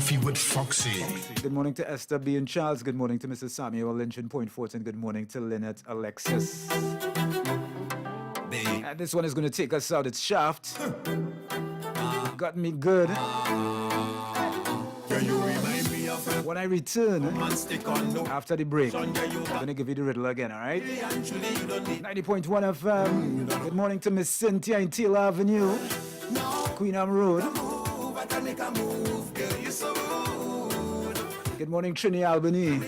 Coffee with Foxy. Good morning to Esther B. and Charles. Good morning to Mrs. Samuel Lynch in Point Fortin. Good morning to Lynette Alexis. And this one is going to take us out. It's Shaft. Got me good. When I return after the break, I'm going to give you the riddle again, all right? 90.1 FM. Good morning to Miss Cynthia in Taylor Avenue, Queenham Road. Good morning, Trinidad, Albany.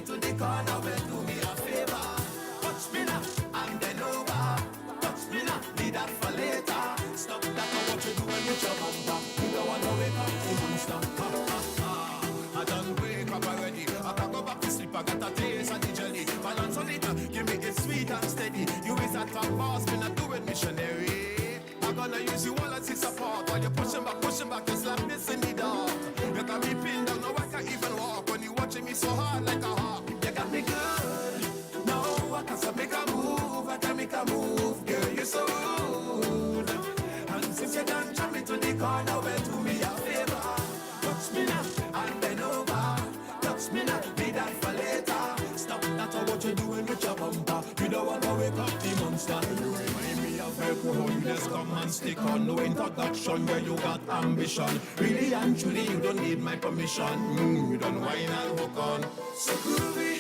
I got a taste of the jelly. Balance on it, give me it sweet and steady. You is a top boss, been a doing missionary. I'm gonna use you all as a support. While you're pushing back, you slap this in the dark. You got me pinned down, now I can't even walk. When you watching me so hard like a hawk. You got me good. No, I can't make a move. I can make a move. Girl, you're so rude. And since you done jump me to the corner, well, do me a favor. Touch me now and bend over. Touch me now, be that for later. Stop that or what you doing with your bumper. You don't want to wake up the monster. You remind me of Velcro. You just come and stick on. No introduction where you got ambition. Really and truly, you don't need my permission. You don't whine and hook on. So groovy,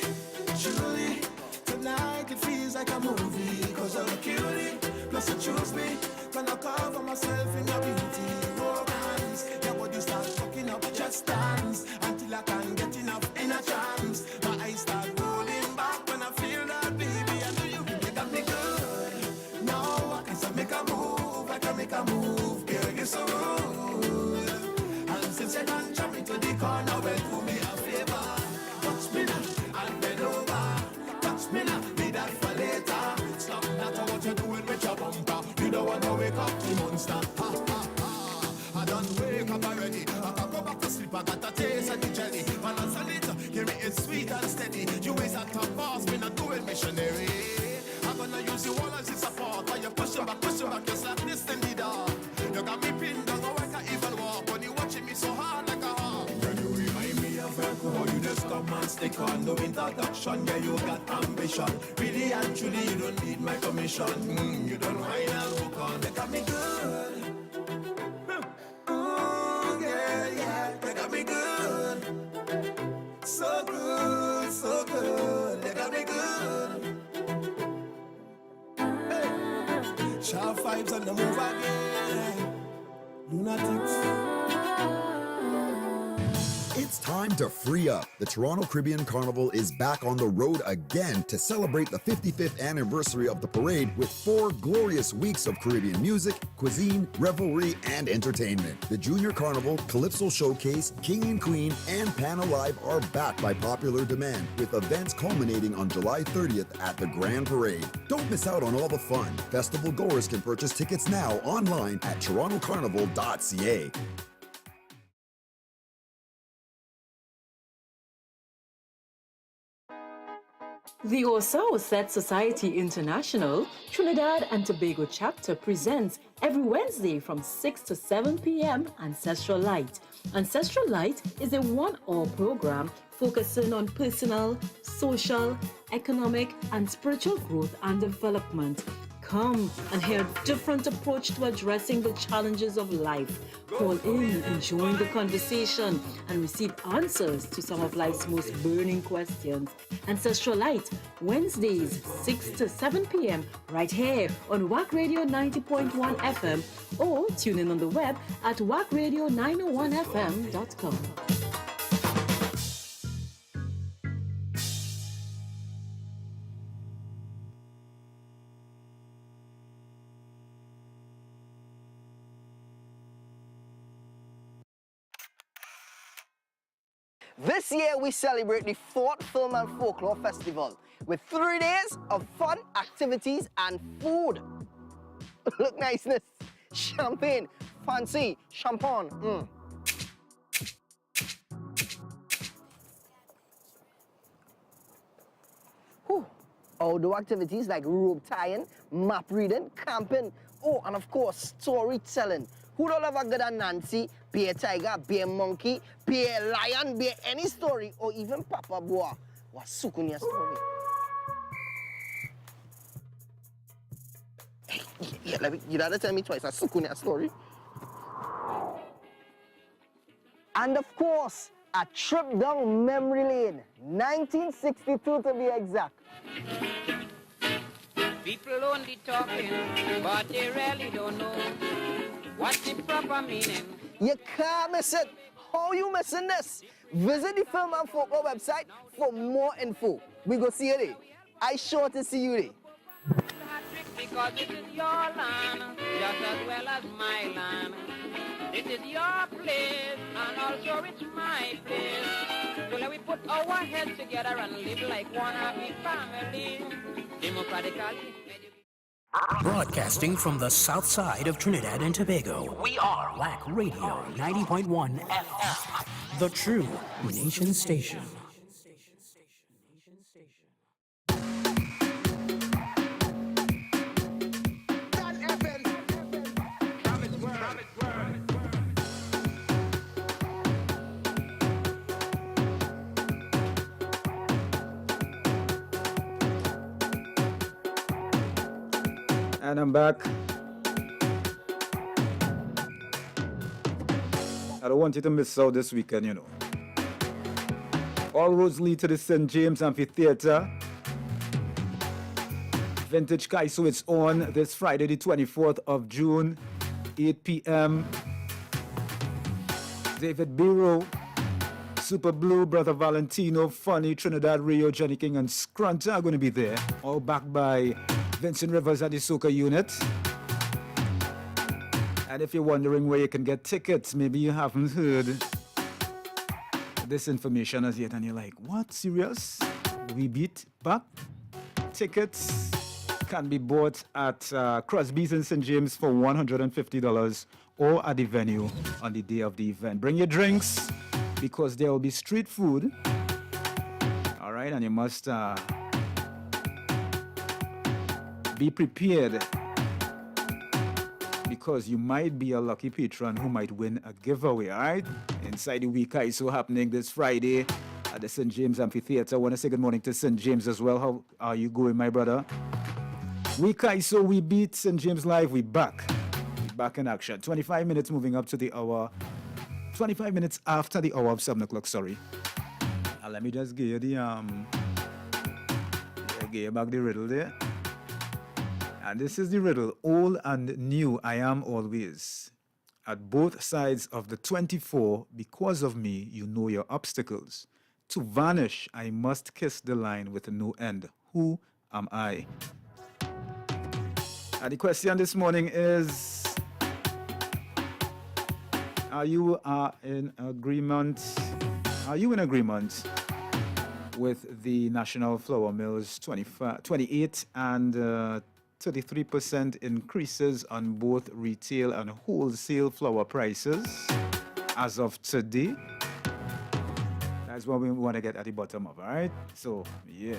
truly. Tonight it feels like a movie. Cause I'm cutie, plus you choose me. Gonna cover myself in your beauty. Romance, your body starts fucking up. Just dance until I can get enough in a chance. My eyes start rolling back when I feel that, baby. I know you got me good. Now I can make a move. I can make a move. Girl, you're so rude. And since you done jump into the corner, well, do me a favor. Touch me now and bend over. Touch me now, be that for later. Stop that or what you're doing with your bumper. You don't want to wake up the monster. Ha, ha, ha. I done wake up already. I can go back to sleep. I got a taste of the jelly. Balance on it, give me it sweet and steady. You is a top boss, been a doing missionary. I'm gonna use you all as a support. While you're pushing back, you slap this in the dark. You got me pinned down, now I can't even walk. When you watching me so hard like a hawk. Girl, you remind me of Velcro. You just come and stick on. No introduction, yeah, you got ambition. Really and truly, you don't need my commission. You don't whine and hook on. You got me good. So good, so good, they got me good. Hey. Sharp vibes on the move again. Lunatics. It's time to free up. The Toronto Caribbean Carnival is back on the road again to celebrate the 55th anniversary of the parade with 4 glorious weeks of Caribbean music, cuisine, revelry, and entertainment. The Junior Carnival, Calypso Showcase, King and Queen, and Pan Alive are back by popular demand, with events culminating on July 30th at the Grand Parade. Don't miss out on all the fun. Festival goers can purchase tickets now online at torontocarnival.ca. The Osao Set Society International, Trinidad and Tobago chapter presents every Wednesday from 6 to 7 p.m. Ancestral Light. Ancestral Light is a one-hour program focusing on personal, social, economic, and spiritual growth and development. Come and hear a different approach to addressing the challenges of life. Call in, join the conversation, and receive answers to some of life's most burning questions. Ancestral Light, Wednesdays, 6 to 7 p.m. right here on WACK Radio 90.1 FM, or tune in on the web at wackradio901fm.com. This year we celebrate the 4th Film and Folklore Festival with 3 days of fun, activities and food. Look niceness, champagne, fancy, champagne. Whew. Outdoor activities like rope tying, map reading, camping, oh, and of course, storytelling. Who don't love a good Nancy, bear tiger, bear monkey, bear lion, bear any story, or even Papa Boa was Sukunya story. Hey, yeah, let me, you gotta tell me twice, a Sukunya story. And of course, a trip down memory lane, 1962 to be exact. People only talking, but they really don't know what's the proper meaning. You can't miss it. How you missing this? Visit the Film and Folklore website for more info. We go see you there. I sure to see you there. Because this is your land, just as well as my land. This is your place, and also it's my place. So let we put our heads together and live like one happy family. Democratically. Broadcasting from the south side of Trinidad and Tobago, we are WACK Radio 90.1 FM, the true nation station. And I'm back. I don't want you to miss out this weekend, you know. All roads lead to the St. James Amphitheatre. Vintage Kaiso is on this Friday, the 24th of June, 8 p.m. David Biro, Super Blue, Brother Valentino, Funny, Trinidad, Rio, Johnny King, and Scrunter are going to be there. All backed by Vincent Rivers at the Soca Unit. And if you're wondering where you can get tickets, maybe you haven't heard this information as yet, and you're like, what, serious? We beat back? Tickets can be bought at Crosby's in St. James for $150 or at the venue on the day of the event. Bring your drinks because there will be street food. All right, and you must be prepared because you might be a lucky patron who might win a giveaway, all right? Inside the week ISO happening this Friday at the St. James Amphitheatre. I want to say good morning to St. James as well. How are you going, my brother? Week ISO, we beat St. James Live. We back. We back in action. 25 minutes moving up to the hour. 25 minutes after the hour of 7 o'clock, sorry. Let me just give you the, give you back the riddle there. And this is the riddle, old and new, I am always. At both sides of the 24, because of me, you know your obstacles. To vanish, I must kiss the line with no end. Who am I? And the question this morning is, are you in agreement? Are you in agreement with the National Flour Mills 28 and 33% increases on both retail and wholesale flour prices as of today? That's what we want to get at the bottom of, all right? So, yeah.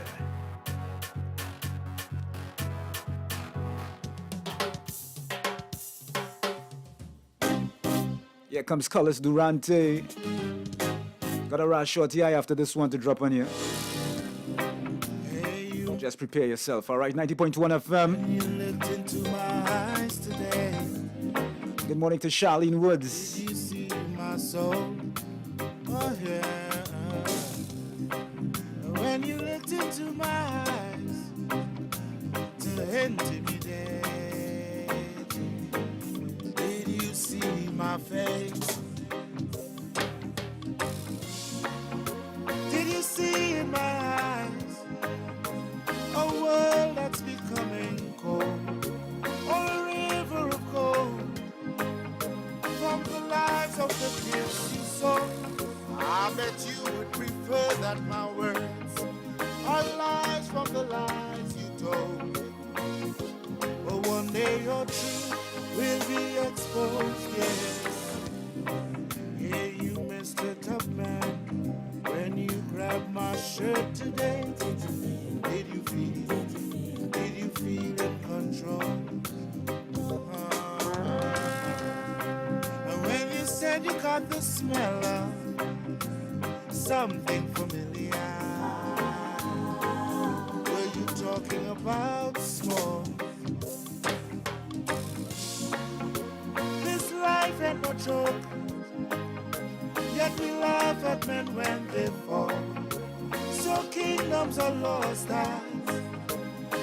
Here comes Colors Durante. Got a rush shorty eye after this one to drop on you. Just prepare yourself, all right? 90.1 FM. You looked into my eyes today. Good morning to Charlene Woods. You see my soul. Oh yeah. When you looked into my eyes to intimidate, did you see my face? Did you see in my eyes a world that's becoming cold, or a river of gold from the lives of the gifts you sold? I bet you would prefer that my words are lies from the lies you told. But one day your truth will be exposed, yes. Yeah, you messed it up, man, when you grabbed my shirt today. Did you feel in control? And when you said you got the smell of something familiar. Were you talking about smoke? This life ain't no joke, yet we laugh at men when they fall. So kingdoms are lost as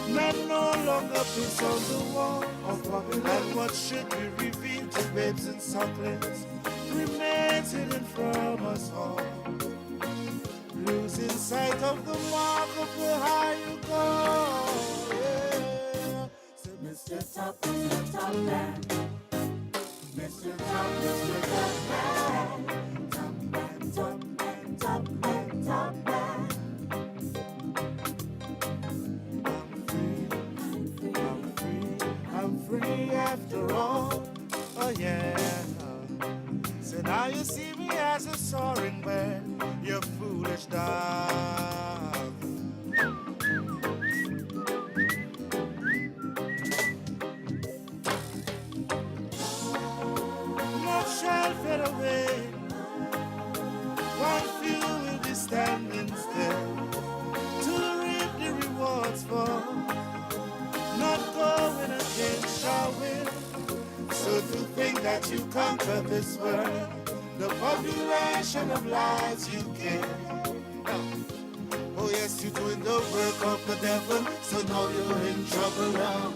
men no longer piss on the wall of Babylon. And what should be revealed to babes and sucklings remains hidden from us all. Losing sight of the mark of the high you go. Yeah. So Mr. Top, Mr. Top Man, Mr. Top, Mr. Top Man, Top Man, Top Man, Top Man, Top Man. I'm free after all. Oh yeah. So now you see me as a soaring bird, you foolish dog. Much shall fade away, while few will be standing still to reap the rewards for not going against our will. So to think that you conquer this world, the population of lives you kill. Oh yes, you're doing the work of the devil, so now you're in trouble now.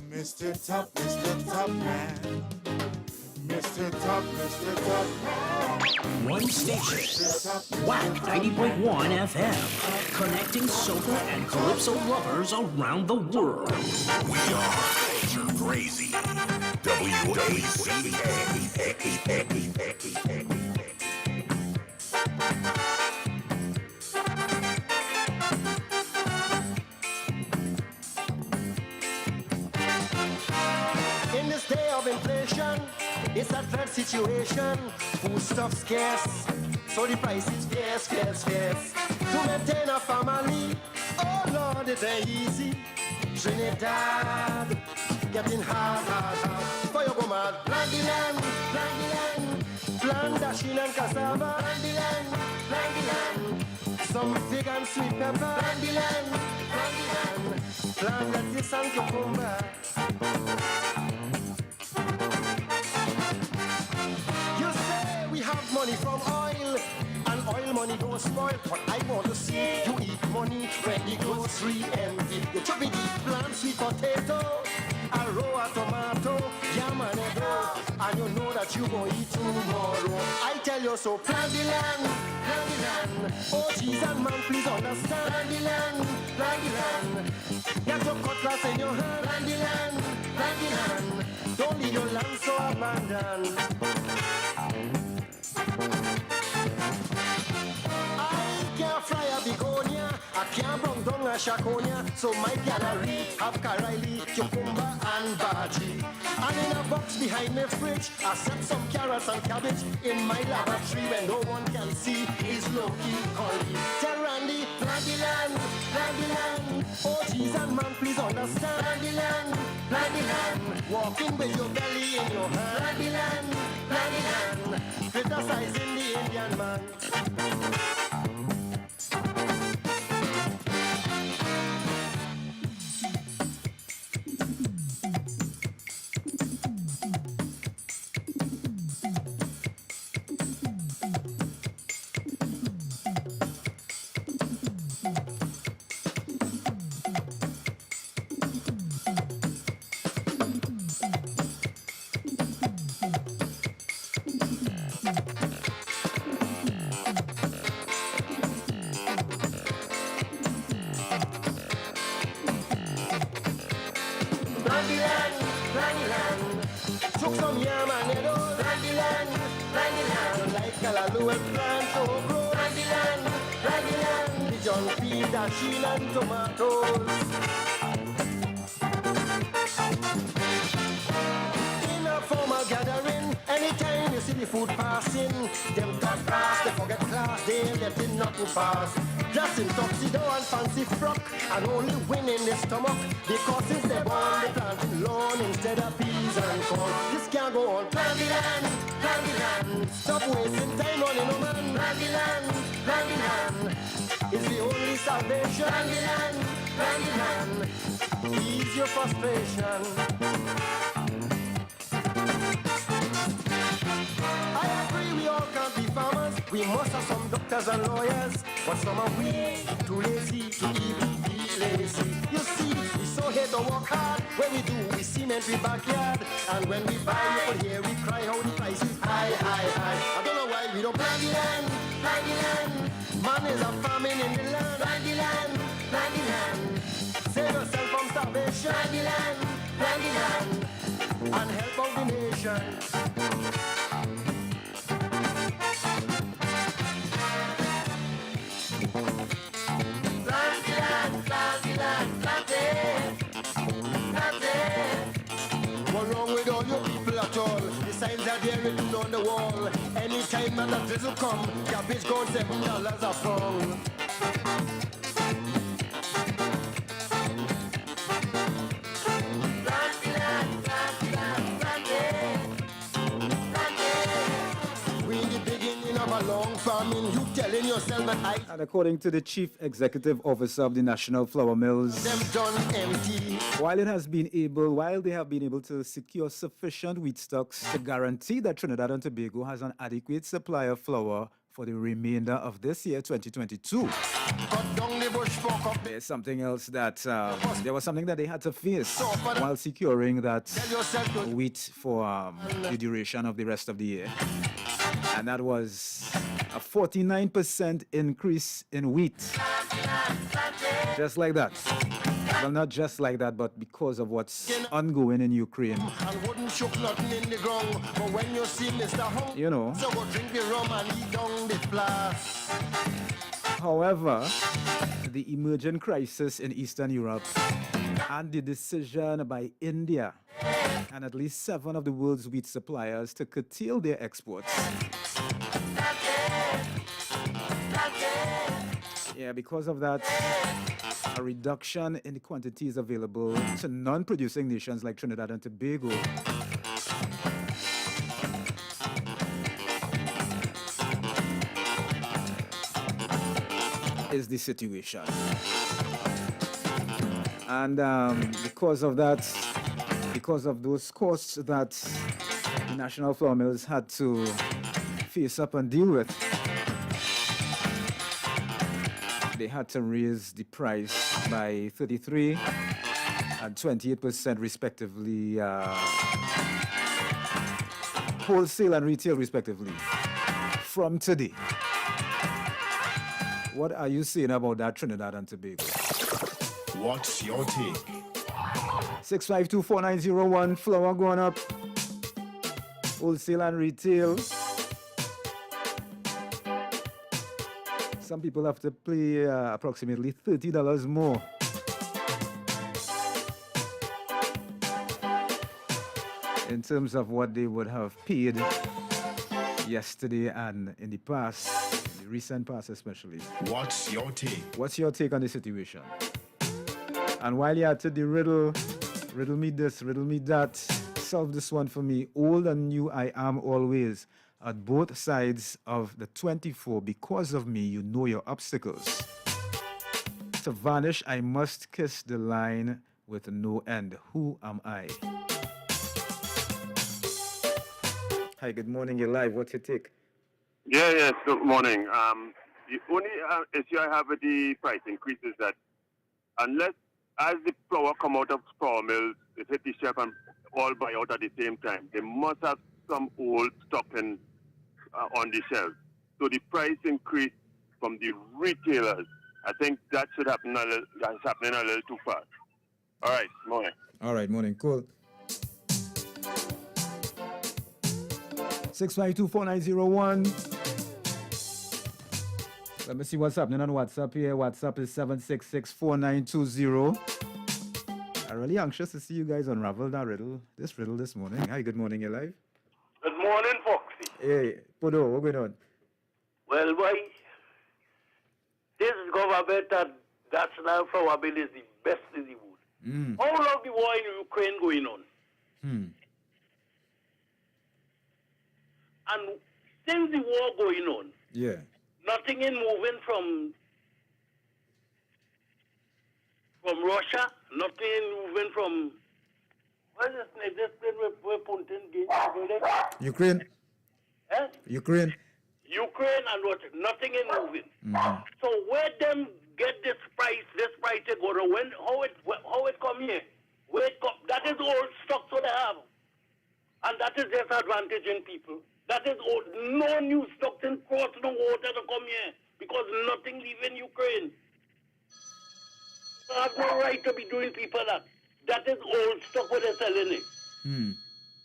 Mr. Top Man, Mr. Top Man. One station, WACK 90.1 FM, connecting soca and calypso lovers around the world. We are Krazy. WACK. In this day of inflation, it's a threat situation. Food stuff scarce, so the price is fierce. To maintain a family, oh Lord, it ain't easy. Trinidad, getting hard. For your woman, plant the land, plant dashing and cassava. Plant the land, some fig and sweet pepper. Plant the land, plant lettuce and cucumber. You say we have money from oil, and oil money don't spoil. What I want to see, you eat money when the grocery empty. You chop it, plant sweet potato, a row of tomato, yam and egg, and you know that you gon' eat tomorrow. I tell you so, plant the land. Oh, geez, and man, please understand. Plant the land. Get your cutlass in your hand. Plant the land. Don't leave your land so abandoned. I can't fly a begonia, I can't bring down a shakonia. So my gallery have Karaili, cucumber and baji. And in a box behind my fridge, I set some carrots and cabbage. In my lavatory when no one can see is low-key calling. Tell Randy, plant the land. Oh, geez, and man, please understand. Plant the land. Walking with your belly in your hand. Plant the land. Criticizing the Indian man. Took some yam and edo. Plant the land. Like Kalalu and plant to grow. Plant the land. Pigeon feed, dasheen and tomatoes. In a formal gathering, anytime you see the food passing, them talk fast, they forget class. they letting nothing pass. Dressed in tuxedo and fancy frock, and only winning the stomach, because since they born they planting lawn instead of peas and corn. This can't go on. Plant the land, plant the land. Stop wasting time on no man. Plant the land, plant the land. It's the only salvation. Plant the land, plant the land. Ease your frustration. I agree we all can't be farmers. We must have some doctors and lawyers, but some are we too lazy to even be lazy. You see, we so hate to work hard. When we do, we cement we backyard. And when we buy, you could hear we cry how the price is high. I don't know why we don't plant the land, plant the land. Man is a farming in the land. Plant the land, plant the land. Save yourself from starvation. Plant the land, plant the land. And help out the nation. What's wrong with all you people at all? The signs are there written on the wall. Anytime that the drizzle come, cabbage gone $7 a pound. And according to the Chief Executive Officer of the National Flour Mills, while they have been able to secure sufficient wheat stocks to guarantee that Trinidad and Tobago has an adequate supply of flour for the remainder of this year, 2022. There's something else that there was something that they had to face while securing that wheat for the duration of the rest of the year. And that was a 49% increase in wheat. Just like that. Well, not just like that, but because of what's ongoing in Ukraine. You know. However, the emerging crisis in Eastern Europe and the decision by India and at least 7 of the world's wheat suppliers to curtail their exports. Yeah, because of that, a reduction in the quantities available to non-producing nations like Trinidad and Tobago is the situation. And because of that, because of those costs that the National Flour Mills had to face up and deal with, they had to raise the price by 33 and 28% respectively, wholesale and retail respectively, from today. What are you saying about that, Trinidad and Tobago? What's your take? 6524901, flour going up, wholesale and retail. Some people have to pay approximately $30 more. In terms of what they would have paid yesterday and in the past, in the recent past especially. What's your take? What's your take on the situation? And while you're at the riddle me this, riddle me that, solve this one for me. Old and new I am always. At both sides of the 24, because of me, you know your obstacles. To vanish, I must kiss the line with no end. Who am I? Hi, good morning. You're live. What's your take? Yes, good morning. The only issue I have with the price increase is that unless, as the flour come out of flour mills, it hit the shelf and all buy out at the same time, they must have some old stock in on the shelf. So the price increase from the retailers, I think that should happen that's happening a little too fast. All right, morning. All right, morning, cool. 6524901. Let me see what's happening on WhatsApp here. WhatsApp is 7664920. I'm really anxious to see you guys unravel that riddle this morning. Hi, good morning, you're live. Good morning, Foxy. Hey, Podo, what's going on? Well, boy, government and national flower bill is the best in the world. How long the war in Ukraine going on? And since the war going on, nothing is moving from Russia, nothing is moving from what is this place where Putin gained Ukraine. Eh? Ukraine. Ukraine and Russia, nothing is moving. So where them get this price to go to when how it come here? Where it come, that is old stock so they have. And that is disadvantaging people. That is old, no new stocks in cross no water to come here because nothing leaving Ukraine. You have no right to be doing people that. That is old stock what they're selling it.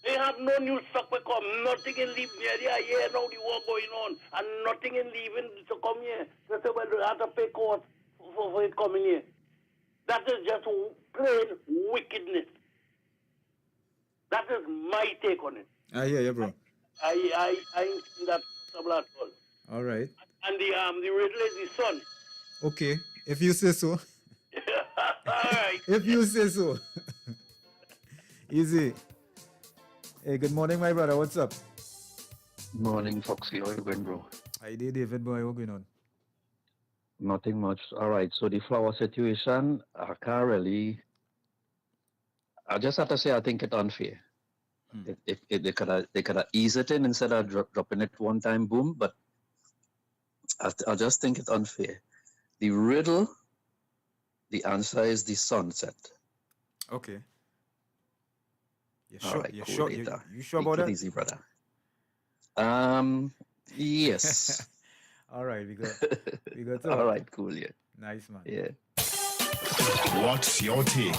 They have no new stock to come. Nothing in leaving here. They are here now the war going on. And nothing in leaving to come here. They say, well, they have to pay cost for it coming here. That is just plain wickedness. That is my take on it. I hear you, bro. I ain't seen that trouble at all. All right. And the riddle is the sun. Okay, if you say so. All right. If you say so. Easy. Hey, good morning, my brother. What's up? Morning, Foxy. How you going, bro? How you doing, David boy? What's going on? Nothing much. All right. So the flower situation, I can't really. I just have to say, I think it's unfair. If they could have eased it in instead of dropping it one time, boom. But I just think it's unfair. The riddle, the answer is the sunset. Okay. You All sure? right, You cool, sure? later. You sure Take about it that? easy, brother. Yes. All right, we got to. All right, cool, yeah. Nice, man. Yeah. What's your take?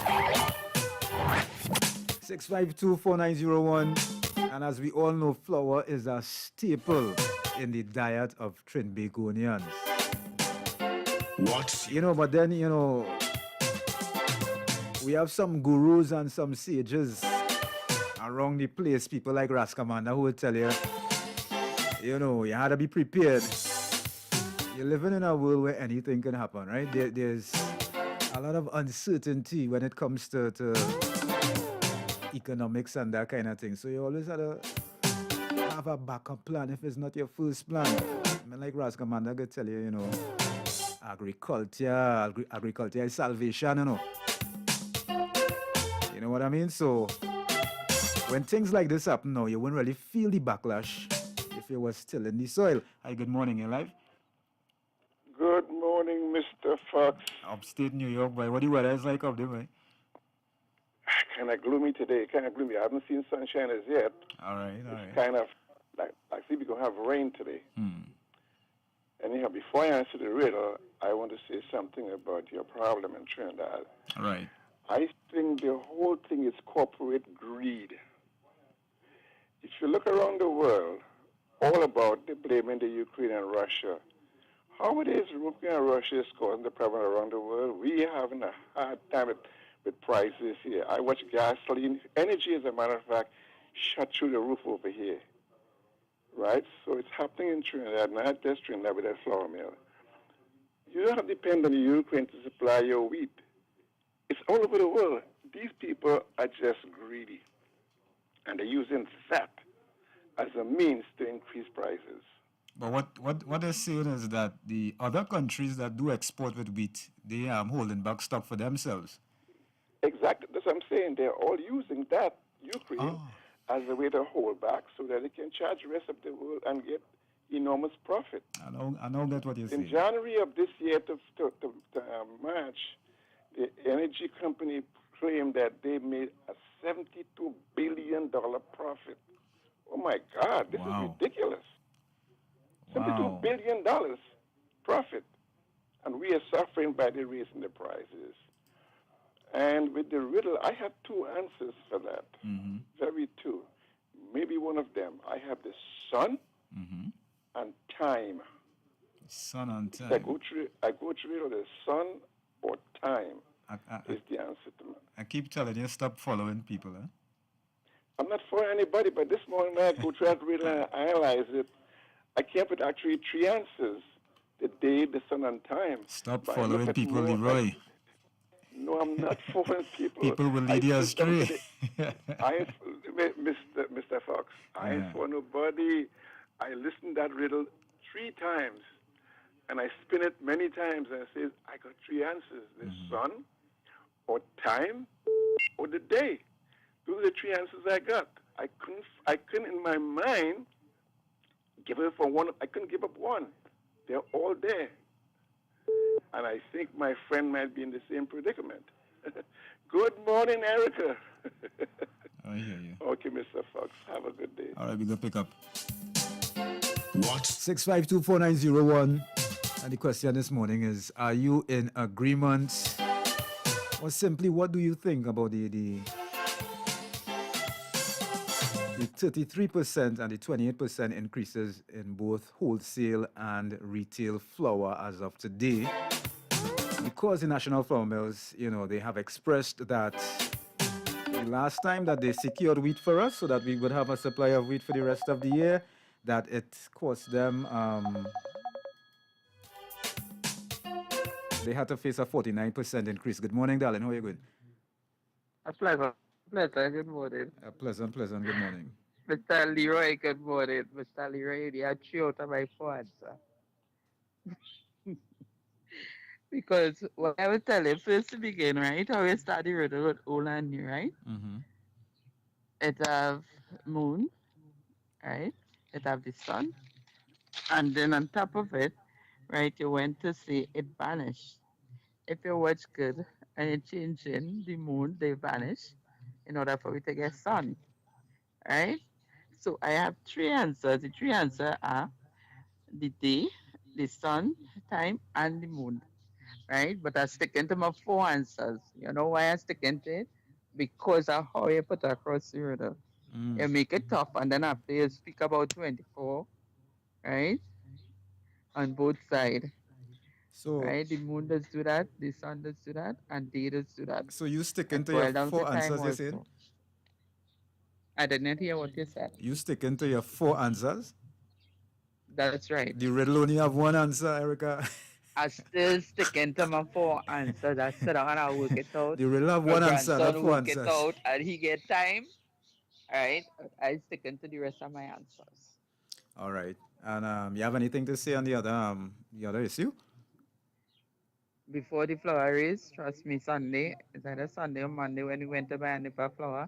6524901. And as we all know, flour is a staple in the diet of Trinbagonians. What's but then, we have some gurus and some sages around the place, people like Raskamanda who will tell you, you had to be prepared. You're living in a world where anything can happen, right? There's a lot of uncertainty when it comes to economics and that kind of thing. So you always have to have a backup plan if it's not your first plan. I mean, like Raskamanda could tell you, agriculture is salvation, You know what I mean? So when things like this happen now, you won't really feel the backlash if you were still in the soil. Hi, good morning, you live? Good morning, Mr. Fox. Upstate New York, boy. What the weather is like up there, boy? Kind of gloomy today, I haven't seen sunshine as yet. All right. It's kind of like see we're going to have rain today. Anyhow, before I answer the riddle, I want to say something about your problem in Trinidad. All right. I think the whole thing is corporate greed. If you look around the world, all about the blaming the Ukraine and Russia. How it is Ukraine and Russia is causing the problem around the world? We are having a hard time with prices here. I watch gasoline, energy, as a matter of fact, shot through the roof over here. Right? So it's happening in Trinidad, not just Trinidad with that flour mill. You don't have to depend on the Ukraine to supply your wheat. It's all over the world. These people are just greedy. And they're using that as a means to increase prices. But what they're saying is that the other countries that do export with wheat, they are holding back stock for themselves. Exactly. That's what I'm saying. They're all using that, Ukraine, as a way to hold back so that they can charge the rest of the world and get enormous profit. I know that's what you're saying. In January of this year to March, the energy company claimed that they made a $72 billion profit. Oh, my God. This is ridiculous. $72 billion profit. And we are suffering by the raise in the prices. And with the riddle, I have two answers for that. Very two. Maybe one of them. I have the sun and time. Sun and time. I go through the sun or time is the answer to me. I keep telling you, stop following people, huh? I'm not following anybody, but this morning when I go through that riddle and I analyze it, I came up with actually three answers. The pay the sun on time. Stop But following people, Leroy. No, I'm not following people. People will lead you astray. Mr. Fox, I ain't for nobody. I listened that riddle 3 times, and I spin it many times, and it says, I got 3 answers. The sun, or time, or the day. Those are the 3 answers I got. I couldn't in my mind give up for one. I couldn't give up one. They're all there. And I think my friend might be in the same predicament. Good morning, Erica. I hear you. Okay, Mr. Fox. Have a good day. All right, we go pick up. What? 6524901. And the question this morning is, are you in agreement? Or simply, what do you think about the 33% and the 28% increases in both wholesale and retail flour as of today? Because the national flour mills, they have expressed that the last time that they secured wheat for us so that we would have a supply of wheat for the rest of the year, that it cost them, they had to face a 49% increase. Good morning, darling. How are you going? A pleasant. Good morning. Pleasant. Good morning. Mr. Leroy, good morning. Mr. Leroy, you are three out of my 4 answer. Because what I will tell you, first to begin, right? How we start the riddle with old and new, right? Mm-hmm. It have moon, right? It have the sun. And then on top of it, right, you went to say it vanished. If you watch good and you change in the moon, they vanish in order for we to get sun, right? So I have 3 answers. The 3 answers are the day, the sun, time, and the moon, right? But I stick into my 4 answers. You know why I stick into it? Because of how you put across the riddle. You make it tough, and then after you speak about 24, right? On both sides. So, right? The moon does do that, the sun does do that, and day does do that. So you stick into your 4 answers, you said? I didn't hear what you said. You stick into your 4 answers? That's right. The riddle only have 1 answer, Erica. I still stick into my 4 answers. I sit down and I work it out. The riddle have 1 answer, not 4 answers. Work it out and he get time. All right. I stick into the rest of my answers. All right. And you have anything to say on the other issue? Before the flower race, trust me, Sunday, it's either Sunday or Monday when we went to buy a nipper flower,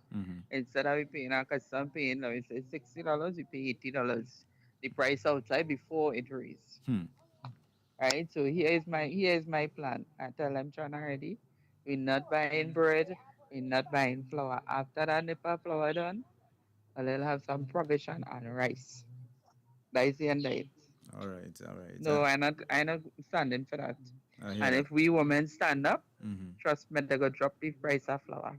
instead of we paying our custom paying, let me say $60, we pay $80. The price outside before it raised. Right? So here is my plan. I tell them John already, we're not buying bread, we're not buying flour. After that nipper flour done, I'll have some provision and rice. That is the end of it. All right. No, I'm not standing for that. And if we women stand up, trust me, they're going to drop the price of flour.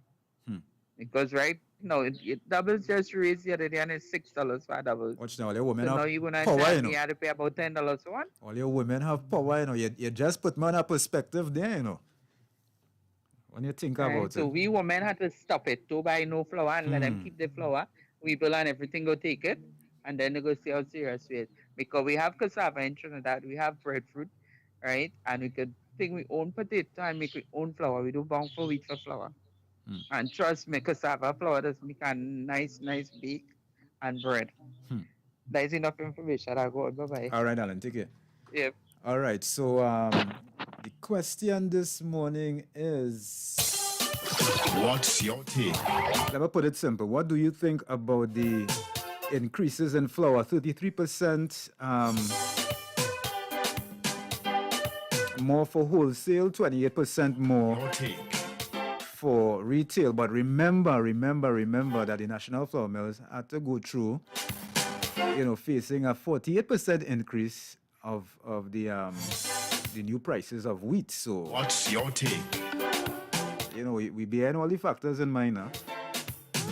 Because right now, it doubles just raised the other day and it's $6 for doubles. Watch now, all your women so have now you're gonna power, you have to pay about $10 for one. All your women have power, You just put me on a perspective there, When you think about it. So we women had to stop it to buy no flour and let them keep the flour. We bill and everything go take it. And then they go see how serious we is. Because we have cassava in Trinidad, we have breadfruit, right? And we could think we own potato and make our own flour. We do bound for wheat for flour. And trust me, cassava flour does make a nice bake and bread. That is enough information. I'll go. Bye-bye. All right, Alan, take it. Yep. All right, so the question this morning is... What's your take? Let me put it simple. What do you think about the increases in flour? 33% more for wholesale, 28% more for retail. But remember that the national flour mills had to go through, facing a 48% increase of the new prices of wheat. So what's your take? We bearing all the factors in mind now.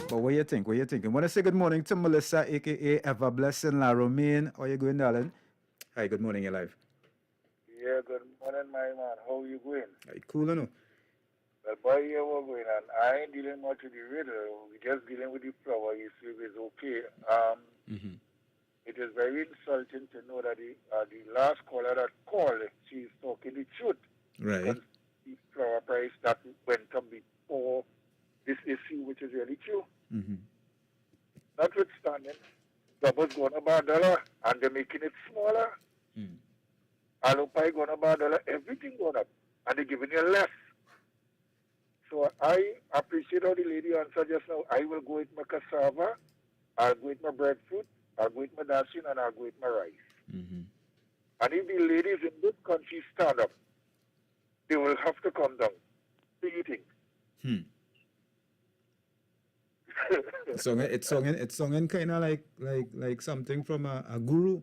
But what you think? I want to say good morning to Melissa, a.k.a. Ever Blessing La Romaine. How are you going, darling? Hi, good morning, you're live. Yeah, good morning, my man. How you going? Hey, cool, no? Well, boy, here we're going, and I ain't dealing much with the riddle. We're just dealing with the flower. You see, it's okay. It is very insulting to know that the last caller that called Right. The flower price that went up before this issue, which is really true. Mm-hmm. Notwithstanding, doubles going about $1 and they're making it smaller. Alopai going about $1, everything going up, and they're giving you less. So I appreciate how the lady answered just now. I will go with my cassava, I'll go with my breadfruit, I'll go with my dashing, and I'll go with my rice. Mm-hmm. And if the ladies in this country stand up, they will have to come down. Do you think? It's singing kind of like something from a guru.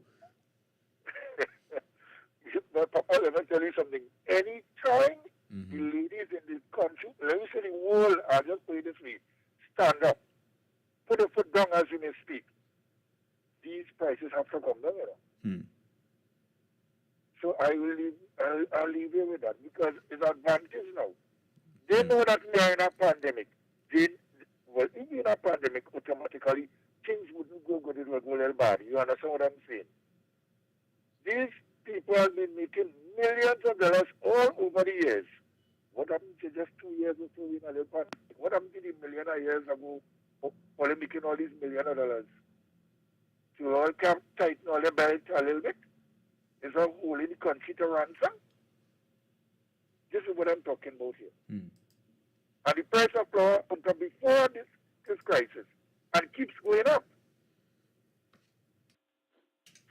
But Papa, let me tell you something. Anytime the ladies in this country, let me say the world, I'll just put it this way, stand up, put a foot down as you may speak, these prices have to come down, you know. So I'll leave you with that because it's advantage now. They know that we are in a pandemic. Well, if you're in a pandemic, automatically things wouldn't go good, it would go a little bad. You understand what I'm saying? These people have been making millions of dollars all over the years. What happened to just 2 years or so in a little pandemic? What happened to the millionaire years ago, only making all these millions of dollars? So all can tighten all their belt a little bit? Is all holding the country to ransom? This is what I'm talking about here. And the price of flour went up before this crisis and keeps going up.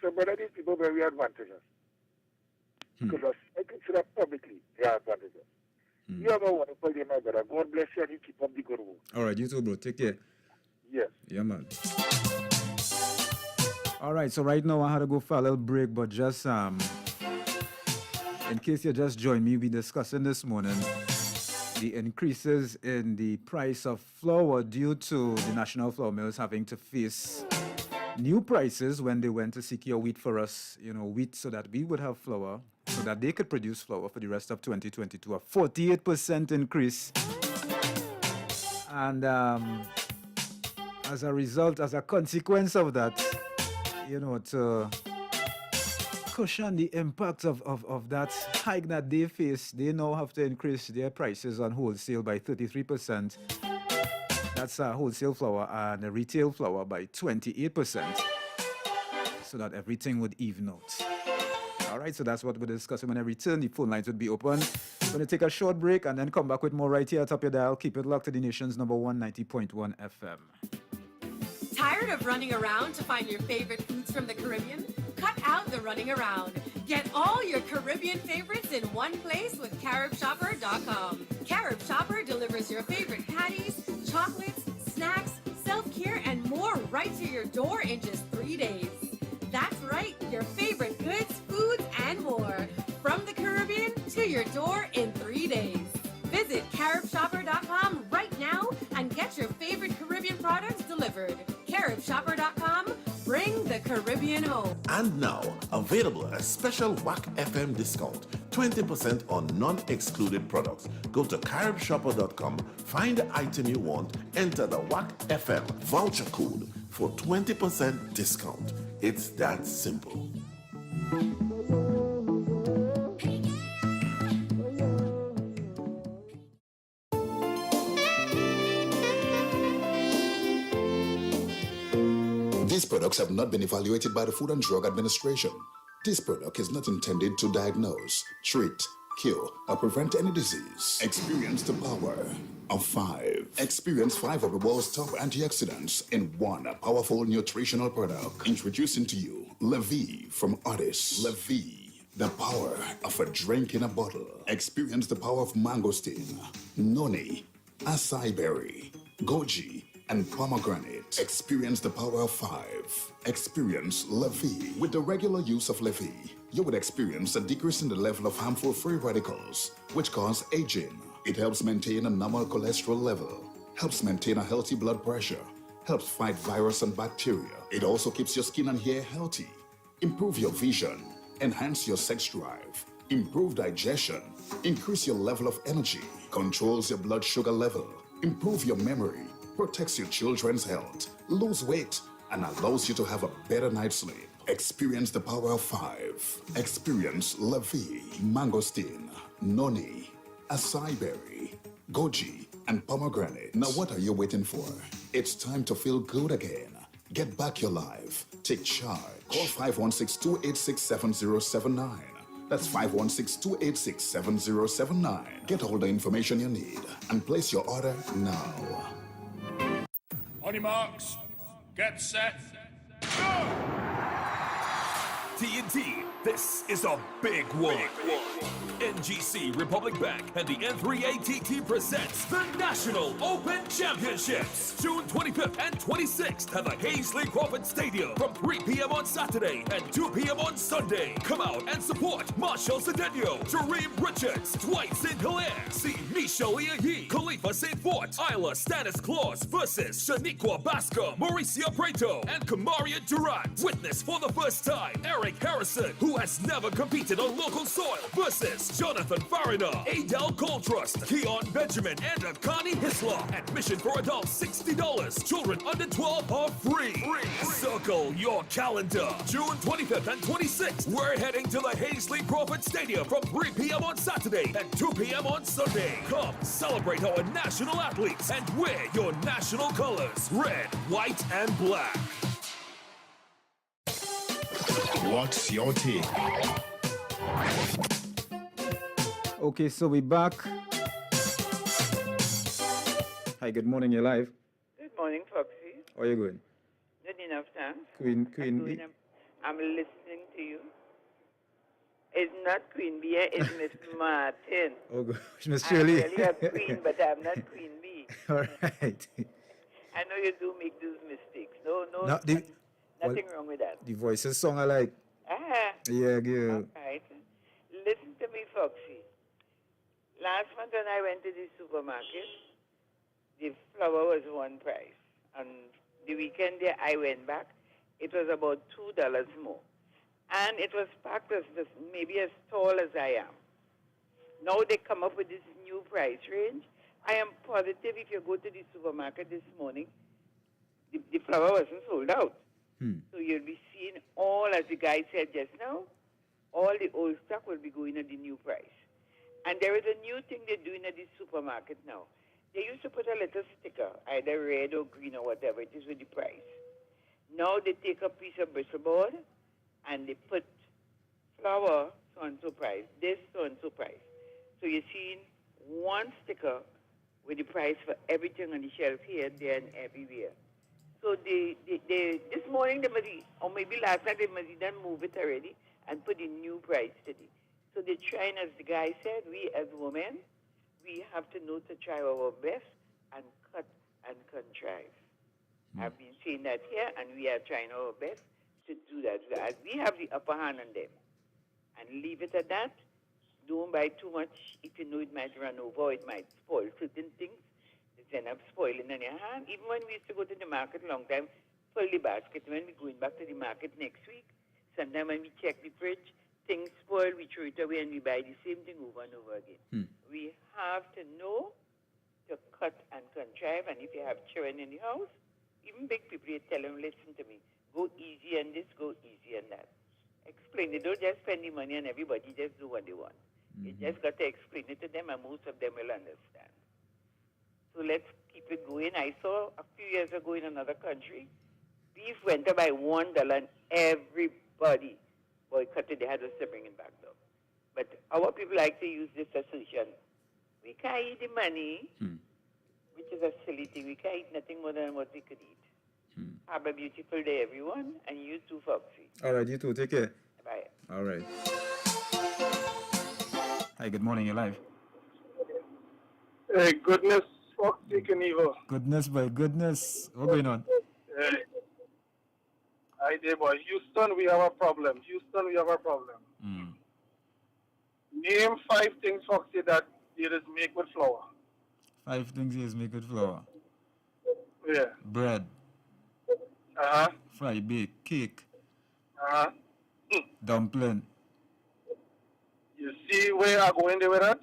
So, brother, these people are very advantageous. Because I consider publicly they are advantageous. You have a wonderful day, my brother. God bless you and you keep up the good work. All right, you too, bro. Take care. Yes. Yeah, man. All right, so right now I had to go for a little break, but just in case you just joined me, we discussing this morning the increases in the price of flour due to the national flour mills having to face new prices when they went to secure wheat for us, wheat so that we would have flour, so that they could produce flour for the rest of 2022, a 48% increase. And as a result, as a consequence of that, to cushion the impact of that hike that they face, they now have to increase their prices on wholesale by 33%. That's wholesale flour and retail flour by 28%, so that everything would even out. All right, so that's what we're discussing. When I return, the phone lines would be open. We're going to take a short break and then come back with more right here at top your dial. Keep it locked to the nation's number one, 90.1 FM. Tired of running around to find your favorite foods from the Caribbean? Cut out the running around. Get all your Caribbean favorites in one place with Caribshopper.com. Caribshopper delivers your favorite patties, chocolates, snacks, self-care, and more right to your door in just 3 days. That's right, your favorite goods, foods, and more. From the Caribbean to your door in 3 days. Visit Caribshopper.com right now and get your favorite Caribbean products delivered. Caribshopper.com, bring the Caribbean home. And now, available a special WACK FM discount, 20% on non-excluded products. Go to Caribshopper.com, find the item you want, enter the WACK FM voucher code for 20% discount. It's that simple. These products have not been evaluated by the Food and Drug Administration. This product is not intended to diagnose, treat, cure, or prevent any disease. Experience the power of 5. Experience 5 of the world's top antioxidants in one powerful nutritional product. Introducing to you Levy from Otis. Levy, the power of a drink in a bottle. Experience the power of mangosteen, noni, acai berry, goji, and pomegranate. Experience the power of 5. Experience Levy. With the regular use of Levy, you would experience a decrease in the level of harmful free radicals, which cause aging. It helps maintain a normal cholesterol level, helps maintain a healthy blood pressure, helps fight virus and bacteria. It also keeps your skin and hair healthy, improve your vision, enhance your sex drive, improve digestion, increase your level of energy, controls your blood sugar level, improve your memory, protects your children's health, lose weight, and allows you to have a better night's sleep. Experience the power of 5. Experience Levy, mangosteen, noni, acai berry, goji, and pomegranate. Now what are you waiting for? It's time to feel good again. Get back your life. Take charge. Call 516-286-7079. That's 516-286-7079. Get all the information you need and place your order now. On your marks, get set, go! TNT, this is a big one. NGC Republic Bank and the N3ATT presents the National Open Championships, June 25th and 26th at the Hazley Crawford Stadium from 3 p.m. on Saturday and 2 p.m. on Sunday. Come out and support Marshall Cedeno, Jareem Richards, Dwight St. Hilaire, see Michelle Iayi, Khalifa St. Fort, Isla Stanis Claus versus Shaniqua Bascom, Mauricio Preto, and Kamaria Durant. Witness for the first time Eric Harrison, who has never competed on local soil, versus Jonathan Farina, Adele Coltrust, Keon Benjamin, and Akani Hisla. Admission for adults $60. Children under 12 are free. Circle your calendar. June 25th and 26th. We're heading to the Hazley Crawford Stadium from 3 p.m. on Saturday and 2 p.m. on Sunday. Come celebrate our national athletes and wear your national colors, red, white, and black. What's your take? Okay, so we're back. Hi, good morning, you're live. Good morning, Foxy. How are you going? Good enough, thanks. Queen B. I'm listening to you. It's not Queen B, it's Miss Martin. Oh, gosh, Miss Shirley. I'm really a queen, but I'm not Queen B. All right. I know you do make those mistakes. No, nothing wrong with that. The voices song I like. Yeah, girl. All right. Listen to me, Foxy. Last month when I went to the supermarket, the flour was one price. And the weekend there I went back, it was about $2 more. And it was packed as maybe as tall as I am. Now they come up with this new price range. I am positive if you go to the supermarket this morning, the flour wasn't sold out. So you'll be seeing all, as the guy said just now, all the old stock will be going at the new price. And there is a new thing they're doing at the supermarket now. They used to put a little sticker, either red or green or whatever it is with the price. Now they take a piece of bristle board and they put flour, so-and-so price, this so-and-so price. So you're seeing one sticker with the price for everything on the shelf here, there, and everywhere. So they this morning, they must, or maybe last night, they must then move it already and put the new price today. So they're trying, as the guy said, we as women, we have to know to try our best and cut and contrive. I've been saying that here, and we are trying our best to do that. As we have the upper hand on them. And leave it at that. Don't buy too much if you know it might run over, it might spoil certain things. End up spoiling in your hand. Even when we used to go to the market a long time, full the basket. When we're going back to the market next week, sometimes when we check the fridge, things spoil, we throw it away and we buy the same thing over and over again. We have to know to cut and contrive. And if you have children in the house, even big people, you tell them, listen to me, go easy on this, go easy on that. Explain it. Don't just spend the money on everybody, just do what they want. You just got to explain it to them and most of them will understand. So let's keep it going. I saw a few years ago in another country, beef went up by $1 and everybody boycotted. They had to bring it back though. But our people like to use this assertion. We can't eat the money, which is a silly thing. We can't eat nothing more than what we could eat. Have a beautiful day, everyone, and you too, Foxy. All right, you too. Take care. Bye. All right. Hi, good morning. You're live. Hey, goodness. Foxy Knievel. Goodness, by goodness. What's going on? Hey. Hi there, boy. Houston, we have a problem. Name 5 things, Foxy, that it is made with flour. 5 things is made with flour. Yeah. Bread. Fry, bake, cake. Dumpling. You see where I'm going there with that?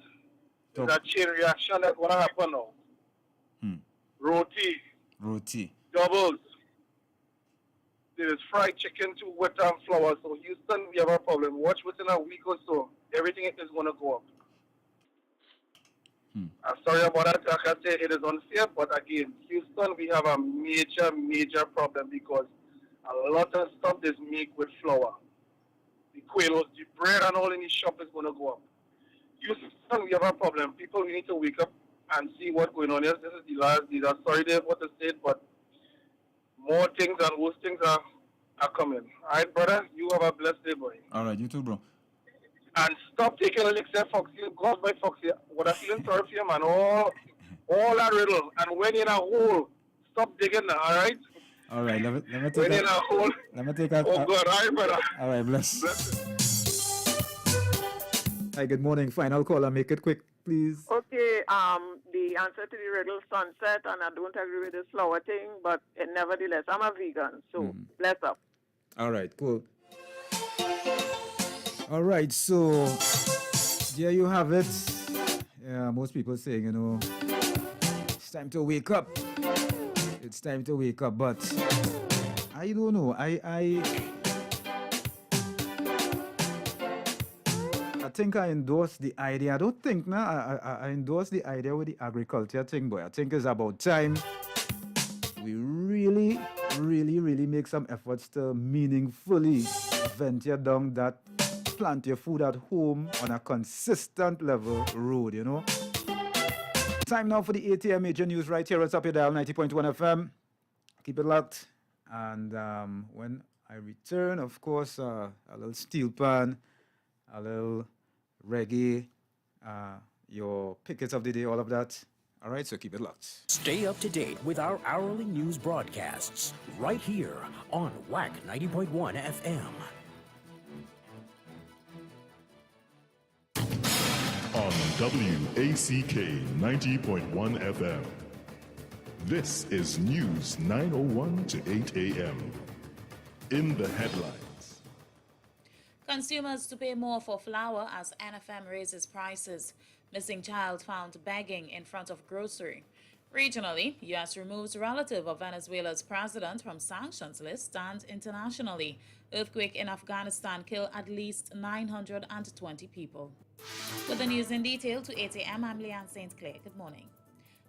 That chain reaction that's going to happen now. Roti. Doubles. There is fried chicken too, wet and flour. So Houston, we have a problem. Watch within a week or so. Everything is going to go up. I'm sorry about that. I can say it is unfair, but again, Houston, we have a major problem because a lot of stuff is made with flour. The quails, the bread and all in the shop is going to go up. Houston, we have a problem. People, we need to wake up and see what's going on. Yes, this is the last day. I'm sorry there what to say, but more things and worse things are coming. All right, brother, you have a blessed day, boy. All right, you too, bro. And stop taking elixir, Foxy. God by Foxy. What I'm feeling sorry for you, man. All that riddle. And when you're in a hole, stop digging now, all right? All right, let me take When you're in a hole. Let me take a... Oh, God, all right, brother. All right, bless. Hi, good morning. Final caller. Make it quick, please. Okay, the answer to the riddle sunset, and I don't agree with this flower thing, but nevertheless, I'm a vegan, so bless up. All right, cool. All right, so there you have it. Yeah, most people saying, it's time to wake up. It's time to wake up, but I don't know. I think I endorse the idea. I don't think I endorse the idea with the agriculture thing, boy. I think it's about time we really make some efforts to meaningfully venture down that plant your food at home on a consistent level road, Time now for the 8 a.m. major news right here on Top Your Dial 90.1 FM. Keep it locked. And when I return, of course, a little steel pan, a little reggae, your pickets of the day, all of that. All right, so keep it locked. Stay up to date with our hourly news broadcasts right here on WACK 90.1 FM. On WACK 90.1 FM. This is News 9:01 to 8 a.m. In the headlines. Consumers to pay more for flour as NFM raises prices. Missing child found begging in front of grocery. Regionally, U.S. removes relative of Venezuela's president from sanctions list, and internationally, earthquake in Afghanistan killed at least 920 people. With the news in detail to 8 a.m., I'm Leanne St. Clair. Good morning.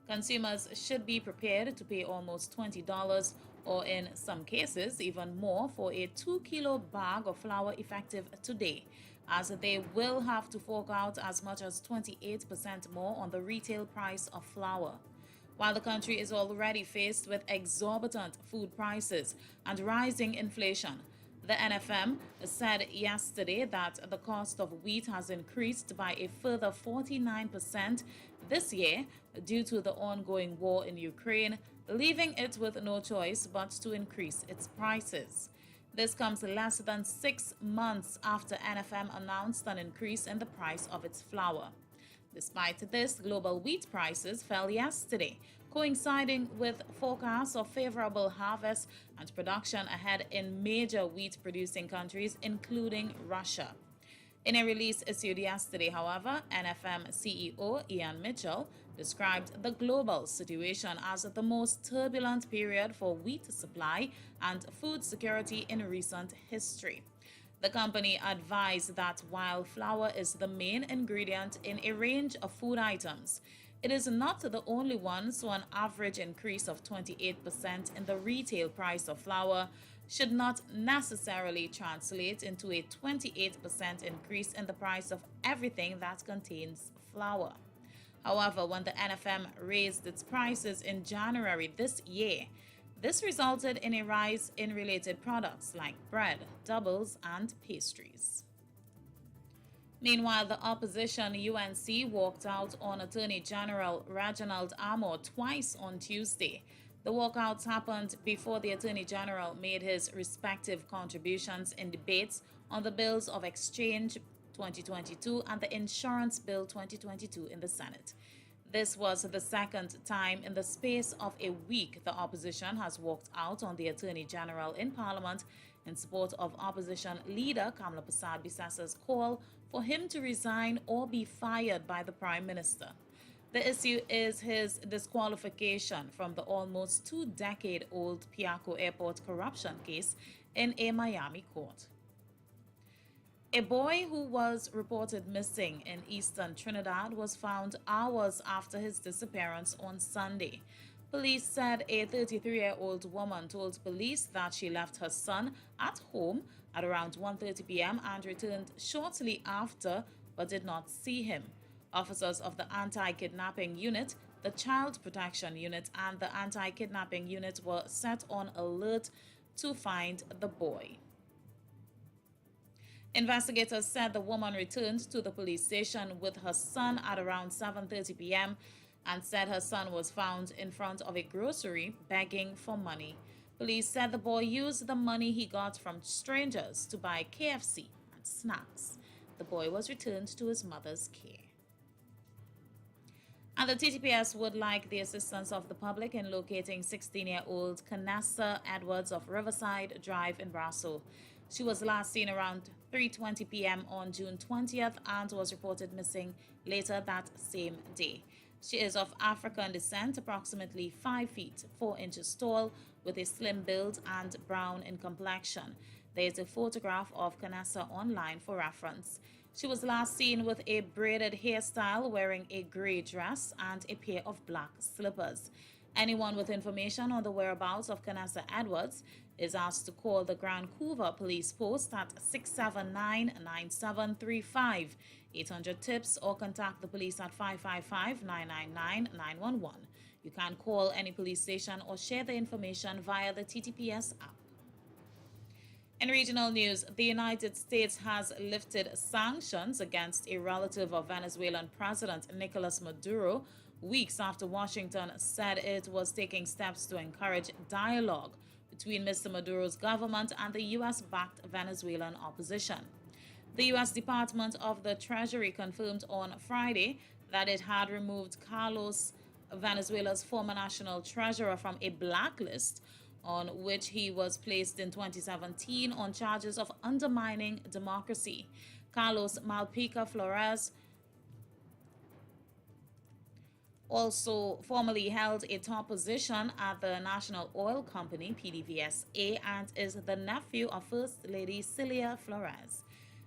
Consumers should be prepared to pay almost $20 or in some cases even more for a 2-kilo bag of flour effective today, as they will have to fork out as much as 28% more on the retail price of flour. While the country is already faced with exorbitant food prices and rising inflation, the NFM said yesterday that the cost of wheat has increased by a further 49% this year due to the ongoing war in Ukraine, leaving it with no choice but to increase its prices. This comes less than 6 months after NFM announced an increase in the price of its flour. Despite this, global wheat prices fell yesterday, coinciding with forecasts of favorable harvest and production ahead in major wheat-producing countries, including Russia. In a release issued yesterday, however, NFM CEO Ian Mitchell described the global situation as the most turbulent period for wheat supply and food security in recent history. The company advised that while flour is the main ingredient in a range of food items, it is not the only one, so an average increase of 28% in the retail price of flour should not necessarily translate into a 28% increase in the price of everything that contains flour. However, when the NFM raised its prices in January this year, this resulted in a rise in related products like bread, doubles, and pastries. Meanwhile, the opposition UNC walked out on Attorney General Reginald Armour twice on Tuesday. The walkouts happened before the Attorney General made his respective contributions in debates on the Bills of Exchange 2022 and the Insurance Bill 2022 in the Senate. This was the second time in the space of a week the opposition has walked out on the Attorney General in Parliament in support of opposition leader Kamla Persad-Bissessa's call for him to resign or be fired by the Prime Minister. The issue is his disqualification from the almost 2-decade-old Piaco Airport corruption case in a Miami court. A boy who was reported missing in eastern Trinidad was found hours after his disappearance on Sunday. Police said a 33-year-old woman told police that she left her son at home at around 1:30 p.m. and returned shortly after but did not see him. Officers of the Anti-Kidnapping Unit, the Child Protection Unit, and the Anti-Kidnapping Unit were set on alert to find the boy. Investigators said the woman returned to the police station with her son at around 7:30 p.m. and said her son was found in front of a grocery begging for money. Police said the boy used the money he got from strangers to buy KFC and snacks. The boy was returned to his mother's care. And the TTPS would like the assistance of the public in locating 16-year-old Canessa Edwards of Riverside Drive in Brasso. She was last seen around 3:20 p.m. on June 20th and was reported missing later that same day. She is of African descent, approximately 5 feet 4 inches tall, with a slim build and brown in complexion. There is a photograph of Canessa online for reference. She was last seen with a braided hairstyle, wearing a gray dress and a pair of black slippers. Anyone with information on the whereabouts of Canessa Edwards is asked to call the Grand Couva Police Post at 679-9735, 800 tips, or contact the police at 555-999-911. You can call any police station or share the information via the TTPS app. In regional news, the United States has lifted sanctions against a relative of Venezuelan President Nicolas Maduro weeks after Washington said it was taking steps to encourage dialogue between Mr. Maduro's government and the U.S.-backed Venezuelan opposition. The U.S. Department of the Treasury confirmed on Friday that it had removed Carlos, Venezuela's former national treasurer, from a blacklist on which he was placed in 2017 on charges of undermining democracy. Carlos Malpica Flores also formerly held a top position at the National Oil Company, PDVSA, and is the nephew of First Lady Celia Flores.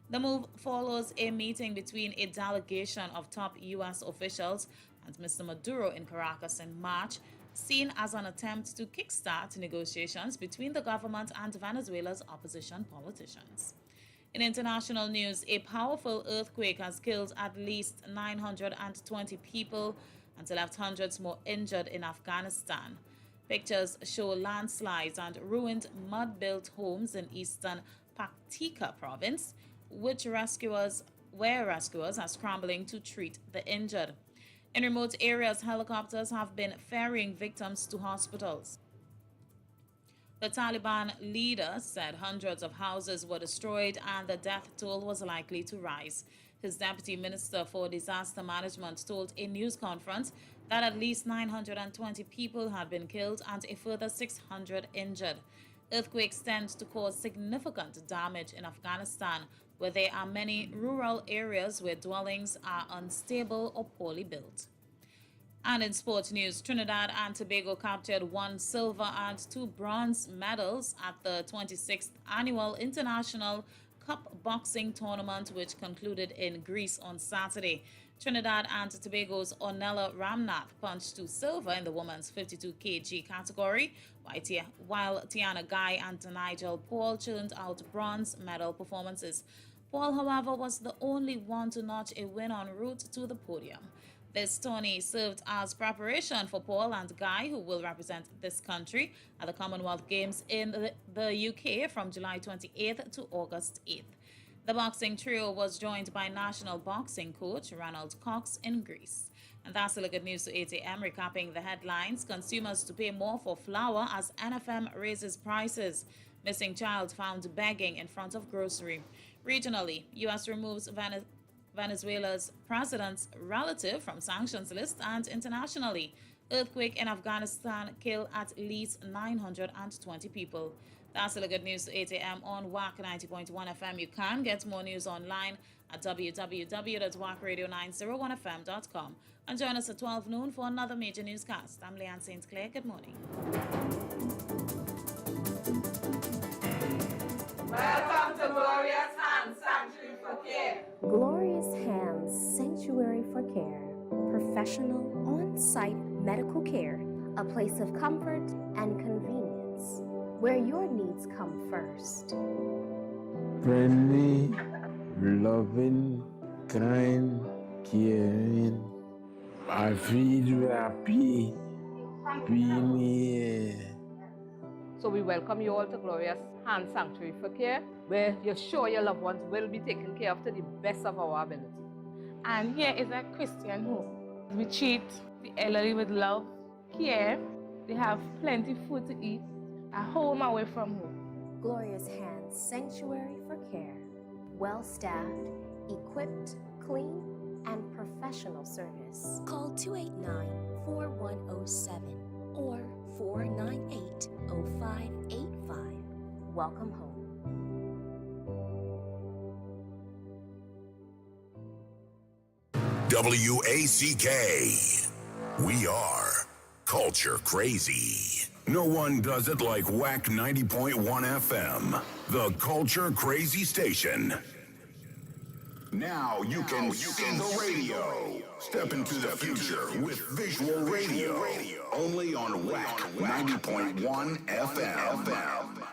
The move follows a meeting between a delegation of top U.S. officials and Mr. Maduro in Caracas in March, seen as an attempt to kickstart negotiations between the government and Venezuela's opposition politicians. In international news, a powerful earthquake has killed at least 920 people and left hundreds more injured in Afghanistan. Pictures show landslides and ruined mud-built homes in eastern Paktika province, where rescuers are scrambling to treat the injured. In remote areas, helicopters have been ferrying victims to hospitals. The Taliban leader said hundreds of houses were destroyed and the death toll was likely to rise. His deputy minister for disaster management told a news conference that at least 920 people had been killed and a further 600 injured. Earthquakes tend to cause significant damage in Afghanistan, where there are many rural areas where dwellings are unstable or poorly built. And in sports news, Trinidad and Tobago captured 1 silver and 2 bronze medals at the 26th Annual International Cup Boxing Tournament, which concluded in Greece on Saturday. Trinidad and Tobago's Ornella Ramnath punched 2 silver in the women's 52 kg category, while Tiana Guy and Nigel Paul churned out bronze medal performances. Paul, however, was the only one to notch a win en route to the podium. This tourney served as preparation for Paul and Guy, who will represent this country at the Commonwealth Games in the UK from July 28th to August 8th. The boxing trio was joined by national boxing coach Ronald Cox in Greece. And that's the look at news to 8 a.m. Recapping the headlines: consumers to pay more for flour as NFM raises prices. Missing child found begging in front of grocery. Regionally, U.S. removes Venezuela's president's relative from sanctions list. And internationally, earthquake in Afghanistan killed at least 920 people. That's the good news to 8 a.m. on WACK 90.1 FM. You can get more news online at www.wackradio901fm.com. And join us at 12 noon for another major newscast. I'm Leanne St. Clair. Good morning. Welcome to Glorious Hand Sanctuary for care. Glorious Hands Sanctuary for Care. Professional on-site medical care. A place of comfort and convenience. Where your needs come first. Friendly, loving, kind, caring. I feel happy being here. So we welcome you all to Glorious Hand Sanctuary for Care, where you're sure your loved ones will be taken care of to the best of our ability. And here is a Christian home. We treat the elderly with love, care. They have plenty food to eat, a home away from home. Glorious Hands Sanctuary for Care. Well-staffed, equipped, clean, and professional service. Call 289-4107 or 498-0585. Welcome home. WACK. We are Culture Crazy. No one does it like WACK 90.1 FM, the Culture Crazy station. Now you can see the radio. Step into the future with visual radio. Only on WACK 90.1 FM.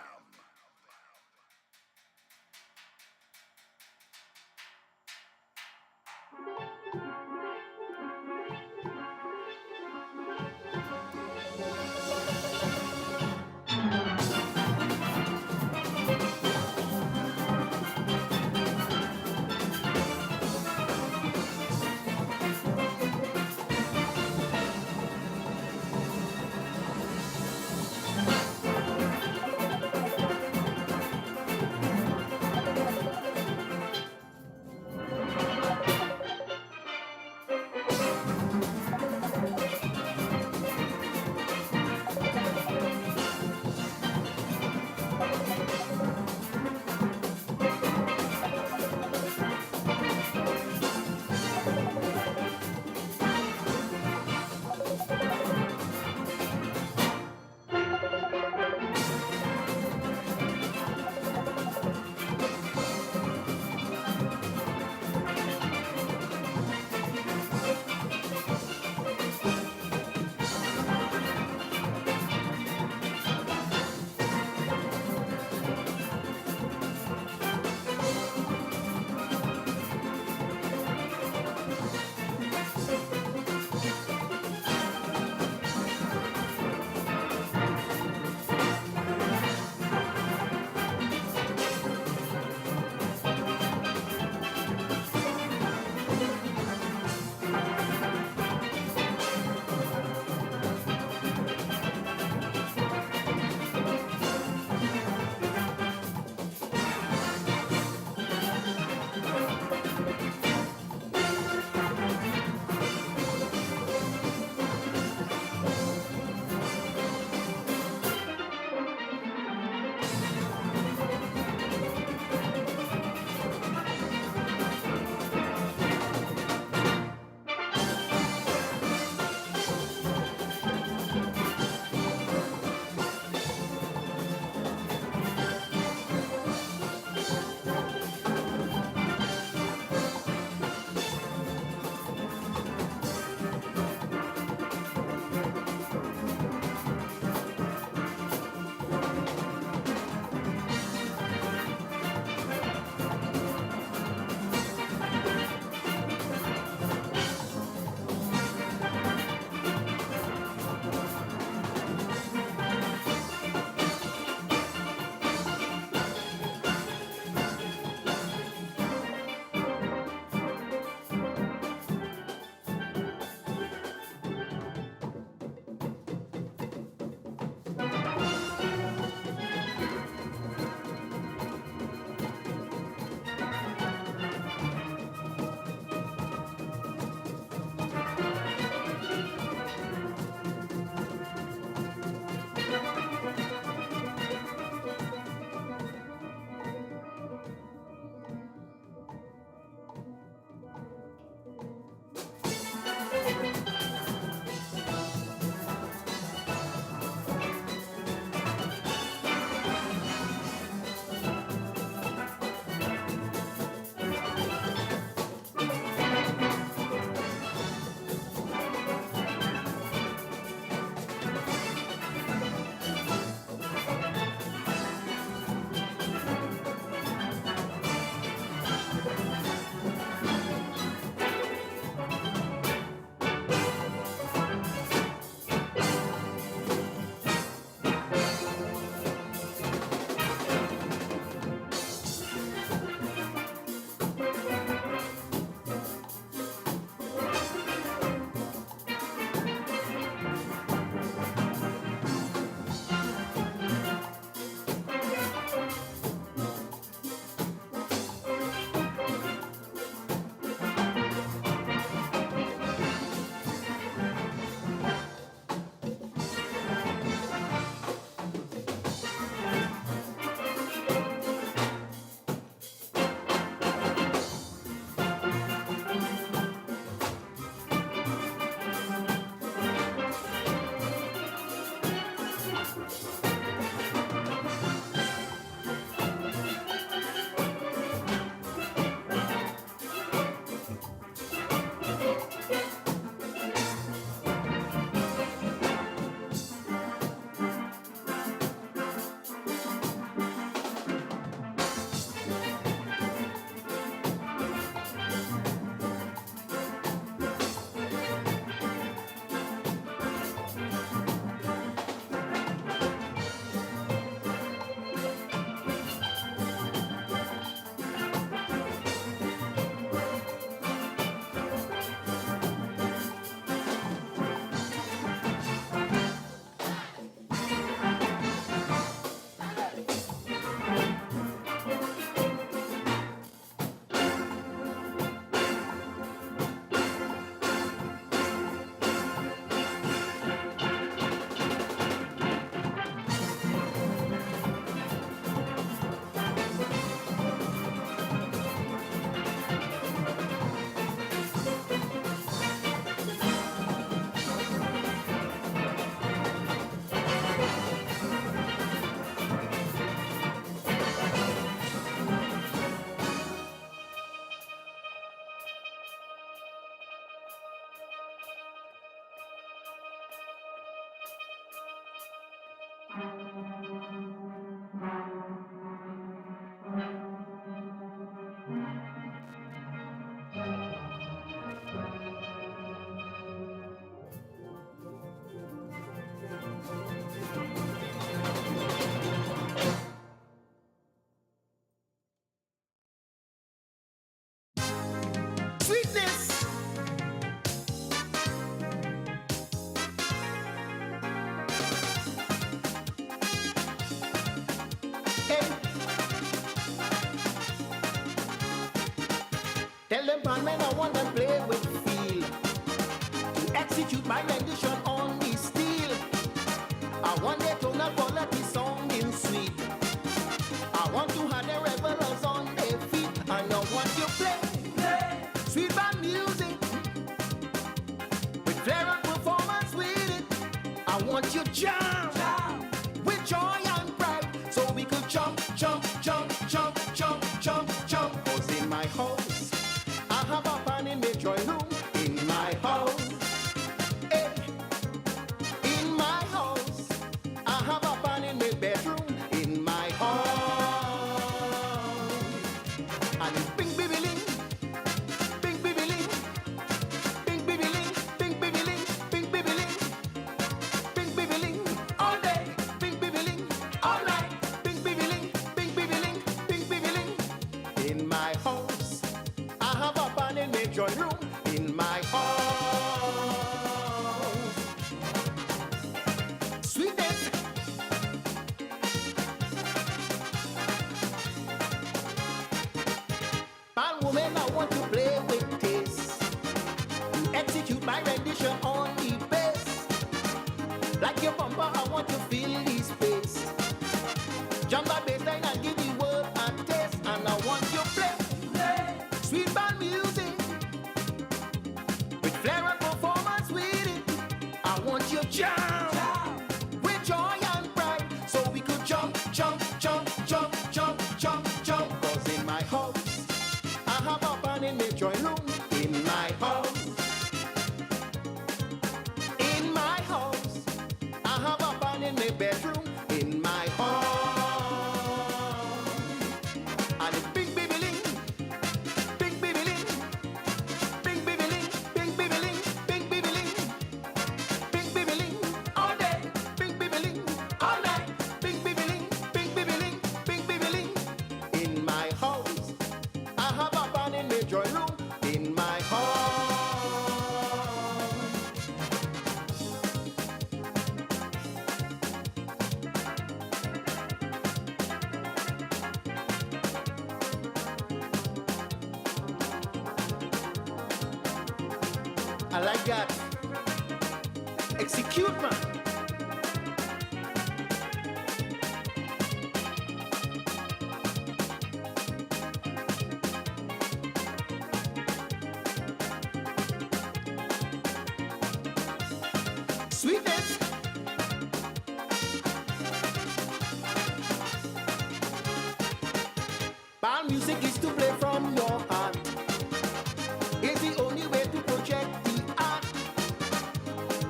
Sweetness. Hey. Tell them band I want them play with feel. To execute my rendition on the steel. I want their tonal quality sounding sweet. I want to have the revelers on their feet. And I want you play sweet band music with flair and performance with it. I want you jam with joy and pride, so we could jump, jump, jump, jump, jump, jump, jump. 'Cause in my house, I have a band in my drawing room. In my house, hey. In my house, I have a band in my bedroom. In my house, and it's bing, bibbling. Join room in my house. Sweetness. Man, woman, I want to play with taste. You execute my rendition on the bass. Like your bumper, I want to feel the space. Jump that bassline and give the world a taste. And I want you play sweet band music. Flair and performance with it. I want you jam with joy and pride, so we could jump, jump, jump, jump, jump, jump, jump. 'Cause in my house, I have a band in my drawing room. In my house, in my house, I have a band in my bedroom. In my house, and it's bing, bibbling. I like that. Execute, man. Sweetness. Band music is to play from your heart. It's the only way to project the art.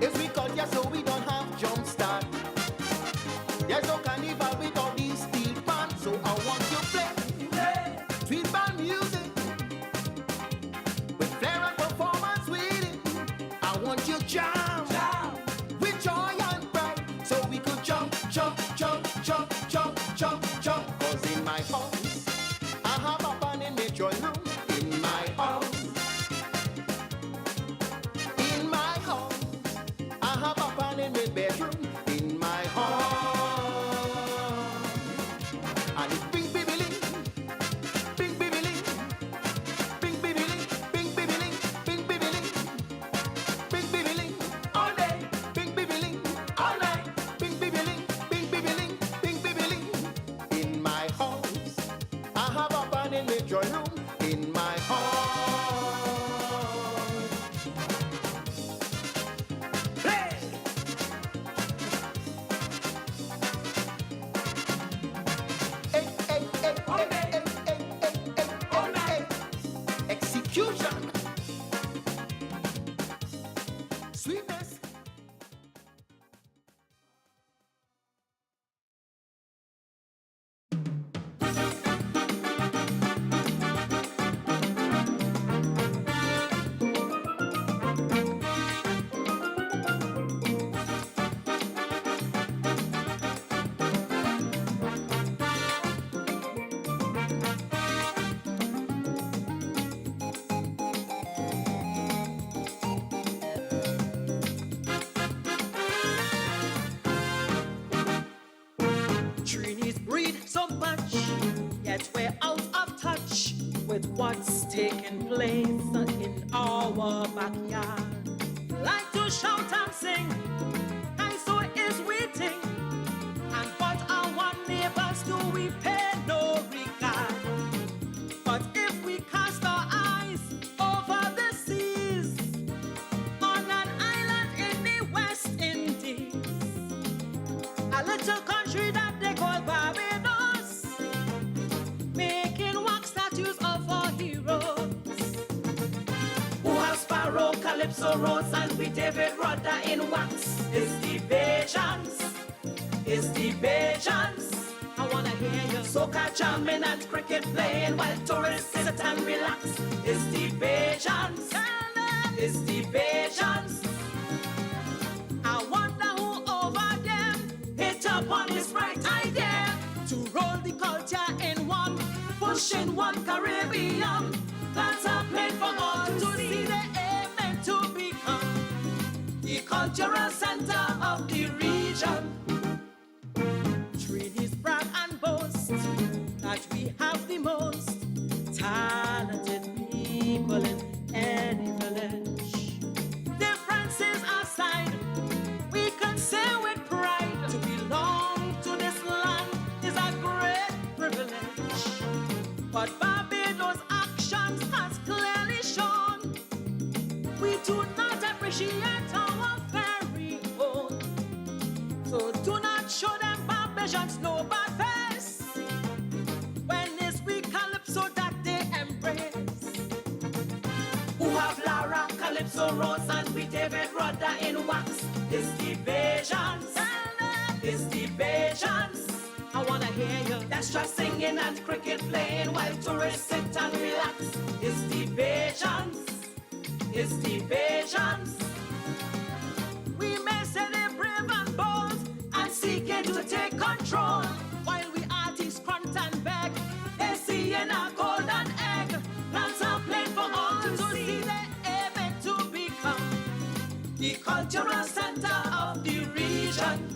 It's because yeah, so we don't have jump start. There's no carnival without these steel bands, so I want you to play sweet band music with flair and performance with it. I want you to jam with joy and pride, so we could jump, jump, jump, jump, jump, jump, jump. 'Cause in my house, I have a band in my drawing room. In my house, in my house, I have a band in my bedroom. In my house, and it's bing, bibbling, bing, bibbling, bing, bibbling, bing, bibbling, bing, bibbling, bing, bibbling, all day, bing, bibbling, all night, bing, bibbling, bing, bibbling, bing, bibbling. In my house, I have a band in my drawing room. In my house, play. Hey, hey, hey, hey, hey, hey, hey, hey, hey. Execution. Sweetness. much, yet we're out of touch with what's taking place in our backyard. Like to shout and sing, and so is waiting. And but our neighbors do we pay no regard. But if we cast our eyes over the seas, on an island in the West Indies, a little country that they call Barbados, making wax statues of our heroes, who have Sparrow, Calypso, Rose, and we David Rudder in wax. It's the Bajans, it's the Bajans. I wanna hear your soca jamming and cricket playing while tourists sit and relax. It's the Bajans, it's the Bajans. I wonder who over them hit upon this bright idea to roll the culture in one, pushing one Caribbean. That's a plan for all to see the aim meant to become the cultural center of the region. Treaties brag and boast that we have the most talented people in any village. Differences aside, we can say with pride to belong to this land is a great privilege. But Barbados' actions has clearly shown we do not appreciate our very own. So do not show them Barbadians no bad face when it's we Calypso that they embrace. Who have Lara, Calypso, Rose, and we David Rudder in wax. It's the Bajans, it's the Bajans. I wanna hear you Dastra singing and cricket playing while tourists sit and relax. It's the Bajans, it's the Bajans. We may say they're brave and bold and seeking to take control, while we artists grunt and beg. They see in a golden egg, plans are playing for all to see the aim to become the cultural center of the region.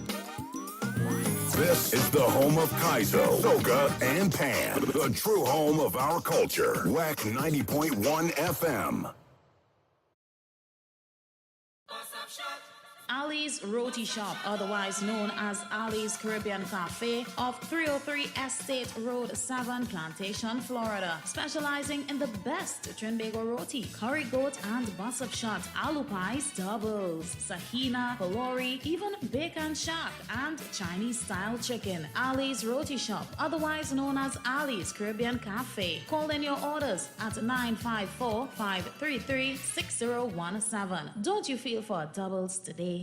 This is the home of Kaizo, Soca, and Pan. The true home of our culture. WACK 90.1 FM. Ali's Roti Shop, otherwise known as Ali's Caribbean Cafe, of 303 Estate Road, Savon Plantation, Florida, specializing in the best Trinbago roti, curry goat and bus of shot, aloo pies, doubles, sahina, polori, even bacon shack, and Chinese style chicken. Ali's Roti Shop, otherwise known as Ali's Caribbean Cafe. Call in your orders at 954-533-6017. Don't you feel for doubles today?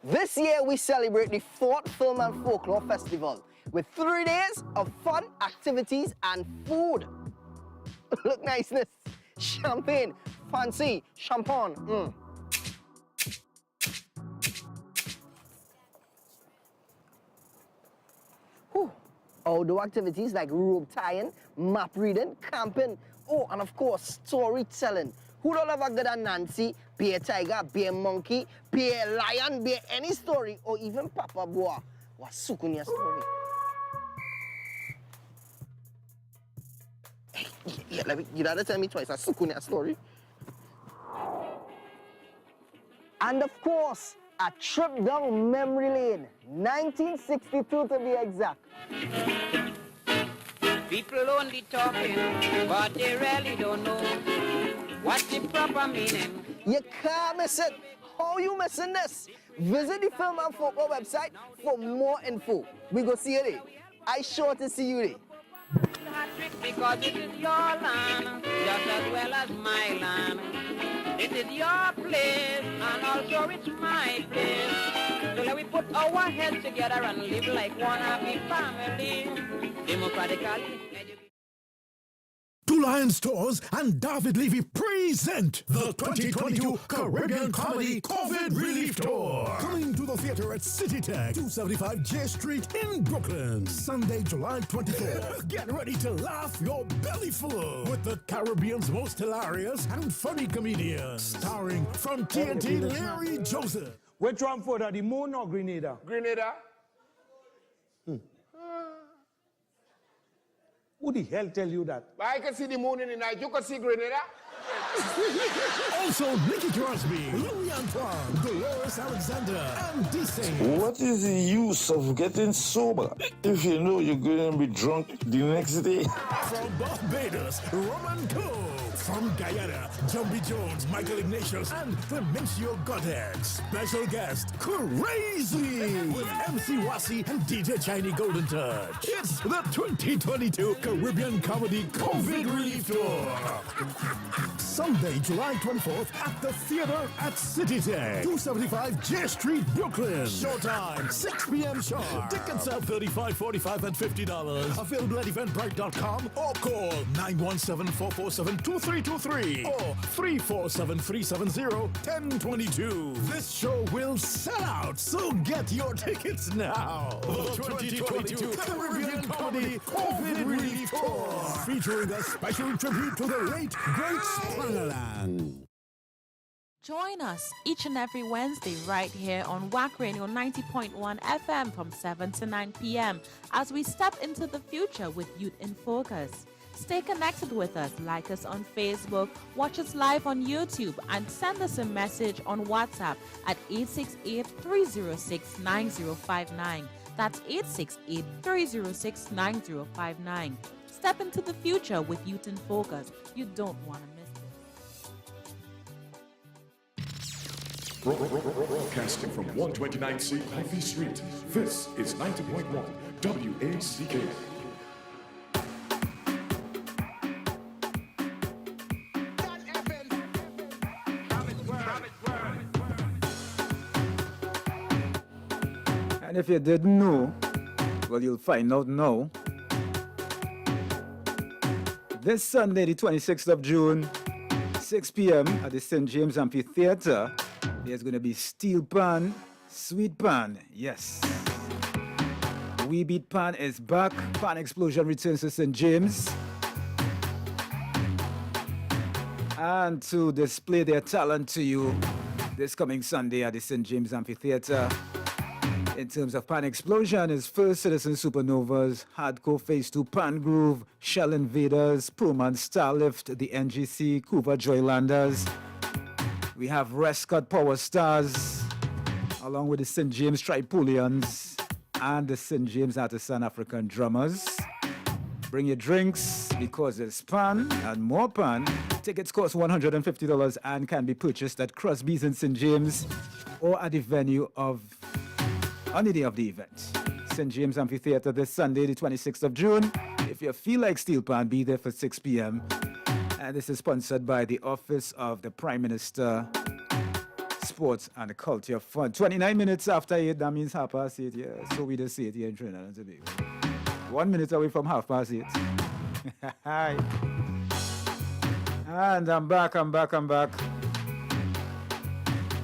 This year we celebrate the 4th Film and Folklore Festival with 3 days of fun, activities and food. Look niceness, champagne, fancy, champagne. Outdoor activities like rope tying, map reading, camping, and of course, storytelling. Who don't love a good Nancy, be a tiger, be a monkey, be a lion, be any story, or even Papa Boa. What sukunya story? Yeah, you gotta tell me twice, a sukunya story. And of course, a trip down memory lane, 1962 to be exact. People only talking, but they really don't know what's the proper meaning. You can't miss it. How you missing this? Visit the Film and Folklore website for more info. We go see you there. I sure to see you there. Because it is your land, just as well as my land. It is your place, and also it's my place. So let we put our heads together and live like one happy family, democratically. Two Lion Stores and David Levy present the 2022 Caribbean Comedy COVID Relief Tour. Coming to the amphitheatre at City Tech, 275 J Street in Brooklyn. Sunday, July 24th. Get ready to laugh your belly full with the Caribbean's most hilarious and funny comedians. Starring from TNT, Larry Joseph. Which one for the moon or Grenada? Grenada? Who the hell tell you that? But I can see the moon in the night. You can see Grenada? Also, Nicky Crosby, Louis Antoine, Dolores Alexander, and D-Saint. What is the use of getting sober if you know you're going to be drunk the next day? From Barbados, Roman Cole. From Guyana, Jumbie Jones, Michael Ignatius, and Clemencio Godhead. Special guest, Krazy, with MC Wasi and DJ Chinese Golden Touch. It's the 2022 Caribbean Comedy COVID Relief Tour. Sunday, July 24th at the theater at City Tech, 275 J Street, Brooklyn. Showtime, 6 p.m. sharp. Tickets are $35, $45, and $50. Available at eventbrite.com or call 917-447-2323 or 347-370-1022. This show will sell out, so get your tickets now. The 2022 Caribbean Comedy COVID Relief Tour, featuring a special tribute to the late, great Splangerland. Join us each and every Wednesday right here on WACK Radio 90.1 FM from 7 to 9 p.m. as we step into the future with Youth in Focus. Stay connected with us, like us on Facebook, watch us live on YouTube, and send us a message on WhatsApp at 868-306-9059. That's 868-306-9059. Step into the future with Youth in Focus. You don't want to miss it. Broadcasting from 129C Coffee Street, this is 90.1 WACK. And if you didn't know, well, you'll find out now. This Sunday, the 26th of June, 6 p.m. at the St. James Amphitheatre, there's going to be steel pan, sweet pan, yes. We Beat Pan is back. Pan Explosion returns to St. James. And to display their talent to you this coming Sunday at the St. James Amphitheatre. In terms of Pan Explosion, is First Citizen Supernovas, Hardcore Phase 2 Pan Groove, Shell Invaders, Proman Starlift, the NGC, Cuba Joylanders. We have Rescott Power Stars, along with the St. James Tripolians and the St. James Artisan African Drummers. Bring your drinks because there's pan and more pan. Tickets cost $150 and can be purchased at Crosby's in St. James or at the venue on the day of the event. St. James Amphitheatre this Sunday, the 26th of June. If you feel like steel pan, be there for 6 p.m. And this is sponsored by the Office of the Prime Minister, Sports and Culture Fund. 29 minutes after 8, that means 8:30, yeah. So we just see it here in Trinidad and Tobago. 1 minute away from 8:30. Hi. And I'm back.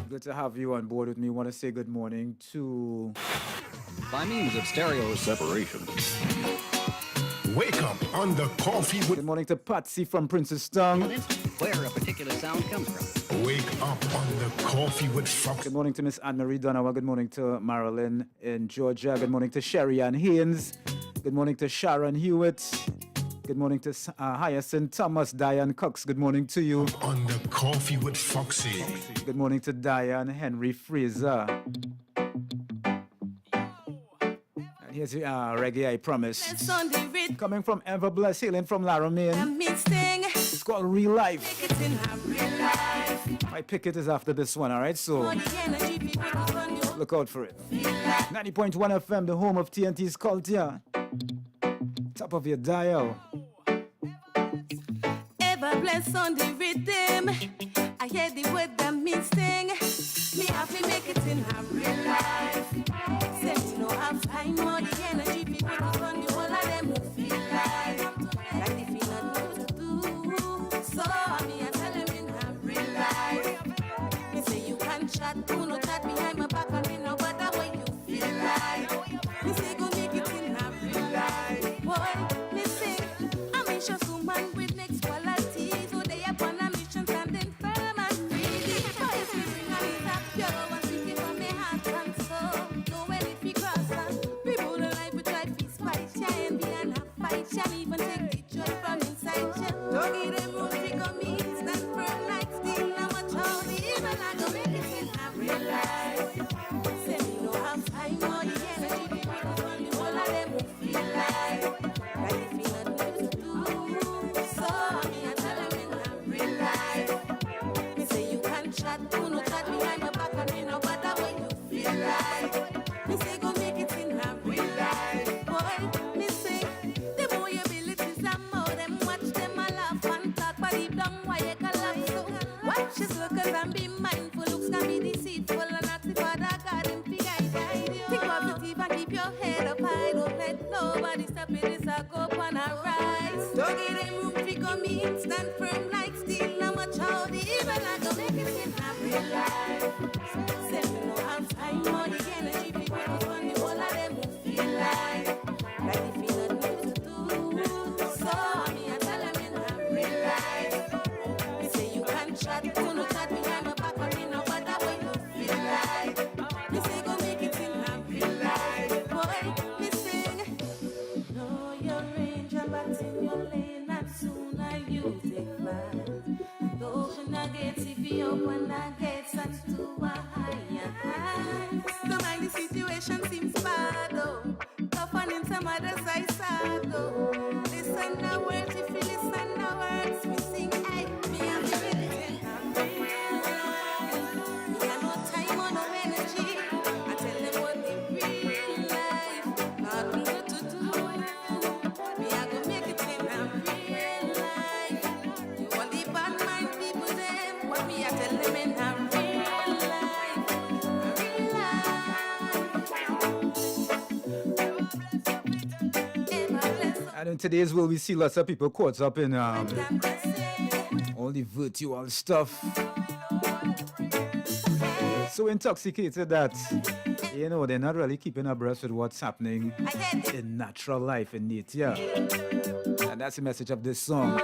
Good to have you on board with me. Want to say good morning to... By means of stereo separation. Wake up on the coffee with... Good morning to Patsy from Princess Town. Where a particular sound comes from. Wake up on the coffee with Fox. Good morning to Miss Anne-Marie Donawa. Good morning to Marilyn in Georgia. Good morning to Sherry Ann Haynes. Good morning to Sharon Hewitt. Good morning to Hyacinth Thomas. Diane Cox, good morning to you. On the coffee with Foxy. Good morning to Diane Henry Fraser. And here's your reggae, I promise. Coming from Everbless, hailing from Laramie. It's called Real Life. My picket is after this one, all right? So look out for it. 90.1 FM, the home of TNT's culture. Top of your dial. Ever blessed on the rhythm. I hear the word that means sing. Me have to make it in a real life. Say we no have time or the energy people put on the whole of them who feel like they feel not know what to do. So me I tell them in a real life. Me say you can chat, who no chat behind my back and me no bother. deceitful and not the Father God him fi guide you. Think positive and keep your head up high. Don't let nobody stop you. This a go on a rise. Don't give them room to come in. Stand firm like steel. Now watch how the evil I go make it in a real life. Say me no have time or the energy fi focus on the whole of them who feel like if you don't know to do. So me I tell them in a real life. Me say you can't chat, do no chat behind my back or in no bother when you feel like. Me say go make it in a real life. Boy, me sing. Know your range, but in your lane, and soon you take flight. Those who get if you open and get such to a higher height. Don't mind the situation seems bad though. Tough on in some other side sad though. Listen the words if you listen the words. We sing hey, me and the rhythm. Me got no time or no energy. I tell them what they real life. Nothing good to do. Me I go make it in a real life. You all the bad mind people them. What me I tell them in a real life. And in today's world, we see lots of people caught up in all the virtual stuff. So intoxicated that, you know, they're not really keeping abreast with what's happening in natural life, in nature. And that's the message of this song.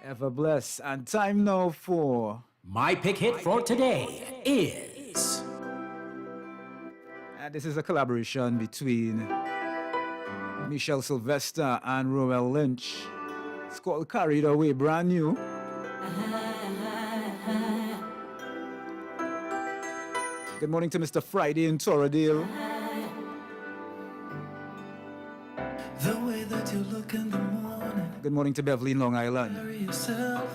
Ever blessed. And time now for... My pick hit for today is... And this is a collaboration between Michelle Sylvester and Roel Lynch. It's called Carried Away, brand new. Good morning to Mr. Friday in Torradale. The way that you look in the morning. Good morning to Beverly in Long Island. Yourself,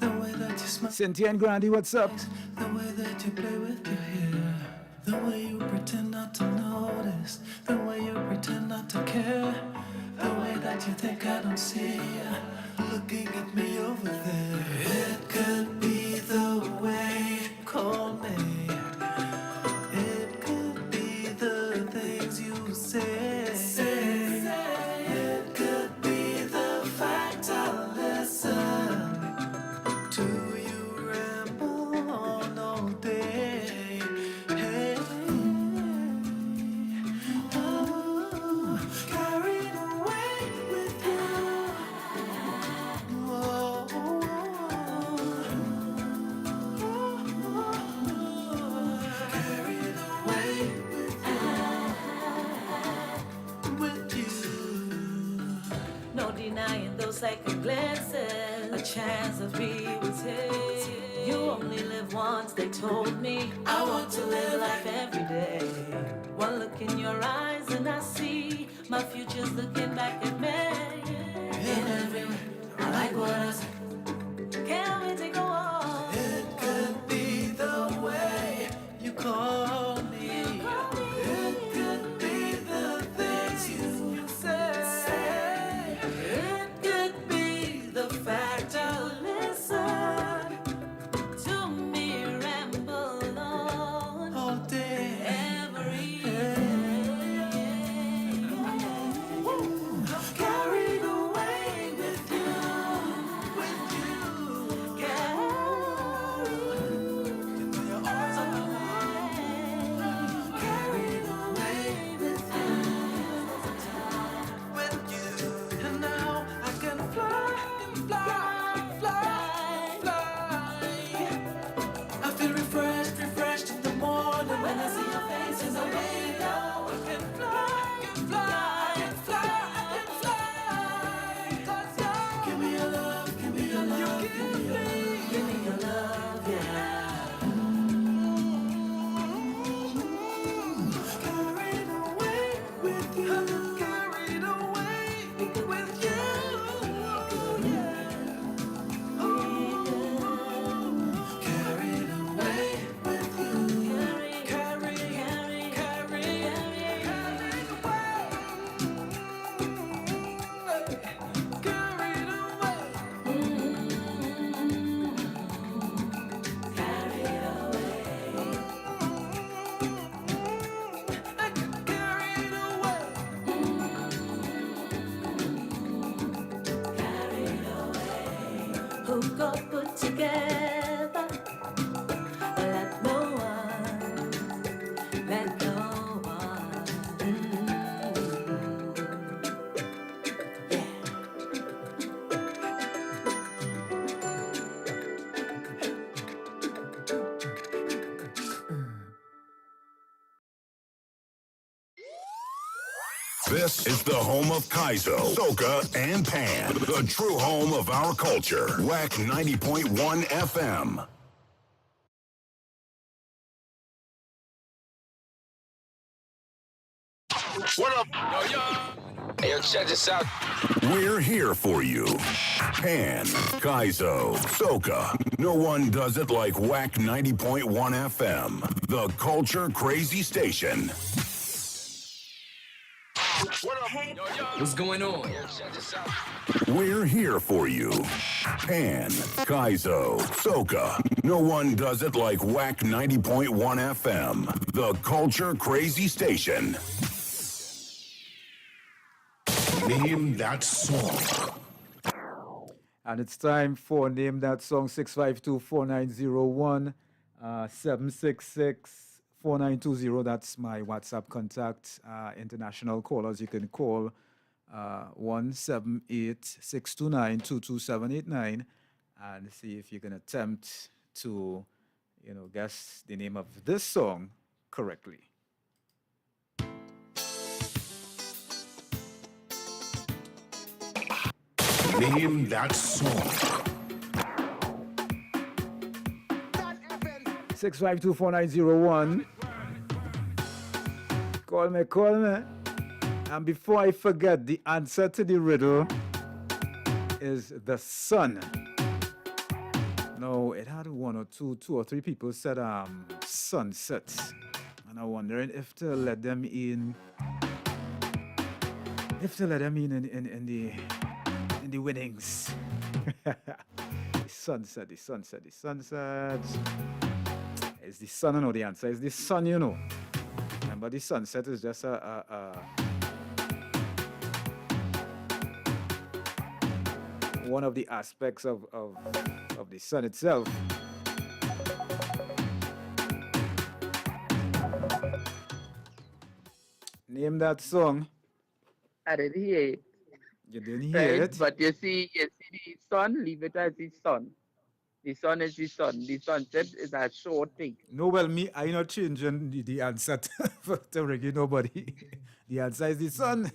the way that you smile. Cynthia and Grandy, what's up? The way that you play with your hair. The way you pretend not to notice. The way you pretend not to care. The way that you think I don't see you. Looking at me over there. It could be the way you call me. It could be the things you say. It could be the fact I listen to you ramble on all day. Hey, oh, carried away with you. Oh, carried away with you. No denying those second glances, a chance of we would take. You only live once, they told me. I want to live life every day. One look in your eyes and I see my future's looking back at me. In every way, I like what I see. Can't wait to go on. It could be the way you call me. It could be the things you say. It could be the fact you listen to me ramble on all day, every day. Carried away with you, with together. Let no one, let no one. This is the home of Kaizo, Soca, and Pan. The true home of our culture. WACK 90.1 FM. What up? Yo, yo. Hey, yo, check this out. We're here for you. Pan, Kaizo, Soca. No one does it like WACK 90.1 FM. The culture crazy station. What up? Yo, yo. What's going on? Yo, check this out. We're here for you. Pan, Kaizo, Soca. No one does it like WACK 90.1 FM. The culture crazy station. Name that song. And it's time for Name That Song. 652-4901 766-4920. That's my WhatsApp contact. International callers, you can call 178-629-22789 and see if you can attempt to, guess the name of this song correctly. Name that song. 652-4901. Call me. And before I forget, the answer to the riddle is the sun. No, it had two or three people said sunset. And I'm wondering if to let them in. In the winnings. the sunset. It's the sun, the answer is the sun, Remember, the sunset is just one of the aspects of the sun itself. Name that song. I didn't hear it. You didn't hear it? But you see the sun, leave it as the sun. The sun is the sun. The sunset is a short thing. No, well, I'm not changing the answer to regular nobody. The answer is the sun.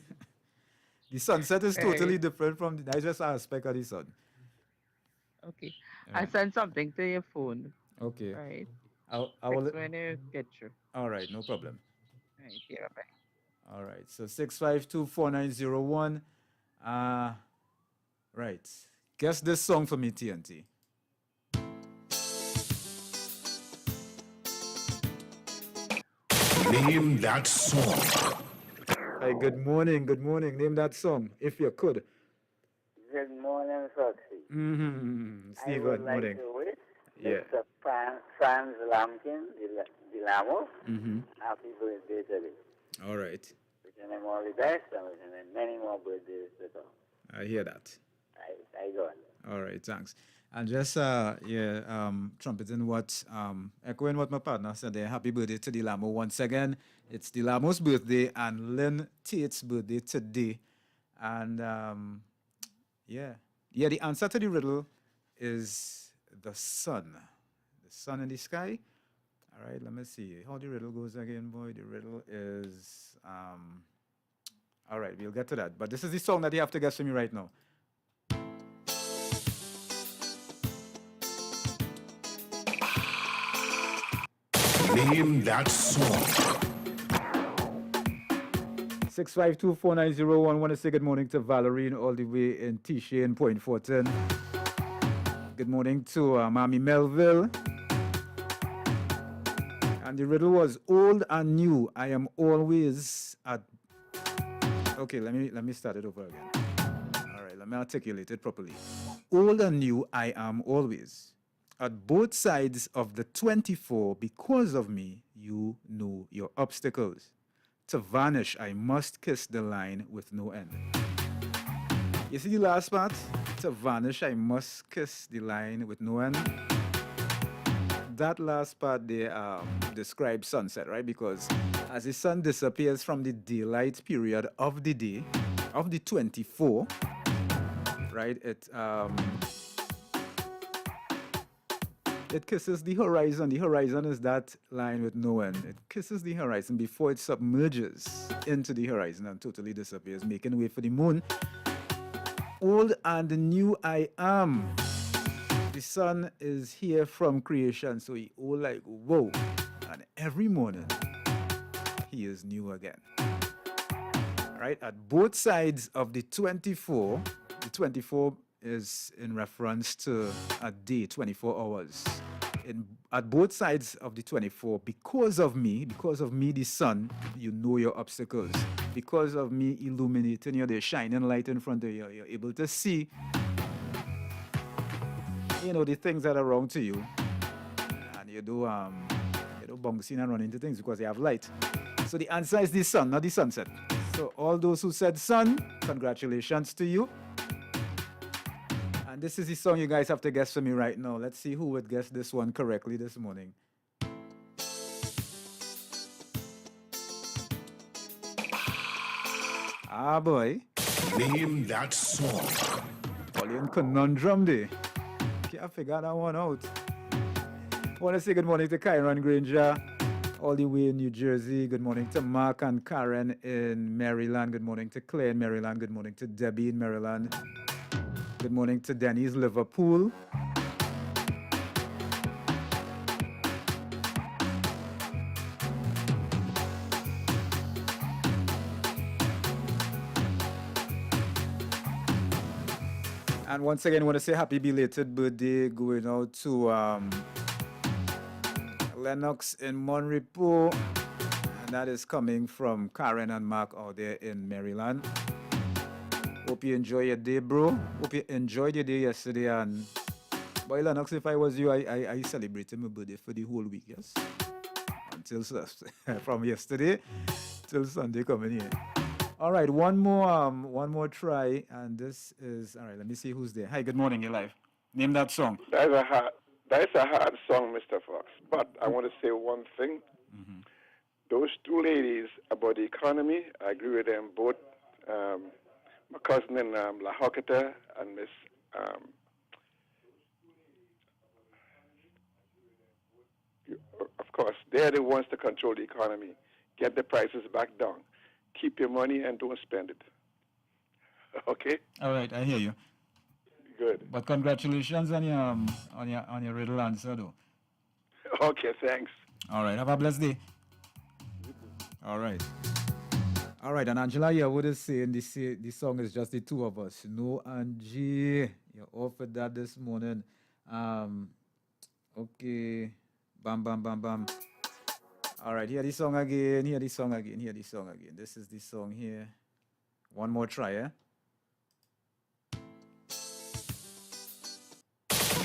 The sunset is totally different from the nicest aspect of the sun. Okay. I sent something to your phone. Okay. Right. I will... when you get you. All right, no problem. Right, yeah, bye. All right, so 652-4901. Right. Guess this song for me, TNT. Name that song. Hi, good morning. Name that song, if you could. Good morning, Foxy. Steve, I would good like morning. to wish Yeah. Mr. Franz Lamkin, the Lamos, Mm-hmm. happy birthday today. All right. Wishing him all the best and wishing him many more birthdays to come. I hear that. I got it. All right, thanks. And just trumpeting what echoing what my partner said there. Happy birthday to the Lamo once again. It's the Lamo's birthday and Lynn Tate's birthday today. And the answer to the riddle is the sun. The sun in the sky. All right, let me see how the riddle goes again, boy. The riddle is all right, we'll get to that. But this is the song that you have to guess for me right now. Name that song. 652-4901. Want to say good morning to Valerie all the way in Tisha in Point Fortin. Good morning to Mommy Melville. And the riddle was old and new. I am always at. Okay, let me start it over again. All right, let me articulate it properly. Old and new, I am always at both sides of the 24. Because of me, you know your obstacles. To vanish, I must kiss the line with no end. You see the last part? To vanish, I must kiss the line with no one. That last part there describes sunset, right? Because as the sun disappears from the daylight period of the day, of the 24, right? It kisses the horizon. The horizon is that line with no end. It kisses the horizon before it submerges into the horizon and totally disappears, making way for the moon. Old and new I am. The sun is here from creation, so he all like, whoa. And every morning, he is new again. Right? At both sides of the 24, the 24 is in reference to a day, 24 hours. At both sides of the 24, because of me, the sun, you know your obstacles. Because of me illuminating you, the shining light in front of you, you're able to see, the things that are wrong to you. And you don't bounce in and run into things because you have light. So the answer is the sun, not the sunset. So all those who said sun, congratulations to you. And this is the song you guys have to guess for me right now. Let's see who would guess this one correctly this morning. Ah, boy. Name that song. Pauline conundrum day. Can't figure that one out. I want to say good morning to Kyron Granger, all the way in New Jersey. Good morning to Mark and Karen in Maryland. Good morning to Claire in Maryland. Good morning to Debbie in Maryland. Good morning to Denny's Liverpool. And once again, I want to say happy belated birthday going out to Lennox in Monrepo. And that is coming from Karen and Mark out there in Maryland. Hope you enjoy your day, bro. Hope you enjoyed your day yesterday. And boy, Lennox, if I was you, I celebrated my birthday for the whole week, yes? Until from yesterday till Sunday coming here. All right, one more try, and this is all right. Let me see who's there. Hi, good morning, you're live. Name that song. That's a hard song, Mr. Fox. But I want to say one thing. Mm-hmm. Those two ladies about the economy, I agree with them both. My cousin in La Hocata and Miss of course, they're the ones to control the economy. Get the prices back down. Keep your money and don't spend it. Okay? All right, I hear you. Good. But congratulations on your riddle answer, though. Okay, thanks. All right, have a blessed day. All right. All right, and Angela here would say this song is just the two of us. No, Angie, you're offered that this morning. Okay. Bam, bam, bam, bam. All right, hear the song again. This is the song here. One more try, eh?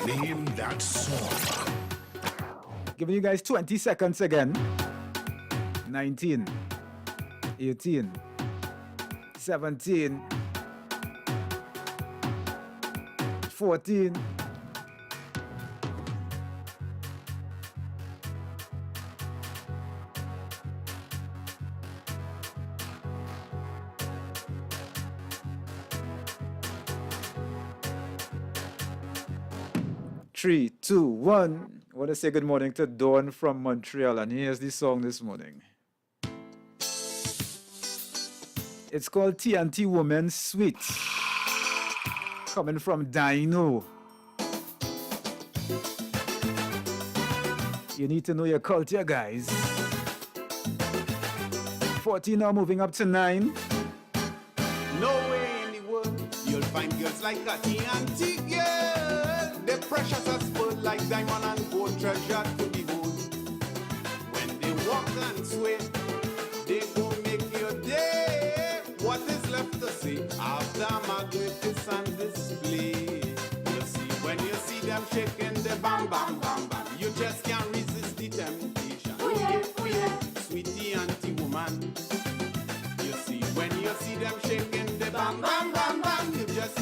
Name that song. Giving you guys 20 seconds again. 19, 18, 17, 14, 3, 2, 1. I want to say good morning to Dawn from Montreal, and here's the song this morning. It's called TNT Woman Sweet, coming from Dino. You need to know your culture, guys. 14 now, moving up to 9. Nowhere in the world you'll find girls like a TNT girl. They're precious as pearl, like diamond and gold, treasure to behold. When they walk and sway, they go make your day. What is left to say after magnificent display? You see, when you see them shaking the bam, bam, bam, bam, you just can't resist the temptation. Oh yeah, sweetie auntie woman. You see, when you see them shaking the bam, bam, bam, bam, you just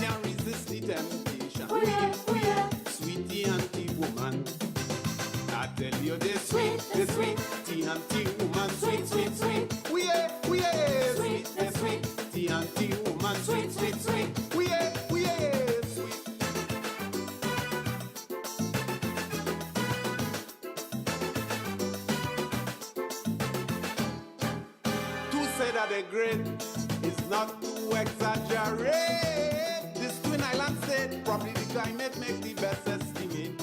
sweet. T&T woman, sweet, sweet, sweet. We sweet, sweet. T&T woman, sweet, sweet, sweet. We sweet. To say that they're great is not to exaggerate. This Twin Island said, probably the climate make the best estimate.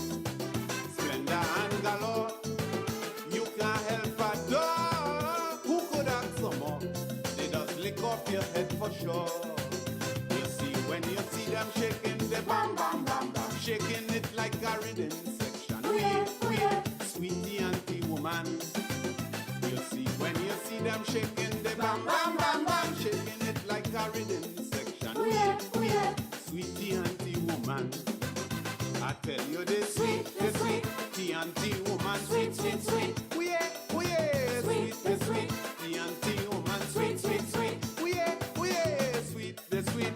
Splendor and galore, you can't help adore. Who could ask some more? They just lick off your head for sure. You see, when you see them shaking the bam, bam, bam, bam, shaking it like a rhythm section. We, sweetie auntie woman. You see, when you see them shaking the bam, bam, bam, bam, shaking it like a rhythm section. We, sweetie auntie woman. I tell you this sweet, T&T woman, sweet, sweet, sweet. We sweet, sweet. T&T woman, sweet, sweet, sweet. We sweet, sweet.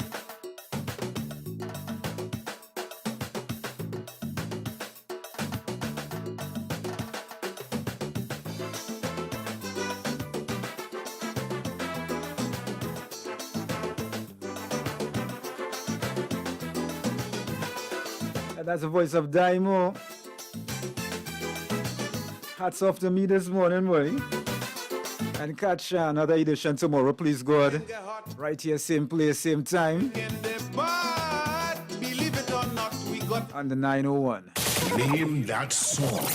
And that's the voice of Daimo. Hats off to me this morning, boy. And catch another edition tomorrow, please, God. Right here, same place, same time. Believe it or not, we got on the 901. Name that song.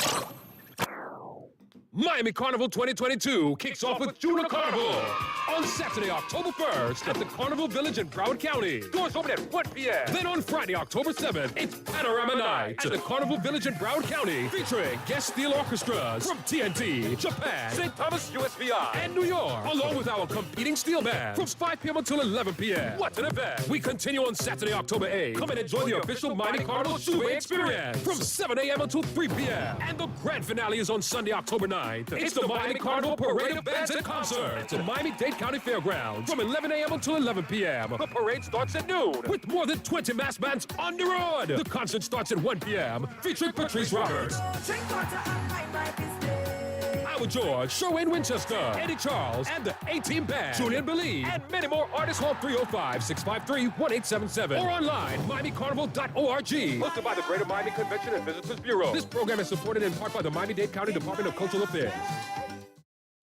Miami Carnival 2022 kicks off with Junior Carnival on Saturday, October 1st at the Carnival Village in Broward County. Doors open at 1 p.m. Then on Friday, October 7th, it's Panorama Night at the Carnival Village in Broward County, featuring guest steel orchestras from TNT, Japan, St. Thomas USVI, and New York, along with our competing steel band from 5 p.m. until 11 p.m. What an event! We continue on Saturday, October 8th. Come and enjoy the official Miami Carnival Shoe experience from 7 a.m. until 3 p.m. And the grand finale is on Sunday, October 9th. It's the Miami Carnival Parade of Bands and Concerts at Miami-Dade County Fairgrounds from 11 a.m. until 11 p.m. The parade starts at noon with more than 20 mass bands on the road. The concert starts at 1 p.m. featuring Patrice Roberts, Howard George, Sherwayne Winchester, Eddie Charles, and the A-Team Band, Julian Believe, and many more artists. Call 305-653-1877 or online, MiamiCarnival.org. Hosted by the Greater Miami Convention and Visitors Bureau. This program is supported in part by the Miami-Dade County Department of Cultural Affairs.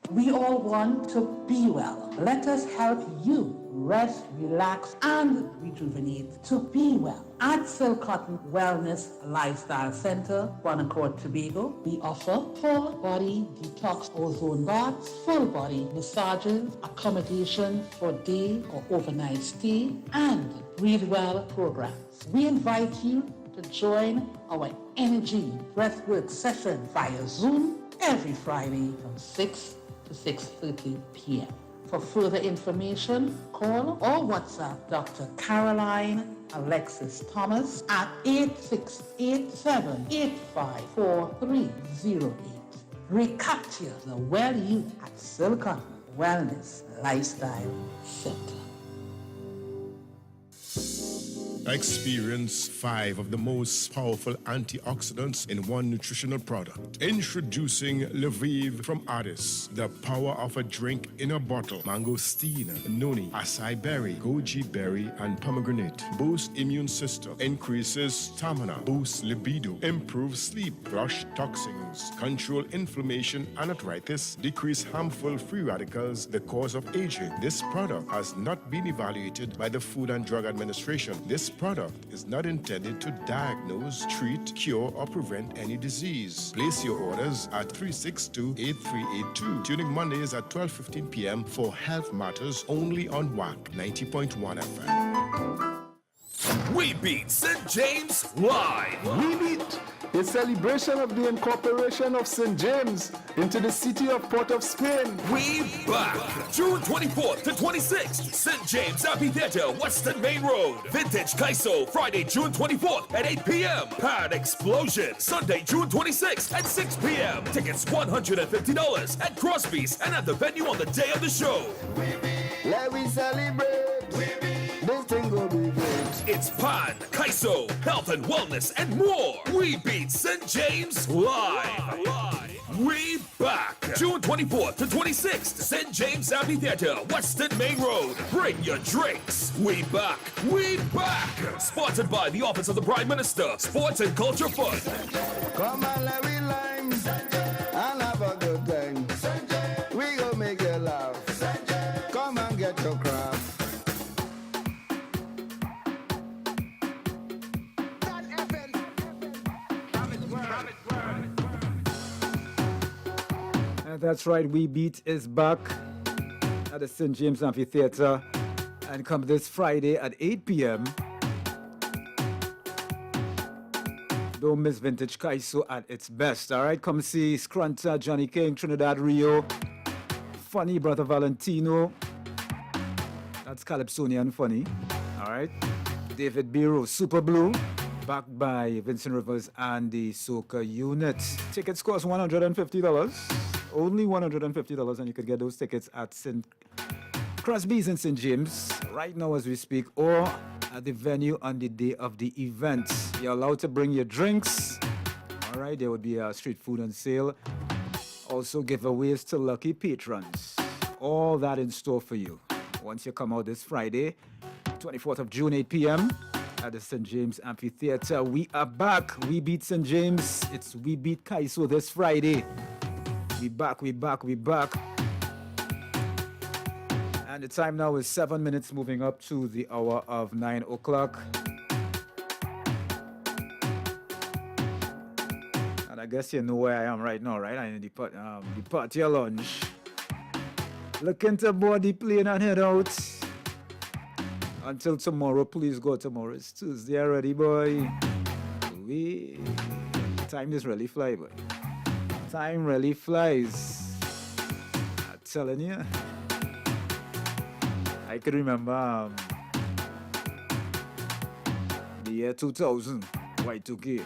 We all want to be well. Let us help you rest, relax, and rejuvenate to be well. At Silk Cotton Wellness Lifestyle Center, Bonaccord, Tobago, we offer full body detox ozone baths, full body massages, accommodation for day or overnight stay, and Breathe Well programs. We invite you to join our energy breathwork session via Zoom every Friday from 6 to 6:30 p.m. For further information, call or WhatsApp Dr. Caroline Alexis Thomas at 8687-854308. Recapture the well you at Silicon Wellness Lifestyle Center. Experience 5 of the most powerful antioxidants in one nutritional product. Introducing Levy from Addis, the power of a drink in a bottle. Mangosteen, noni, acai berry, goji berry, and pomegranate. Boost immune system, increases stamina, boosts libido, improves sleep, flush toxins, control inflammation and arthritis, decrease harmful free radicals, the cause of aging. This product has not been evaluated by the Food and Drug Administration. This product is not intended to diagnose, treat, cure, or prevent any disease. Place your orders at 362-8382. Tuning Mondays at 12:15 p.m. for Health Matters only on WACK 90.1 FM. We beat St. James live. We beat a celebration of the incorporation of St. James into the city of Port of Spain. We back. June 24th to 26th, St. James Amphitheatre, Western Main Road. Vintage Kaiso, Friday, June 24th at 8 p.m. Pad Explosion, Sunday, June 26th at 6 p.m. Tickets $150 at Crosby's and at the venue on the day of the show. Let we celebrate. This thing will be great. It's Pan, Kaiso, health and wellness, and more. We beat St. James live. We back! June 24th to 26th, St. James Amphitheatre, Western Main Road. Bring your drinks. We back! We back! Sponsored by the Office of the Prime Minister, Sports and Culture Fund. Come on, Levy Limes, and have a good time. We gon' make you laugh. Come and get your crap. And that's right, We Beat is back at the St. James Amphitheatre, and come this Friday at 8 p.m. Don't miss Vintage Kaiso at its best, all right? Come see Scrunta, Johnny King, Trinidad Rio, Funny Brother Valentino. That's Calypsonian Funny, all right? David Biro, Super Blue, backed by Vincent Rivers and the Soca Unit. Tickets cost $150, only $150, and you could get those tickets at St. Crosby's in St. James right now as we speak, or at the venue on the day of the event. You're allowed to bring your drinks. All right, there would be street food on sale. Also giveaways to lucky patrons. All that in store for you. Once you come out this Friday, 24th of June, 8 p.m. at the St. James Amphitheatre. We are back. We beat St. James. It's We Beat Kaiso this Friday. We back, we back, we back. And the time now is 7 minutes, moving up to the hour of 9 o'clock. And I guess you know where I am right now, right? I'm in the party lounge. Looking to board the plane and head out. Until tomorrow, please go tomorrow. It's Tuesday already, boy. Time is really fly, boy. Time really flies. I'm telling you. I can remember the year 2000, Y2K.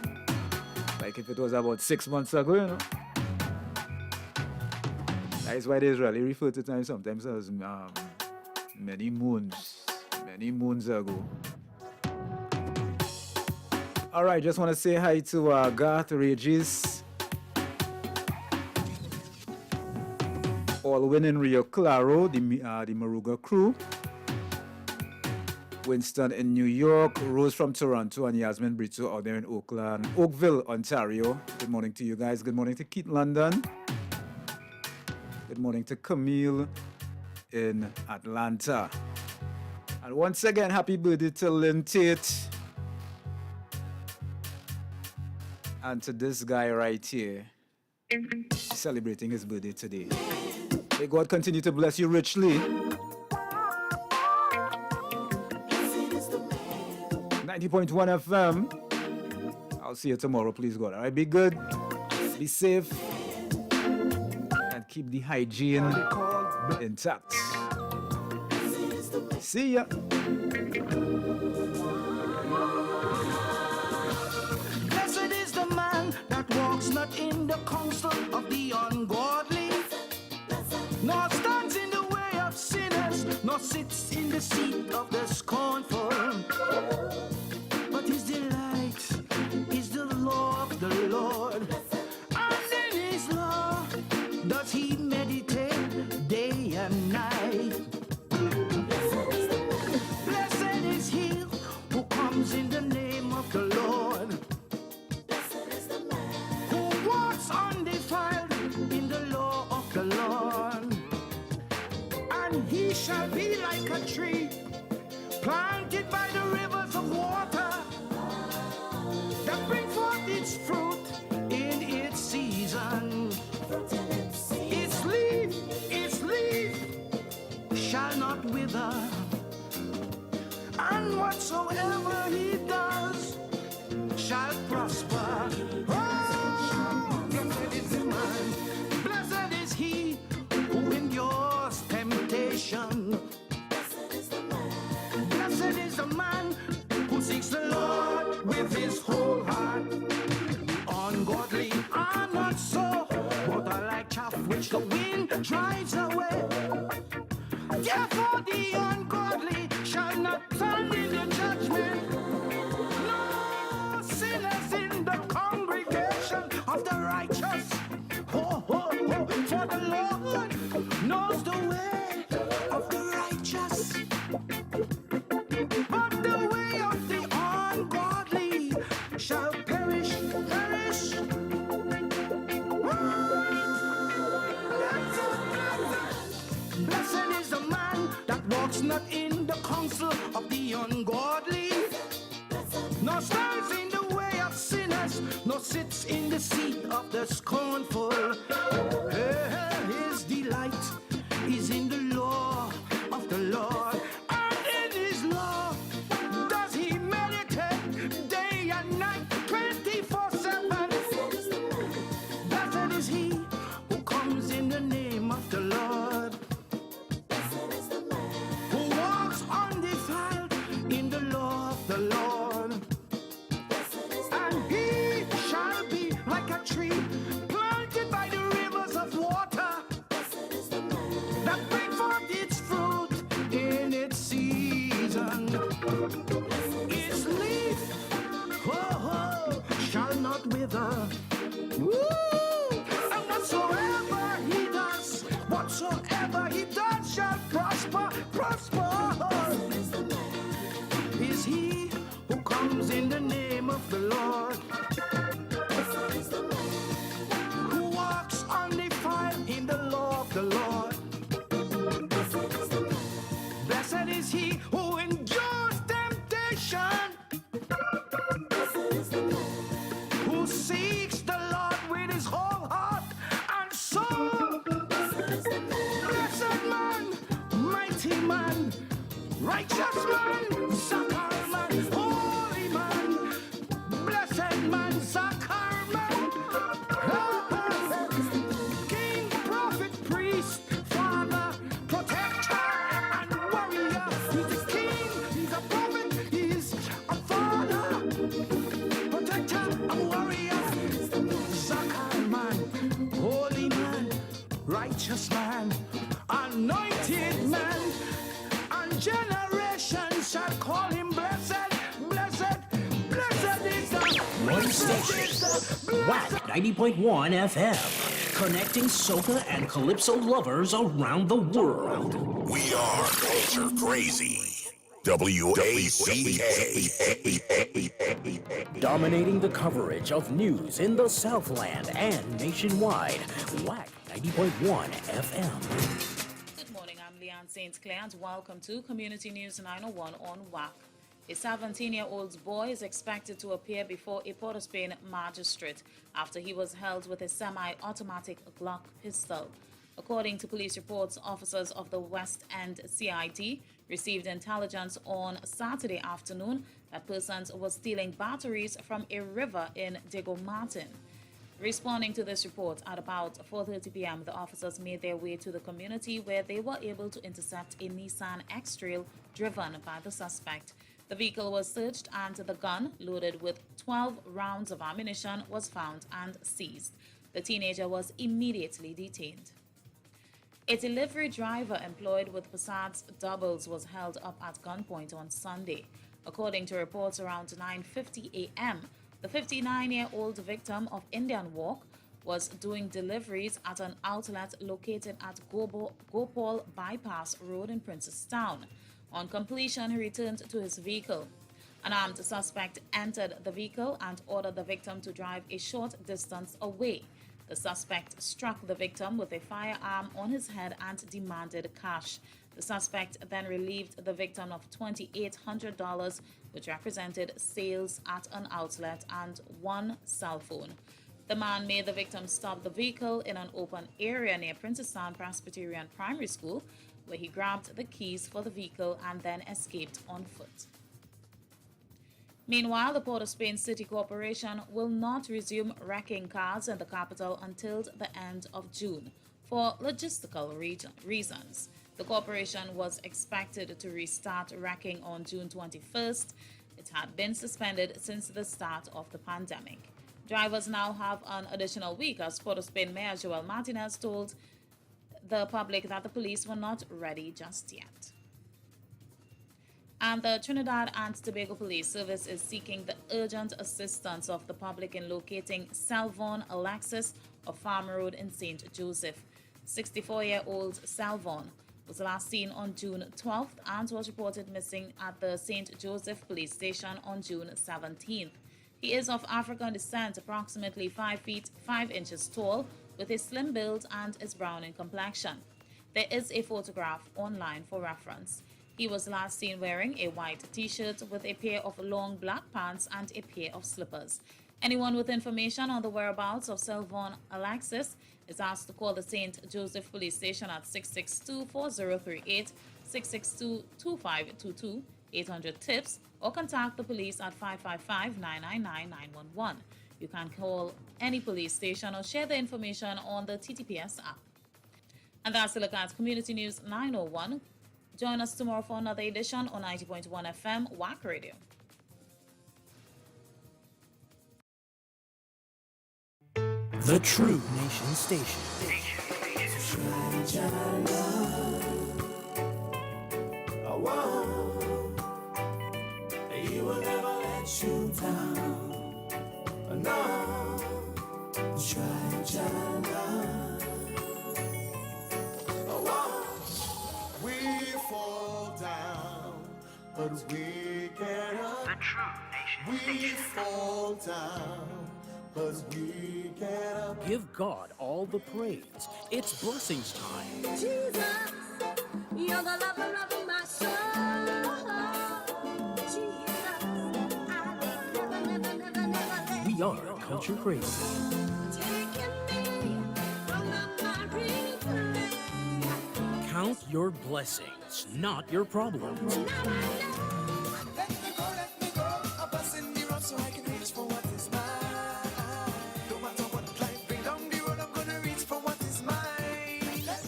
Like if it was about 6 months ago, you know. That's why they really refer to time sometimes as many moons ago. All right, just want to say hi to Garth Regis, Alwyn in Rio Claro, the Maruga crew, Winston in New York, Rose from Toronto, and Yasmin Brito out there in Oakville, Ontario. Good morning to you guys. Good morning to Keith London. Good morning to Camille in Atlanta. And once again, happy birthday to Lynn Tate. And to this guy right here, celebrating his birthday today. May God continue to bless you richly. 90.1 FM. I'll see you tomorrow, please God. All right, be good, be safe, and keep the hygiene intact. See ya. Blessed is the man that walks not in the counsel of the ungodly, nor stands in the way of sinners, nor sits in the seat of the scornful. But his delight is the law of the Lord, and in his law does he meditate day and night. Blessed is he who comes in the name of the Lord, who walks undefiled in the law of the Lord. And he shall be like a tree planted by the rivers of water, that bring forth its fruit in its season. Its leaf shall not wither, and whatsoever he does shall prosper. Oh, blessed is the man, blessed is he who endures temptation. Blessed is the man who seeks the Lord with his whole heart. Ungodly are not so, but are like chaff which the wind drives away. Therefore the ungodly shall not stand in the judgment, nor sinners in the congregation of the righteous. Oh, Lord knows the way of the righteous, but the way of the ungodly shall perish. Blessed is the man that walks not in the counsel of the ungodly, nor stands in the way of sinners, nor sits in the seat of the scornful. His delight is in the law of the Lord, and in his law does he meditate day and night, 24/7. Blessed is he who comes in the name of the Lord, who walks undefiled in the law of the Lord. And he shall be like a tree planted by the rivers of water, that bring forth its fruit in its season. Its leaf, shall not wither. Woo! And whatsoever he does shall prosper. Is he who comes in the name of the Lord, who walks undefiled in the law of the Lord. Blessed is he who endures temptation, who seeks the Lord with his whole heart and soul. Blessed man, mighty man, righteous man, Zakar man, holy man, blessed man, Zakar man, king, prophet, priest, father, protector, and warrior. He's a king, he's a prophet, he's a father, protector, and warrior. Zakar man, holy man, righteous man, anointed man, and generations shall call him blessed, blessed, blessed is the One station, WACK 90.1 FM, connecting soca and calypso lovers around the world. We are Culture Crazy. WACK. Dominating the coverage of news in the Southland and nationwide. WACK 90.1 FM. Good morning, I'm Leanne St. Clair and welcome to Community News 901 on WACK. A 17-year-old boy is expected to appear before a Port of Spain magistrate after he was held with a semi-automatic Glock pistol. According to police reports, officers of the West End CID received intelligence on Saturday afternoon that persons were stealing batteries from a river in Diego Martin. Responding to this report, at about 4:30 p.m., the officers made their way to the community where they were able to intercept a Nissan X-Trail driven by the suspect. The vehicle was searched and the gun, loaded with 12 rounds of ammunition, was found and seized. The teenager was immediately detained. A delivery driver employed with Passad's Doubles was held up at gunpoint on Sunday. According to reports, around 9:50 a.m., the 59-year-old victim of Indian Walk was doing deliveries at an outlet located at Gopal Bypass Road in Princestown. On completion, he returned to his vehicle. An armed suspect entered the vehicle and ordered the victim to drive a short distance away. The suspect struck the victim with a firearm on his head and demanded cash. The suspect then relieved the victim of $2,800, which represented sales at an outlet and one cell phone. The man made the victim stop the vehicle in an open area near Princestown Presbyterian Primary School, where he grabbed the keys for the vehicle and then escaped on foot. Meanwhile, the Port of Spain City Corporation will not resume wrecking cars in the capital until the end of June for logistical reasons. The corporation was expected to restart wrecking on June 21st. It had been suspended since the start of the pandemic. Drivers now have an additional week, as Port of Spain Mayor Joel Martinez told the public that the police were not ready just yet. And the Trinidad and Tobago Police Service is seeking the urgent assistance of the public in locating Selvon Alexis of Farm Road in St. Joseph. 64-year-old Salvon was last seen on June 12th and was reported missing at the St. Joseph Police Station on June 17th. He is of African descent, approximately 5 feet 5 inches tall, with a slim build and is brown in complexion. There is a photograph online for reference. He was last seen wearing a white t-shirt with a pair of long black pants and a pair of slippers. Anyone with information on the whereabouts of Salvon Alexis is asked to call the St. Joseph Police Station at 662-4038, 662-2522, 800 tips, or contact the police at 555-999-911. You can call any police station or share the information on the TTPS app. And that's a look at Community News 901. Join us tomorrow for another edition on 90.1 FM WACK Radio. The True Nation Station. He will never let you down. No, try, we fall down, but we get up. The True Nation we fall down, but we get up. Give God all the praise. It's blessings time. Jesus, you're the lover of my soul. We are Culture Crazy. Count your blessings, not your problems.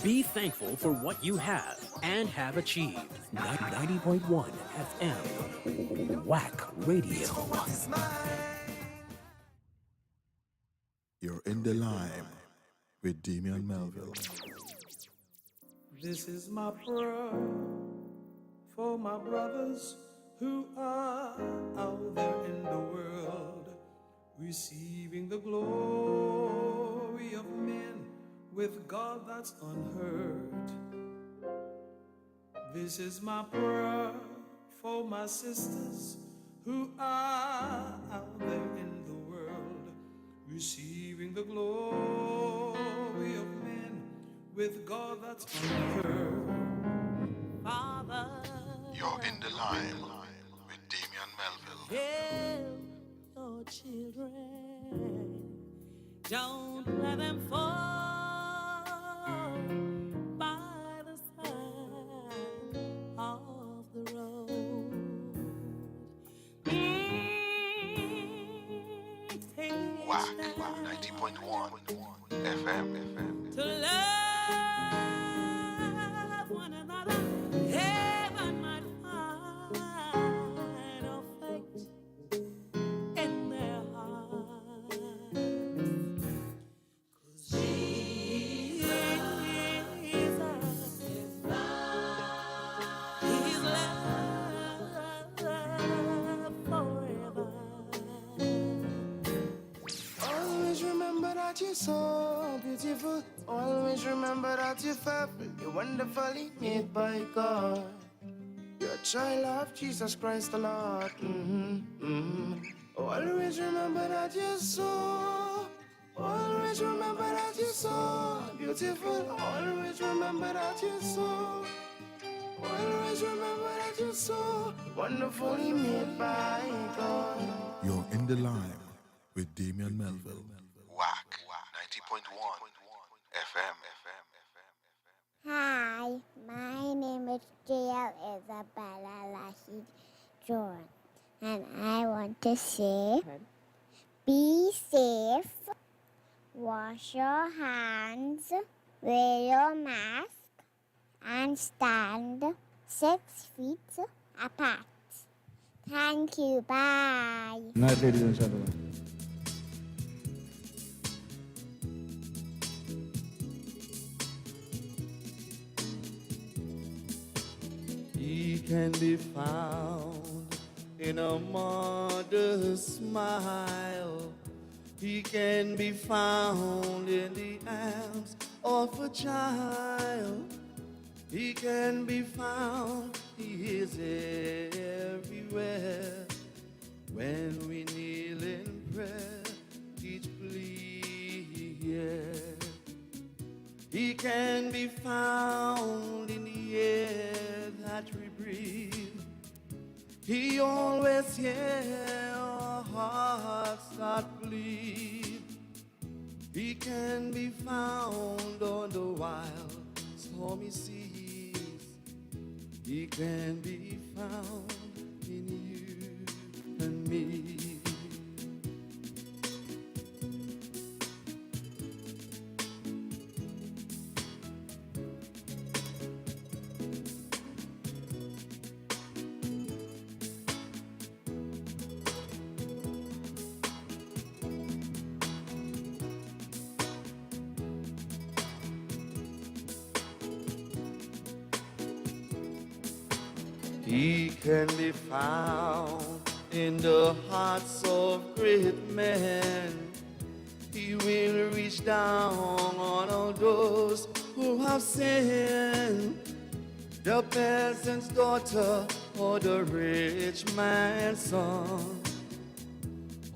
Be thankful for what you have and have achieved. 90.1 FM, WACK Radio. You're in the line with Damian Melville. This is my prayer for my brothers who are out there in the world, receiving the glory of men with God that's unheard. This is my prayer for my sisters who are out there in the world, receiving the glory of men with God that's unheard. Father, you're in the line with Damian Melville. help your children. Don't let them fall by the side of the road. WACK 90.1 FM. To love one another, heaven might find a faith in their hearts. 'Cause Jesus is love. He's love forever. Always remember that you're so beautiful. Always remember that you're fearfully, wonderfully made by God. You're a child of Jesus Christ the Lord. Always remember that you're so. Always remember that you're so beautiful. Always remember that you're so. Always remember that you're so wonderfully made by God. You're in the line with Damian Melville. WACK 90.1 FM. Hi, my name is J.L. Isabella Lassie John, and I want to say, be safe, wash your hands, wear your mask, and stand 6 feet apart. Thank you, bye. Night, ladies and gentlemen. He can be found in a mother's smile. He can be found in the arms of a child. He can be found, he is everywhere. When we kneel in prayer, each plea, yeah. He can be found in the air that we breathe. He always hears our hearts that bleed. He can be found on the wild stormy seas. He can be found in you and me. He can be found in the hearts of great men. He will reach down on all those who have sinned. The peasant's daughter or the rich man's son.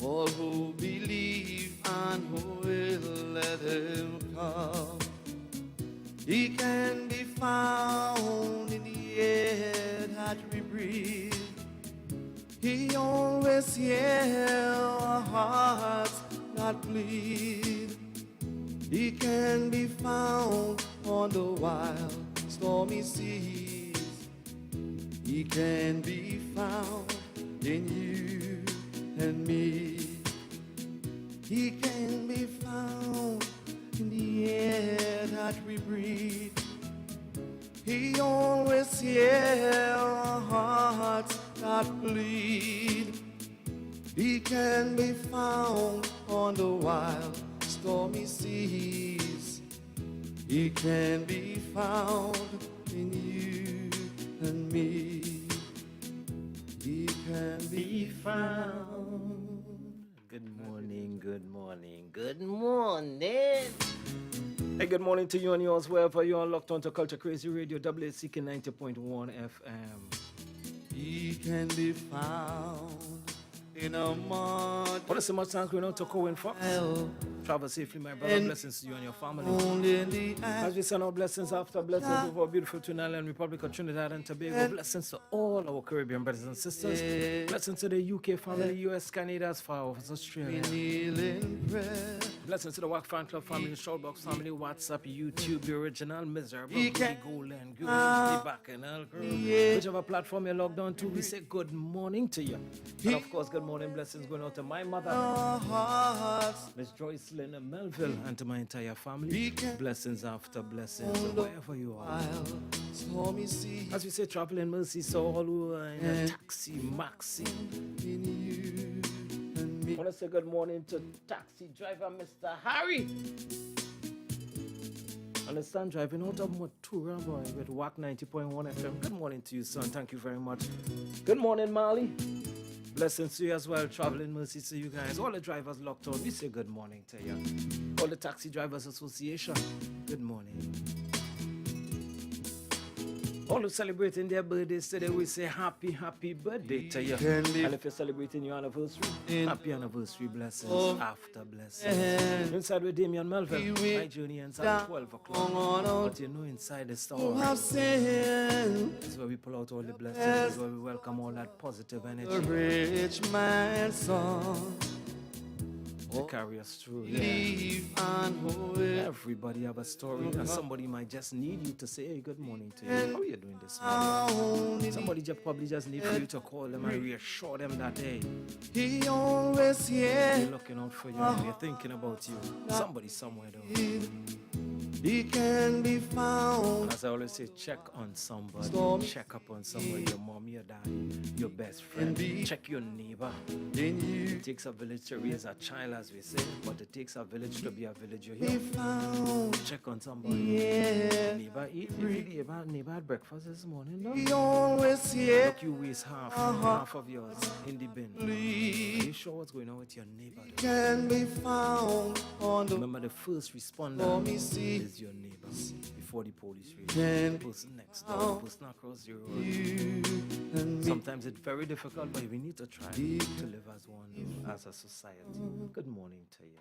All who believe and who will let him come. He can be found in the air that we breathe. He always hears our hearts that bleed. He can be found on the wild stormy seas. He can be found in you and me. He can be found in the air that we breathe. He always hears our hearts that bleed. He can be found on the wild stormy seas. He can be found in you and me. He can be found. Good morning, good morning, good morning. Hey, good morning to you and yours, wherever you are locked on to Culture Crazy Radio, WACK 90.1 FM. He can be found in a mud. What is so much thanks going out to Cohen Fox? Travel safely, my brother. Blessings to you and your family. As we send our blessings after blessings over our beautiful Trinidad Island Republic of Trinidad and Tobago. Blessings to all our Caribbean brothers and sisters. Blessings to the UK family, US, Canada, as far as Australia. Blessings to the WACK fan club family, Shoutbox family, WhatsApp, YouTube, the original, miserable, golden, good, the bacchanal girl. Whichever platform you're logged on to, we say good morning to you. And of course, good morning blessings going out to my mother, Miss Joyce Lynn Melville, and to my entire family. Blessings after blessings, wherever you are. As we say, traveling mercy, so all who are in a taxi, maxi. I want to say good morning to taxi driver, Mr. Harry. Understand driving out of Matura, boy, with WACK 90.1 FM. Good morning to you, son. Thank you very much. Good morning, Marley. Blessings to you as well. Traveling mercy to you guys. All the drivers locked on, we say good morning to you. All the Taxi Drivers Association, good morning. All who celebrating their birthdays today, we say happy, happy birthday to you. And if you're celebrating your anniversary, happy anniversary, blessings after blessings. Inside with Damian Melville, my journey ends at 12 o'clock. But you know inside the store, it's where we pull out all the blessings, it's where we welcome all that positive energy. The rich man's son. To carry us through. Yeah. Everybody have a story, and somebody might just need you to say, hey, good morning to you. How are you doing this morning? Somebody probably just need for you to call them and reassure them that, hey, he always they're looking out for you, they're thinking about you. Somebody somewhere though. He can be found. As I always say, check on somebody. Check up on somebody, your mom, your daddy, your best friend. Check your neighbor. It takes a village to raise a child, as we say, but it takes a village to be a village. You hear? Check on somebody. Neighbor A, neighbor had breakfast this morning, no? He always here. Look, you waste half of yours in the bin. Are you sure what's going on with your neighbor? Can be found on the. Remember, the first responder is your neighbor before the police reach. The person next door, the person across the road. Sometimes it's very difficult, but we need to try to live as one, as a society. Good morning to you.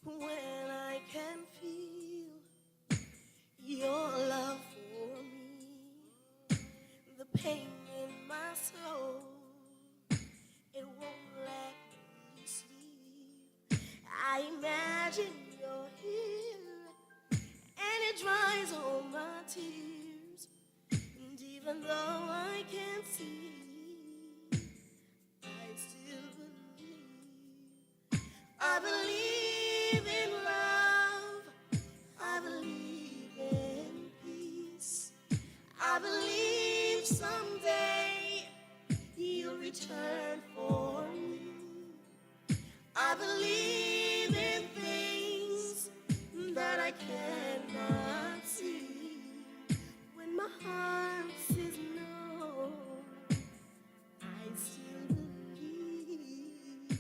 When I can feel your love for me, the pain in my soul, it won't let me sleep. I imagine you're here, and it dries all my tears. And even though I can't see, I still believe. I believe in love. I believe in peace. I believe someday you'll return for me. I believe in things that I cannot see. When my heart says no, I still believe.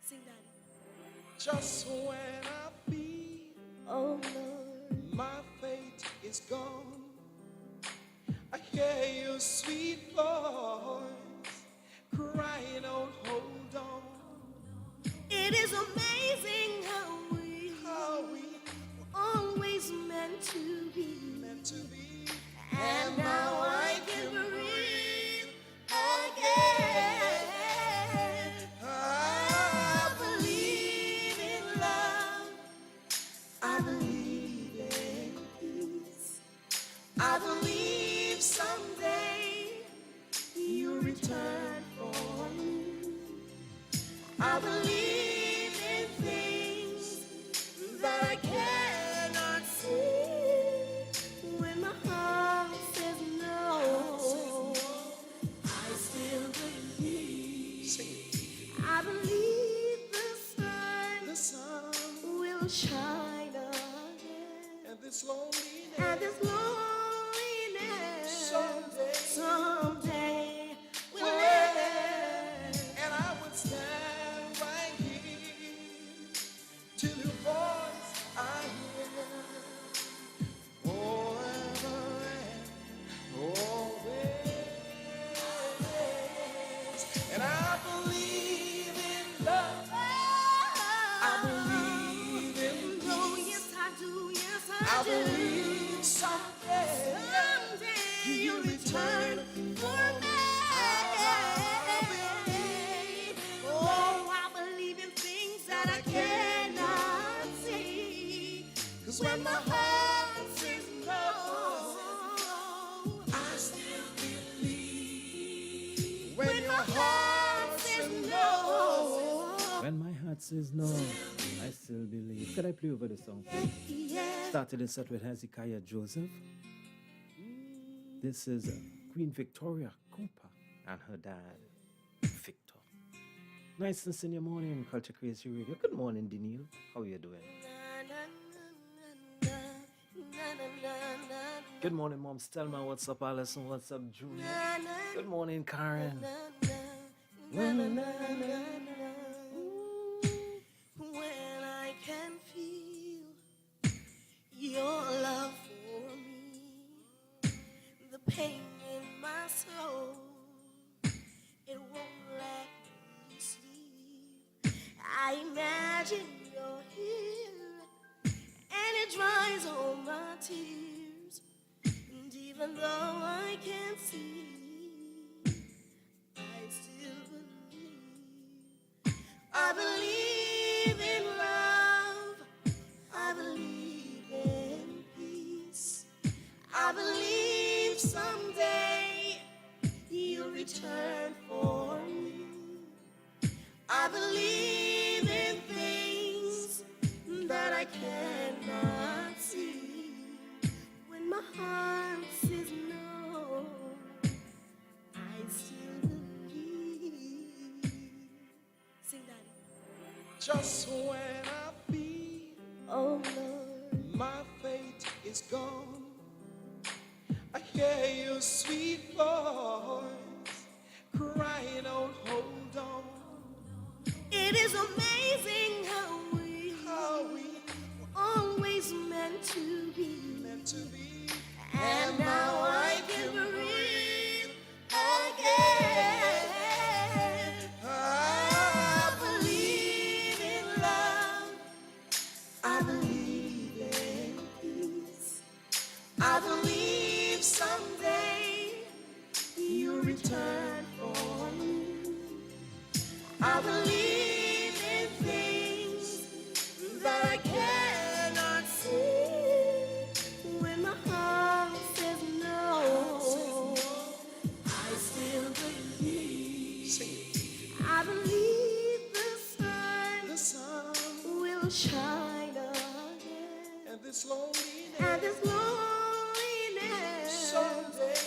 Sing that. Just when I feel, oh Lord, my fate is gone, I hear your sweet voice crying out, hold on. it is amazing how we were always meant to be. And now I can breathe again. I believe in love. I believe in peace. I believe someday you'll return for me. I believe in things that I cannot see. When my heart says no, I still believe. I believe the sun will shine again. And this loneliness, someday will end. and I would stand right here till your voice I hear forever and always. And I believe in love. I believe in peace. Oh, yes, I do. Yes, I believe someday you'll return for me. Oh, I believe in things that I cannot see. 'Cause when my heart says no, I still believe. when my heart says no, When my heart says no, I still believe. Could I play over the song, please? yeah. Started the set with Hezekiah Joseph. This is Queen Victoria Cooper and her dad, Victor. Nice to see you morning, Culture Crazy Radio. Good morning, Daniel. How are you doing? Good morning, Mom Stelma. What's up, Allison? What's up, Junior? Good morning, Karen. When I can feel your love for me, the pain in my soul, it won't let me sleep. I imagine you're here, and it dries all my tears. And even though I can't see, I still believe. I believe in love. I believe in peace. I believe someday you'll return for me. I believe in things that I cannot see. When my heart says no, I still believe. Sing that. Just when I feel, oh Lord, my fate is gone, I hear your sweet voice crying out, hold on. It is amazing how we were always meant to be. And now I can breathe again. I believe in love. I believe in peace. I believe someday you'll return for me. I believe in things that I cannot see. When my heart says no, I still believe. I believe the sun will shine again. And this loneliness,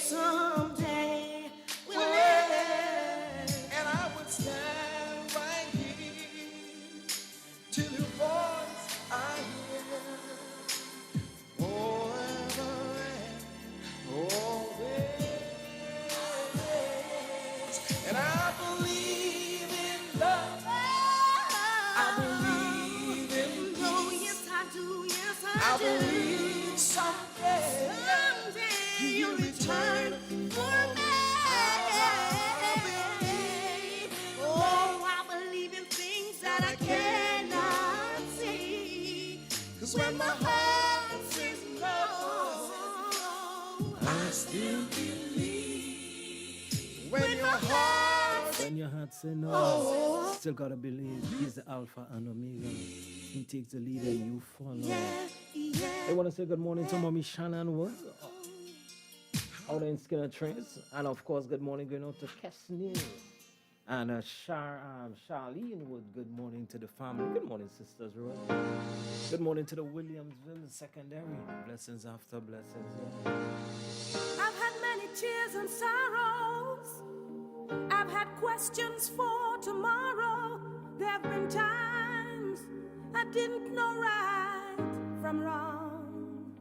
someday will end. And I would stand right here till your voice I hear forever and always. And I believe in love. I believe in peace. Oh, yes, I do. Yes, I believe someday you'll return for me. Oh, I believe in things that I cannot see. 'Cause when my heart says no, I still believe. When your heart say no, still gotta believe. He's the Alpha and Omega. He takes the lead and you follow. I want to say good morning to Mommy Shannon Wood out in Skinner Trace, and of course good morning going out to Kesnil and Charlene Wood. Good morning to the family. Good morning, sisters. Rose. Good morning to the Williamsville Secondary. Blessings after blessings. Yeah. I've had many tears and sorrows. I've had questions for tomorrow. There have been times I didn't know right from wrong.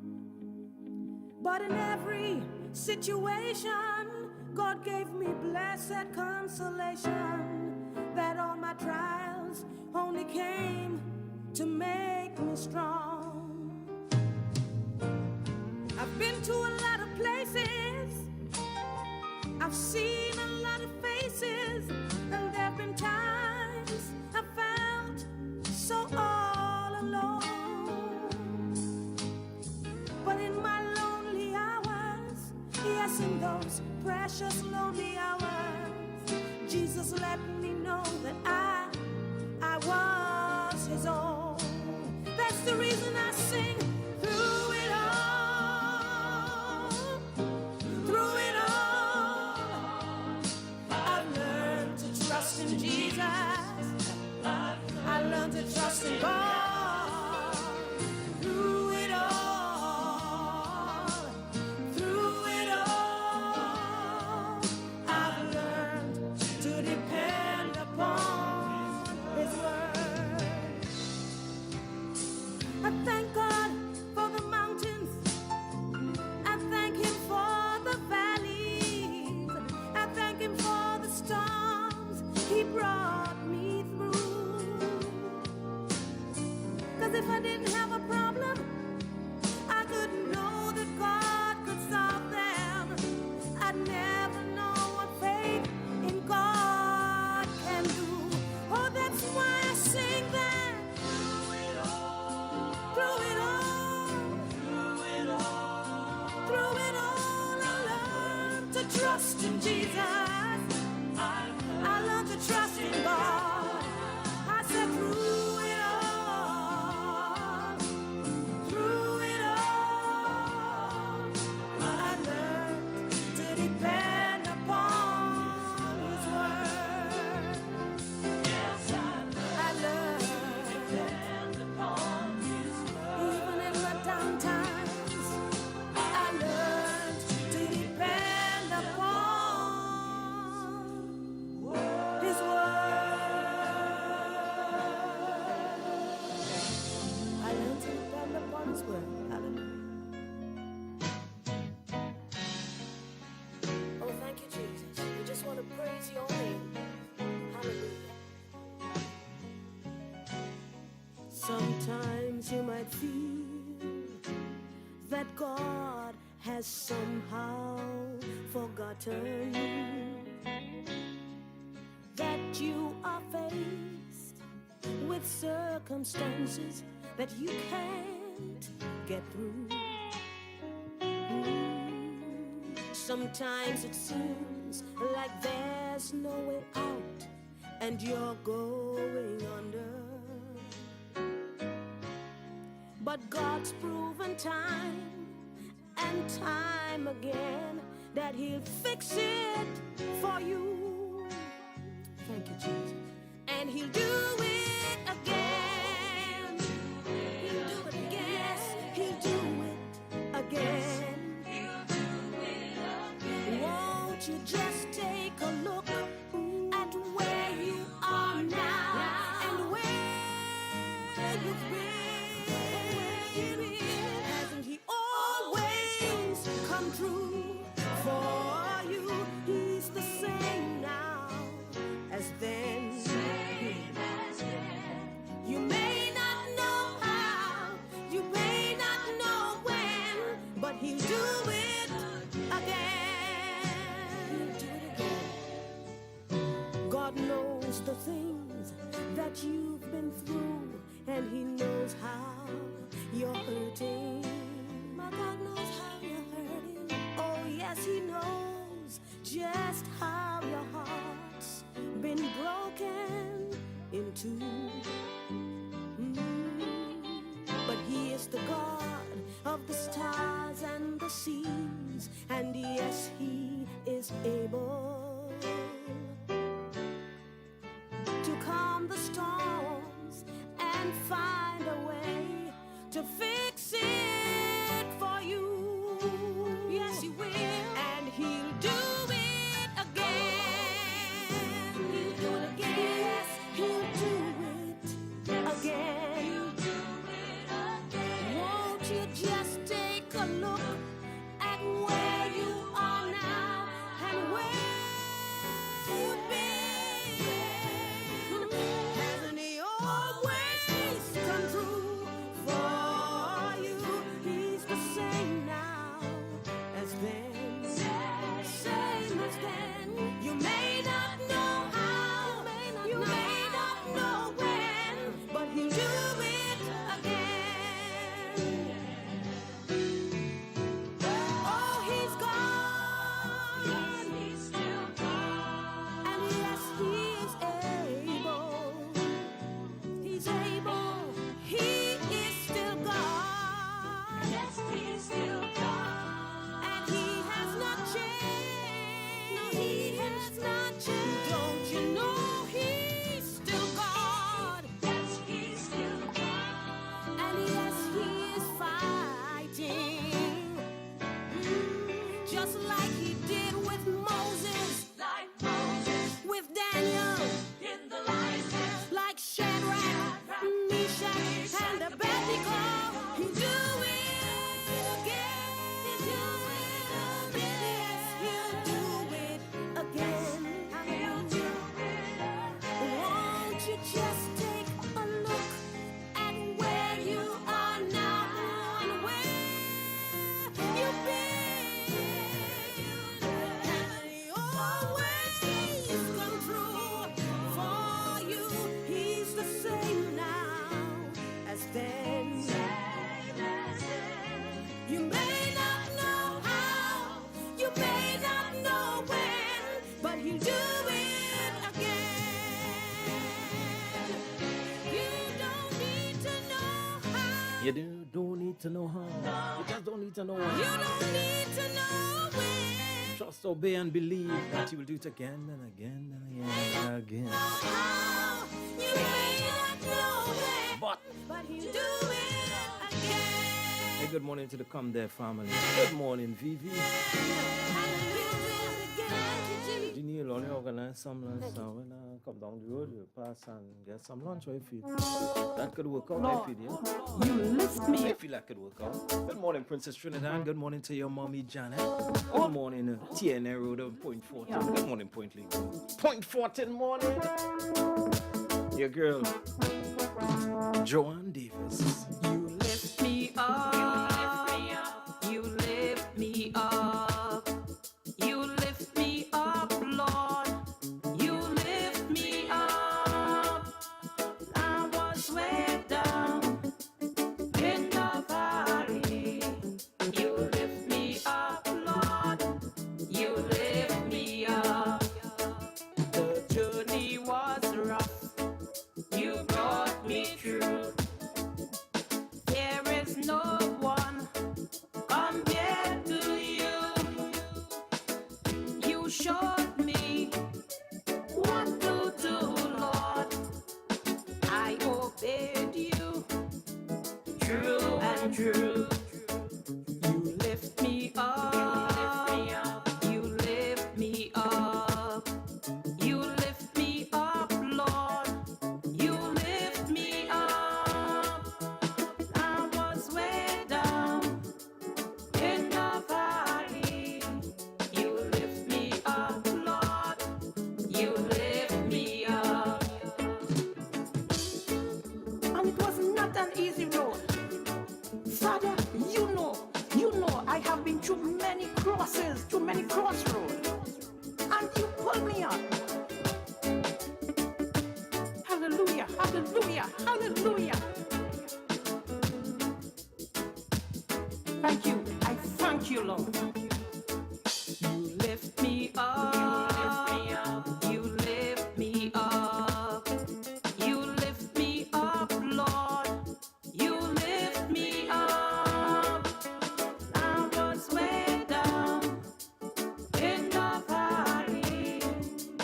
But in every situation, God gave me blessed consolation that all my trials only came to make me strong. I've been to a lot of places, I've seen a lot of faces, and there have been times I felt so all alone. But in my lonely hours, yes, in those precious lonely hours, Jesus let me know that I was his own. That's the reason I sing through it all. Through it all, I've learned to trust in Jesus. I learned to trust in God. Through it all, I've learned to depend upon his word. I thank God for the mountains. I thank him for the valleys. I thank him for the storms he brought me through. Sometimes you might feel that God has somehow forgotten that you are faced with circumstances that you can't get through. Sometimes it seems like there's no way out and you're going under. But God's proven time and time again that He'll fix it for you. Thank you, Jesus. And He'll do it again. He'll do it again. Yes, He'll do it again. Won't you just take a look at where you are now and where you've been? Hasn't He always come true for you? He's the same now as then. You may not know how, you may not know when, but He'll do it again. He'll do it again. God knows the things that you've been through, and He knows how you're hurting. My God knows how you're hurting. Oh yes, He knows just how your heart's been broken into. But He is the God of the stars and the seas, and yes, He is able to calm the storms and find a way to fix it for you. Yes, He will, and He'll do it again. He'll do it again. Yes, He'll do it again. Won't you just take a look at where you are now and where you've been? Hasn't He always come true for you? He's the same now as then. Same as then. You may not know how, you may not know when, but He'll do it again. Oh, He's God. He's still God. And yes, He is able. He's able. He is still God. Yes, He is still God. And He has not changed. No, He has not changed. Don't you know He's still God? Yes, He's still God. And yes, He is fighting. Just like He did with Moses. Like Moses. With Daniel. In the lion's den. Like Shadrach, Meshach, and Abednego. He'll do it again. He'll do it again. Yes, He'll do it again. He'll do it again. Won't you just take a look at where you are now and where you've been? And He always come true for you. He's the same now as then. You may not know how, you may not know when, but He'll do it again. You don't need to know how. You don't need to know how. You just don't need to know when. You don't need to know when. Just obey and believe that He will do it again and again and again and again. How. You may not know when, but He'll do it again. Hey, good morning to the Come There family. Good morning, Vivi. Janelle only organized some lunch, so when I come down the road, you pass and get some lunch or feed. That could work out, I feel, yeah? You lift me. I feel like it could work out. Good morning, Princess Trinidad. Good morning to your mommy, Janet. Good morning, TNA Road of Point 14. Good morning, Point League. Point 14 morning. Your girl. Joanne Davis. You lift me up. You lift me up. You lift me up, Lord. You lift me up. I was way down in the valley. You lift me up, Lord. You lift me up. The journey was rough. You brought me through. There is no one compared to you. You showed me what to do, Lord. I obeyed you, true and true. You lift me up. You lift me up. You lift me up, Lord. You lift me up. I was way down in the valley. You lift me up, Lord. You lift me up. And it was not an easy road. Father, you know, I have been through many crosses, through many crossroads. And you pulled me up. Hallelujah, hallelujah, hallelujah. Thank you. I thank you, Lord. You lift me up. You lift me up. You lift me up, Lord. You lift me up. I was way down in the valley.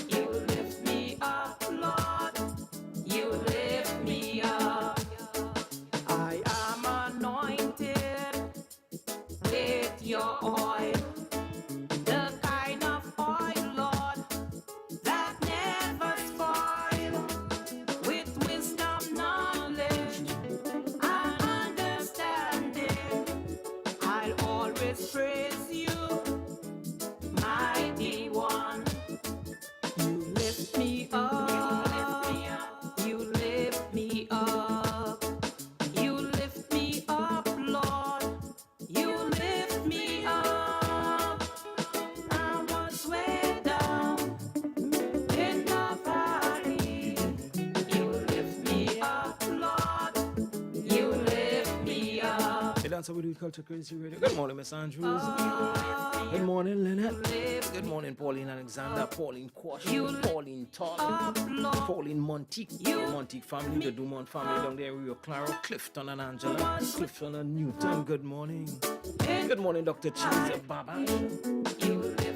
You lift me up, Lord. You lift me up. I am anointed with your oil, the kind of oil, Lord, that never spoil. With wisdom, knowledge, and understanding, I'll always praise you, mighty one. You lift me up. You lift me up. You lift me up, Lord. You lift me up. I was way down in the valley. You lift me up, Lord. You lift me up. Hey, that's how we do Culture Crazy Radio. Good morning, Miss Andrews. Good morning, Lynette. Good morning, Pauline Alexander, Pauline Quash, Pauline Todd, Pauline Montique, Montique family, the Dumont family down there, Rio Claro, Clifton and Angela, Clifton and Newton. Good morning. Good morning, Dr. Cheese, Baba,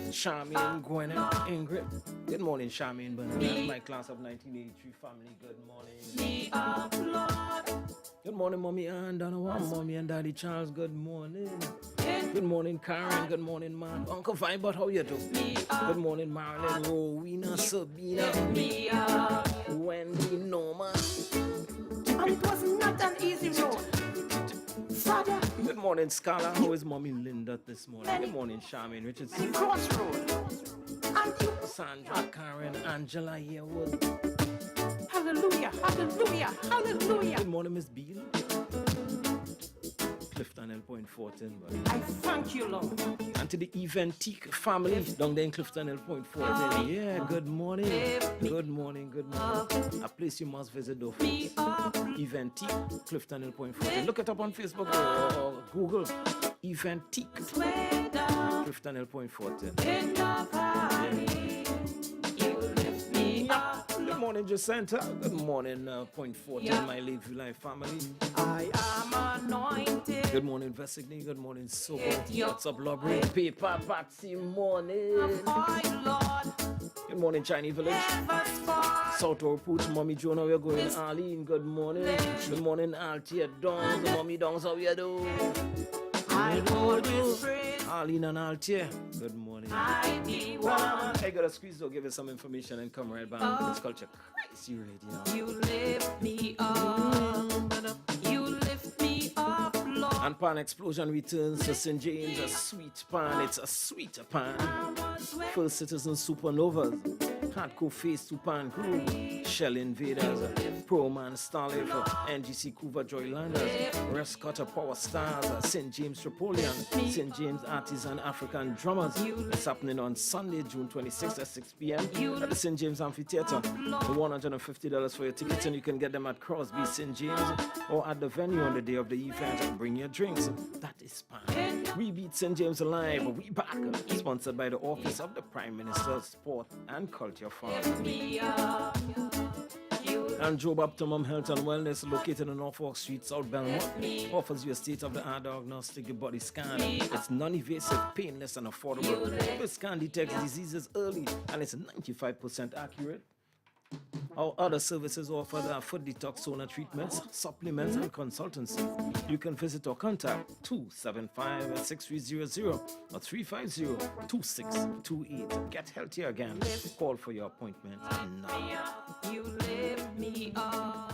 Charmaine, Gwyneth, Ingrid. Good morning, Charmaine Bernard, my class of 1983 family. Good morning. Good morning, Mommy Ann Donovan, Mommy and Daddy Charles. Good morning. Good morning, Karen. Good morning, Mark. Uncle Vibert, how you do? Good morning, Marilyn, Rowena, Sabina, Wendy, Norma. And it was not an easy road. Father. Good morning, Scala. How is Mommy Linda this morning? Good morning, Charmaine Richardson. Crossroad. And you. Sandra, Karen, Angela Yearwood. Hallelujah, hallelujah, hallelujah. Good morning, Miss Beal. Clifton L. Point 14. I thank you, Lord. And to the Eventique family down there in Clifton L. Point 14. Yeah, good morning. Good morning, good morning. A place you must visit though. Eventique, Clifton L. Point 14. Look it up on Facebook or Google. Eventique, Clifton L. Point 14. Good morning, Jacinta. Good morning, Point 14, my Lakeview Life family. I am anointed. Good morning, Vesigny. Good morning, Sobo. What's up, Lobby? Paper, Patsy, morning. Good morning, Chinese Village. South Pooch, Mommy Jonah, we're going. Arlene, good morning. Good morning, Altia Dons. Mommy Dons, how you do? I always praise Arlene and Altia. Good morning. I got a squeeze to give you some information and come right back. It's Culture Crazy Radio. You lift me up. You lift me up, Lord. And Pan Explosion returns to St. James, a sweet pan. It's a sweet pan. First Citizen Supernovas. Hardcore Face to Pan Crew, Shell Invaders, Pro Man Starlight, NGC Couva Joylanders, Rescotter Power Stars, St. James Tripolian, St. James Artisan African Drummers. It's happening on Sunday, June 26th at 6 p.m. at the St. James Amphitheatre. $150 for your tickets, and you can get them at Crosby St. James or at the venue on the day of the event. And bring your drinks. That is fine. We beat St. James alive. We back. Sponsored by the Office of the Prime Minister's Sport and Culture Fund. And Job Optimum Health and Wellness, located on Norfolk Street, South Belmont, offers you a state-of-the-art diagnostic body scan. It's non-invasive, painless, and affordable. The scan detects diseases early, and it's 95% accurate. Our other services offered are foot detox sauna treatments, supplements, and consultancy. You can visit or contact 275-6300 or 350-2628. Get healthier again. Call for your appointment now. You lift me up.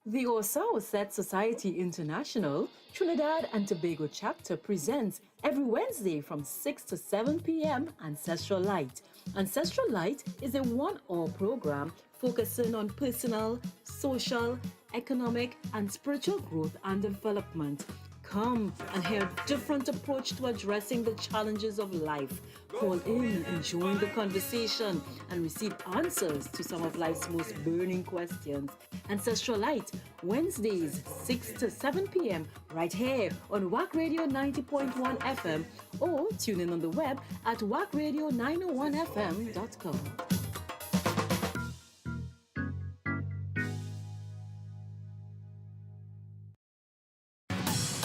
The Osao Set Society International Trinidad and Tobago chapter presents every Wednesday from 6 to 7 p.m. Ancestral Light. Ancestral Light is a one-hour program focusing on personal, social, economic, and spiritual growth and development. Come and hear a different approach to addressing the challenges of life. Call in, join the conversation, and receive answers to some of life's most burning questions. Ancestral Light, Wednesdays, 6 to 7 p.m. right here on WACK Radio 90.1 FM or tune in on the web at wackradio901fm.com.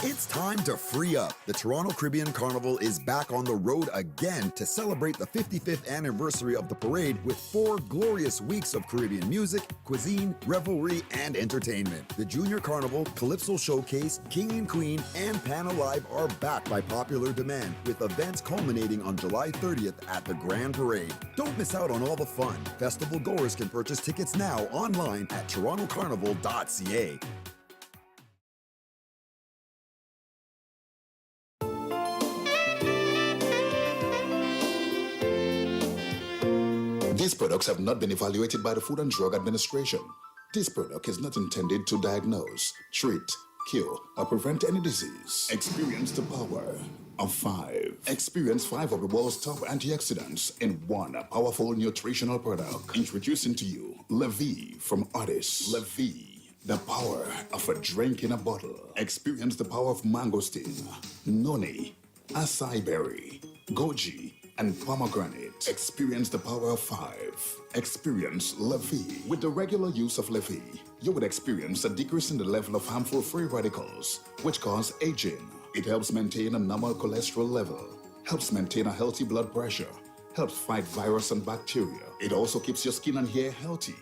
It's time to free up. The Toronto Caribbean Carnival is back on the road again to celebrate the 55th anniversary of the parade with 4 glorious weeks of Caribbean music, cuisine, revelry, and entertainment. The Junior Carnival, Calypso Showcase, King and Queen, and Pan Alive are back by popular demand, with events culminating on July 30th at the Grand Parade. Don't miss out on all the fun. Festival goers can purchase tickets now online at torontocarnival.ca. These products have not been evaluated by the Food and Drug Administration. This product is not intended to diagnose, treat, cure, or prevent any disease. Experience the power of 5. Experience 5 of the world's top antioxidants in one powerful nutritional product. Introducing to you Levy from Addis. Levy, the power of a drink in a bottle. Experience the power of mangosteen, noni, acai berry, goji, and pomegranate. Experience the power of 5. Experience Levy. With the regular use of Levy, you would experience a decrease in the level of harmful free radicals, which cause aging. It helps maintain a normal cholesterol level, helps maintain a healthy blood pressure, helps fight virus and bacteria. It also keeps your skin and hair healthy,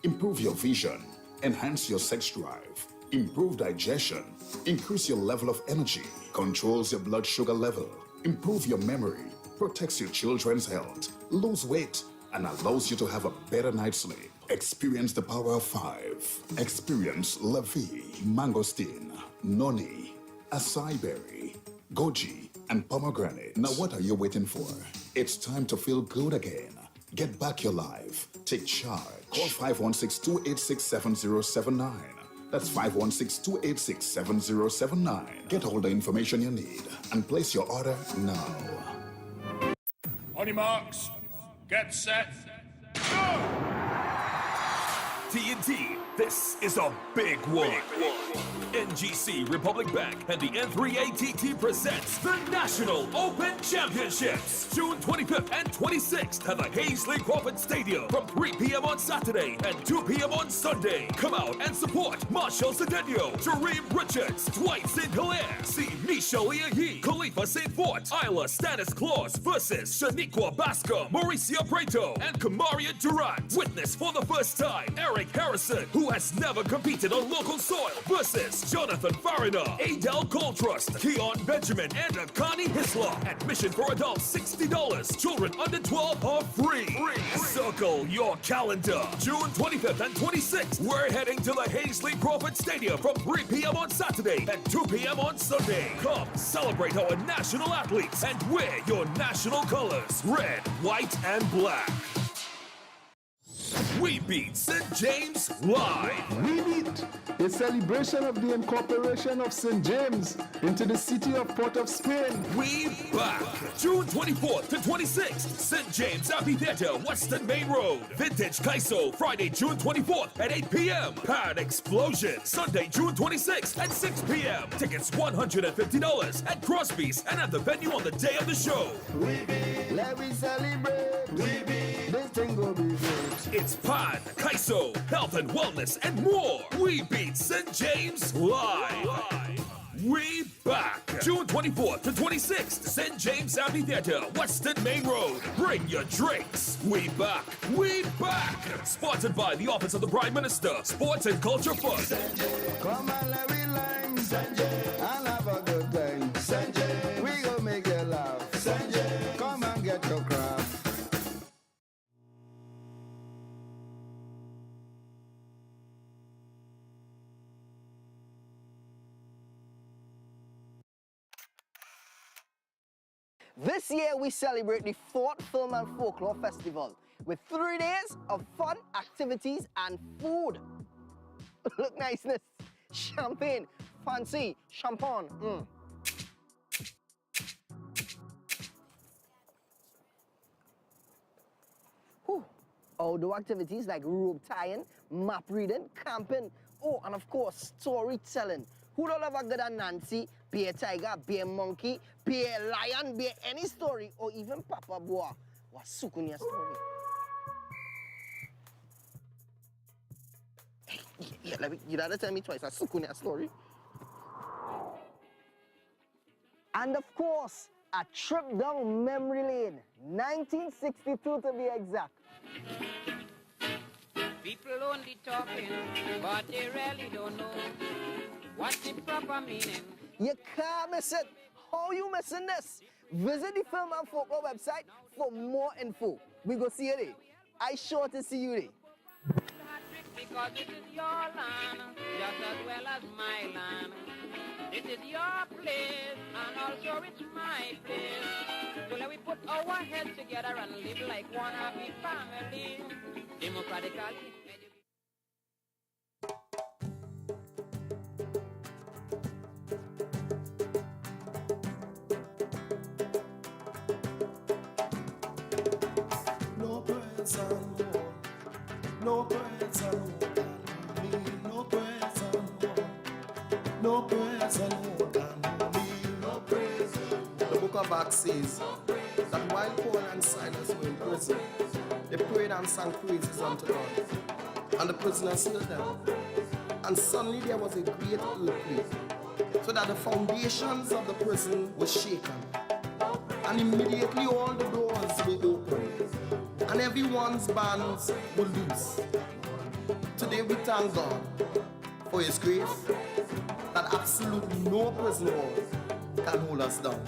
improve your vision, enhance your sex drive, improve digestion, increase your level of energy, controls your blood sugar level, improve your memory, protects your children's health, lose weight, and allows you to have a better night's sleep. Experience the power of 5. Experience Levy, mangosteen, noni, acai berry, goji, and pomegranate. Now what are you waiting for? It's time to feel good again. Get back your life. Take charge. Call 516-286-7079. That's 516-286-7079. Get all the information you need and place your order now. On your marks, get set, go! TNT, this is a big one. NGC Republic Bank and the N3ATT presents the National Open Championships, June 25th and 26th at the Hazley Crawford Stadium from 3 p.m. on Saturday and 2 p.m. on Sunday. Come out and support Marshall Cedeno, Jareem Richards, Dwight St. Hilaire, C. Misha Leahy, Khalifa St. Fort, Isla Stanis Claus versus Shaniqua Bascom, Mauricio Preto, and Kamaria Durant. Witness for the first time Eric Harrison, who has never competed on local soil, versus Jonathan Farina, Adele Coltrust, Keon Benjamin, and Akani Hislop. Admission for adults $60. Children under 12 are free. Circle your calendar. June 25th and 26th. We're heading to the Hazley Crawford Stadium from 3 p.m. on Saturday and 2 p.m. on Sunday. Come celebrate our national athletes and wear your national colors, red, white, and black. We Beat St. James live. We Beat, a celebration of the incorporation of St. James into the city of Port of Spain. We back. June 24th to 26th, St. James Amphitheatre, Western Main Road. Vintage Kaiso, Friday, June 24th at 8 p.m. Pad Explosion, Sunday, June 26th at 6 p.m. Tickets $150 at Crosby's and at the venue on the day of the show. We Beat, let me celebrate. We Beat, this thing will be great. It's Pad, Kaiso, health and wellness, and more. We Beat St. James live. We back. June 24th to 26th, St. James Amphitheatre, Western Main Road. Bring your drinks. We back. We back. Sponsored by the Office of the Prime Minister, Sports and Culture Fund. Come on, let me line. Sanjay, I'll have a good time. Sanjay, we gon' make you laugh. Sanjay, come and get your craft. This year we celebrate the 4th Film and Folklore Festival with 3 days of fun, activities and food. Look niceness, champagne, fancy, champagne. Outdoor activities like rope tying, map reading, camping, and of course storytelling. Who don't love a good Nancy, be a tiger, be a monkey, be a lion, be any story, or even Papa Boa. What's Sukunya story? Yeah, you gotta tell me twice, a Sukunya story. And of course, a trip down memory lane, 1962 to be exact. People only talking, but they really don't know what's the proper meaning. You can't miss it. How you missing this? Visit the Film and Folklore website for more info. We go see you there. I sure to see you there. Because this is your land, just as well as my land. This is your place, and also it's my place. So let we put our heads together and live like one happy family, democratically. No praise and war, no praise and war, no praise and war, no praise and war, no praise and war. The book of Acts says that while Paul and Silas were in prison, they prayed and sang praises unto God, and the prisoners heard them. And suddenly there was a great earthquake, so that the foundations of the prison were shaken. And immediately all the doors were opened, and everyone's bands were loose. Today we thank God for His grace, that absolutely no prison walls can hold us down.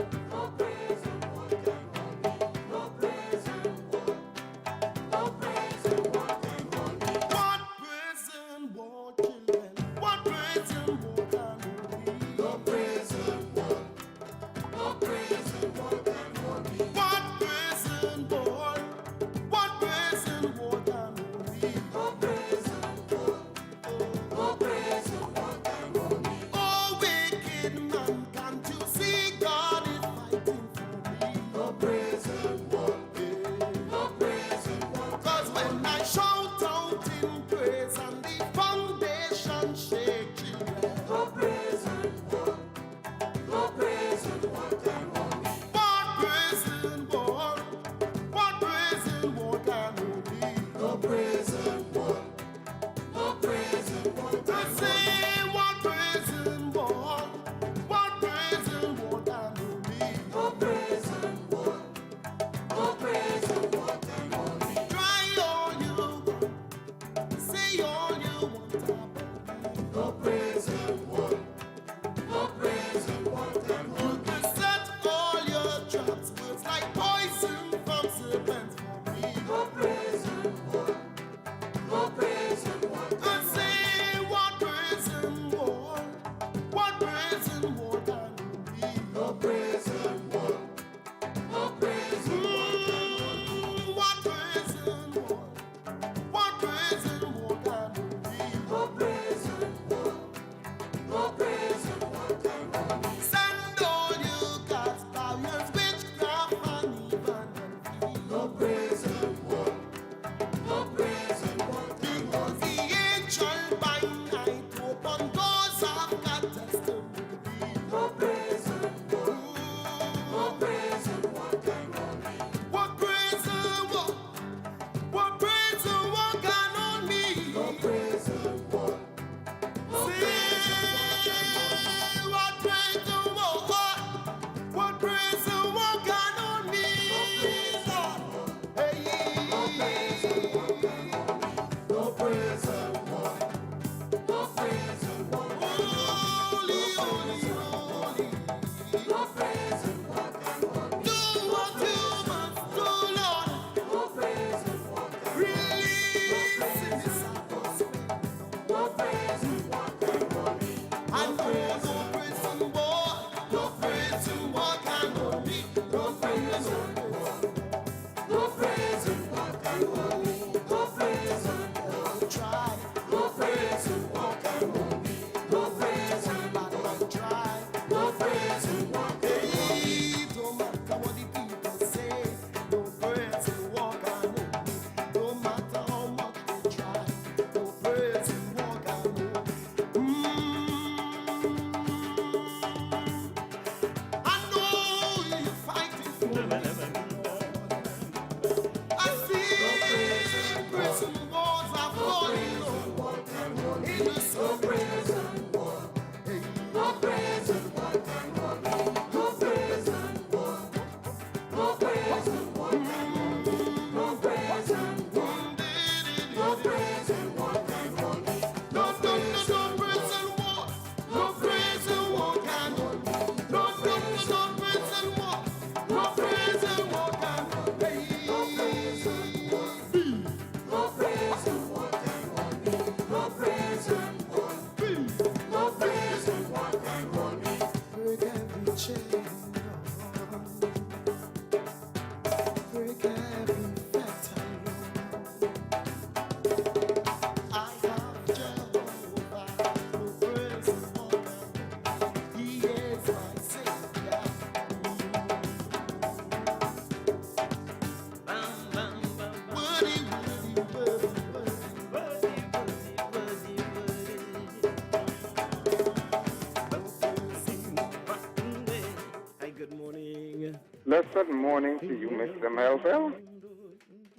Blessed morning to you, Mr. Melville.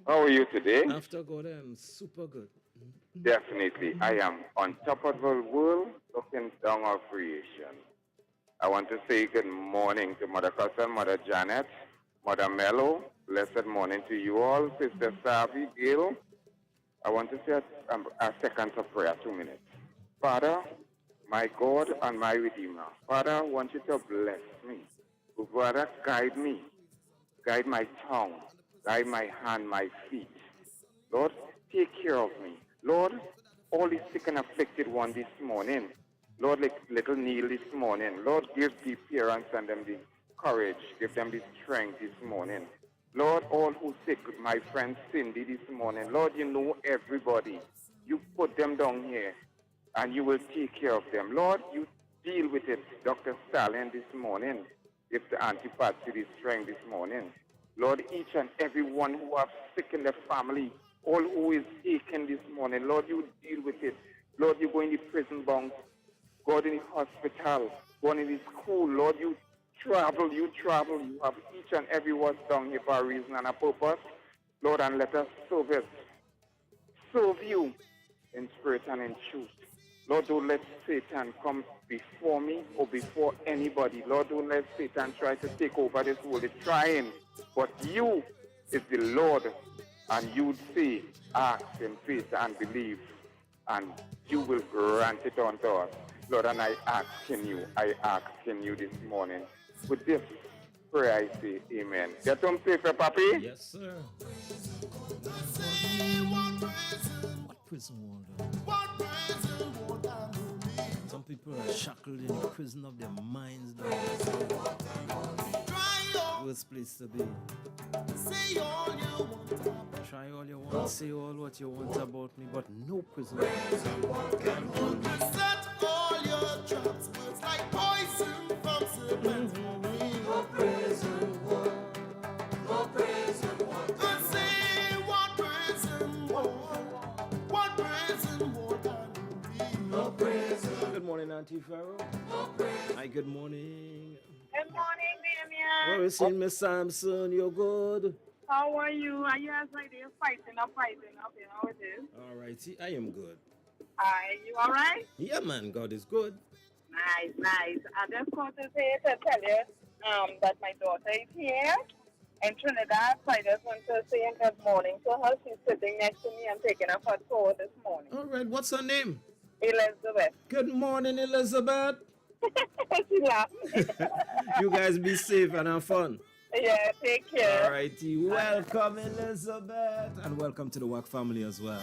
How are you today? After God, I'm super good. Definitely. I am on top of the world looking down on creation. I want to say good morning to Mother Cousin, Mother Janet, Mother Mello. Blessed morning to you all. Sister Savvy, Gail. I want to say a second of prayer, 2 minutes. Father, my God and my Redeemer. Father, I want you to bless me. Father, guide me. Guide my tongue. Guide my hand, my feet. Lord, take care of me. Lord, all the sick and afflicted one this morning. Lord, like little Neil this morning. Lord, give the parents and them the courage. Give them the strength this morning. Lord, all who sick, my friend Cindy this morning. Lord, you know everybody. You put them down here and you will take care of them. Lord, you deal with it. Dr. Stalin this morning. Give the Auntie Patsy the strength this morning. Lord, each and every one who are sick in their family, all who is aching this morning, Lord, you deal with it. Lord, you go in the prison bunks, go in the hospital, go in the school. Lord, you travel. You have each and every one down here for a reason and a purpose. Lord, and let us serve it. Serve you in spirit and in truth. Lord, don't let Satan come before me or before anybody. Lord, don't let Satan try to take over this world. It's trying. But you is the Lord, and you say, ask in faith and believe, and you will grant it unto us. Lord, and I ask in you this morning. With this prayer I say, amen. Get home safe, Papi? Yes, sir. What prison wall? Some people are shackled in the prison of their minds. Worst place to be. Say all you want. Try all you want, say all what you want about me, but no prison. Set all your traps, words like poison from serpents. No prison wall. No prison wall. And say what prison wall. What prison wall can be? No prison. Good morning, Auntie Pharaoh. No prison. Hi, good morning. Good morning, Damien. Where is Miss Samson? You're good? How are you? Are you as like they're fighting up, you know how it is? All righty, I am good. Are you all right? Yeah, man, God is good. Nice. I just called to say to tell you that my daughter is here in Trinidad, so I just want to say good morning to her. She's sitting next to me and taking her for a tour this morning. All right, what's her name? Elizabeth. Good morning, Elizabeth. She laughed. You guys be safe and have fun. Yeah, take care. All righty, welcome, Elizabeth, and welcome to the WACK family as well.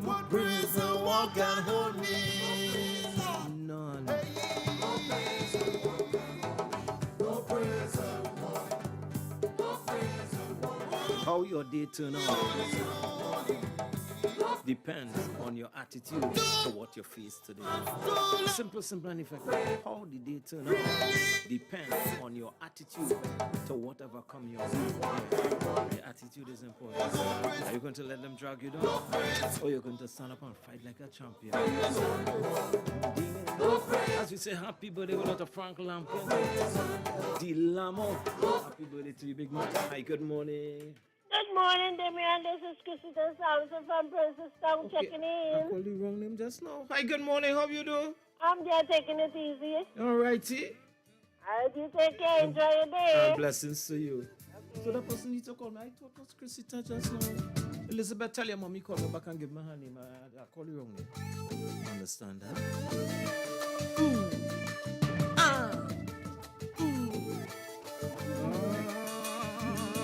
What prison wall can hold me? None. How your day turn out depends on your attitude to what you face today. Simple and effective. How the day turn out depends on your attitude to whatever come your way. Your attitude is important. Are you going to let them drag you down? Or you're going to stand up and fight like a champion? As we say, happy birthday to Frank Lampion. Dilamo. Happy birthday to you, big man. Hi, good morning. Good morning, Damien. This is Christina Samson from Princess Town checking in. I called the wrong name just now. Hi, good morning. How you do? I'm just taking it easy. All righty. All right, you take care. Enjoy your day. Blessings to you. Okay. So that person needs to call me. I thought it was Christina just now. Elizabeth, tell your mommy call me back and give me her name. I call the wrong name. Understand that? Ooh. Ah. Ooh.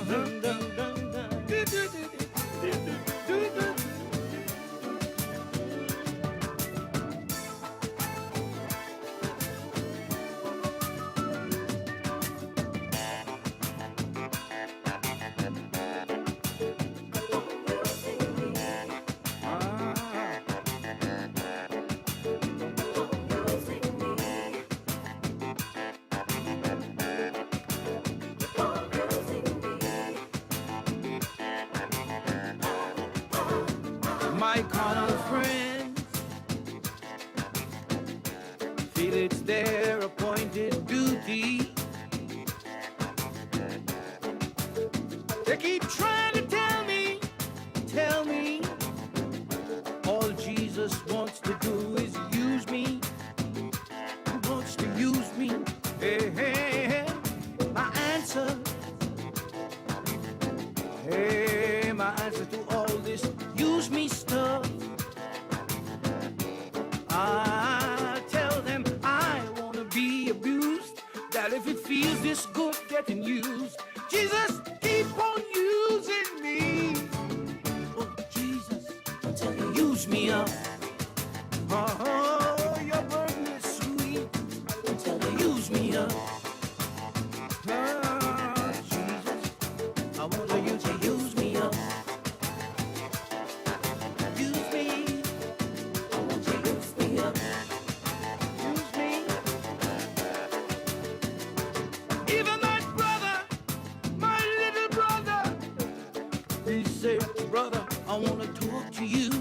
Dun, dun, dun. My carnal friends feel it's their appointed duty thee. They keep trying to tell me, all Jesus wants to do is use me. He wants to use me. Hey, hey, my answer. Hey, my answer to all this use me stuff. I tell them I wanna be abused. That if it feels this good getting used, Jesus, keep on using me. Oh, Jesus, tell you use me up. Oh, your burden is sweet. Tell you use me up. Oh, Jesus, I want you to use me up. Use me. I want you to use me up. Use me. Even my brother, my little brother, he said, brother, I want to talk to you.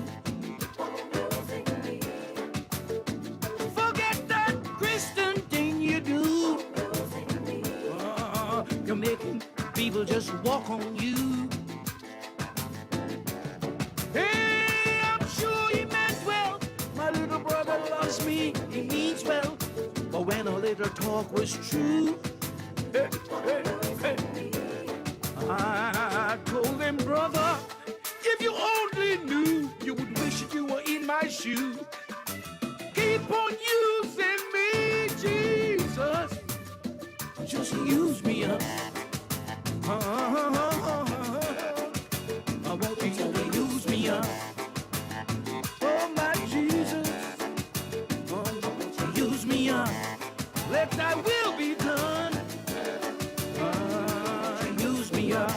Forget that Christian thing you do. You're making people just walk on you. Hey, I'm sure he meant well. My little brother loves me, he means well. But when a little talk was true, hey, hey, hey, I told him, brother, if you only knew, you would wish you were in my shoe. Keep on using me, Jesus. Just use me up. I want you to use me up. Oh, my Jesus. Oh, use me up. Let thy will be done. Use me up.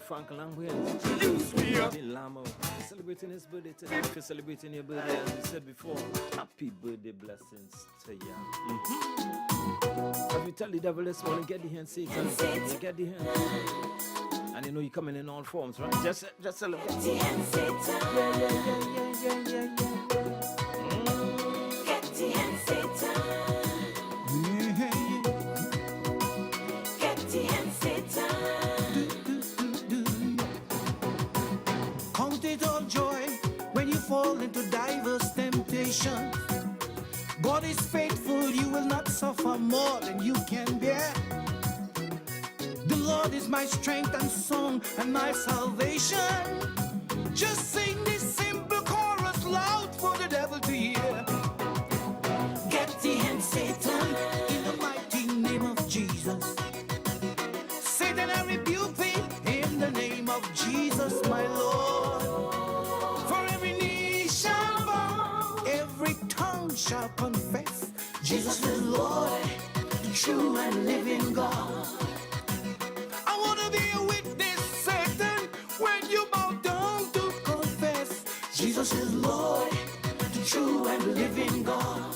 Frank Langway, celebrating his birthday today. If you're celebrating your birthday, as we said before, happy birthday blessings to you. As we tell the devil this morning, get the hand, Satan. Get the hand. And you know you're coming in all forms, right? Just celebrate. Get the hand, Satan. Yeah. Get the hand, Satan. Get the hand, Satan. Count it all joy when you fall into diverse temptation. God is faithful, you will not suffer more than you can bear. The Lord is my strength and song and my salvation. Just sing this simple chorus loud for the devil to hear. Get the hand, Satan, in the mighty name of Jesus. Satan, I rebuke thee in the name of Jesus, my Lord. For every knee shall bow, every tongue shall confess Jesus is Lord, the true and living God. I want to be a witness, Satan, when you bow down and living God.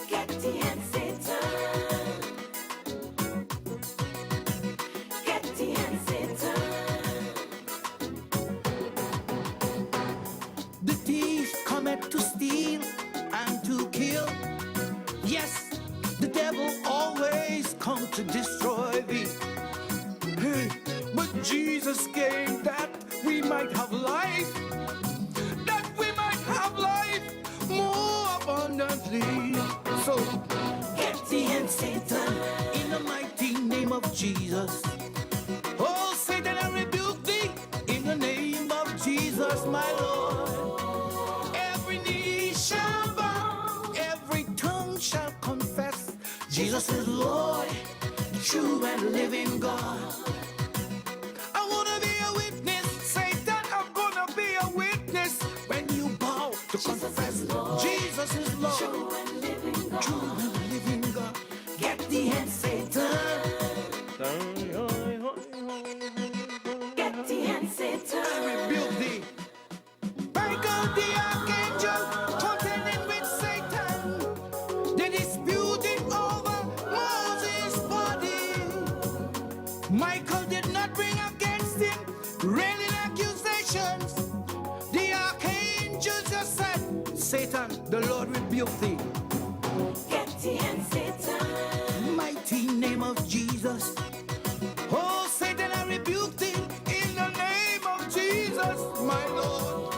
Get the hand, Satan. Get the hand, Satan. The thief cometh to steal and to kill. Yes, the devil always come to destroy thee. Hey, but Jesus came that we might have life, that we might have life more abundantly. So get the hand, Satan, in the mighty name of Jesus. Oh, Satan, I rebuke thee in the name of Jesus, my Lord. Every knee shall bow, every tongue shall confess Jesus is Lord, true and living God. I wanna be a witness, Satan, I'm gonna be a witness when you bow to confess Jesus is Lord, true and living God. True and living God. Get the hand, Satan. Get the hand, Satan. I rebuke thee. Michael the archangel contending with Satan. They disputing over Moses' body. Michael did not bring against him railing accusations. The archangel just said, Satan, the Lord rebuke thee. Get the hand, Satan. Mighty name of Jesus. Oh, Satan, I rebuke thee in the name of Jesus, my Lord.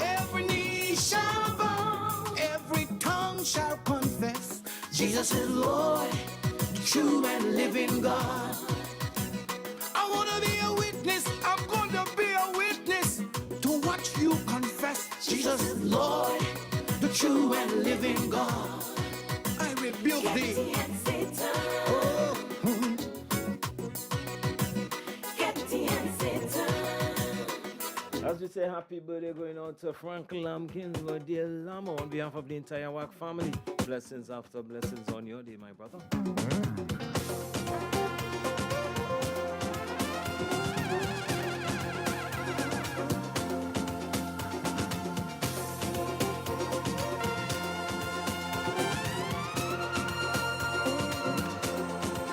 Every knee shall bow, every tongue shall confess Jesus is Lord, true and living God. I want to be a witness, I'm going to be a witness to what you confess Jesus is Lord, the true and living God. I rebuke thee. Get the hand, Satan. Oh. Get the hand, Satan. As we say happy birthday going on to Frank Lampkins, birthday Lamb, on behalf of the entire WACK family. Blessings after blessings on your day, my brother.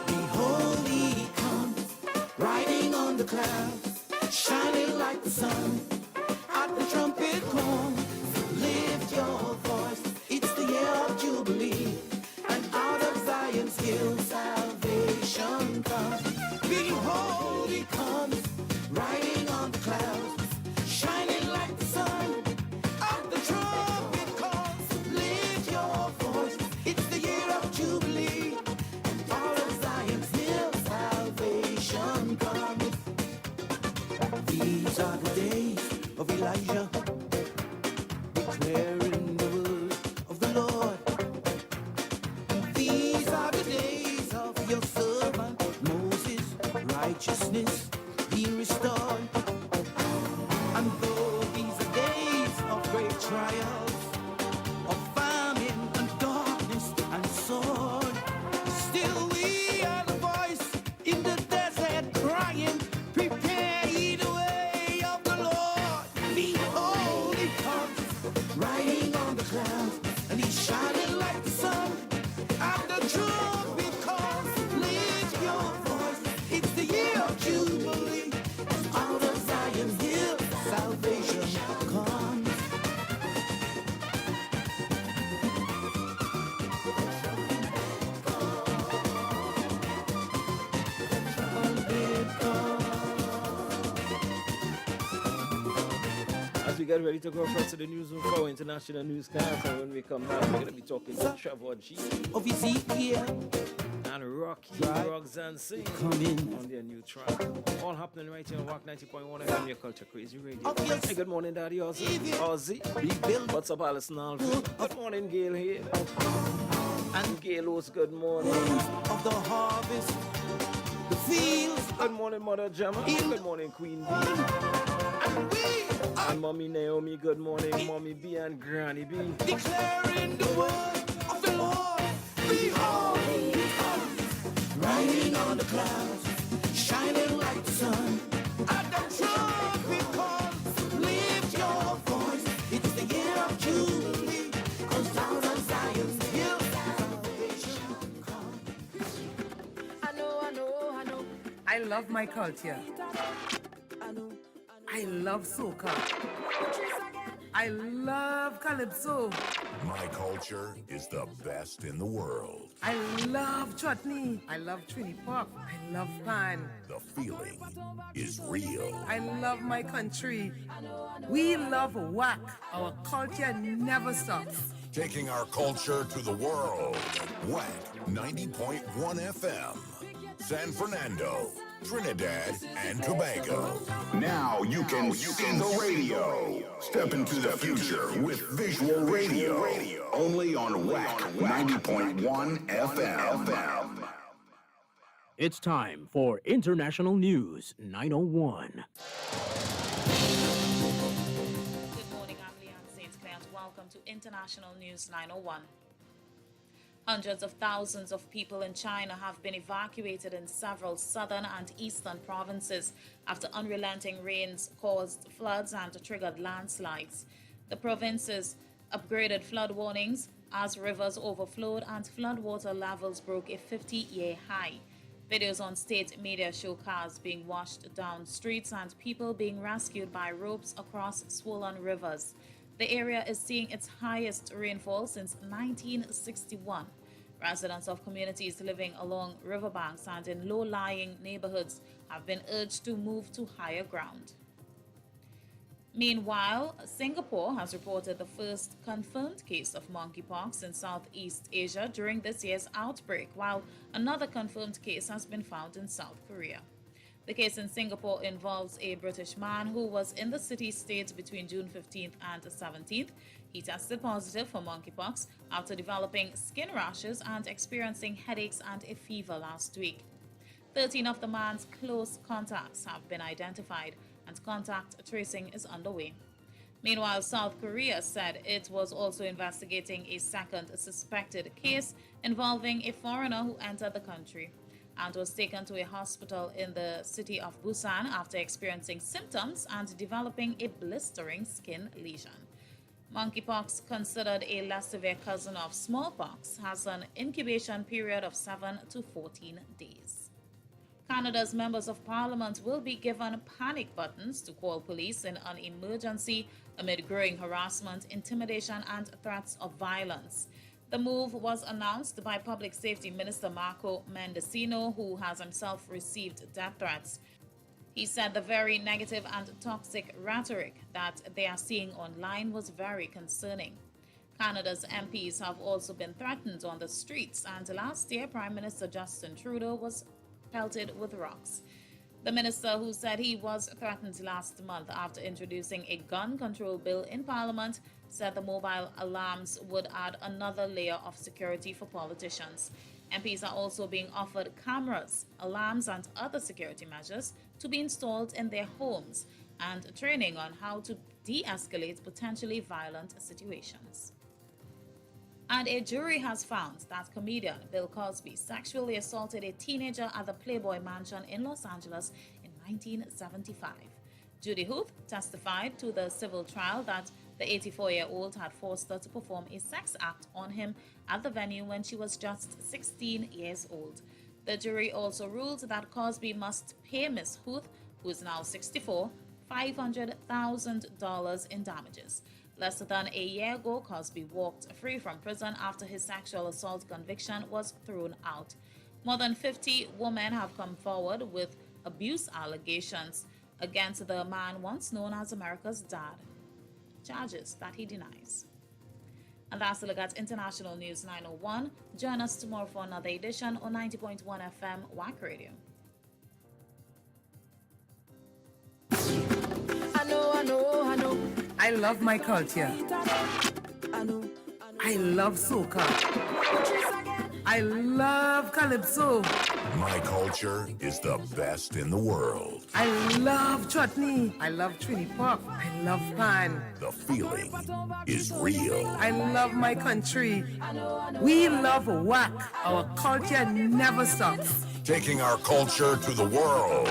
Behold, he comes, riding on the clouds, shining like the sun. At the trumpet call, lift your voice. It's the year of Jubilee, and out of Zion's hill salvation comes. Behold, he comes, riding on the clouds, shining like the sun. At the trumpet calls, lift your voice. It's the year of Jubilee, and out of Zion's hill salvation comes. These are the days of Elijah, declaring the word of the Lord. These are the days of your servant Moses, righteousness being restored. And though these are days of great trials, of famine and darkness and sword, still we are the voice in the desert crying, prepare ye the way of the Lord. Behold, he comes, riding on the clouds, and he's shining like the sun. And the trumpet calls, lift your voice. It's the year of Jubilee. Out of Zion's hill, salvation comes. As we get ready to go across to the newsroom for our international newscast, and when we come back, we're going to be talking to Trevor G. Of Ezekiel and Rocky Roxanne C. Coming on their new track. All happening right here on WACK 90.1 FM, your culture crazy radio. Hey, good morning, Daddy Ozzy. What's up, Alison Alvin? Good morning, Gail here. And Gailos, good morning. Of the harvest, the fields. Good morning, Mother Gemma. Good morning, Queen B. And Mommy Naomi, good morning, Mommy B and Granny B. Declaring the word of the Lord. Behold, he comes, riding on the clouds, shining like the sun. At the trumpet calls, lift your voice. It's the year of Jubilee. I love my culture. I love soca. I love calypso. My culture is the best in the world. I love chutney. I love Trini pop. I love pan. The feeling is real. I love my country. We love WACK. Our culture never stops. Taking our culture to the world. WACK 90.1 FM. San Fernando, Trinidad, and Tobago. Now you can see the radio. Step into the future with visual radio. Only on WACK 90.1 FM. It's time for International News 901. Good morning, I'm Leanne St. Clair, and welcome to International News 901. Hundreds of thousands of people in China have been evacuated in several southern and eastern provinces after unrelenting rains caused floods and triggered landslides. The provinces upgraded flood warnings as rivers overflowed and floodwater levels broke a 50-year high. Videos on state media show cars being washed down streets and people being rescued by ropes across swollen rivers. The area is seeing its highest rainfall since 1961. Residents of communities living along riverbanks and in low-lying neighborhoods have been urged to move to higher ground. Meanwhile, Singapore has reported the first confirmed case of monkeypox in Southeast Asia during this year's outbreak, while another confirmed case has been found in South Korea. The case in Singapore involves a British man who was in the city-state between June 15th and 17th. He tested positive for monkeypox after developing skin rashes and experiencing headaches and a fever last week. 13 of the man's close contacts have been identified, and contact tracing is underway. Meanwhile, South Korea said it was also investigating a second suspected case involving a foreigner who entered the country and was taken to a hospital in the city of Busan after experiencing symptoms and developing a blistering skin lesion. Monkeypox, considered a less severe cousin of smallpox, has an incubation period of 7 to 14 days. Canada's members of parliament will be given panic buttons to call police in an emergency amid growing harassment, intimidation, and threats of violence. The move was announced by Public Safety Minister Marco Mendicino, who has himself received death threats. He said the very negative and toxic rhetoric that they are seeing online was very concerning. Canada's MPs have also been threatened on the streets, and last year Prime Minister Justin Trudeau was pelted with rocks. The minister, who said he was threatened last month after introducing a gun control bill in Parliament, said the mobile alarms would add another layer of security for politicians. MPs are also being offered cameras, alarms, and other security measures to be installed in their homes and training on how to de-escalate potentially violent situations. And a jury has found that comedian Bill Cosby sexually assaulted a teenager at the Playboy Mansion in Los Angeles in 1975. Judy Huth testified to the civil trial that the 84-year-old had forced her to perform a sex act on him at the venue when she was just 16 years old. The jury also ruled that Cosby must pay Miss Huth, who is now 64, $500,000 in damages. Less than a year ago, Cosby walked free from prison after his sexual assault conviction was thrown out. More than 50 women have come forward with abuse allegations against the man once known as America's dad, charges that he denies. And that's a look at International News 901. Join us tomorrow for another edition on 90.1 FM WACK Radio. I know. I love my culture. I love soca. I love calypso. My culture is the best in the world. I love chutney. I love Trini pop. I love pan. The feeling is real. I love my country. We love WACK. Our culture never stops. Taking our culture to the world.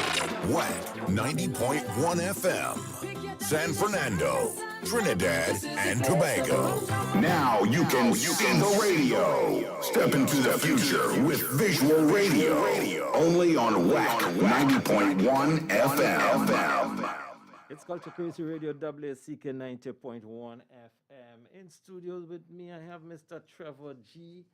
WACK 90.1 FM. San Fernando, Trinidad and Tobago. Now you can see the radio. Step into the future with visual radio. Only on WACK 90.1 FM. It's Culture Crazy Radio, WACK 90.1 FM. In studios with me, I have Mr. Trevor G.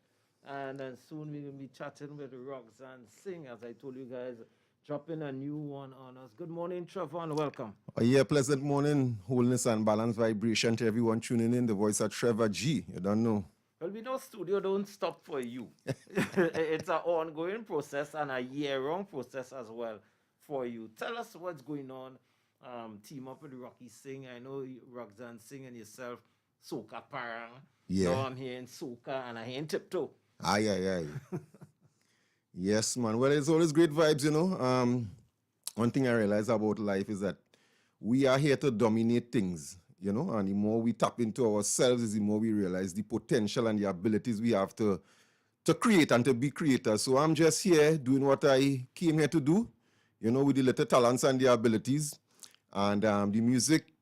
And soon we will be chatting with Roxanne Singh, as I told you guys, dropping a new one on us. Good morning, Trevor, and welcome. Yeah, pleasant morning, wholeness and balance vibration to everyone tuning in. The voice of Trevor G. You don't know. Well, we know studio don't stop for you. It's an ongoing process and a year-long process as well for you. Tell us what's going on. Team up with Rocky Singh. I know Roxanne Singh and yourself, Soca Parang. Yeah. Now I'm here in Soca and I here in Tiptoe. Aye. Yes, man. Well, it's always great vibes, you know. One thing I realize about life is that we are here to dominate things, you know, and the more we tap into ourselves is the more we realize the potential and the abilities we have to create and to be creators. So I'm just here doing what I came here to do, you know, with the little talents and the abilities. And the music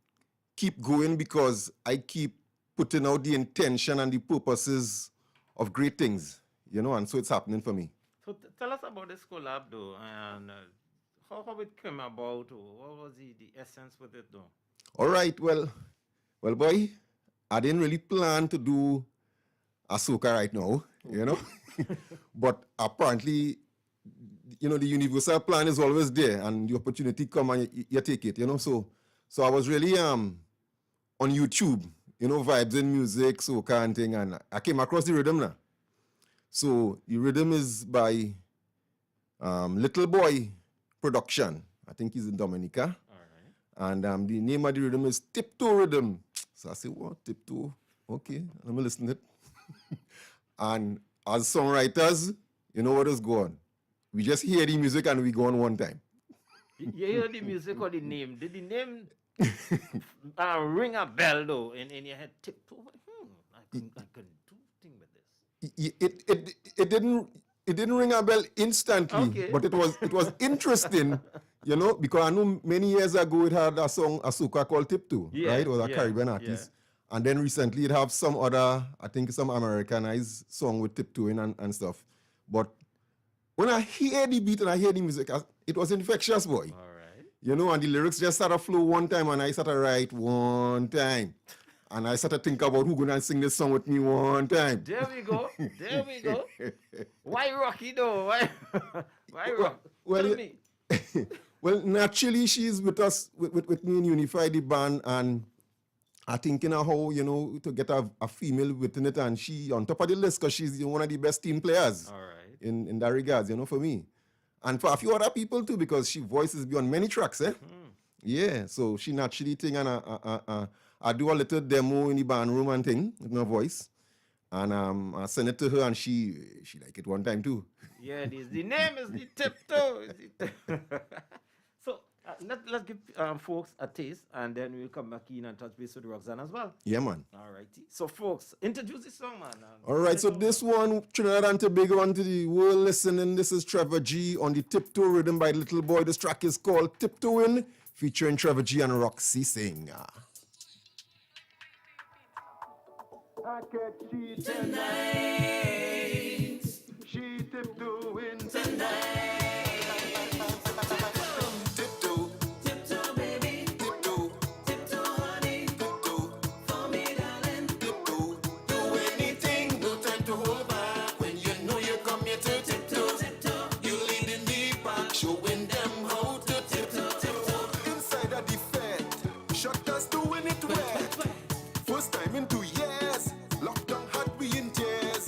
keep going because I keep putting out the intention and the purposes of great things, you know, and so it's happening for me. So tell us about this collab, though, and how it came about, or what was the essence with it, though? All right, well, boy, I didn't really plan to do a soca right now, you know, but apparently, you know, the universal plan is always there, and the opportunity come and you take it, you know. So I was really on YouTube, you know, vibes and music, soca and thing, and I came across the rhythm now. So the rhythm is by Little Boy Production. I think he's in Dominica. All right. And the name of the rhythm is Tiptoe Rhythm. So I said, what, Tiptoe? Okay, let me listen to it. And as songwriters, you know what is going on. We just hear the music and we go on one time. You hear the music or the name? Did the name ring a bell, though, in your head? Tiptoe? I can do thing with this. It didn't ring a bell instantly, Okay. but it was interesting, you know, because I know many years ago it had a song, a soca called Tiptoe, right? It was a Caribbean artist. Yeah. And then recently it have some other, I think some Americanized song with tiptoeing and stuff. But when I hear the beat and I hear the music, it was infectious, boy. All right. You know, and the lyrics just started flow one time and I started write one time. And I started thinking about who gonna sing this song with me one time. There we go. Why Rocky, though? Why Rock? Well, Tell me. Well, naturally, she's with us, with me in Unify the band, and I think, you know, how, you know, to get a female within it, and she on top of the list because she's one of the best team players. All right. In that regards, you know, for me. And for a few other people, too, because she voices beyond many tracks, eh? Yeah, so she naturally thing, and I do a little demo in the band room and thing with my voice. And I send it to her, and she like it one time, too. Yeah, the name is the Tiptoe. So let's give folks a taste, and then we'll come back in and touch base with Roxanne as well. Yeah, man. All righty. So, folks, introduce the song, man. All right, so this one, Trinidad and Tobago, onto the world listening. This is Trevor G on the Tiptoe rhythm by Little Boy. This track is called Tiptoeing, featuring Trevor G and Roxy Singh. I catch she tonight. She tiptoeing tonight. Tiptoe, tiptoe, baby. Tiptoe, tiptoe, honey. Tiptoe, for me, darling. Tiptoe, do anything, no time to hold back. When you know you come here to tiptoe, tiptoe, you leading the pack, showing them how to tiptoe, tiptoe. Inside of the fed, shutters doing it wet. First time in 2 years, lockdown had we in tears.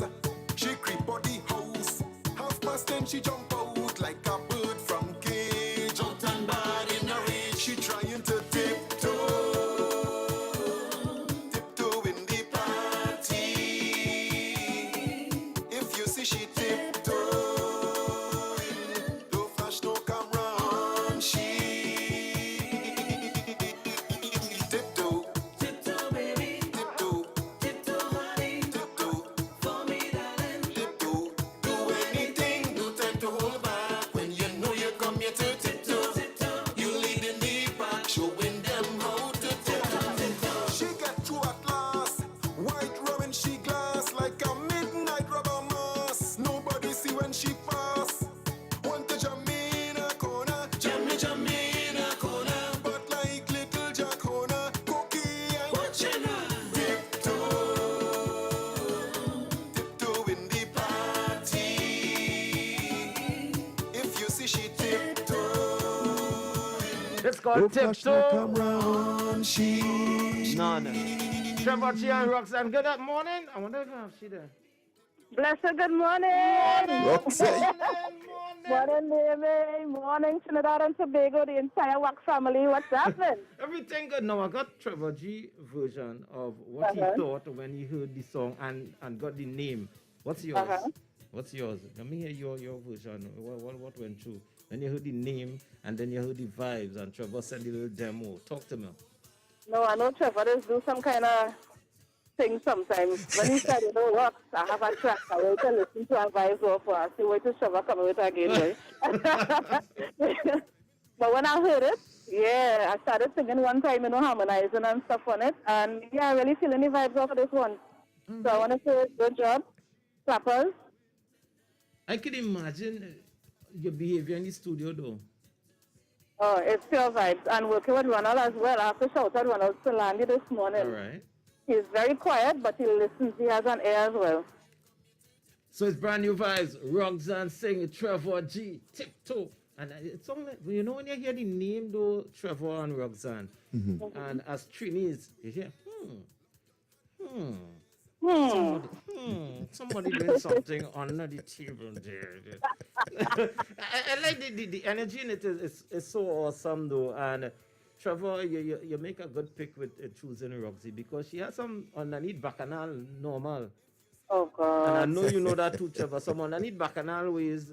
It's called Tiptoe. None. Trevor G and Roxanne, good morning. I wonder if she there. Blessed good morning. Roxanne. Morning, Levy. Morning, Trinidad and Tobago, the entire WACK family. What's happening? Everything good. Now I got Trevor G version of what he thought when he heard the song and got the name. What's yours? What's yours? Let me hear your version. What went through? When you heard the name and then you heard the vibes and Trevor sent the little demo. Talk to me. No, I know Trevor does do some kind of thing sometimes. When he said, you know what, I have a track. I will listen to a vibes off for us. See wait till Trevor come with again, boy. But when I heard it, yeah, I started singing one time, you know, harmonizing and stuff on it. And yeah, I really feeling the vibes off of this one. So I want to say good job. Clappers. I can imagine your behavior in the studio though. Oh, it's pure vibes. And working with Ronald as well. I have to shout out Ronald Solandi this morning. All right. He's very quiet, but he listens. He has an ear as well. So it's brand new vibes. Roxanne singing Trevor G, Tiptoe. And it's something like, you know when you hear the name though, Trevor and Roxanne, and as Trinis, you hear, somebody doing something under the table there. I like the energy in it is so awesome though. And Trevor, you make a good pick with choosing Roxy because she has some underneath bacchanal normal. Oh God. And I know you know that too, Trevor. Some underneath bacchanal ways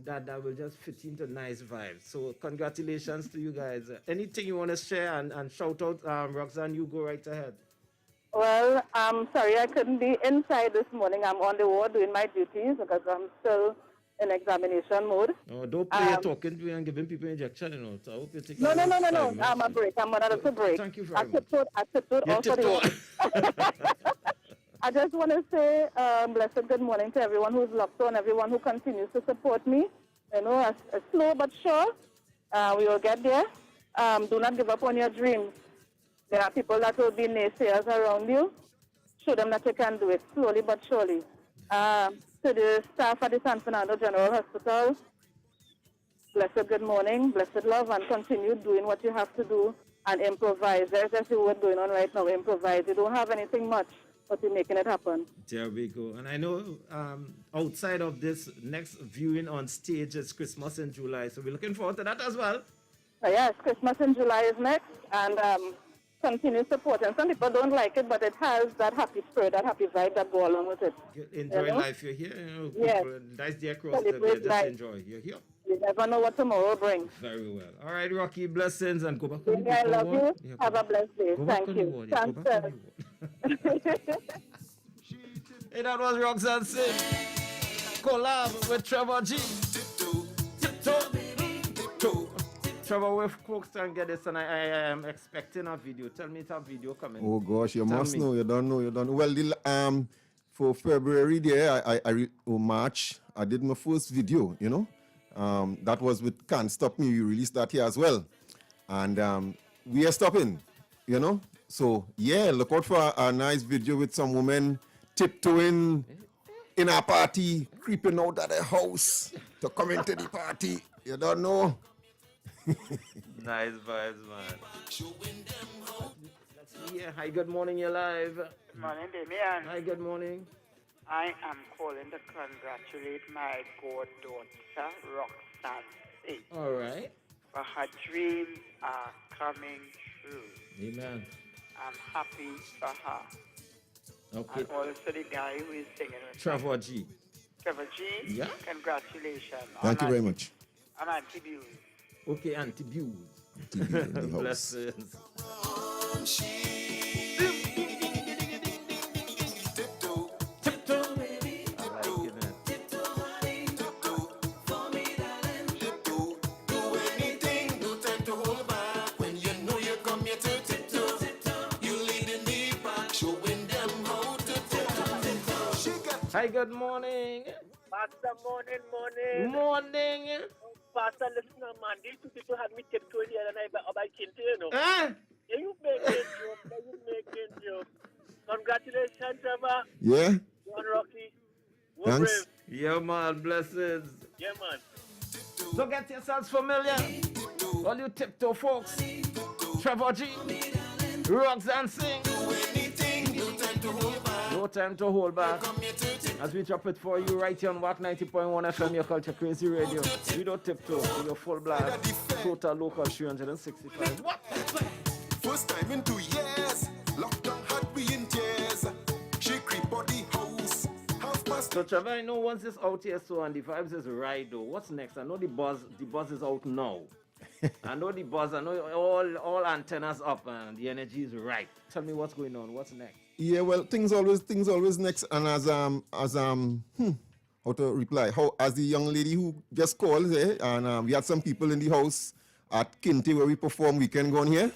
that will just fit into nice vibes. So congratulations to you guys. Anything you want to share and shout out, Roxanne, you go right ahead. Well, I'm sorry I couldn't be inside this morning. I'm on the ward doing my duties because I'm still in examination mode. Oh, don't play talking to me and giving people injection, you know. So I hope you take No. I'm a break. I'm on a break. Thank you very much. I tiptoed also the ward. I just want to say blessed good morning to everyone who's locked on, everyone who continues to support me. You know, slow but sure. We will get there. Do not give up on your dreams. There are people that will be naysayers around you. Show them that you can do it slowly but surely. To the staff at the San Fernando General Hospital, blessed good morning, blessed love, and continue doing what you have to do and improvise. There's just a word going on right now, improvise. You don't have anything much, but you're making it happen. There we go. And I know outside of this next viewing on stage is Christmas in July, so we're looking forward to that as well. Yes, Christmas in July is next, and continue supporting. Some people don't like it, but it has that happy spirit, that happy vibe that go along with it. Enjoy life. You're here. Yes. Nice day across the day. Just enjoy. You're here. You never know what tomorrow brings. Very well. All right, Rocky, blessings and go back. I love you. Yeah, have a blessed day. Thank you. Hey, that was Roxanne Singh. Collab with Trevor G. Trevor, with folks and get this, and I am expecting a video. Tell me it's a video coming. Oh gosh, you must know. You don't know. Well, for February there, March, I did my first video. You know, that was with Can't Stop Me. We released that here as well, and we are stopping. You know, so yeah, look out for a nice video with some women tiptoeing in a party, creeping out of the house to come into the party. You don't know. Nice vibes, man. Let's see here. Hi, good morning, you're live. Good morning, Damian. Hi, good morning. I am calling to congratulate my goddaughter, Roxanne Singh. All right. For her dreams are coming true. Amen. I'm happy for her. Okay. And also the guy who is singing with Trevor G. Trevor G? Yeah. Congratulations. Thank you very much. And Auntie Bew. Okay, Auntie Bew. Blessings. Hi, good morning. Pastor, morning. Morning. Pastor, listen, man, these two people had me tiptoeing the other night about Kinty, you know. Eh? Yeah, you making joke. Congratulations, Trevor. Yeah. John Rocky. Thanks. Yeah, man, blessings. Yeah, man. So get yourselves familiar. All you tiptoe folks. Trevor G. Rocks and sing. No time to hold back. As we drop it for you right here on WACK 90.1 FM, your culture crazy radio. We don't tiptoe, we are full blast. Total local 365. What? First time in 2 years. Lockdown had we in tears. She creep on the house. Half past. So Trevor, I know once this out here so and the vibes is right though. What's next? I know the buzz is out now. I know the buzz, I know all antennas up and the energy is right. Tell me what's going on, what's next? Yeah, well, things always next. And as how to reply? As the young lady who just called, and we had some people in the house at Kinte where we perform weekend gone here.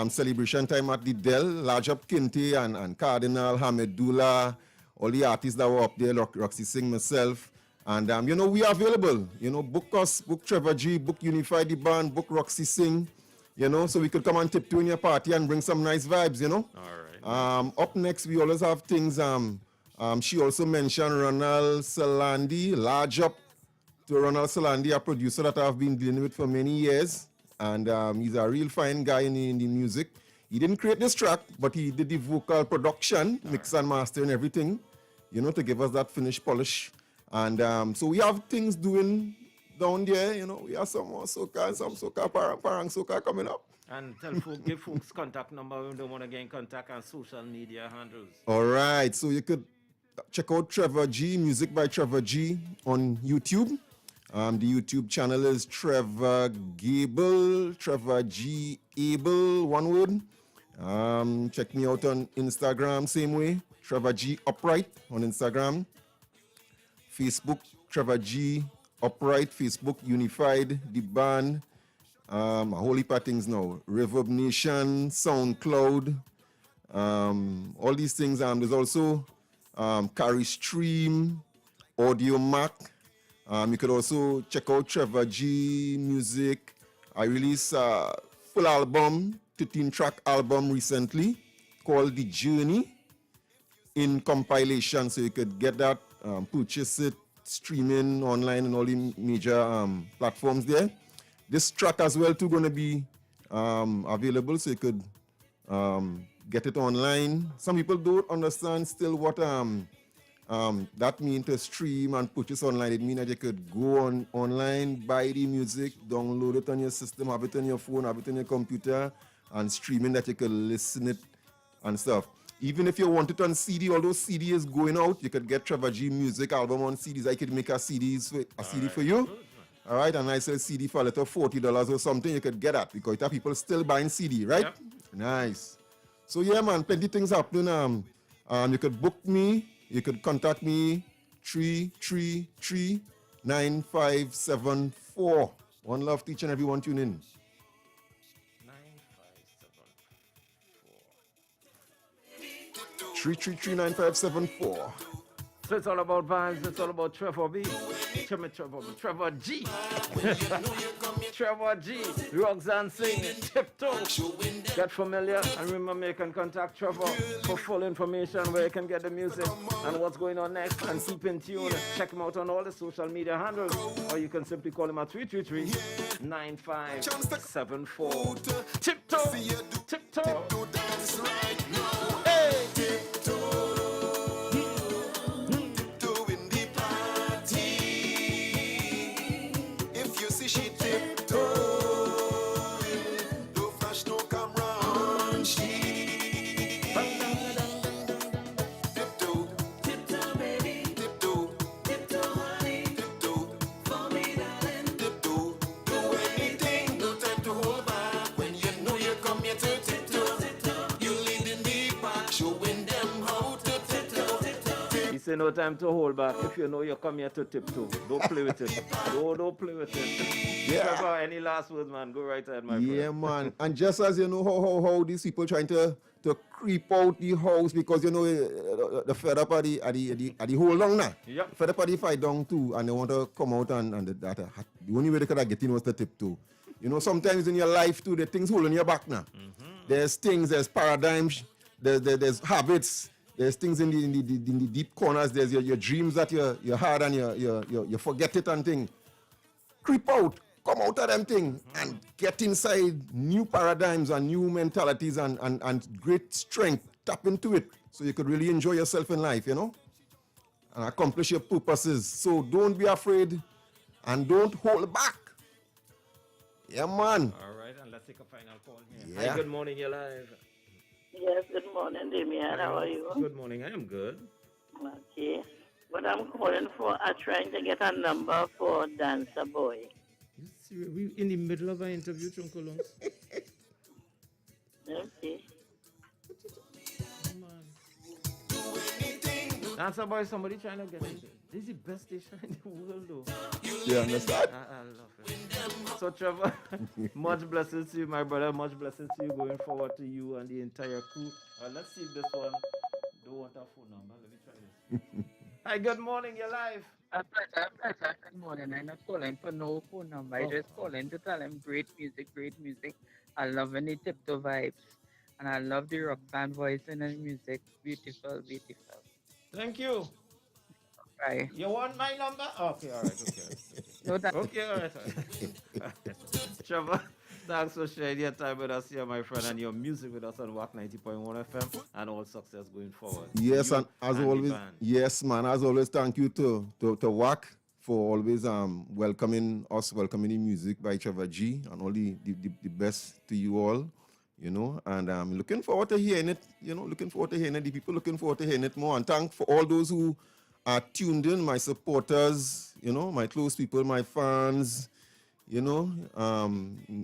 Celebration time at the Dell, large up Kinte and Cardinal, Hamedullah, all the artists that were up there, Roxy Singh, myself. And we are available. Book us, book Trevor G, book Unify the Band, book Roxy Singh. So we could come and tiptoe in your party and bring some nice vibes. All right. Up next, we always have things. She also mentioned Ronald Salandi, large up to Ronald Salandi, a producer that I've been dealing with for many years. And he's a real fine guy in the music. He didn't create this track, but he did the vocal production, mix and master and everything, to give us that finished polish. And so we have things doing down there, we have some more soca and some soca, parang soca coming up. And give folks contact number when they want to get in contact and social media handles. All right, so you could check out Trevor G, Music by Trevor G on YouTube. The YouTube channel is Trevor Gable, Trevor G Able, one word. Check me out on Instagram, same way, Trevor G Upright on Instagram. Facebook, Trevor G Upright, Facebook Unified, the band, a whole heap of things now. Reverb Nation, SoundCloud, all these things. There's also Caribshopper, Audio Mac. You could also check out Trevor G Music. I released a full album, 13-track album recently called The Journey in compilation. So you could get that, purchase it, streaming online and all the major platforms there. This track as well too going to be available, so you could get it online. Some people don't understand still what that means to stream and purchase online. It means that you could go online, buy the music, download it on your system, have it on your phone, have it on your computer, and streaming that you could listen it and stuff. Even if you want it on CD, although CD is going out, you could get Trevor G Music album on CDs. I could make a CD for you. All right, a nice little CD for a little $40 or something, you could get that because there are people still buying CD, right? Yep. Nice. So yeah, man, plenty things happening. You could book me, you could contact me, 333-9574. One love to each and everyone tune in. 333-9574. So it's all about vibes, it's all about Trevor B. Trevor G. Trevor G. Rocks and sing, tiptoe. Get familiar and remember you can contact Trevor for full information where you can get the music and what's going on next and keep in tune. Check him out on all the social media handles or you can simply call him at 333-9574. Tiptoe. Tiptoe. Hey. Say no time to hold back. If you know you come here to tiptoe, don't play with it. Don't play with it. Yeah. Any last words, man? Go right ahead, my friend. Yeah, man. And just as you know how these people trying to creep out the house because the fed up at the whole long now. Yep. Fed up at the fight down too, and they want to come out and the only way they could get in was to tiptoe. Sometimes in your life too, the things holding your back now. There's things, there's paradigms, there's habits. There's things in the deep corners. There's your dreams that you had and you forget it and thing. creep out, come out of them thing and get inside new paradigms and new mentalities and great strength. Tap into it so you could really enjoy yourself in life, you know, and accomplish your purposes. So don't be afraid and don't hold back. Yeah, man. All right, and let's take a final call here. Yeah. Hi, good morning, you're live. Yes, good morning, Damian. How are you? Good morning, I am good. Okay. What I'm calling for, I'm trying to get a number for Dancer Boy. You see, we in the middle of an interview, Chunkulungs. Okay. Dancer Boy, somebody trying to get into it. This is the best station in the world, though. You understand? I love it. So, Trevor, much blessings to you, my brother. Much blessings to you going forward to you and the entire crew. Let's see if this one don't want a phone number. Let me try this. Hi, good morning. You're live. Good morning. I'm not calling for no phone number. I just calling to tell him great music, great music. I love any tiptoe vibes. And I love the rock band voice and the music. Beautiful, beautiful. Thank you. Bye. You want my number? Okay, all right, okay. No, Okay, all right. Trevor, thanks for sharing your time with us here, my friend, and your music with us on WACK 90.1 FM, and all success going forward. Yes, You and as the always, band. yes, man. As always, thank you to WACK for always welcoming us, welcoming the music by Trevor G, and all the best to you all, you know. And I'm looking forward to hearing it, you know. Looking forward to hearing it. The people looking forward to hearing it more. And thank for all those who are tuned in, my supporters, you know, my close people, my fans, you know,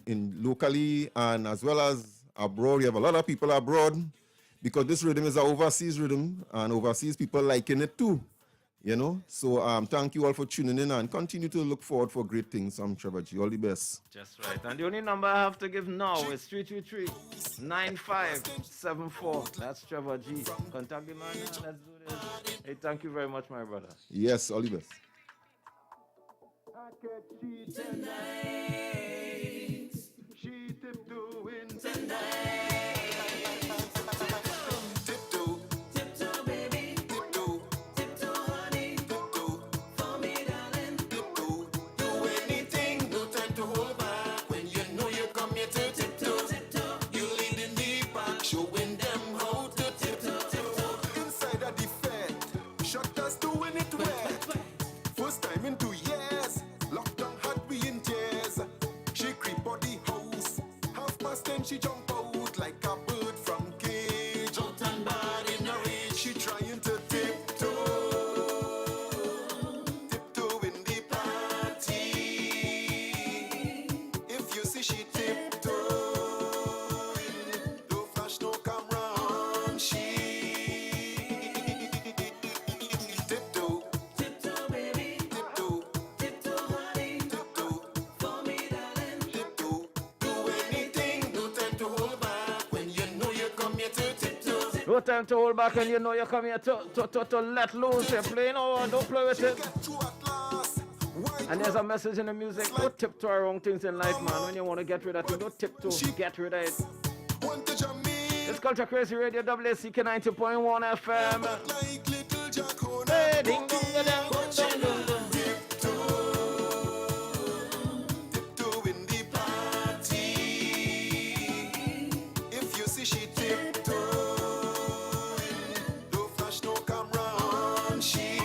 in locally and as well as abroad. We have a lot of people abroad because this rhythm is an overseas rhythm and overseas people liking it too, you know. So thank you all for tuning in and continue to look forward for great things. I'm Trevor G. All the best. Just right. And the only number I have to give now is 333-9574. That's Trevor G. Contact the man now. Let's do this. Hey, thank you very much, my brother. Yes, all the best. Tonight, she tiptoeing tonight. Tiptoe, tiptoe, baby. Tiptoe, tiptoe, honey. Tiptoe, for me, darling. Tiptoe, do anything, no time to hold back. When you know you come here to tiptoe, tiptoe, you lead in the back, showing them how to tiptoe, tiptoe. Inside of the fed, shut us doing it wet. First time in 2 years. Lockdown had we in tears. She creep on the house. 10:30 she jump out like a bird from cage. Out and bad in a rage. She trying to tiptoe. Tiptoe in the party. If you see she tiptoe, no flash, no camera on. She tiptoe. Tiptoe, baby. Tiptoe. Tiptoe, honey. Tiptoe. For me, darling. Tiptoe. Do anything. No time to hold back. When you know you come here to tiptoe. No time to hold back, and you know you come here to let loose. You're playing on, don't play with it. And there's a message in the music. Don't tiptoe around things in life, man. When you want to get rid of it, don't tiptoe. Get rid of it. It's Culture Crazy Radio, WACK 90.1 FM. Hey, ding dong, ding dong, ding dong. Tiptoe in the party. If you see she tiptoe, no flash, no camera on. She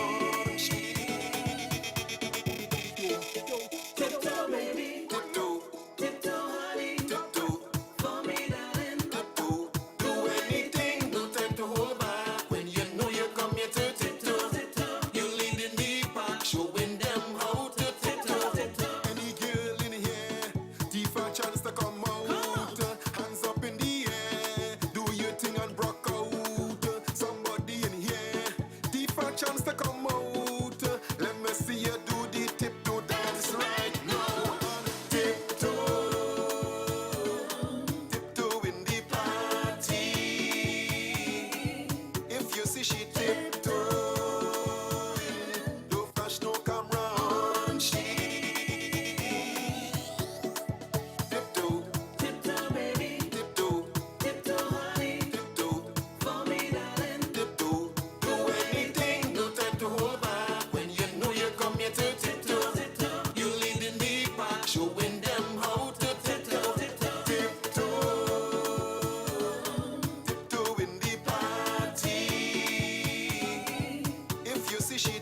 tiptoe, baby. Tiptoe. Tiptoe, honey. Tiptoe. For me, darling. Tiptoe. Do anything. No time to hold back. When you know you come here.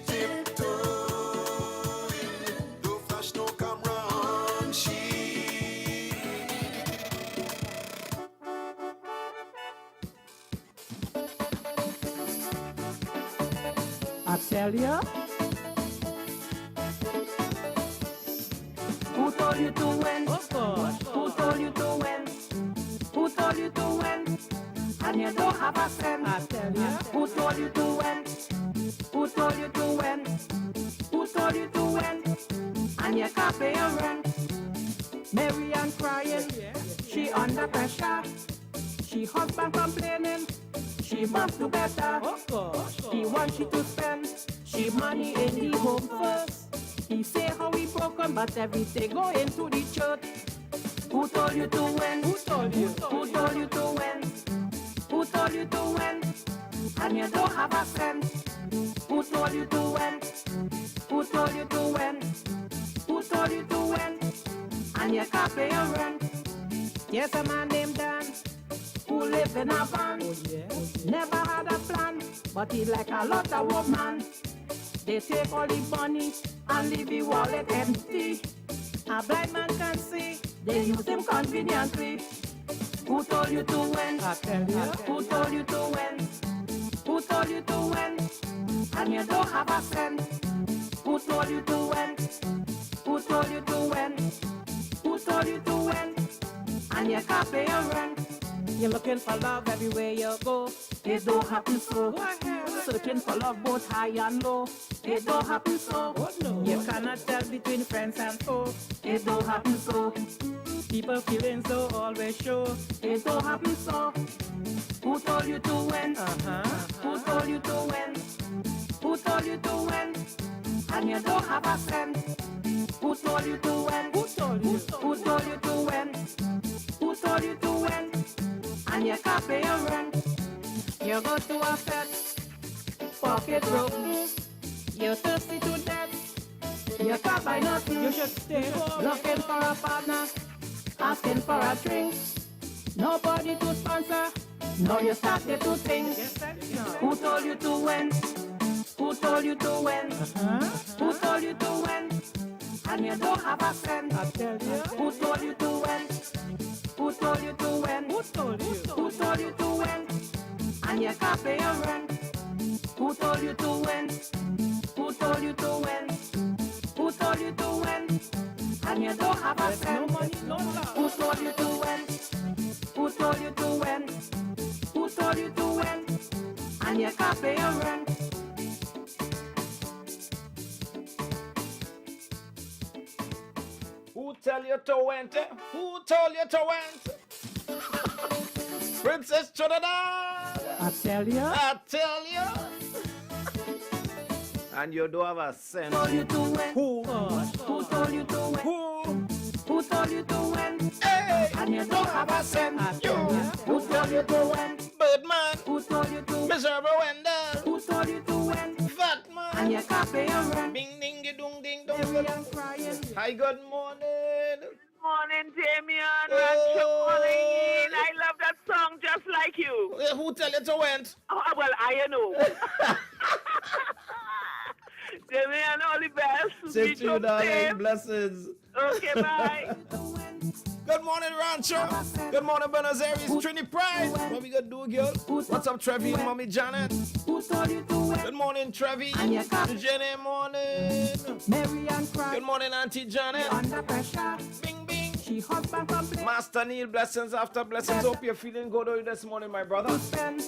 tiptoeing. No flash, no camera on she. I tell ya. Who told you to win? Who told you to win? Who told you to win? And you don't have a cent. I tell ya. Who told you to win? Who told you to win? Who told you to win? And you can't pay your rent. Mary Ann crying. She under pressure. She husband complaining. She must do better. He wants you to spend. She money in the home first. He say how he broken, but everything go into the church. Who told you to win? Who told you? Who told you to win? Who told you to win? And you don't have a cent. Who told you to win? Who told you to win? Who told you to win? And you can't pay your rent. Yes, a man named Dan who lived in a van. Never had a plan, but he like a lot of woman. They take all the money and leave the wallet empty. A blind man can see, they use him conveniently. Who told you to win? I tell you. Who told you to win? Who told you to win? And you don't have a cent. Who told you to win? Who told you to win? Who told you to win? And you can't pay your rent. You're looking for love everywhere you go. It don't happen so. Searching for love both high and low. It don't happen so. You cannot tell between friends and foe. It don't happen so. People feeling so always show. It don't happen so. Who told you to win? Who told you to win? Who told you to win? And you don't have a cent. Who told you to win? Who told you? Who told you to win? Who told you to win? And you can't pay your rent. You go to a fete, pocket broke. You're thirsty to death. You can't buy nothing. You should stay home. Looking for a partner, asking for a drink. Nobody to sponsor. Now you started to think. Who told you to win? Who told you to win? Who told you to win? And you don't have a cent. I tell you. Who told you to win? Who told you to win? Who told you? Who told you to win? And you can't pay your rent. Who told you to win? Who told you to win? Who told you to win? And you don't have a cent. No money, no love. Who told you to win? Who told you to win? Who told you to win? And you can't pay your rent. Who tell you to went? Who told you to went? Princess Trinidad! I tell you. I tell you. And you don't have a cent. Who told you to win? Who? Who told you to win? Who? Who told you to win? Hey! And you don't have a cent. You. Who told you to win? Birdman. Who told you to win? Miserable Wendell. Who told you to win? Fat man. And you can't pay your rent. Bing ding dong ding dong. Mary Ann crying. Hi, good morning. Morning, Damien. Thanks for calling in. I love that song just like you. Who tell you to went? Oh, well, I know. Damien, all the best. Same to you, darling. Safe. Blessings. Okay, bye. Good morning, Rancho. Good morning, Buenos Aires. Trini Pride. What we gonna do, girl? What's up, Trevi and Mommy Janet? Good morning, Trevi. Jenny, morning. Mary Ann crying. Good morning, Auntie Janet. Under pressure. Bing, bing. She husband complain. Master Neil, blessings after blessings. Hope you're feeling good this morning, my brother.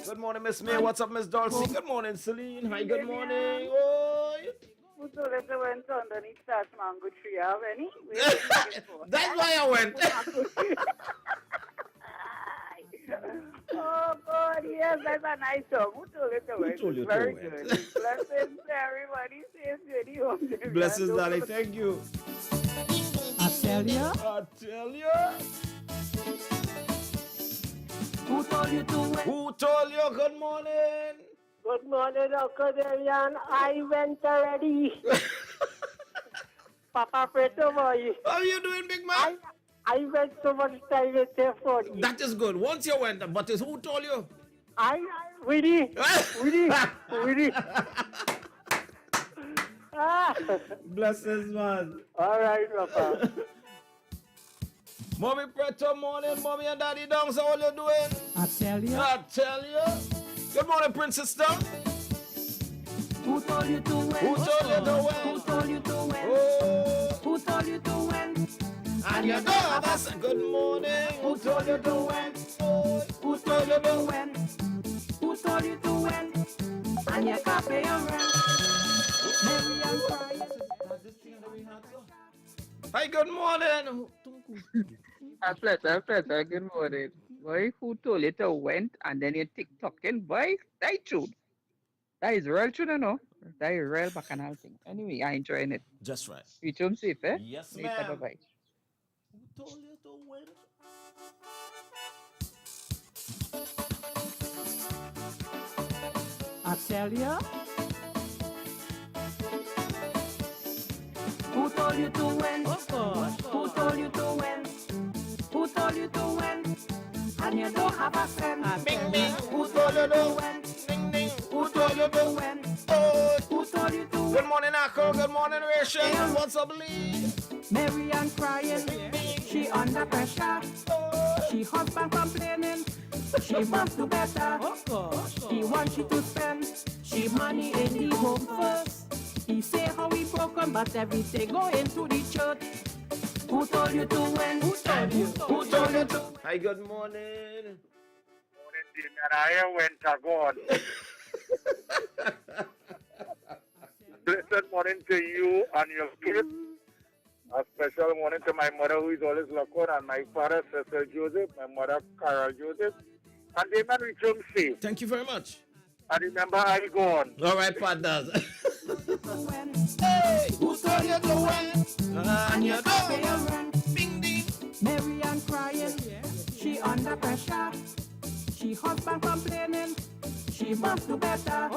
Good morning, Miss May. What's up, Miss Dulcie? Good morning, Celine. Hi, good morning. Oh, Who told us I went underneath that mango tree? Have any? that's why I went. Oh, God, yes, that's a nice song. Who told us I went? Who told you to Very went? good. Blessings to everybody. Safe journey home. Blessings, darling. Thank you. I tell you. I tell you. Who told you to win? Who told you? Good morning. Good morning, Uncle Darian. I went already. Papa Preto boy. How are you doing, big man? I went so much time with your phone. That is good. Once you went, but it's who told you? Blessings, man. All right, Papa. Mommy Preto, morning, mommy and daddy Dongs, how are you doing? I tell you. I tell you. Good morning, Princess Down. Who told you to win? Who told you to win? Who told you to win? Oh. Who told you to win? And you know that's a good morning. Who told you to win? Who told you to win? Who told you to win? And you can't pay your rent. Mary and crying. Hi, good morning. A pleasure. Good morning. Boy, who told you to went and then you TikToking, boy? That true. That is real true, no? That is real bacchanal thing. Anyway, I enjoying it. Just right. Reach home safe, eh? Yes, Later, ma'am. bye-bye. Who told you to win? I tell you. Who told you to win? Who told you to win? Who told you to win? And you don't have a cent. Bing, bing. Who told you to win? Ding, ding. Who told you to win? Oh. Who told you to win? Good morning, Akko. Good morning, Rachel. What's up, Lee? Mary Ann crying. She under pressure. She husband complaining. She wants to better. He wants you to spend. She money in the home first. He say how he broken, but everything go into the church. Who told you to win? Who told you? Who told you to? Hi, good morning. I went to God. Blessed morning to you and your kids. A special morning to my mother who is always locked on, and my father, Sister Joseph, my mother, Carol Joseph. And they man reach home safe. Thank you very much. And remember, I go on. All right, partners. Hey, who told you to win? And you don't pay your rent. Bing, ding. Mary Ann crying. She under pressure. She husband complaining. She wants to better.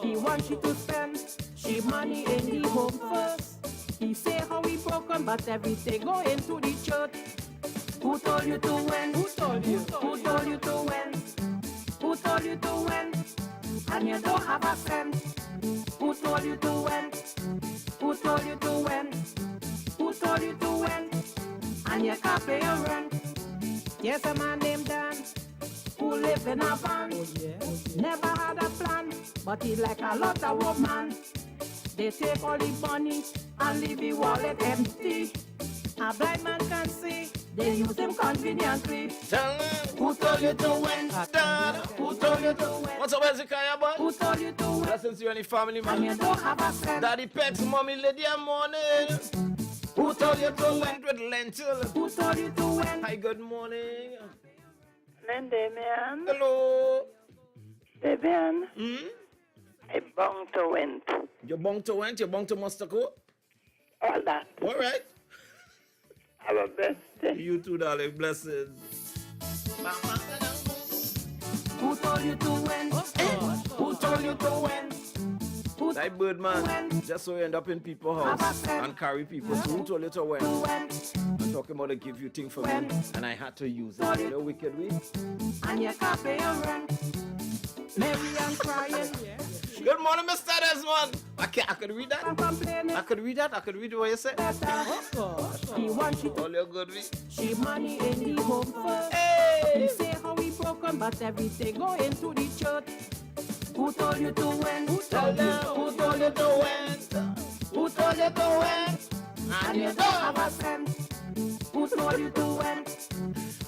He wants you to spend. She money in the home first. He say how he broken, but everything go into the church. Who told you to win? Who told you? Who told you to win? Who told you to win? And you don't have a cent. Who told you to win? Who told you to win? Who told you to win? And you can't pay your rent. Yes, a man named Dan who live in a van. Never had a plan, but he like a lot of woman. They take all the money and leave the wallet empty. A blind man can see, they use him conveniently. Who told you to win? Who told you to win? What's up, Hezekiah, boy? Who told you to win? Blessings to you and your family, man. And you don't have a cent. Daddy Pex, mommy, lady, and morning. Who told you to win with lentil? Who told you to win? Hi, good morning. Damian. Hello. Damian. Hmm? I bound to win. You're bound to win? You're bound to Mustaco? All that. All right. Have a best day. You too, darling. Blessings. Who told you to win? Who told you to win? That bird man, just so you end up in people's house and carry people. So who told you to win? I'm talking about a give you thing for me, and I had to use it. You know, wicked way. And you can't pay your rent. Mary Ann crying. Good morning, Mr. Desmond. I could read that. I could read that. I could read what you said. He wants you to. All your good way. She money in the home first. Hey. He say how he broken, but everything go into the church. Who told you to win? Who told you? Who told you to win? Who told you to win? And you don't have a cent. Who told you to win?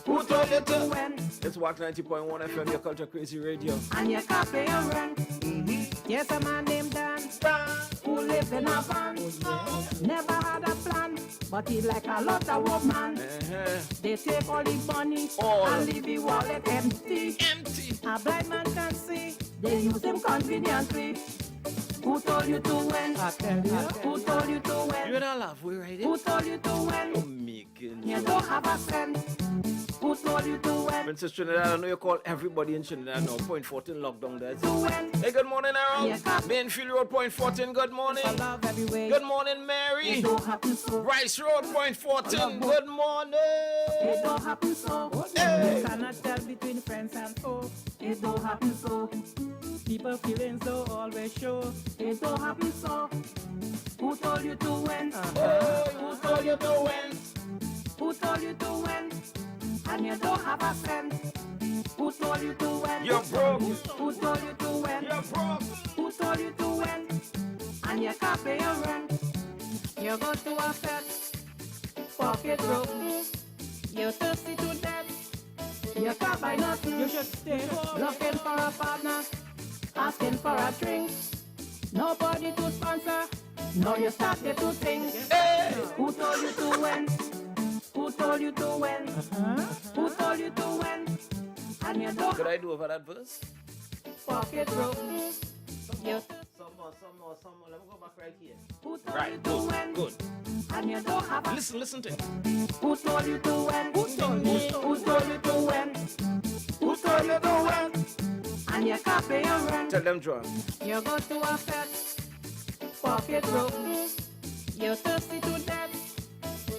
Who told you to win? It's WACK 90.1 FM, your culture crazy radio. And you can't pay your rent. Yes, a man named Dan who lived in a van. Never had a plan, but he like a lot of woman. They take all the money and leave the wallet empty. A blind man can see, they use him conveniently. Who told you to win? I tell you. Who told you to win? You're not laugh, we right? Who told you to win? Oh, making you don't have a cent. Who told you to win? Princess Trinidad, I know you call everybody in Trinidad now. Point 14 lockdown there. Hey, good morning, Aaron. Mainfield Road, Point 14, good morning. Good morning, Mary. Rice Road, Point 14, good morning. It don't happen so. You cannot tell between friends and foes. It don't happen so. People feeling so always show. It don't happen so. Who you to win? Who told you to win? Who told you to win? And you don't have a cent. Who told you to win? You're broke. Who told you to win? You're broke. Who told you to win? And you can't pay your rent. You go to a fete, pocket broke. You're thirsty to death. You can't buy nothing. You should stay home. Looking for a partner, asking for a drink. Nobody to sponsor. Now you started to think. Hey! Who told you to win? Who told you to win? Who told you to win? And you don't. Could I do over that verse? Pocket broke. You Some more. Let me go back right here. Who told Right, you to win? good. And you don't have a. Listen to it. Who told you to win? Who told you? Who told you to win? Who told you to win? And you can't pay your rent. Tell them, John. You go to a fete, pocket broke. You're thirsty to death.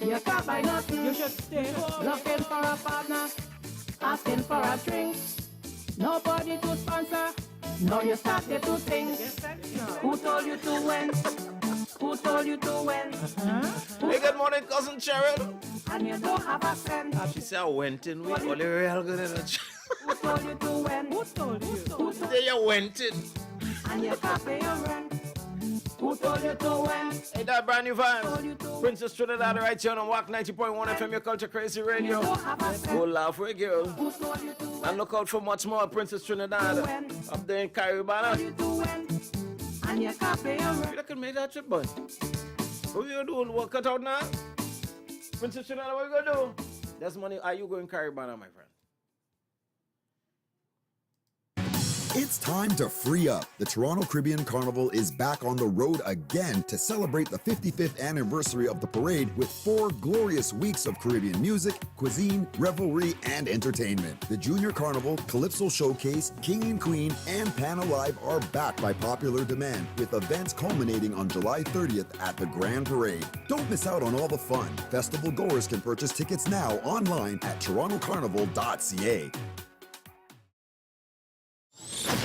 You can't buy nothing. You should stay home. Looking for a partner, asking for a drink. Nobody to sponsor. Now you started to think. Who told you to win? Who told you to win? Hey, good morning, cousin Cheryl. And you don't have a cent. She said I went in with all the real good in the Who told you to win? Who told you? Who told Say you went in. And you can't pay your rent. Who told you to win? Hey, that brand new vibes. Princess Trinidad right here on WACK 90.1 FM, your culture crazy radio. Go laugh with girl. And look out for much more Princess Trinidad up there in Caribshopper. And you can't pay your rent. You can make that trip, boy. What you doing? Work it out now? Princess Trinidad, what you gonna do? That's money. Are you going Caribshopper, my friend? It's time to free up. The Toronto Caribbean Carnival is back on the road again to celebrate the 55th anniversary of the parade with 4 glorious weeks of Caribbean music, cuisine, revelry, and entertainment. The Junior Carnival, Calypso Showcase, King and Queen, and Pan Alive are back by popular demand, with events culminating on July 30th at the Grand Parade. Don't miss out on all the fun. Festival goers can purchase tickets now online at torontocarnival.ca.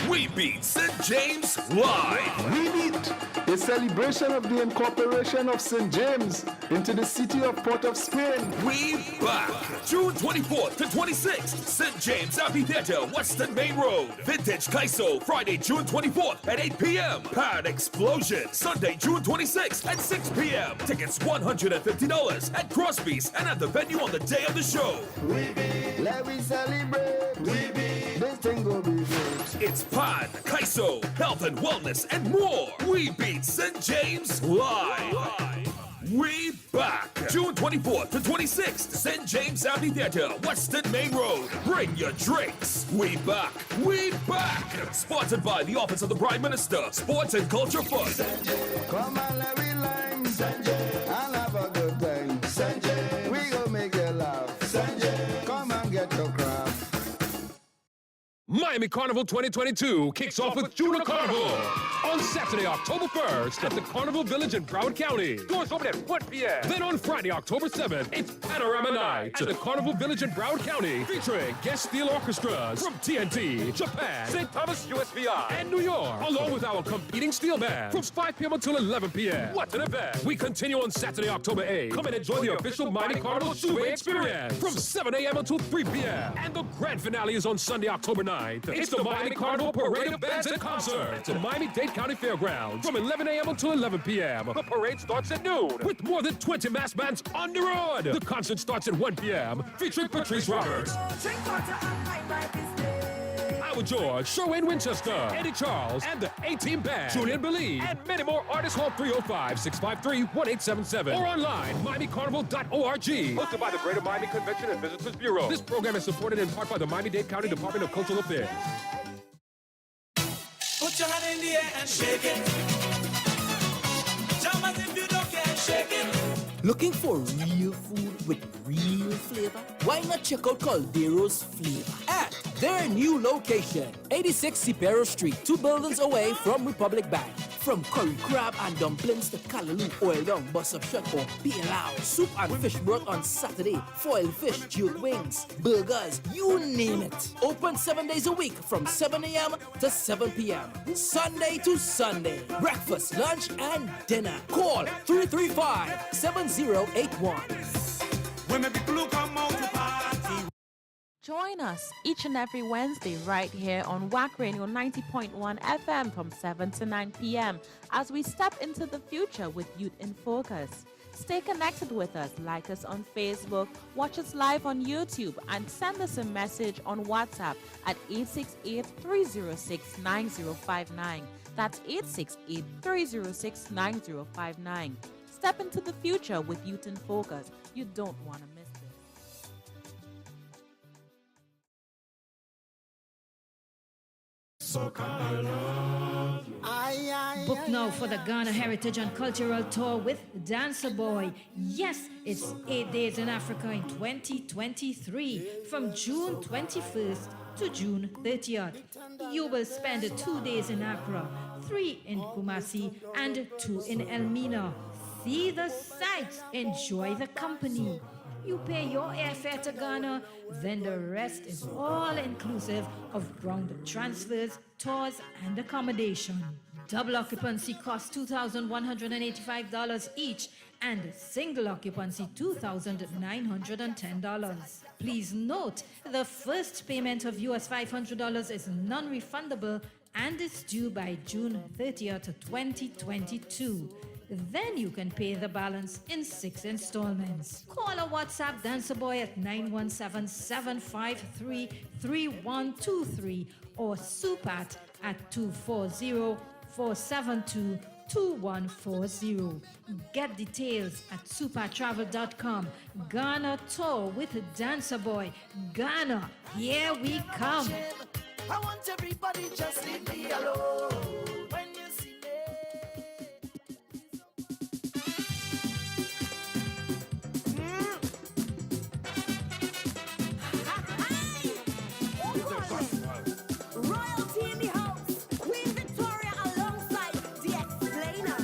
We beat St. James live. We beat the celebration of the incorporation of St. James into the city of Port of Spain. We back. June 24th to 26th, St. James Amphitheatre, Western Main Road. Vintage Kaiso, Friday, June 24th at 8 p.m. Pad Explosion, Sunday, June 26th at 6 p.m. Tickets $150 at Crosby's and at the venue on the day of the show. We beat. Let we celebrate. We beat. This thing will be good. It's Pan, Kaiso, health and wellness, and more. We beat St. James live. We back. June 24th to 26th, St. James Amphitheatre, Western Main Road. Bring your drinks. We back. We back. Sponsored by the Office of the Prime Minister, Sports and Culture Fund. Come on, let me line. Sanjay, I'll have a good time. Sanjay, we gon' make you laugh. Sanjay, come and get your craft. Miami Carnival 2022 kicks off with Junior Carnival on Saturday, October 1st at the Carnival Village in Broward County. Doors open at 1 p.m. Then on Friday, October 7th, it's Panorama Night at the Carnival Village in Broward County, featuring guest steel orchestras from TNT, Japan, St. Thomas USVI, and New York, along with our competing steel band from 5 p.m. until 11 p.m. What an event! We continue on Saturday, October 8th. Come and enjoy the official Miami Carnival Subway experience from 7 a.m. until 3 p.m. And the grand finale is on Sunday, October 9th. It's the Miami Carnival Parade of Bands and Concerts at Miami-Dade County Fairgrounds from 11 a.m. until 11 p.m. The parade starts at noon with more than 20 mass bands on the road. The concert starts at 1 p.m. featuring Patrice Roberts, Howard George, Sherwin Winchester, Eddie Charles, and the A-Team Band, Julian Believe, and many more artists. Call 305-653-1877 or online, MiamiCarnival.org. Hosted by the Greater Miami Convention and Visitors Bureau. This program is supported in part by the Miami-Dade County Department of Cultural Affairs. Put your hand in the air and shake it. Jump as if you don't care, shake it. Looking for real food with real flavor? Why not check out Caldero's Flavor at their new location, 86 Cipero Street, 2 buildings away from Republic Bank. From curry crab and dumplings to callaloo, oil down, bus up shut or pilau. Soup and fish broth on Saturday, foil fish, jerk wings, burgers, you name it. Open 7 days a week from 7 a.m. to 7 p.m. Sunday to Sunday. Breakfast, lunch, and dinner. Call 335-7081. Women people who come out to party. Join us each and every Wednesday right here on WACK Radio 90.1 FM from 7 to 9 p.m. as we step into the future with Youth in Focus. Stay connected with us, like us on Facebook, watch us live on YouTube, and send us a message on WhatsApp at 868-306-9059. That's 868-306-9059. Step into the future with Youth in Focus. You don't want to miss it. Book now for the Ghana Heritage and Cultural Tour with Dancer Boy. Yes, it's 8 days in Africa in 2023 from June 21st to June 30th. You will spend 2 days in Accra, 3 in Kumasi, and 2 in Elmina. See the sights, enjoy the company. You pay your airfare to Ghana, then the rest is all inclusive of ground transfers, tours, and accommodation. Double occupancy costs $2,185 each, and single occupancy $2,910. Please note, the first payment of US $500 is non-refundable and is due by June 30th, 2022. Then you can pay the balance in 6 installments. Call or WhatsApp Dancer Boy at 917-753-3123 or Supat at 240-472-2140. Get details at supertravel.com. Ghana Tour with Dancer Boy. Ghana, here we come. I want everybody just leave me alone. When you see me. Royalty in the house. Queen Victoria alongside the explainer.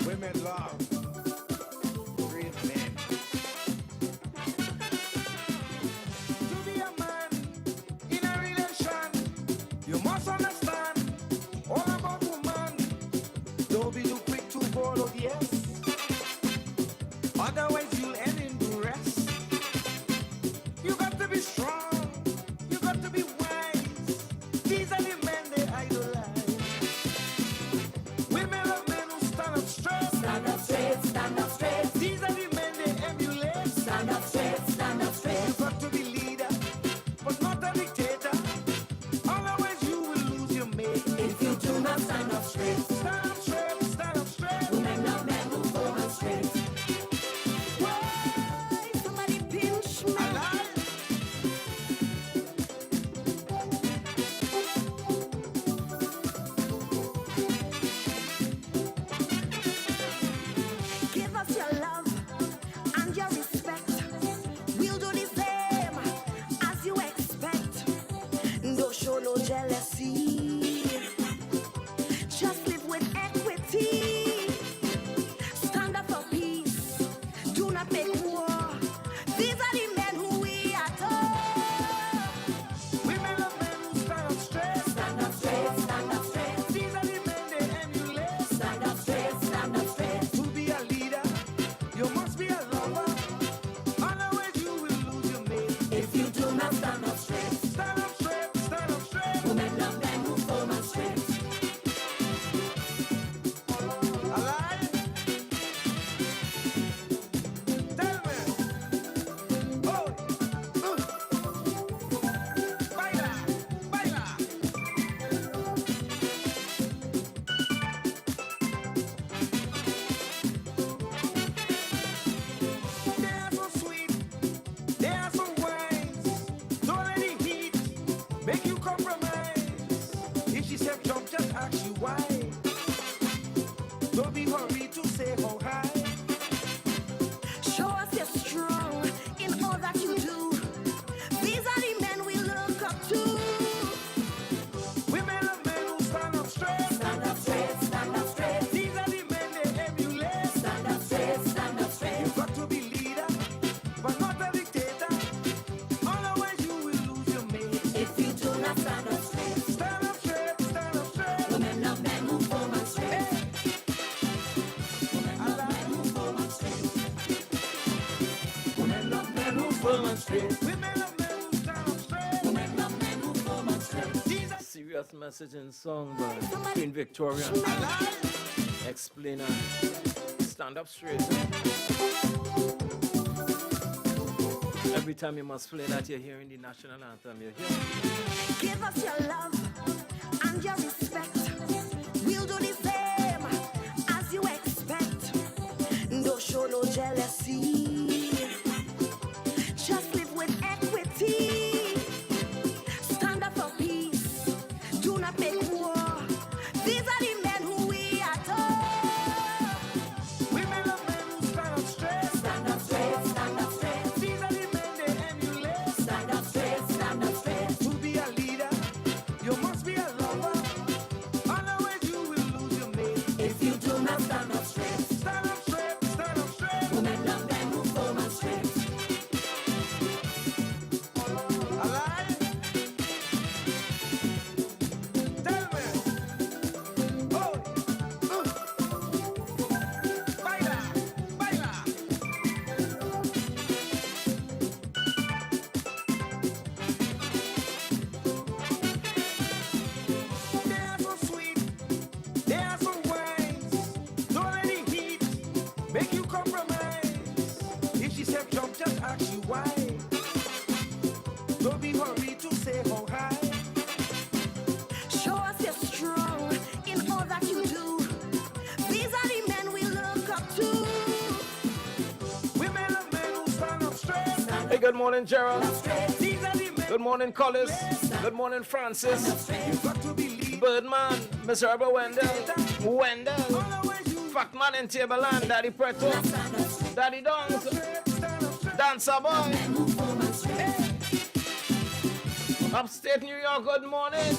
Women love. Great men. To be a man in a relation, you must understand all about woman. Don't be too quick to follow yes. Otherwise you'll end in duress. You got to be strong. You got to be wise. These are the men they idolize. Women love men who stand up straight. Stand up straight, stand up straight. These are the men they emulate. Stand up straight, stand up straight. You got to be leader, but not a dictator. Otherwise you will lose your mate. If you do not stand up straight. Stand up straight, stand up straight. Women love men who forward straight. Why? Somebody pinch me. Give us your love and your respect. We'll do the same as you expect. Don't show no jealousy. Just live with equity. Stand up for peace. Do not make war. These are the men who we adore. Women love men who stand up straight. Stand up straight, stand up straight. These are the men they emulate. Stand up straight, stand up straight. To be a leader, you must be a lover. Otherwise you will lose your mate. If you do not stand up straight. Stand up straight, stand up straight. Women love men who forward straight. Alive? Tell me. Oh. Baila, baila. They are so sweet, they are so wise. Don't let the heat make you compromise. If she said jump, just ask you why. Don't be worried to say how high. Show us you're strong in all that you do. These are the men we look up to. Women love men who stand up firm and straight. Serious message in song by Queen Victoria. Explainer. Stand up straight. Every time you must play that, you're hearing the national anthem. You're hearing. Give us your love and your respect. We'll do the same as you expect. Don't show no jealousy. Just live with equity. Stand up for peace. Do not make war. These are the men who we adore. Women are men who stand up straight. Stand up straight, stand up straight. These are the men they emulate. Stand up straight, stand up straight. To be a leader, you must be a lover. Otherwise you will lose your mate. If you do not stand up straight. Stand up straight, stand up straight. Women love men who firm and straight. Alive? Tell me. Oh. Baila, baila. They are so sweet. They are so wise. Don't let the heat make you compromise. If she said jump, just ask you why. Don't be hurried to say how high. Show us you're strong in all that you do. These are the men we look up to. Women are men who stand up straight. Hey, good morning, Gerald. These are the men. Good morning, Collis. Good morning, Francis. Birdman, Miss Herbert Wendell. Fatman in Tableland, Daddy Preto. Daddy Dongs. Dancer Boy. Upstate New York, good morning.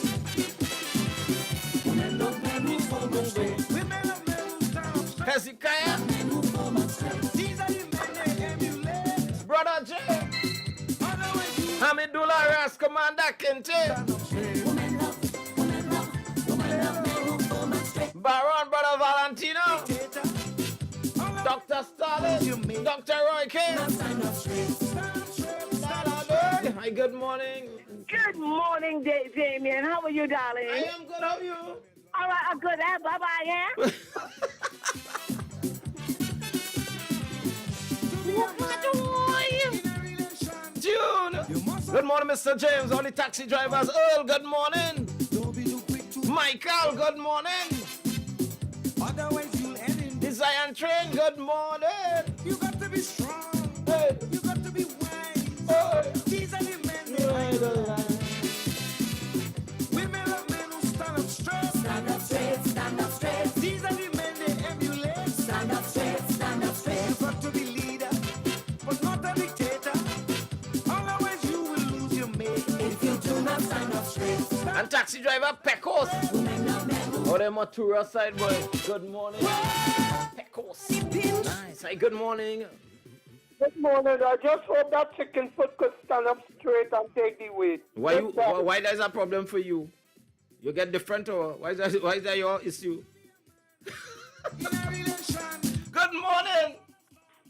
Hezekiah. Brother Jay. Hamidullah Ras, Commander Kente. Baron, Brother Valentino. Dr. Stalin. Dr. Roy King. Hi, good morning. Good morning, Damien. How are you, darling? I am good. How are you? All right, I'm good. Bye-bye, yeah? June. Good morning, Mr. James. All the taxi drivers. Earl, good morning. Michael, good morning. The Zion train, good morning. You got to be strong. Hey. You got to be wise. Hey. These are the men who women are men who stand up straight. Stand up straight, stand up straight. These are the men they emulate. Stand up straight, stand up straight. You got to be leader, but not a dictator. Otherwise you will lose your mate. If you do not stand up straight. And taxi driver Pecos. Oh, the Matura side boy. Good morning. Pecos. Nice. Hi, good morning. Good morning. I just hope that chicken foot could stand up straight and take the weight. Why there's a problem for you? You get different or why is that your issue? Good morning.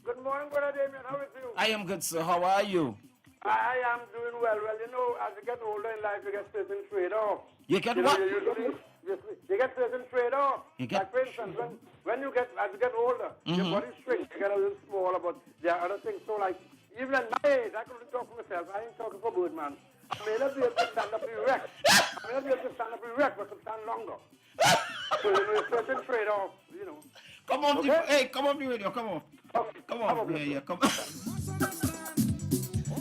Good morning, Brother Damien. How is you? I am good, sir. How are you? I am doing well. Well, you know, as you get older in life, you get certain trade-offs. You get what? You get certain trade-offs. Like, for instance, when you get, as you get older, your body shrinks. You get a little smaller, but there are other things. So, like, even at my age, I can only talk for myself. I ain't talking for Birdman. I may not be able to stand up erect. I may not be able to stand up erect, but I can stand longer. So, you know, certain trade-offs, you know. Come on, okay? Come on the radio. Come on. Okay. Come on. Yeah, come on.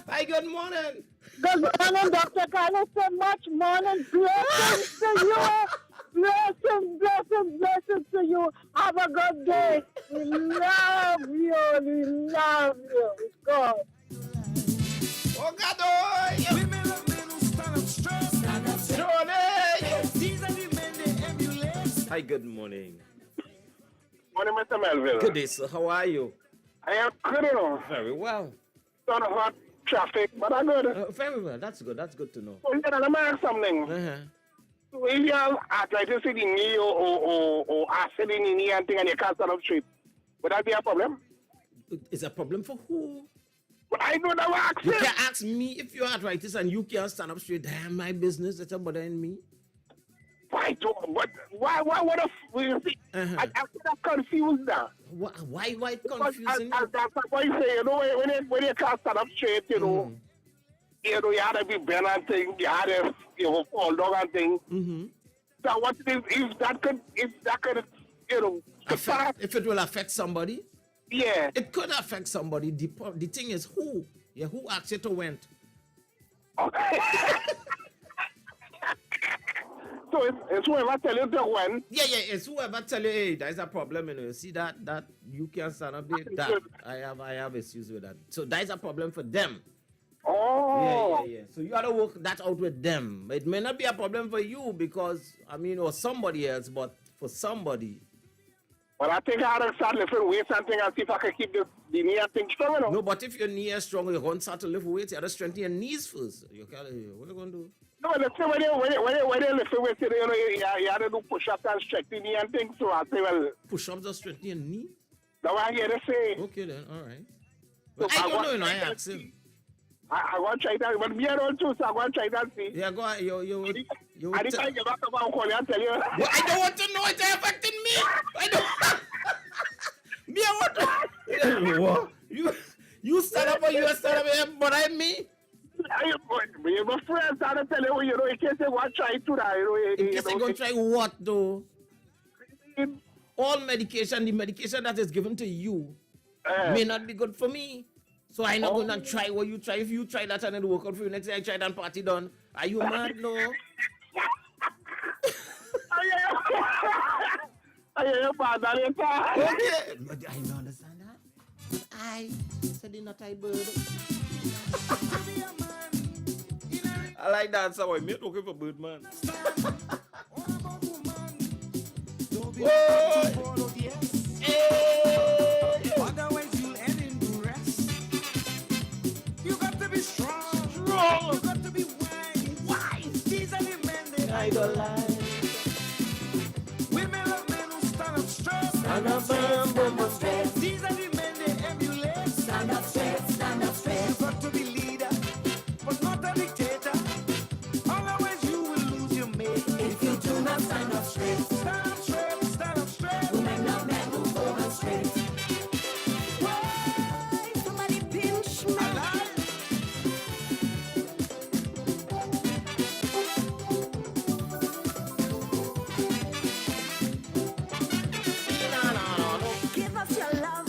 Hi, good morning. Good morning, Dr. Carlos. So much morning. Blessings to you. Blessings to you. Have a good day. We love you. We love you. God. Oh, God. Women are men who stand up straight. Stand up straight. These are the men they emulate. Hi, good morning. Morning, Mr. Melville. Good day, sir. How are you? I am good, you know. Very well. Son of hot traffic, but I'm good. Very well. That's good. That's good to know. So, let me ask something. So, if you have arthritis in the knee or acid in the knee and thing and you can't stand up straight, would that be a problem? Is a problem for who? But I don't know ask You him. can't ask me if you're arthritis and you can't stand up straight. Damn, my business. That's bothering me. Why don't? What if? I'm confused now. Why confusing? That's what you say. You know, when you can't stand up straight, you know, you had to be bent and thing. You had to, fall down and thing. Mm-hmm. So what if that could, if it will affect somebody? Yeah. It could affect somebody. The thing is who? Yeah, who asked you to went? Okay. So it's whoever tell you to when? Yeah, it's whoever tell you, hey, there's a problem, you see that you can't stand up there. That I have issues with that. So there's a problem for them. Oh. Yeah. So you gotta work that out with them. It may not be a problem for you because or somebody else, but for somebody. Well, I think I ought to start lifting weights and thing and see if I can keep the knee and thing strong enough. No, but if your knee is strong, you're going to start to lift weights. You have to strengthen your knees first. What are you going to do? No, let's say when you lift weights, you have to do push-ups and stretch the knee and things. So I say, well... Push-ups and strengthen your knee? That's what I hear they say. Okay then, all right. But I don't know, I asked him. I want to try that, but me alone too, so I want to try that, see. Yeah, go ahead. I didn't get back up and call you and tell you. Well, I don't want to know it's affecting me. I don't. Me, I want to. What? You stand up or you stand up here, but I me. My friends are to tell you, in case they want to try to that, In case they going to try what, though? All medication, the medication that is given to you may not be good for me. So I'm not going to try what you try. If you try that and it work out for you, next day I try that and party done. Are you mad? No. Okay. I don't understand that. I said it not I bird. I like that, so I made okay for bird, man. Otherwise you'll end in duress. You got to be strong. You got to be wise. These are the men that idolize. Women love men who stand up straight. Stand up straight. These are the men they emulate. Stand up straight. You got to be leader, but not a dictator. Otherwise you will lose your mate. If you do not stand up straight. Stand up straight. Women love men who go on straight. Somebody pinch me. Give us your love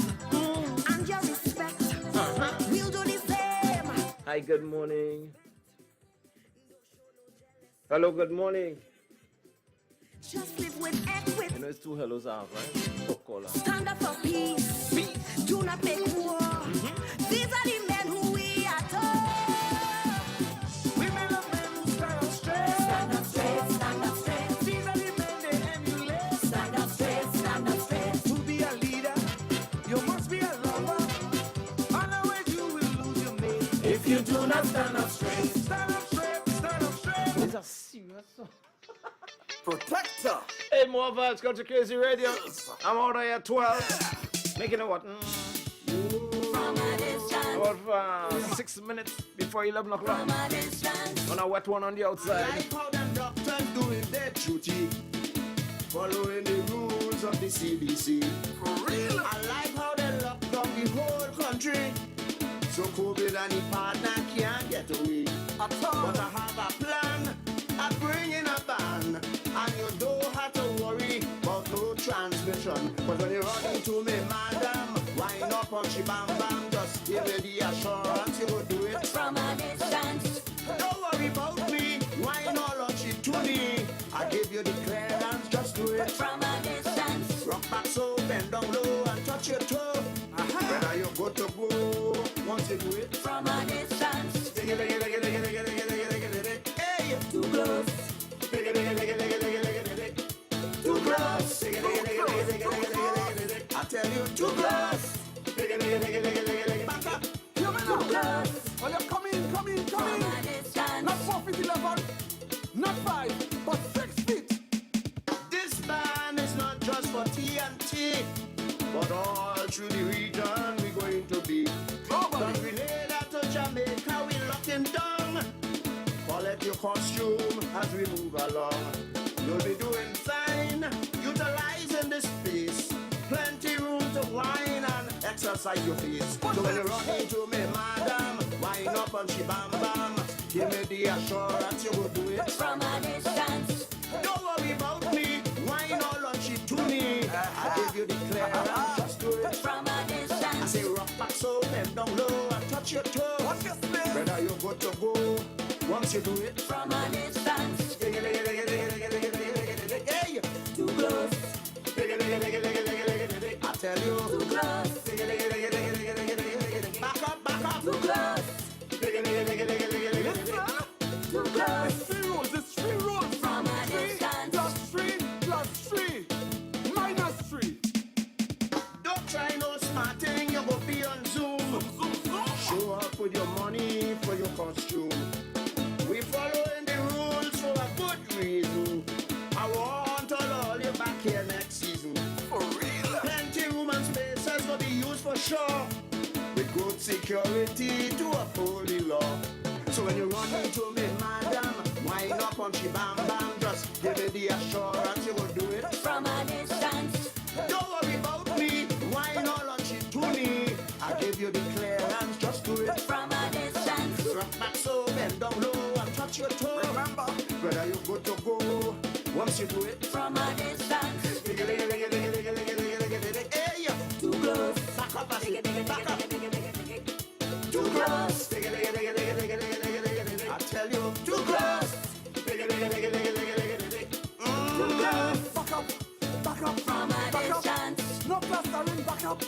and your respect. We'll do the same. Hi, good morning. Hello, good morning. Just live with equity. You know it's two hellos out, right? Top caller. Stand up for peace. Do not make war. These are the men who we adore. Women love men who stand up straight. Stand up straight. These are the men they emulate. Stand up straight. To be a leader, you must be a lover. Otherwise you will lose your mate. If you do not stand up straight. Stand up straight. It's a serious song. Protector. Hey, more vibes, go to Krazy Radio. I'm out here at 12. Making it what? About 6 minutes before 11 o'clock. On a wet one on the outside. Like how them doctors doing their duty, following the rules of the CDC. For real? I like how they lock down the whole country, so COVID and his partner can't get away. But I have a plan, I'm bringing a ban, and you don't have to worry about no transmission. But when you run into me, madam, wind up on she bam bam, just give me the assurance you will do it from a distance. Don't worry about me, wind all on she to me. I give you the clearance, just do it from a distance. Rock back so, bend down low and touch your toe. Whether you're good to go, once you do it from a distance. Hey, too close. Too close. I tell you, too close. Back up. Too close. Well, you come in. Not 4 feet 11, not 5, but 6 feet. This band is not just for TNT, but all through the region we're going to be. Don't relate costume as we move along. You'll be doing fine, utilizing this space. Plenty room to whine and exercise your face. So when you run into me, madam, wind up and she bam bam. Give me the assurance you will do it from a distance. Don't worry about me, wine all on she to me. I give you the clearance, just do it from a distance. I say rock back so bend down low and touch your toe. Whether you good to go, once you do it from a distance. Hey, too close. I tell you, too close. Back up, too close. Too close. It's 3 rules. From a distance. +3 -3. Don't try no smart thing, you go be on Zoom. Show up with your money for your costume. We following the rules for a good reason. I want all you back here next season. For real? Plenty room and spaces will be used for sure. With good security to uphold the law. So when you run into me, madam, wind up on she bam bam. Just give me the assurance you will do it from a distance. Don't worry about me, wine all on she to me. I give you the clearance, just do it from a distance. Rock back so bend down low and touch your toe. Remember, whether you good to go, once you do it from a distance. Hey, too close. Back up, back up. Too close. I tell you, too close. Too close. Back up from a distance. No clustering, back up.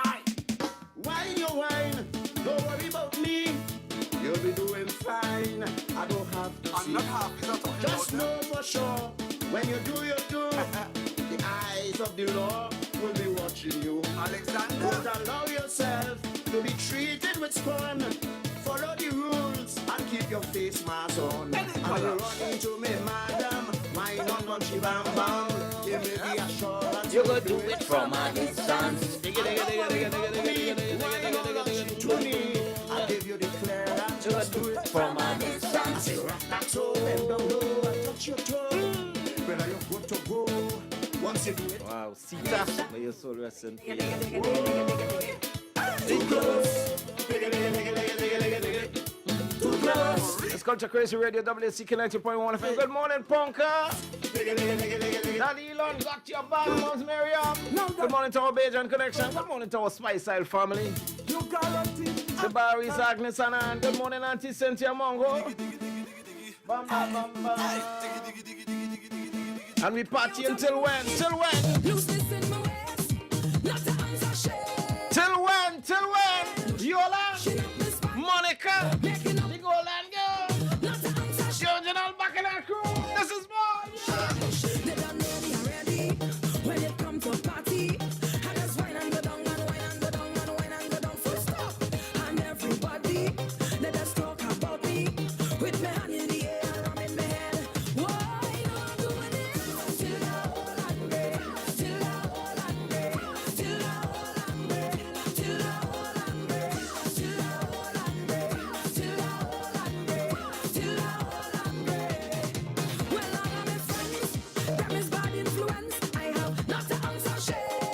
Aye. Wine your wine, don't worry about me. You'll be doing fine. I don't have to see. I'm not happy. Just know for sure, when you do your do, the eyes of the law will be watching you. Alexander, don't allow yourself to be treated with scorn. Follow the rules and keep your face mask on. And you run into me, madam, wine on she bam bam. Give me the assurance you go do it from a distance. To me, I give you the clearance, just do it from a distance. I say rock back so bend down low and touch your toe. Whether you're good to go, once you do it. Wow, Sita, may your soul rest in peace. Too close. Too close. It's Culture Krazy Radio, WACK 90.1 FM. Good morning, Ponka. Daddy Elon, got your back, Mons Miriam. Good morning to our Bajan connection. Good morning to our Spice Isle family. You guarantee. The Barry's Agnes and Ann. Good morning, Auntie Cynthia Mongo. Bam, bam, bam, bam. And we party until when? Till when? Till when? Yola, Monica, the Golan girl, Original back in our crew. This is more. They don't know me already. When it comes to party, I just wine and go down and wine and go down and wine and go down full stop. And everybody, they just talk about me with my hand in the air and I'm in my head. Why not doing it till the whole hungry, till the whole hungry, till the whole hungry, till the whole hungry, till the whole hungry, till the whole hungry, till the whole hungry. Well, all of my friends, them is bad influence. I have not an ounce of shame.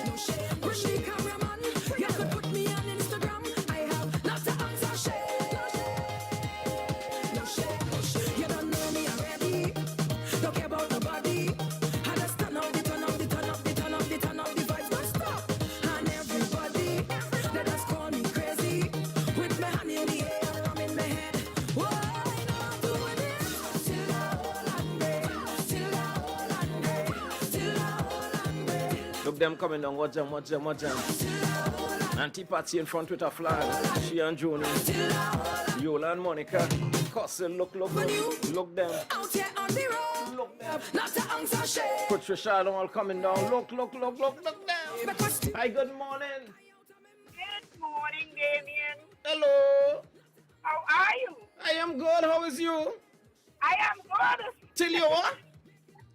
No shame. Bring the cameraman. You could put me on Instagram. I have not an ounce of shame. No shame. No shame. You don't know me already. Don't care about nobody. I just turn up the turn up the turn up the turn up the turn up the vibes don't stop. And everybody, they just call me crazy. With my hand in the air and I'm in my head. Why not doing it till the whole hungry, till the whole hungry, till the whole hungry. Look them coming down. Watch them. Auntie Patsy in front with a flag. She and Joni. Yola and Monica. Cousin, look them. Out here on the road, not an ounce of shame. Patricia all coming down. Look them. Hi, good morning. Good morning, Damien. Hello. How are you? I am good. How is you? I am good. Till you what?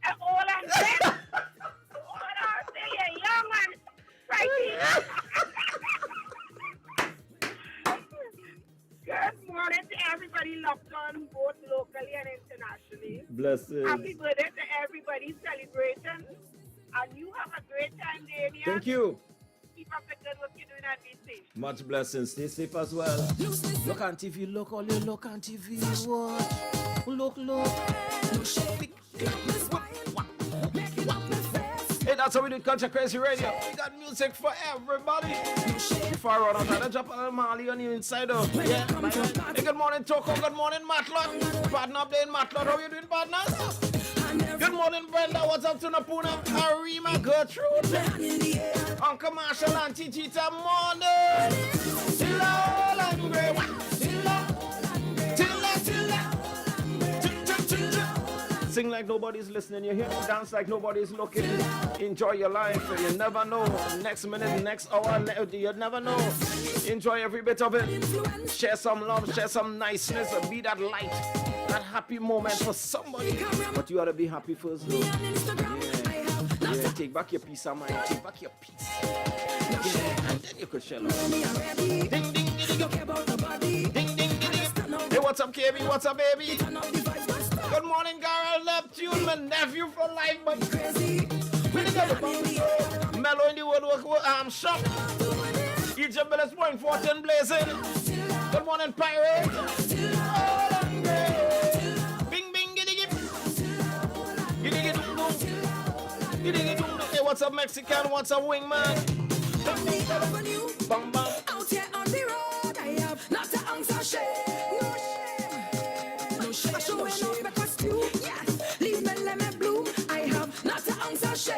I'm old and dead. Old and still you're young and pretty. Good Blessings. Happy birthday to everybody celebrating. And you have a great time, Damien. Thank you. Keep up the good work you're doing at this station. Much blessings. Stay safe as well. Look on TV. Look all you look on TV. Watch. Look. Hey, that's how we do Culture Crazy Radio. We got music for everybody. Before I run out, I drop a little Mali on you inside of. Yeah. Hey, good morning, Toko. Good morning, Matlot. Partner up there in Matlot. How you doing, partners? Good morning, Brenda. What's up to Napuna? Arima, Gertrude. Uncle Marshall, Auntie Tita, morning. Sing like nobody's listening. You hear me dance like nobody's looking. Enjoy your life. You never know. Next minute, next hour, you never know. Enjoy every bit of it. Share some love, share some niceness. Be that light, that happy moment for somebody. But you ought to be happy first, though. Yeah, take back your peace of mind. Take back your peace. Yeah, and then you could share love. Ding, ding, ding, ding. Ding, ding, ding, ding. Hey, what's up, KB? What's up, baby? Good morning, Gara. Love tune, my nephew for life, but crazy. Mellow in the woodwork, shop. Egypt Billis Point, 14 blazing. Good morning, pirate. Bing, bing, giddy, giddy. Giddy, giddy, boom. Giddy, giddy, boom. Hey, what's up, Mexican? What's up, wingman? Bang, bang. Out here on the road, I have not an ounce of shame. No shame, no shame. Because you, yes, leave me, let me bloom. I have not an ounce of shame.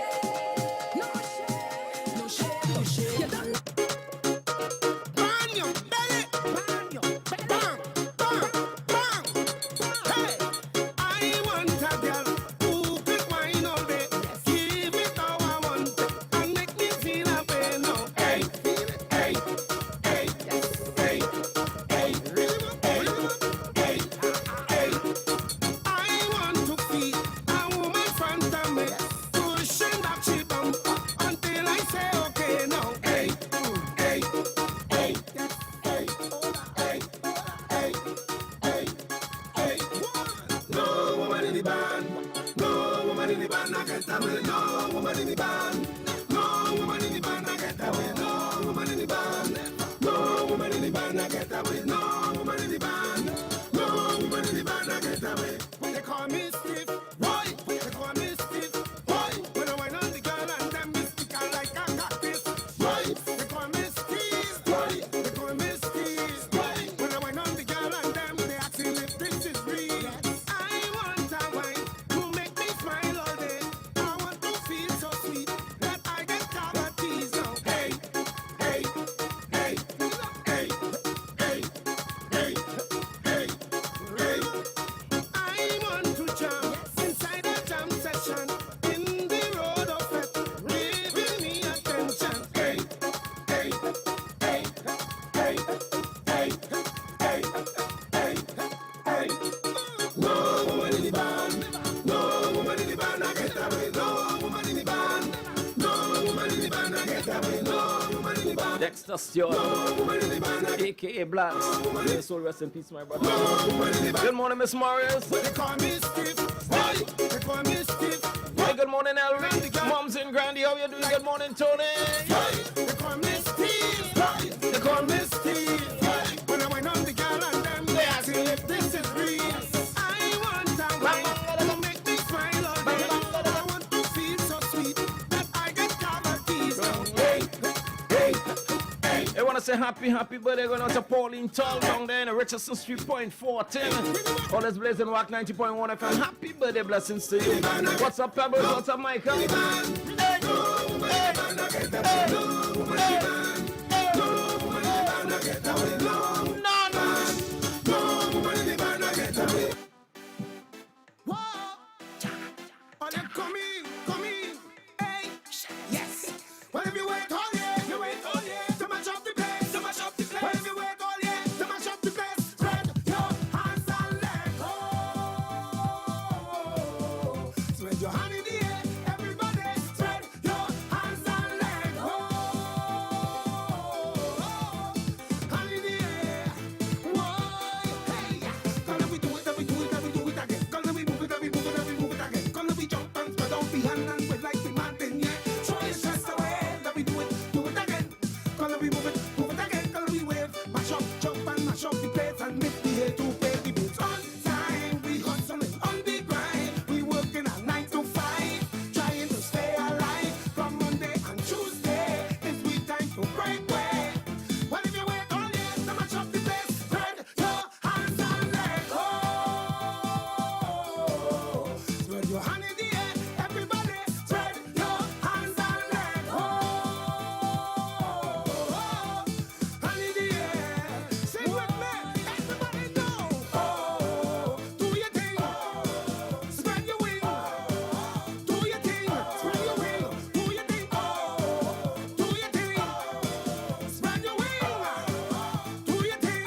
No shame, no shame, no shame. You don't know. Burn your belly, burn your belly, burn. Hey, I want a girl who can wine all day. Give it how I want it and make me feel a pain now. Hey, hey, hey, hey, hey, hey, hey. I want to feel a woman front of me, pushing back she bumper until I say okay now. Hey, hey, hey, hey, hey, hey, hey, hey. No woman in the band, no woman in the band, I get away. No woman in the band, no woman in the band, I get away. No woman in the band, no woman in the band, I get away. No woman in the band, no woman in the band, I get away. They call me stiff, boy. They call me stiff, boy. When I wine on the girl and them mystical like a cactus, boy. They call me stiff, boy. They call me stiff, boy. When I wine on the girl and them they asking if this is real. I want a wine to make me smile all day. I want to feel so sweet that I get cavities now. Hey, hey, hey, hey, hey, hey, hey, hey. I want to jam inside a jam session in the road of it, giving me attention. Hey, hey, hey, hey, hey, hey, hey, hey. No woman in the band, no woman in the band, I get away. No woman in the band, no woman in the band, I get away. No woman in the band. Dexter Stewart, a.k.a. Blacks. May soul rest in peace, my brother. Good morning, Miss Morris. They call me stiff, boy. They call me stiff. Hey, good morning, Elrie. Mom's in Grandy. How you doing? Good morning, Tony. They call me Steve, boy. They call me Steve, boy. When I went on the girl and them, they ask me if this is real. I want a wine to make me smile all day. I want to feel so sweet that I get cavities now. Hey, hey, hey. They want to say happy birthday going out to Pauline Tall down there in Richardson Street, Point 14. All this blazing WACK 90.1 FM. Happy birthday blessings to you. What's up, Pebbles? What's up, Michael? Hey, Come in, hey, yes. Well, if you wait all year, to mash up the place, to mash up the place. Well, if you wait all year, to mash up the place, spread your hands and let go. Spread your hand in the air, everybody, spread your hands and let go. Hand in the air, the hand and wave like the mountain, yeah. Throw your stress away, let me do it again. Color we move it again, color we wave. Mash up, jump and mash up the place and make the hay to pay the bills on time. We hustling on the grind, we working at 9 to 5, trying to stay alive. From Monday and Tuesday, it's we time to break away. Well, if you wait all year to mash up the place, spread your hands and let go. Spread your hand in the air, everybody. Spread your hands and let go. Hand in the air, sing with me, everybody go. Oh, do your thing, spread your wing. Do your thing, spread your wing. Do your thing, oh, do your thing, spread your wing. Do your thing.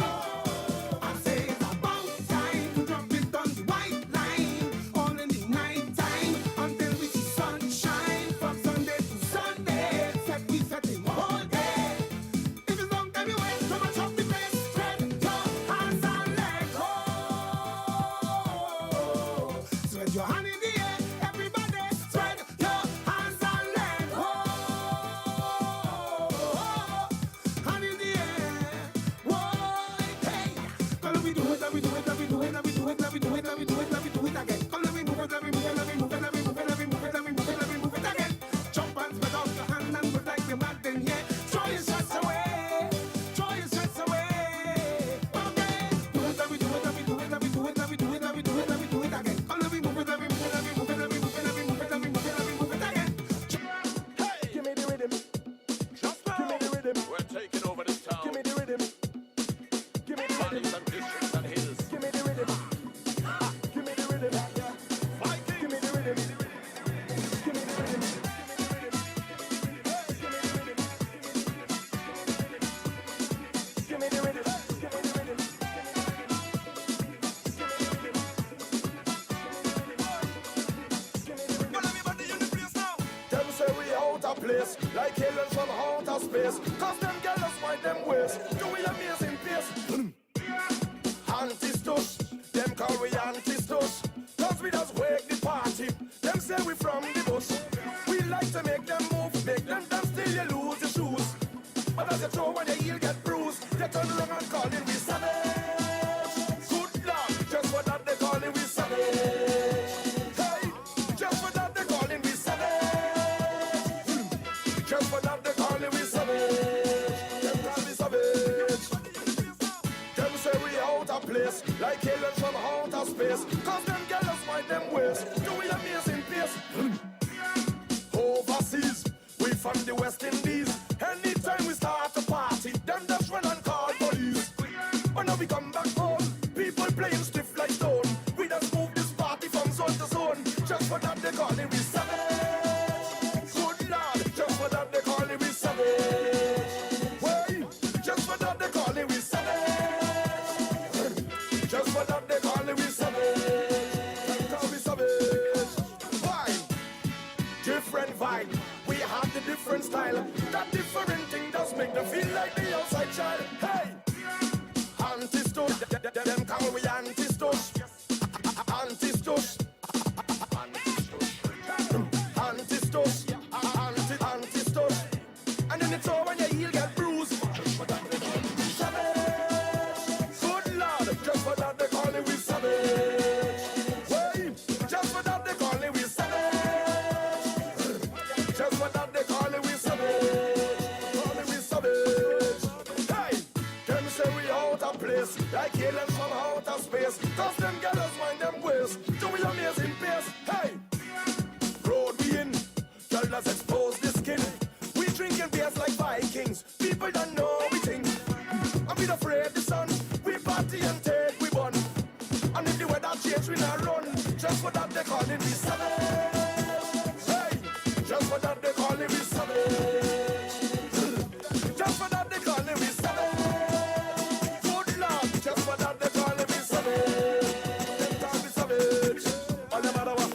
I say it's about time to jump it on the white line, all in the night time until we see sunshine. From Sunday to Sunday, we set the whole day. If it's long time you wait, so much of the place, spread your hands and let go. Spread your hand in the air, everybody. Spread your hands and let go. Hand in the air, whoa, hey. Come let me do it, let me do it, let me do it, let me do it, let me do it, let me do it, let me do it again. Come let me move it, let me move it, let me move it, let me move it, let me move it, let me move it, let me move it again. Jump and spread out your hand and move like the mountain, yeah. Throw your stress away, throw your stress away. Okay, do it, let me do it, let me do it, let me do it, let me do it, let me do it, let me do it again. Come let me move it, let me move it, let me move it, let me move it, let me move it, let me move it, let me move it again. Hey, give me the rhythm, just give me the rhythm. We're taking over this town. Give me the rhythm, give me the rhythm, Valleys and districts and hills. give me the rhythm, give me the rhythm, give me the rhythm, give me the rhythm, give me the rhythm. Give me the rhythm, give me the rhythm. Well, everybody in the place now. Them say we out of place, like aliens from outer space. Cause them girls mind them ways, do we amazing pace. Anti-stush, them call we anti-stush. Cause we just wake the party, them say we from the bush. We like to make them move, make them dance till you lose your shoes. But as you throw when your heel get bruised, they turn around and call it we savage. Good luck, just for that they call it we savage. Hey, just for that they call it we savage. Just for that they call it we savage. Them call me savage. Them say we out of place, like aliens from outer space. Cause them girls mind them ways, do we amazing pace. Overseas, we from the West Indies. Anytime we start a party, them just run and call police. But now we come back home, people playing stiff like stone. We just move this party from zone to zone. Just for that they call it we savage. Good lord, just for that they call it we savage. Hey, just for that they call it we savage. Just for that they call it we savage. Them call we savage. Why? Different vibe, we have the different style. That different thing does make them feel like the outside child. Hey, anti-stush, them call we anti-stush. Anti-stush, anti-stush, anti-stush. And then it's all when your heel get bruised. Savage, good lord, just for that they call it we savage. Hey, just for that they call it we savage. Just for that they call it we savage. Call it we savage. Hey, them say we out of place, like aliens from outer space. Cause them girls mind them ways, do we amazing pace. Hey, road we in, girl us expose the skin. We drinking beers like Vikings, people don't know we think. I'm not afraid the sun, we party and take we bun. And if the weather change we not run, just for that they call it we savage. Hey, just for that they call it we savage. Just for that they call it we savage. Good lord, just for that they call it we savage. They call me savage. All the matter what.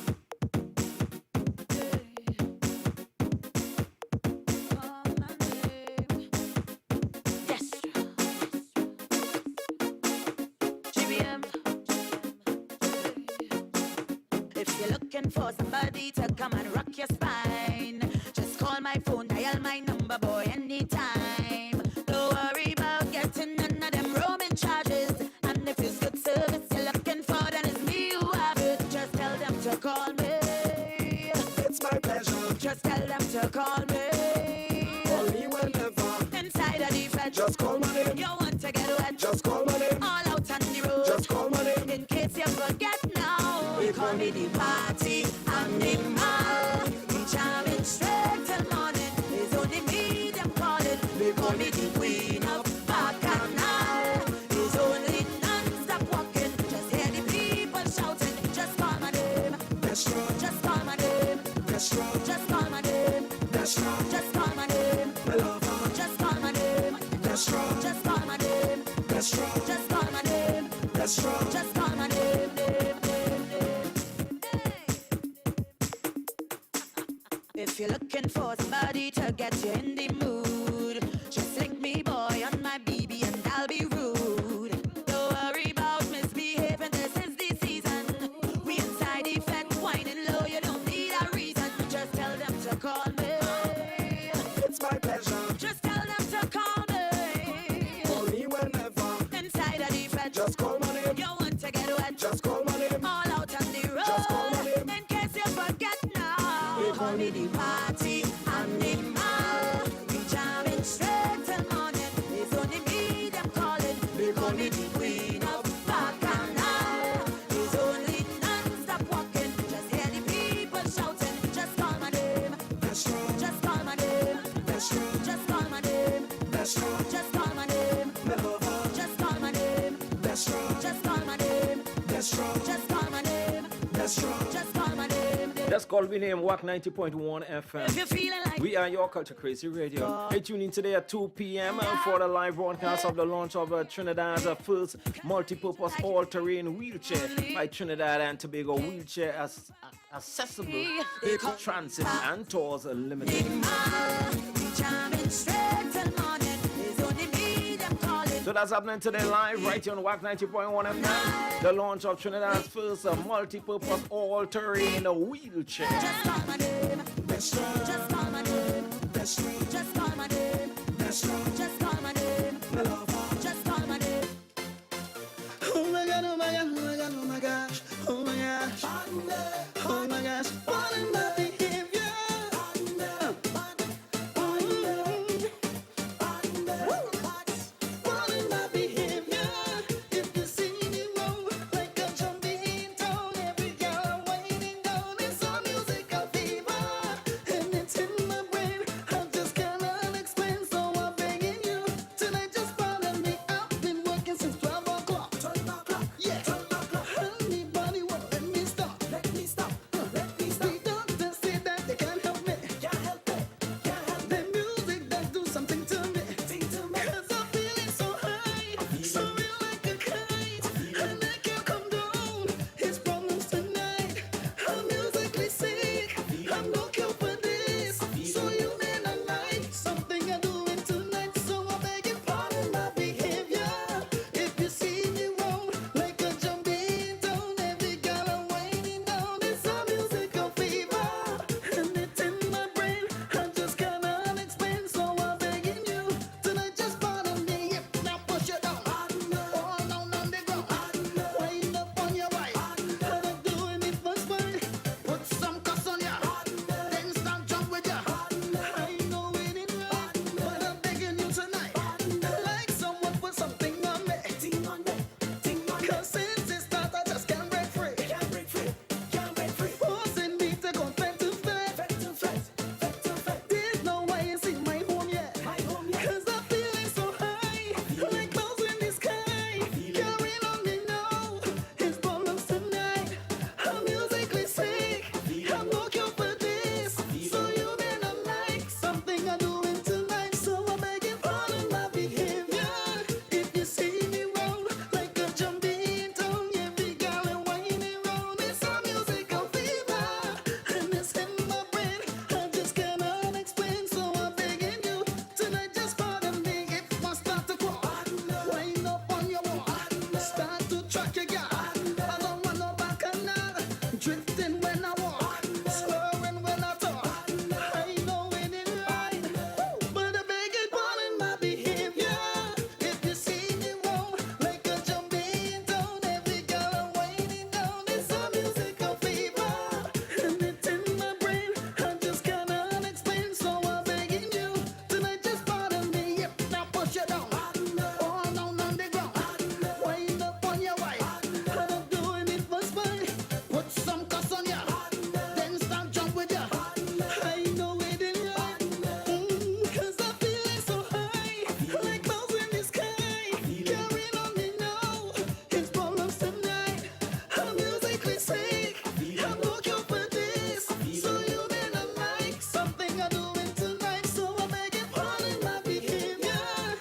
If you look looking for somebody to come and rock your spine, just call my phone, dial my number, boy, anytime. Don't worry about getting none of them roaming charges. And if it's good service you're looking for, then it's me who have it. Just tell them to call me. It's my pleasure. Just tell them to call me. Call me whenever. Inside of the fed. Just call my name. You want to get wet. Just call my name. All out on the road. Just call my name. In case you forget now. They call me the party animal. We jamming straight till morning. It's only me them calling. They call me the queen of bacchanal. It's only non-stop walking. Just hear the people shouting. Just call my name. That's right. Just call my name. That's right. Just call my name. That's right. Just call my name. My lover. Just call my name. That's right. Just call my name. That's right. Just call my name. That's right. Just call my name. If you're looking for somebody to get you in the mood, just link me, boy, on my BB and I'll be rude. Don't worry about misbehaving, this is the season. We inside the fed, whining low, you don't need a reason. Just tell them to call me. It's my pleasure. Just tell them to call me. Call me whenever. Inside of the fed. Just call my name. You want to get wet. Just call my name. All out on the road. Just call my name. In case you forget now. Call me the party animal. We jamming straight till morning. It's only me them calling. They call me the queen of bacchanal. It's only non-stop walking. Just hear the people shouting. Just call my name. That's right. Just call my name. That's right. Just call my name. That's right. Just call my name. My lover. Just call my name. That's right. Just call my name. That's right. Just call my name. That's right. Just call my name. Just call me name WACK 90.1 If you're FM. feeling like We are your culture crazy radio. Hey, tune in today at 2 p.m. For the live broadcast of the launch of Trinidad's first multi-purpose all-terrain wheelchair by Trinidad and Tobago Wheelchair Accessible Transit and Tours Limited. we jamming straight till morning. It's only me them calling. So that's happening today live right here on WACK 90.1 FM. The launch of Trinidad's first multi-purpose all-terrain wheelchair. Just call my name. That's right. Just call my name. That's right. Just call my name. That's right. Just call my name. My lover. Just call my name. Oh my God, oh my God, oh my God, oh my gosh, oh my gosh, oh my gosh, what in my behavior? What in my behavior? If you see me roll like a jumping dog, every girl waiting down is a musical fever, and it's in my brain. I just cannot explain, so I'm begging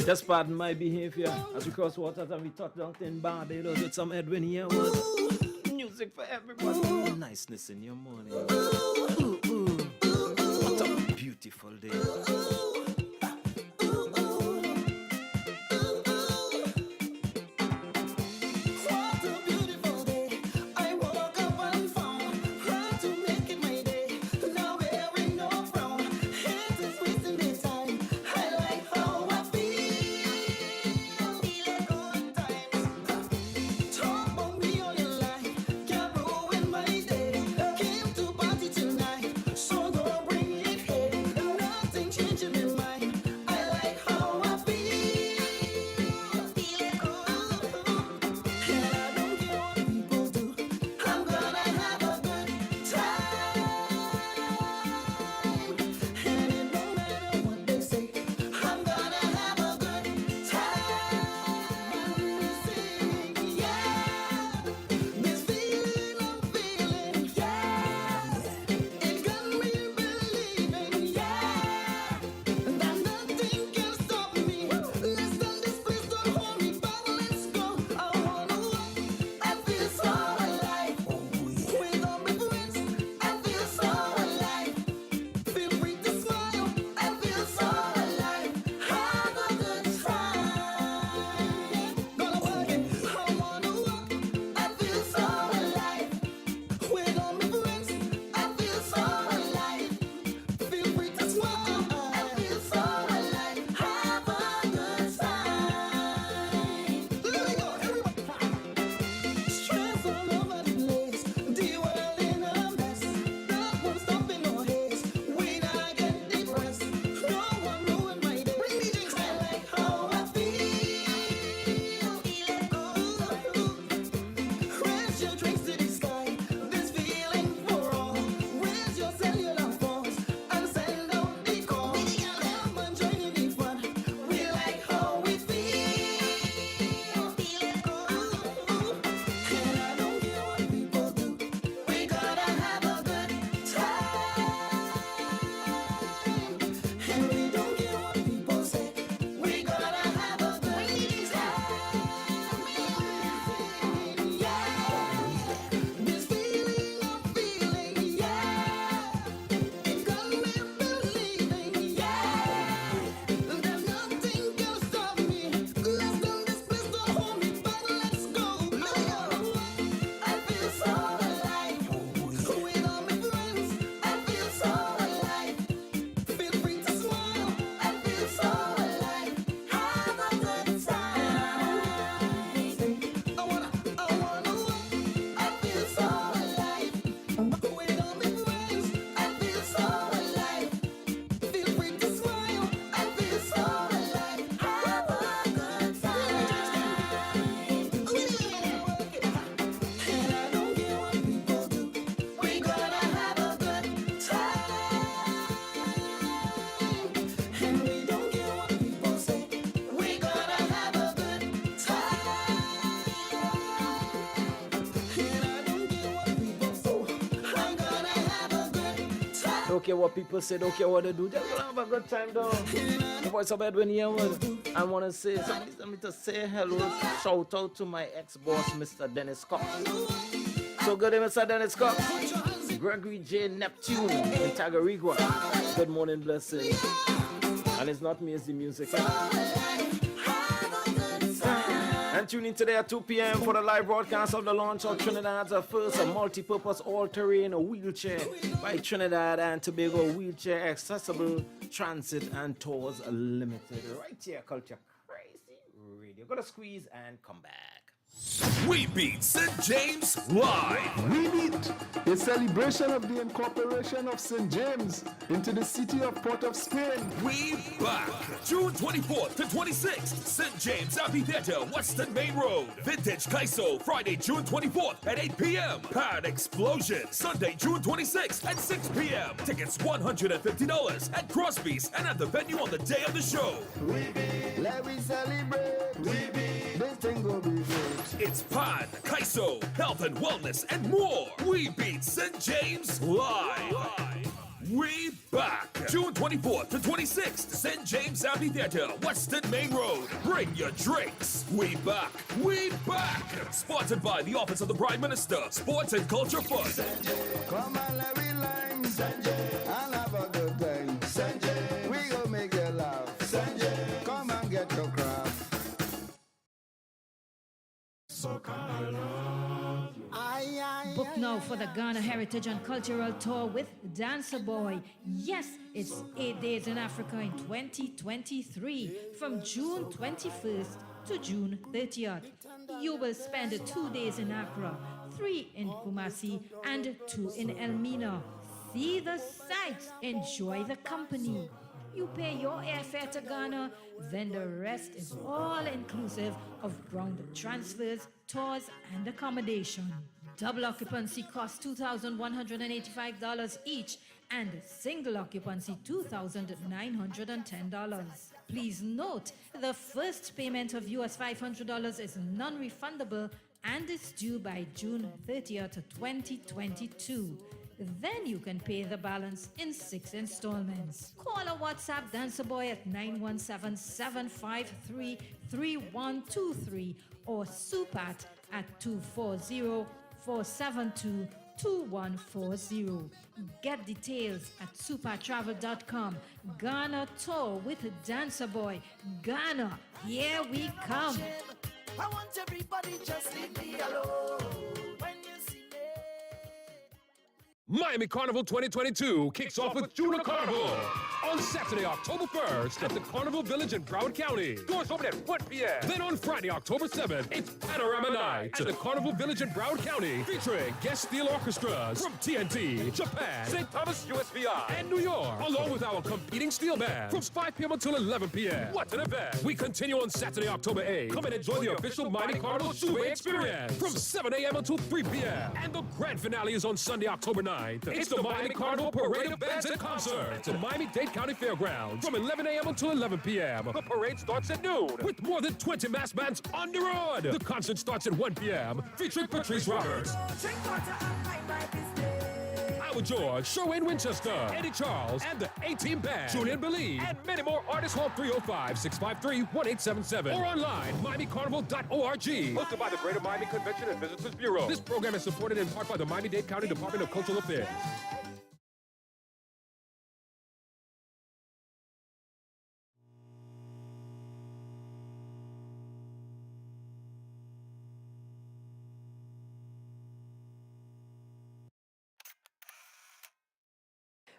Just pardon my behavior as we cross waters and we touch down in Barbados with some Edwin here. Music for everybody. Niceness in your morning. What a beautiful day. Don't care what people say, don't care what they do. Just gonna have a good time, though. The voice of Edwin here. I want to say, somebody tell me to say hello. Shout out to my ex-boss, Mr. Dennis Cox. So good day, Mr. Dennis Cox. Gregory J. Neptune in Tagarigua. Good morning, blessing. And it's not me, it's the music. And tune in today at 2 p.m. for the live broadcast of the launch of Trinidad's first multi-purpose all-terrain wheelchair by Trinidad and Tobago Wheelchair Accessible Transit and Tours Limited. Right here, Culture Crazy Radio. Gotta squeeze and come back. We beat St. James live. We beat a celebration of the incorporation of St. James into the city of Port of Spain. We back. June 24th to 26th, St. James Amphitheatre, Western Main Road. Vintage Kaiso, Friday, June 24th at 8 p.m. Pad Explosion, Sunday, June 26th at 6 p.m. Tickets $150 at Crosby's and at the venue on the day of the show. We beat, let we celebrate. We beat, this thing will be good. It's Pan, Kaiso, health and wellness, and more. We beat St. James live. We back. June 24th to 26th, St. James Amphitheatre, Western Main Road. Bring your drinks. We back. We back. Sponsored by the Office of the Prime Minister, Sports and Culture Fund. Come on, let me line, Sanjay, and have a good time. Sanjay, we gon' make you laugh. Sanjay, come and get your craft. Book now for the Ghana Heritage and Cultural Tour with Dancer Boy. Yes, it's 8 days in Africa in 2023 from June 21st to June 30th. You will spend 2 days in Accra, 3 in Kumasi, and 2 in Elmina. See the sights, enjoy the company. You pay your airfare to Ghana, then the rest is all inclusive of ground transfers, tours, and accommodation. Double occupancy costs $2,185 each, and single occupancy $2,910. Please note, the first payment of US $500 is non-refundable and is due by June 30th, 2022. Then you can pay the balance in 6 installments. Call or WhatsApp Dancer Boy at 917-753-3123 or Supat at 240-472-2140. Get details at supertravel.com. Ghana Tour with Dancer Boy. Ghana, here we come. I want everybody just leave me alone. When you see me. Miami Carnival 2022 kicks off with Junior Carnival on Saturday, October 1st at the Carnival Village in Broward County. Doors open at 1 p.m. Then on Friday, October 7th, it's Panorama Night at the Carnival Village in Broward County, featuring guest steel orchestras from TNT, Japan, St. Thomas USVI, and New York, along with our competing steel band from 5 p.m. until 11 p.m. What an event! We continue on Saturday, October 8th. Come and enjoy the official Miami Carnival Suwe experience from 7 a.m. until 3 p.m. And the grand finale is on Sunday, October 9th. It's the Miami Carnival Parade of Bands and Concerts at Miami-Dade County Fairgrounds from 11 a.m. until 11 p.m. The parade starts at noon with more than 20 mass bands on the road. The concert starts at 1 p.m. featuring Patrice Roberts, Howard George, Sherwin Winchester, Eddie Charles, and the A-Team Band, Julian Believe, and many more artists. Call 305-653-1877 or online, MiamiCarnival.org. Hosted by the Greater Miami Convention and Visitors Bureau. This program is supported in part by the Miami-Dade County Department of Cultural Affairs.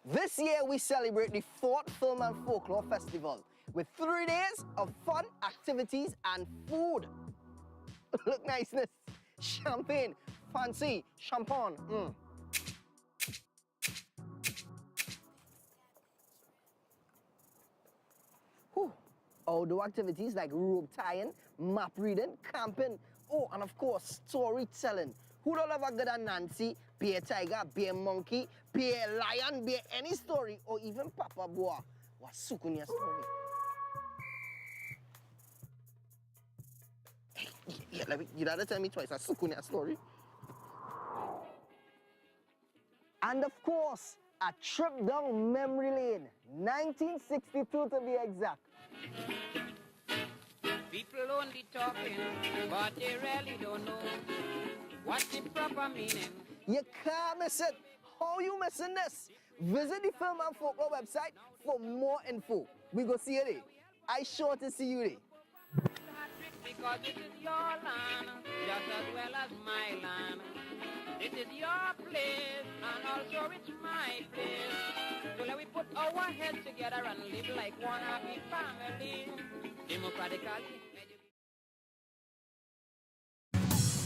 This year we celebrate the 4th Film and Folklore Festival with 3 days of fun, activities and food. Look niceness, champagne, fancy, champagne. Whew. Outdoor activities like rope tying, map reading, camping, oh, and of course, storytelling. Who don't love a good Nancy, be a tiger, be a monkey, be a lion, be any story, or even Papa Boa. What's Sukunya story? Yeah, you gotta tell me twice, a Sukunya story. And of course, a trip down memory lane, 1962 to be exact. People only talking, but they really don't know what's the proper meaning. You can't miss it. How you missing this? Visit the Film and Folklore website for more info. We go see you there. I sure to see you there. Because this is your land, just as well as my land. This is your place, and also it's my place. So let we put our heads together and live like one happy family, democratically.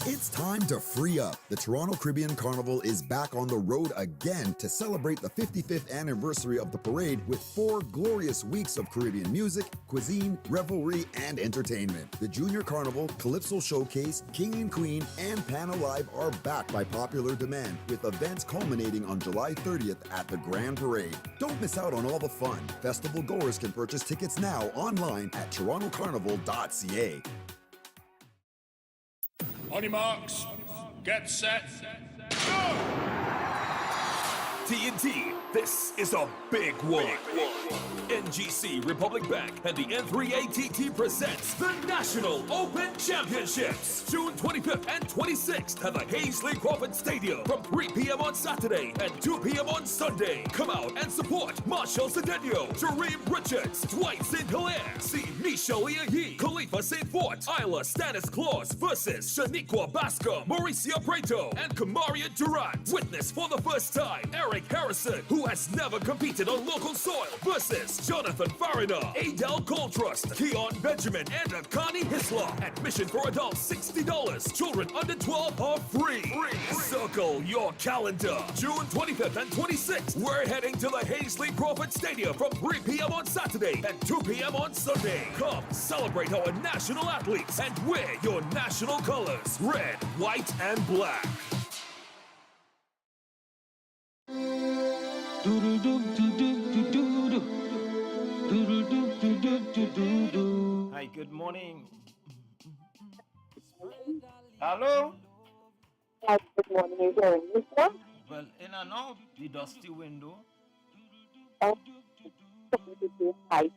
It's time to free up. The Toronto Caribbean Carnival is back on the road again to celebrate the 55th anniversary of the parade with 4 glorious weeks of Caribbean music, cuisine, revelry, and entertainment. The Junior Carnival, Calypso Showcase, King and Queen, and Pan Alive are back by popular demand, with events culminating on July 30th at the Grand Parade. Don't miss out on all the fun. Festival goers can purchase tickets now online at torontocarnival.ca. On your marks, get set, go! TNT This is a big one. NGC, Republic Bank, and the N3ATT presents the National Open Championships, June 25th and 26th at the Hazley Crawford Stadium from 3 p.m. on Saturday and 2 p.m. on Sunday. Come out and support Marshall Cedeno, Jareem Richards, Dwight St. Hilaire, C. Michelle Yee, Khalifa St. Fort, Isla Stanisclaus versus Shaniqua Bascom, Mauricio Preto, and Kamaria Durant. Witness for the first time Eric Harrison, who has never competed on local soil, versus Jonathan Farina, Adele Coltrust, Keon Benjamin, and Akani Hisla. Admission for adults $60. Children under 12 are free. Circle your calendar. June 25th and 26th. We're heading to the Hazley Crawford Stadium from 3 p.m. on Saturday and 2 p.m. on Sunday. Come celebrate our national athletes and wear your national colors, red, white, and black. Hi, good morning. Hello? Hi, good morning. Is there a minister? Well, in and out, the dusty window. Hi,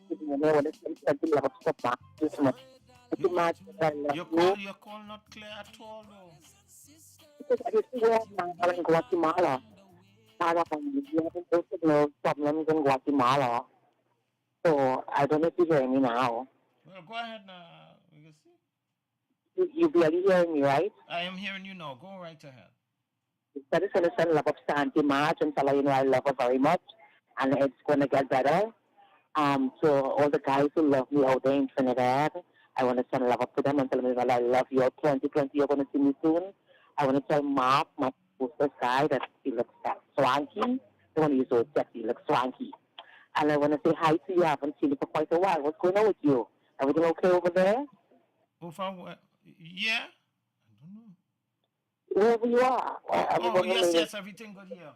good morning. I want to send something about stop this month. Your call not clear at all, though. Because I just where now in Guatemala. We haven't posted no problems in Guatemala. So I don't know if you're hearing me now. Well, go ahead now. We can see. You barely hearing me, right? I am hearing you now. Go right ahead. I just want to send love of Santi March and tell her, you know, I love her very much. And it's going to get better. So all the guys who love me out there in Trinidad, I want to send love up to them and tell them that I love you. 2020, you're going to see me soon. I want to tell Mark, my poster guy, that he looks swanky. I want to use those sexy, he looks swanky. And I want to say hi to you. I haven't seen you for quite a while. What's going on with you? Everything okay over there? Yeah. Wherever you are. Yes, everything good here.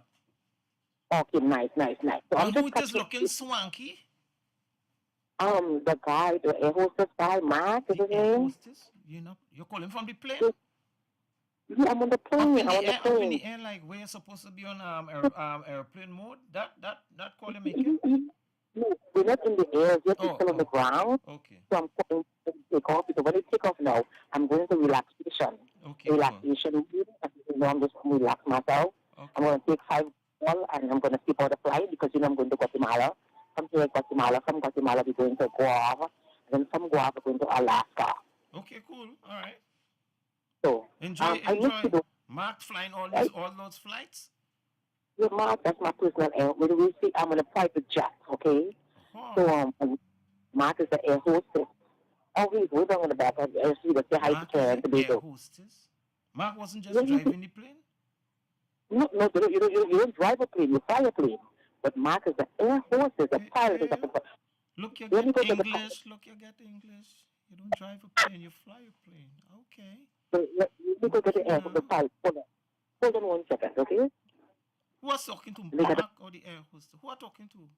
Okay, nice. So and who is looking swanky? The guy, the air hostess guy, Mark, is his name? You're calling from the plane? Yeah, I'm on the plane. Up in the air, like where you're supposed to be on airplane mode. That call you make it? No, we're not in the air. We're still on the ground. Okay. So I'm going to take off. So when I take off now, I'm going to relaxation. Okay. Relaxation. I'm just going to relax myself. Okay. I'm going to take 5 calls and I'm going to skip out the flight because I'm going to Guatemala. From here, Guatemala. From Guatemala, we're going to Guava. And then from Guava, we're going to Alaska. Okay, cool. All right. So, enjoy. Mark flying all those flights? Yeah, Mark, that's my personal air. I'm on a private jet, okay? So, Mark is the air hostess. Oh, he's way down in the back. I see that say hi to Karen Tobago. Air hostess? Mark wasn't just driving the plane? No, you don't drive a plane, you fly a plane. But Mark is the air hostess, the pilot is the... Look, you get English. You don't drive a plane, you fly a plane. Okay. So, you go to the air, the pilot. Hold on 1 second, okay? Who was talking to Mark or the air hostess? Who are talking to?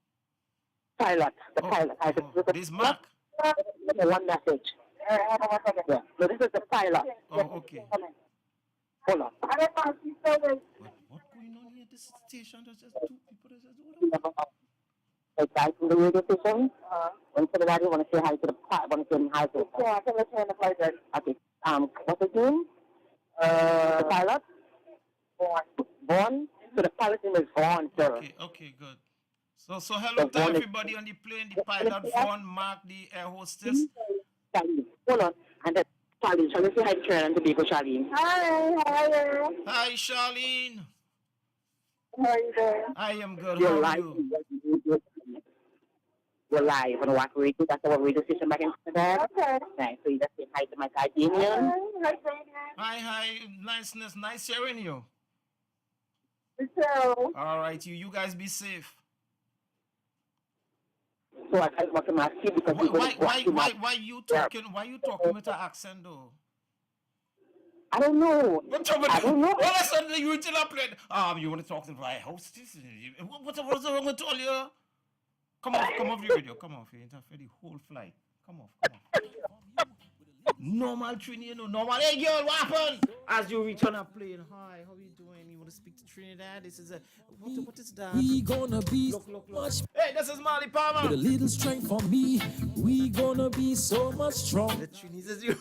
Pilot. The pilot. This Mark? One message. Yeah. No, this is the pilot. Oh, okay. Hold on. What's going on here? This station, there's just 2 people. Hey, guys from the radio station. When somebody want to say hi to the pilot, want to say hi to the pilot. Yeah, let's turn the flight ready. Okay. What's his name? The pilot? Born. So the pilot name is Vaughn, sir. Okay, good. So hello to everybody on the plane, the pilot, Vaughn, Mark, the air hostess. Hold on. And that's Charlene. Shall we say hi to Karen and Tobago, Charlene? Hi, how are you? Hi, Charlene. How are you doing? I am good. You're How are live. you? We're live on WACK Radio. That's our radio station back in Trinidad. Okay. Nice. So you just say hi to my guy, Damien. Hi. Niceness. Nice hearing you. So, all right, you guys be safe. So I want to ask you because why you talking? Why you talking with an accent though? I don't know. I don't know. All of a sudden you reach a plane. You want to talk to my hostess? What's wrong with all you? Come off the radio. Come off. You interfere the whole flight. Come off. Normal Trini, you know, normal. Hey girl, what happened? As you reach on a plane, hi, how you doing? You want to speak to Trinidad? This is a what is that? We gonna be Look. Hey, this is Marley Palmer. with a little strength from me. We gonna be so much strong. The Trini says you.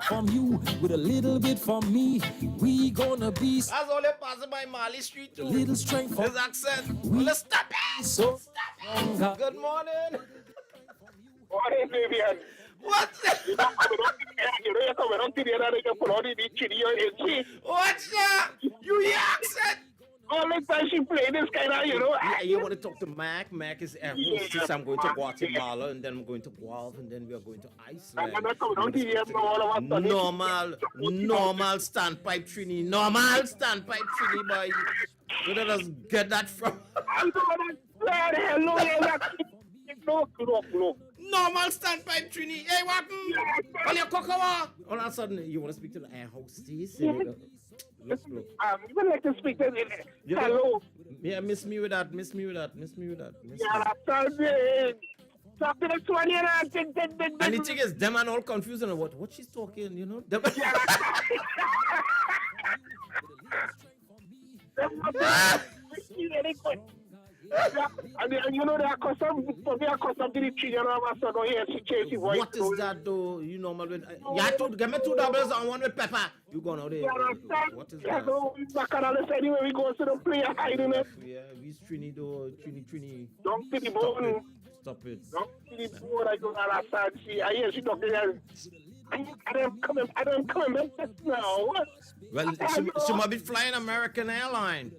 From you with a little bit from me. We gonna be That's all they passing by Marley Street too. little strength from His accent. Let's stop it. so Good morning. Morning, Vivian. What? You know, you're coming on to the other, you put on the chili. What's that? You hear accent? All the time she play this kind of, you know. Yeah, you want to talk to Mac? Mac is air hostess. I'm going to Guatemala, and then I'm going to Guelph, and then we are going to Iceland. Normal standpipe Trini. Normal standpipe Trini, boy. You let us get that from. Normal standpipe Trini. Hey, what? On your cocoa. All of a sudden, you want to speak to the air hostess? Look. I would like to speak to him. Hello. Yeah, miss me with that. Yeah, something. Something is 20 and the thing is, them and all confused on what she's talking, you know? And you know, they are accustomed to the children of us, so don't hear she change his voice. What is that though? You normally you have to give me 2 doubles and 1 with pepper. You go now there. What is that? Back on the side where we go to the player hiding it. Yeah, we's Trini though. Trini. Don't see the bone. Stop it. Don't see the bone. I don't understand. See, I hear she talking. I don't come back now. Well, she might be flying American Airlines.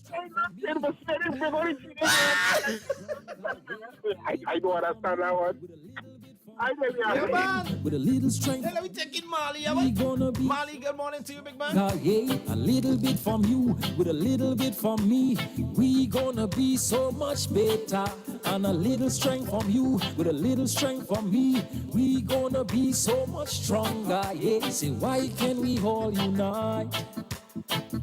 I don't understand that one. with a little strength. Hey, let me take it, Marley. We gonna be Marley, good morning to you, big man. yeah, a little bit from you with a little bit from me. We gonna be so much better. And a little strength from you with a little strength from me. We gonna be so much stronger. Yeah, say why can we all unite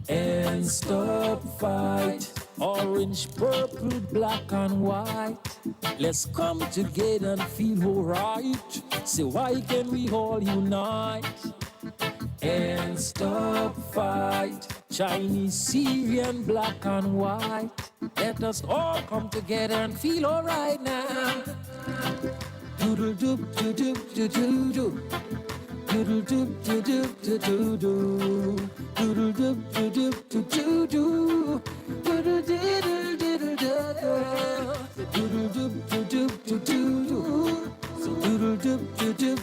and stop fight? Orange, purple, black and white. Let's come together and feel alright. Say why can we all unite and stop fight? Chinese, Syrian, black and white. Let us all come together and feel alright now. Doodle doop doodle doodle doodle. Doodle doop doodle doodle doodle. Doodle doop doodle doodle doodle. Doodle diddle diddle doodle. Doodle doop doodle doodle. Doodle doop doodle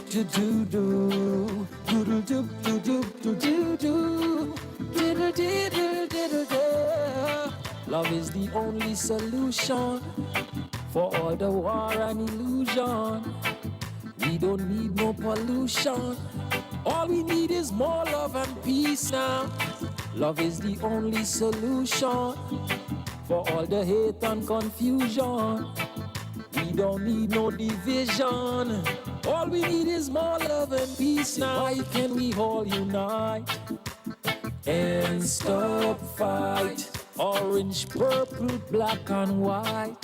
doodle. Doodle doop doodle doodle. Diddle diddle diddle doodle. Love is the only solution for all the war and illusion. We don't need no pollution. All we need is more love and peace now. Love is the only solution for all the hate and confusion. We don't need no division. All we need is more love and peace now. Why can we all unite and stop fight? Orange, purple, black and white.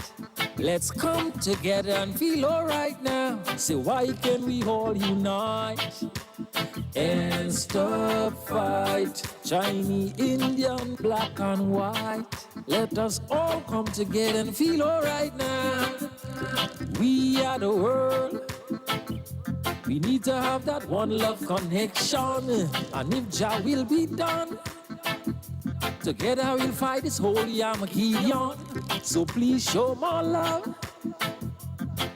Let's come together and feel alright now. Say why can we all unite and stop fight? Chinese, Indian, black and white. Let us all come together and feel alright now. We are the world. We need to have that one love connection. And if Jah will be done, together we'll fight this holy Armageddon. So please show more love,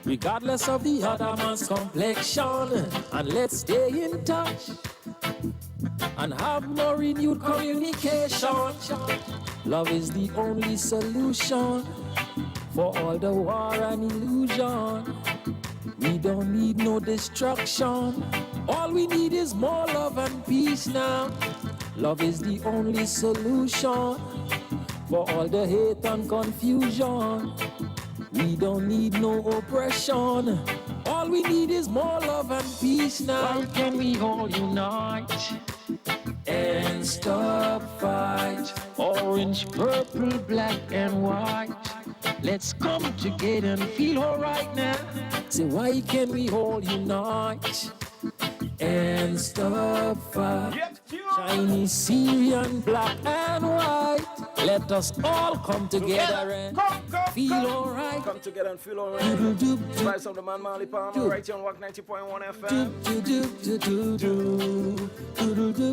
regardless of the other man's complexion. And let's stay in touch and have more renewed communication. Love is the only solution for all the war and illusion. We don't need no destruction. All we need is more love and peace now. Love is the only solution for all the hate and confusion. We don't need no oppression. All we need is more love and peace now. Why can we all unite and stop fight? Orange, purple, black and white. Let's come together and feel alright now. Say, why can't we all unite and stop fight? Chinese, Syrian, black and white. Let us all come together and feel alright. Come together and feel alright. Vibes of the man Marley Palmer right here on WACK 90.1 FM.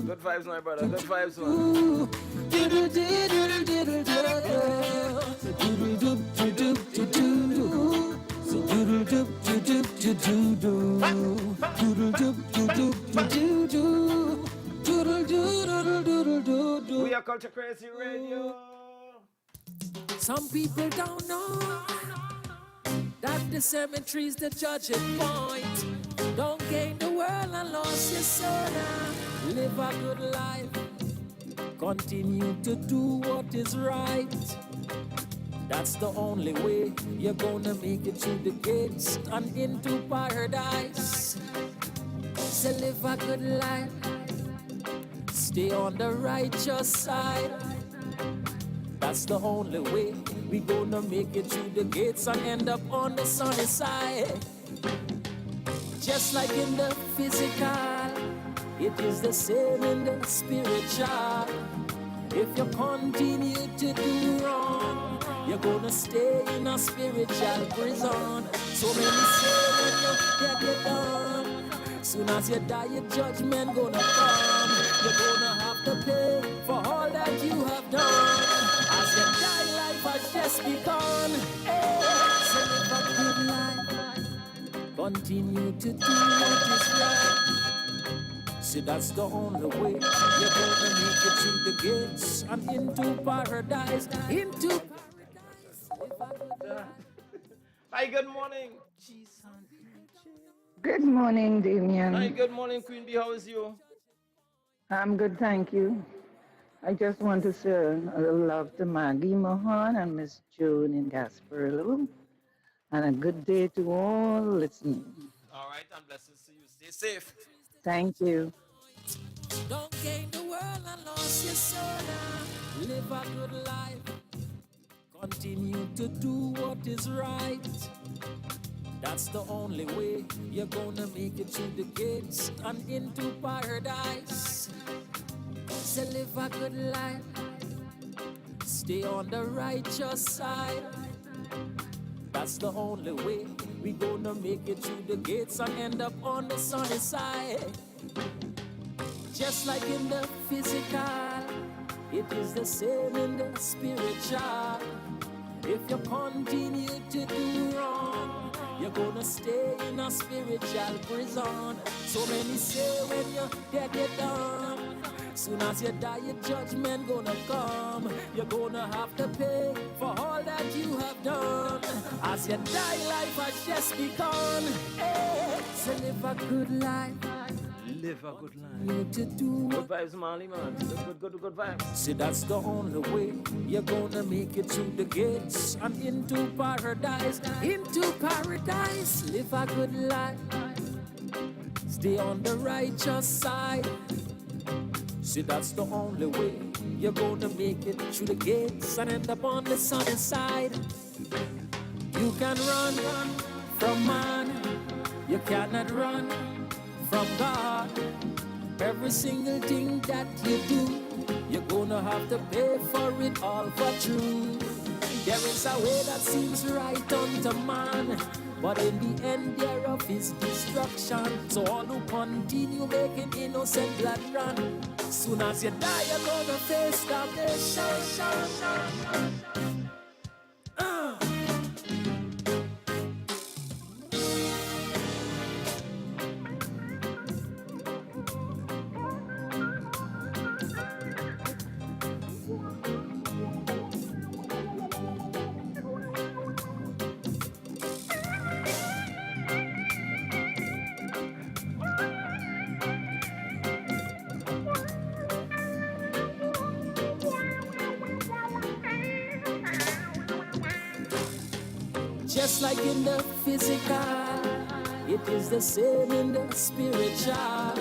Good vibes, my brother. Good vibes, man. We are Culture Crazy Radio. Some people don't know that the cemetery's the judging point. Don't gain the world and lose your soul. Live a good life. Continue to do what is right. That's the only way you're gonna make it through the gates and into paradise. So live a good life. Stay on the righteous side. That's the only way we gonna make it through the gates and end up on the sunny side. Just like in the physical, it is the same in the spiritual. If you continue to do wrong, you're gonna stay in a spiritual prison. So many say when you get it done, soon as you die, your judgment gonna come. You're gonna have to pay for all that you have done. As you die, life has just begun. Hey, so live a good life. Continue to do what is right. See, that's the only way you're gonna make it through the gates and into paradise. Into Hi, good morning. Good morning, Damien. Hi, good morning, Queen Bee. How is you? I'm good, thank you. I just want to say a little love to Maggie Mahan and Miss Joan in Gasparillo. And a good day to all listening. All right, and blessings to you. Stay safe. Thank you. don't gain the world and lose your soul. Live a good life. Continue to do what is right. That's the only way you're gonna make it through the gates and into paradise. So live a good life. Stay on the righteous side. That's the only way we gonna make it through the gates and end up on the sunny side. Just like in the physical, it is the same in the spiritual. If you continue to do wrong, you're gonna stay in a spiritual prison. So many say when you get it done, soon as you die, your judgment gonna come. You're gonna have to pay for all that you have done. As you die, life has just begun. Hey, so live a good life. Live a good life. To do good vibes, Marley, man. Good vibes. See, that's the only way you're gonna make it through the gates and into paradise. Into paradise, live a good life. Stay on the righteous side. See, that's the only way you're gonna make it through the gates and end up on the sunny side. You can run from man, you cannot run from God. Every single thing that you do, you're gonna have to pay for it all for true. There is a way that seems right unto man, but in the end thereof is destruction. So all who continue making innocent blood run, soon as you die, you're gonna face damnation. Just like in the physical, it is the same in the spiritual.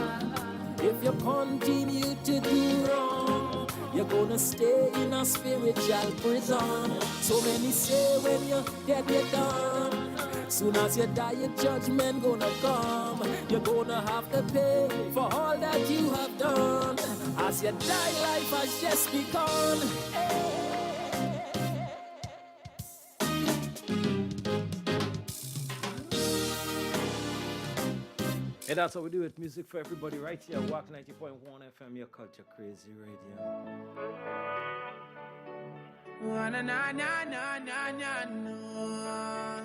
If you continue to do wrong, you're gonna stay in a spiritual prison. So many say when you're dead, you're done. Soon as you die, your judgment gonna come. You're gonna have to pay for all that you have done. As you die, life has just begun. And that's what we do with music for everybody right here. WACK 90.1 FM, your culture crazy radio. Na na na na na na no.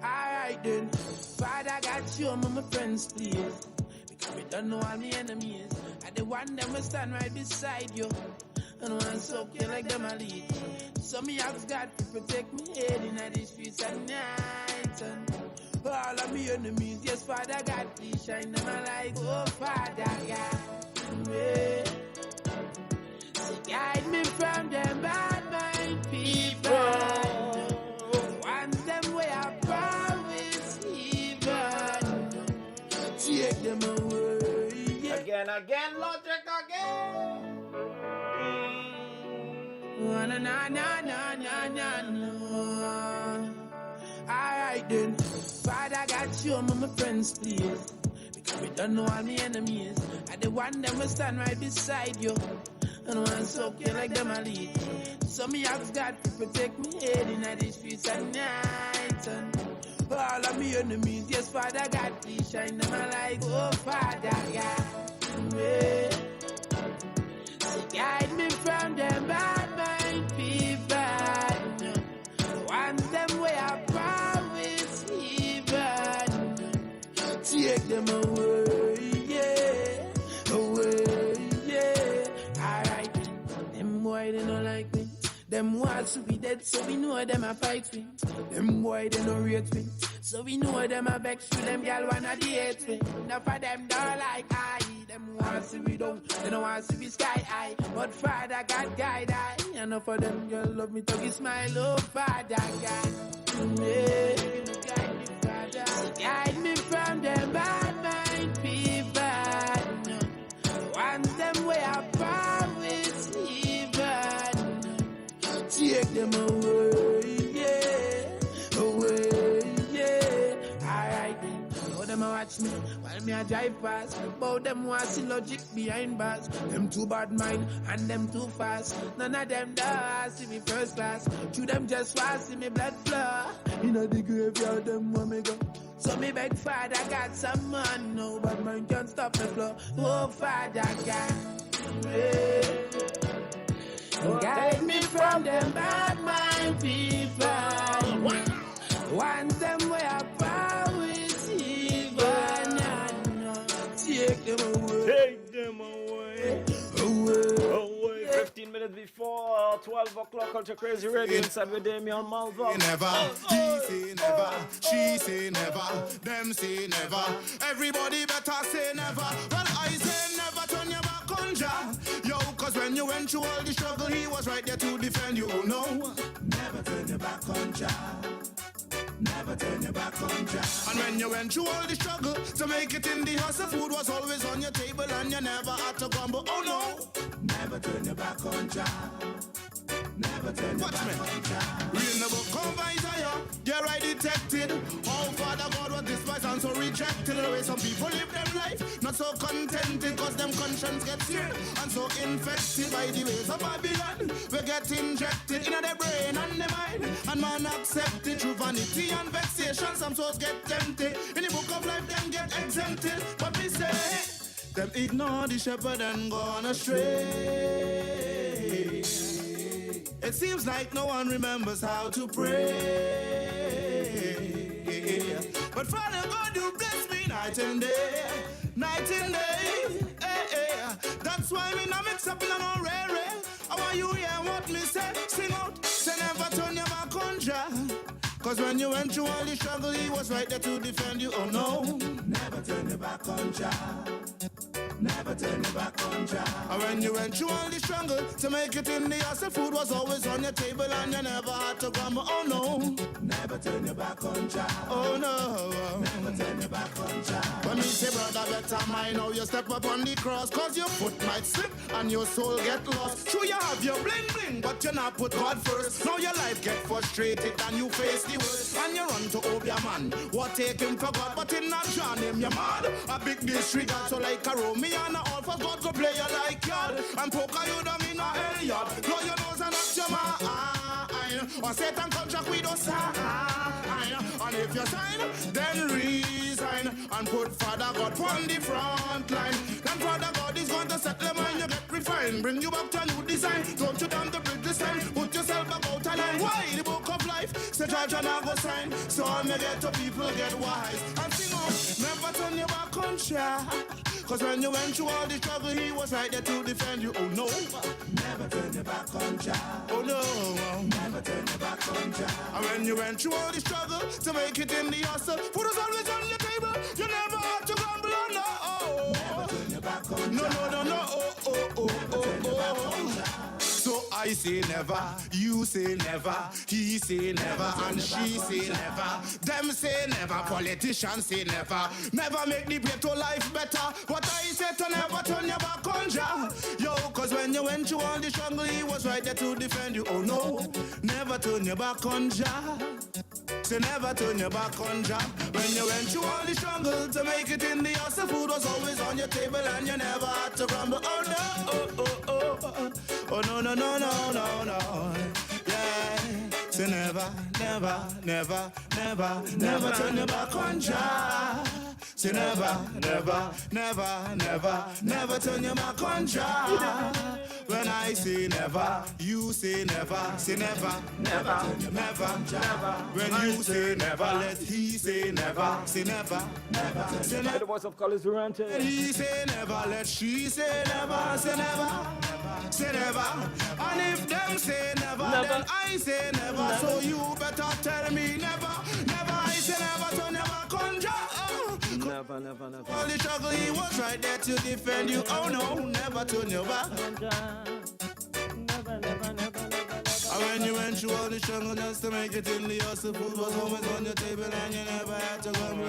Alright then, Father got you among my friends, please. Because we don't know all my enemies. I the one them will stand right beside you. And one soak you like them a lead. So me ask God to protect me head in the streets at night. And all of me enemies, yes, Father God, please shine them a light. Oh, Father God, yeah. So guide me from them bad mind people. Want them way I promise even. Take them away. Again, logic again. Na na na na na na no. Alright then, Father got you among my friends, please. Because we don't know all my enemies. I the one them will stand right beside you. And one soak you like them a lead. So me ask God to protect me head in the streets at night. And all of me enemies, yes, Father God, please shine them a light. Oh, Father God, yeah. So guide me from them bad mind people. Want them way I promise even. Take them away, yeah. Away, yeah. Alright, them boy they don't like me. Them wants to be dead, so we know them a fight me. Them boy they don't rate me, so we know them a vex you. Them gal wanna date me. Enough of them don't like I. Them wants to be down, they don't want to be sky high. But Father God guide I. Enough of them girl love me to give smile. Oh Father God, yeah. Guide me, Father. So guide me from them bad mind people. Want them way I promise even. Take them away, yeah. Away, yeah. Alright then. Now them a watch me while me a drive past. Bout them want see logic behind bars. Them too bad mind and them too fast. None of them does see me first class. To them just want see me blood flow. You know the graveyard them want me go. So me beg Father God some man. No bad mind can't stop the flow. Oh Father God, yeah. Guide me from them bad mind people. Want them where I promise even. Take them away. Take them away. Away. 15 minutes before 12 o'clock, Culture Crazy Radio inside with Damian Malva. Never, he say never, she say never, them say never. Everybody better say never. Well, I say never turn your back on Jah. Yo, cause when you went through all the struggle, he was right there to defend you. Oh no, never turn your back on Jah. Never turn your back on Jah. And when you went through all the struggle to make it in the house, the food was always on your table and you never had to grumble. Oh no, never turn your back on Jah. Never turn your back on Jah. Read the book of Isaiah, you're right detected. Oh Father God was despised and so rejected. The way some people live their life, not so contented, cause them conscience gets seared and so infected by the ways of Babylon. We get injected in their brain and their mind, and man accepted through vanity and vexation. Some souls get tempted in the book of life, them get exempted. But we say them ignore the shepherd and gone astray. It seems like no one remembers how to pray. But Father God, you bless me night and day, night and day. That's why me now mix up in an already. I want you hear what me say. Sing out, say never turn your back on Jah. Cause when you went through all the struggle, he was right there to defend you. Oh no, never turn your back on Jah. never turn your back on Jah. And when you went through all the struggle to make it in the house, the food was always on your table and you never had to grumble. Oh no, never turn your back on Jah. Oh no, never turn your back on Jah. When me say brother better mind how you step up on the cross, cause your foot might slip and your soul get lost. True you have your bling bling, but you not put God first. Now your life get frustrated and you face the worst. And you run to Obia man, what take him for God, but in not John him you mad. A big disregard, so like a Romeo and all for God go play you like yard. And poker you don't mean a hell yard. Blow your nose and knock your mind. Or Satan contract we don't sign. And if you sign, then resign. And put Father God on the front line. Then Father God is going to settle mind, you get refined. Bring you back to a new design. Don't you down the bridge this time. Put yourself back out of line. Why? The book of life, say judge and I go sign. So all me get to people get wise. And sing on, never turn your back on Jah. Cause when you went through all the struggle, he was right there to defend you. Oh no, never turn your back on Jah. Oh no, never turn your back on Jah. And when you went through all the struggle to make it in the hustle, food was always on your table. You never had to grumble. Oh no, never turn your back on no, Jah. no, no, no. So I say never, you say never, he say never, and she say never. Them say never, politicians say never. Never make the ghetto life better. What I say to never turn your back on Jah. Yo, cause when you went through all the struggle, he was right there to defend you. Oh no, never turn your back on Jah. Say never turn your back on Jah. When you went through all the struggle to make it in the house, the food was always on your table and you never had to grumble. Oh no, oh no, no, no, no, no, no. Yeah. Say never, never, never, never, never turn your back on Jah. Say never, never, never, never, never turn your back on Jah. When I say never, you say never. Say never, never, never, never. When you say never, let he say never. Say never, never, say never. The voice of Collins Durante. Let he say never, let she say never. Say never, say never. And if them say never, then I say never. So you better tell me never, never. I say never, turn your back on Jah. Never, never, never. All the struggle, he was right there to defend you. Oh no, never turn your back. Never, never, never. And when you went through all the struggle just to make it in the house, the food was always on your table and you never had to come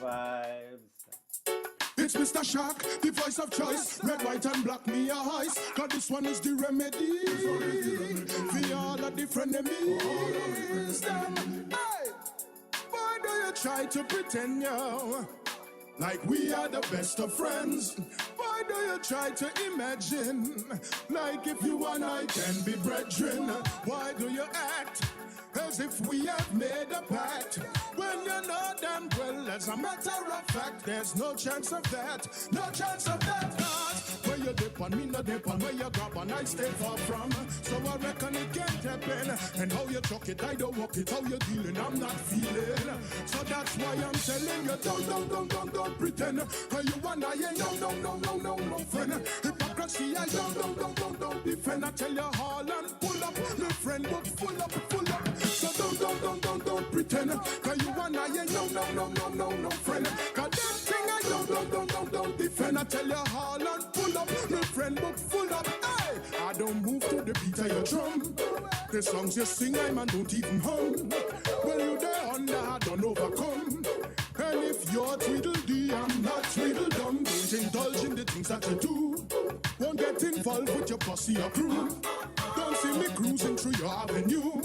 Vibes. It's Mr. Shark, the voice of choice. Red, white, and black, me a ice. Cause this one is the remedy. For all the different enemies. Hey! Why do you try to pretend, yo? Like we are the best of friends. Why do you try to imagine? Like if you and I can be brethren. Why do you act as if we have made a pact? When you know damn well, as a matter of fact, there's no chance of that. No chance of that, cause where you dip on me, no dip on. Where you grab on, I stay far from. So I reckon it can't happen. And how you chuck it, I don't walk it. How you dealing, I'm not feeling. So that's why I'm telling you, don't pretend. Cause you and I ain't no friend. Hypocrisy, I don't defend. I tell you all and pull up. My friend book full up. So don't pretend. Cause you and I ain't no friend. Cause them thing I don't defend. I tell you all and pull up. My friend book full up. Hey, I don't move to the beat of your drum. The songs you sing, I man don't even hum. Well, you there under, I don't overcome. And if you're Tweedledee, I'm not Tweedledum. Don't indulge in the things that you do. Won't get involved with your posse or crew. Don't see me cruising through your avenue.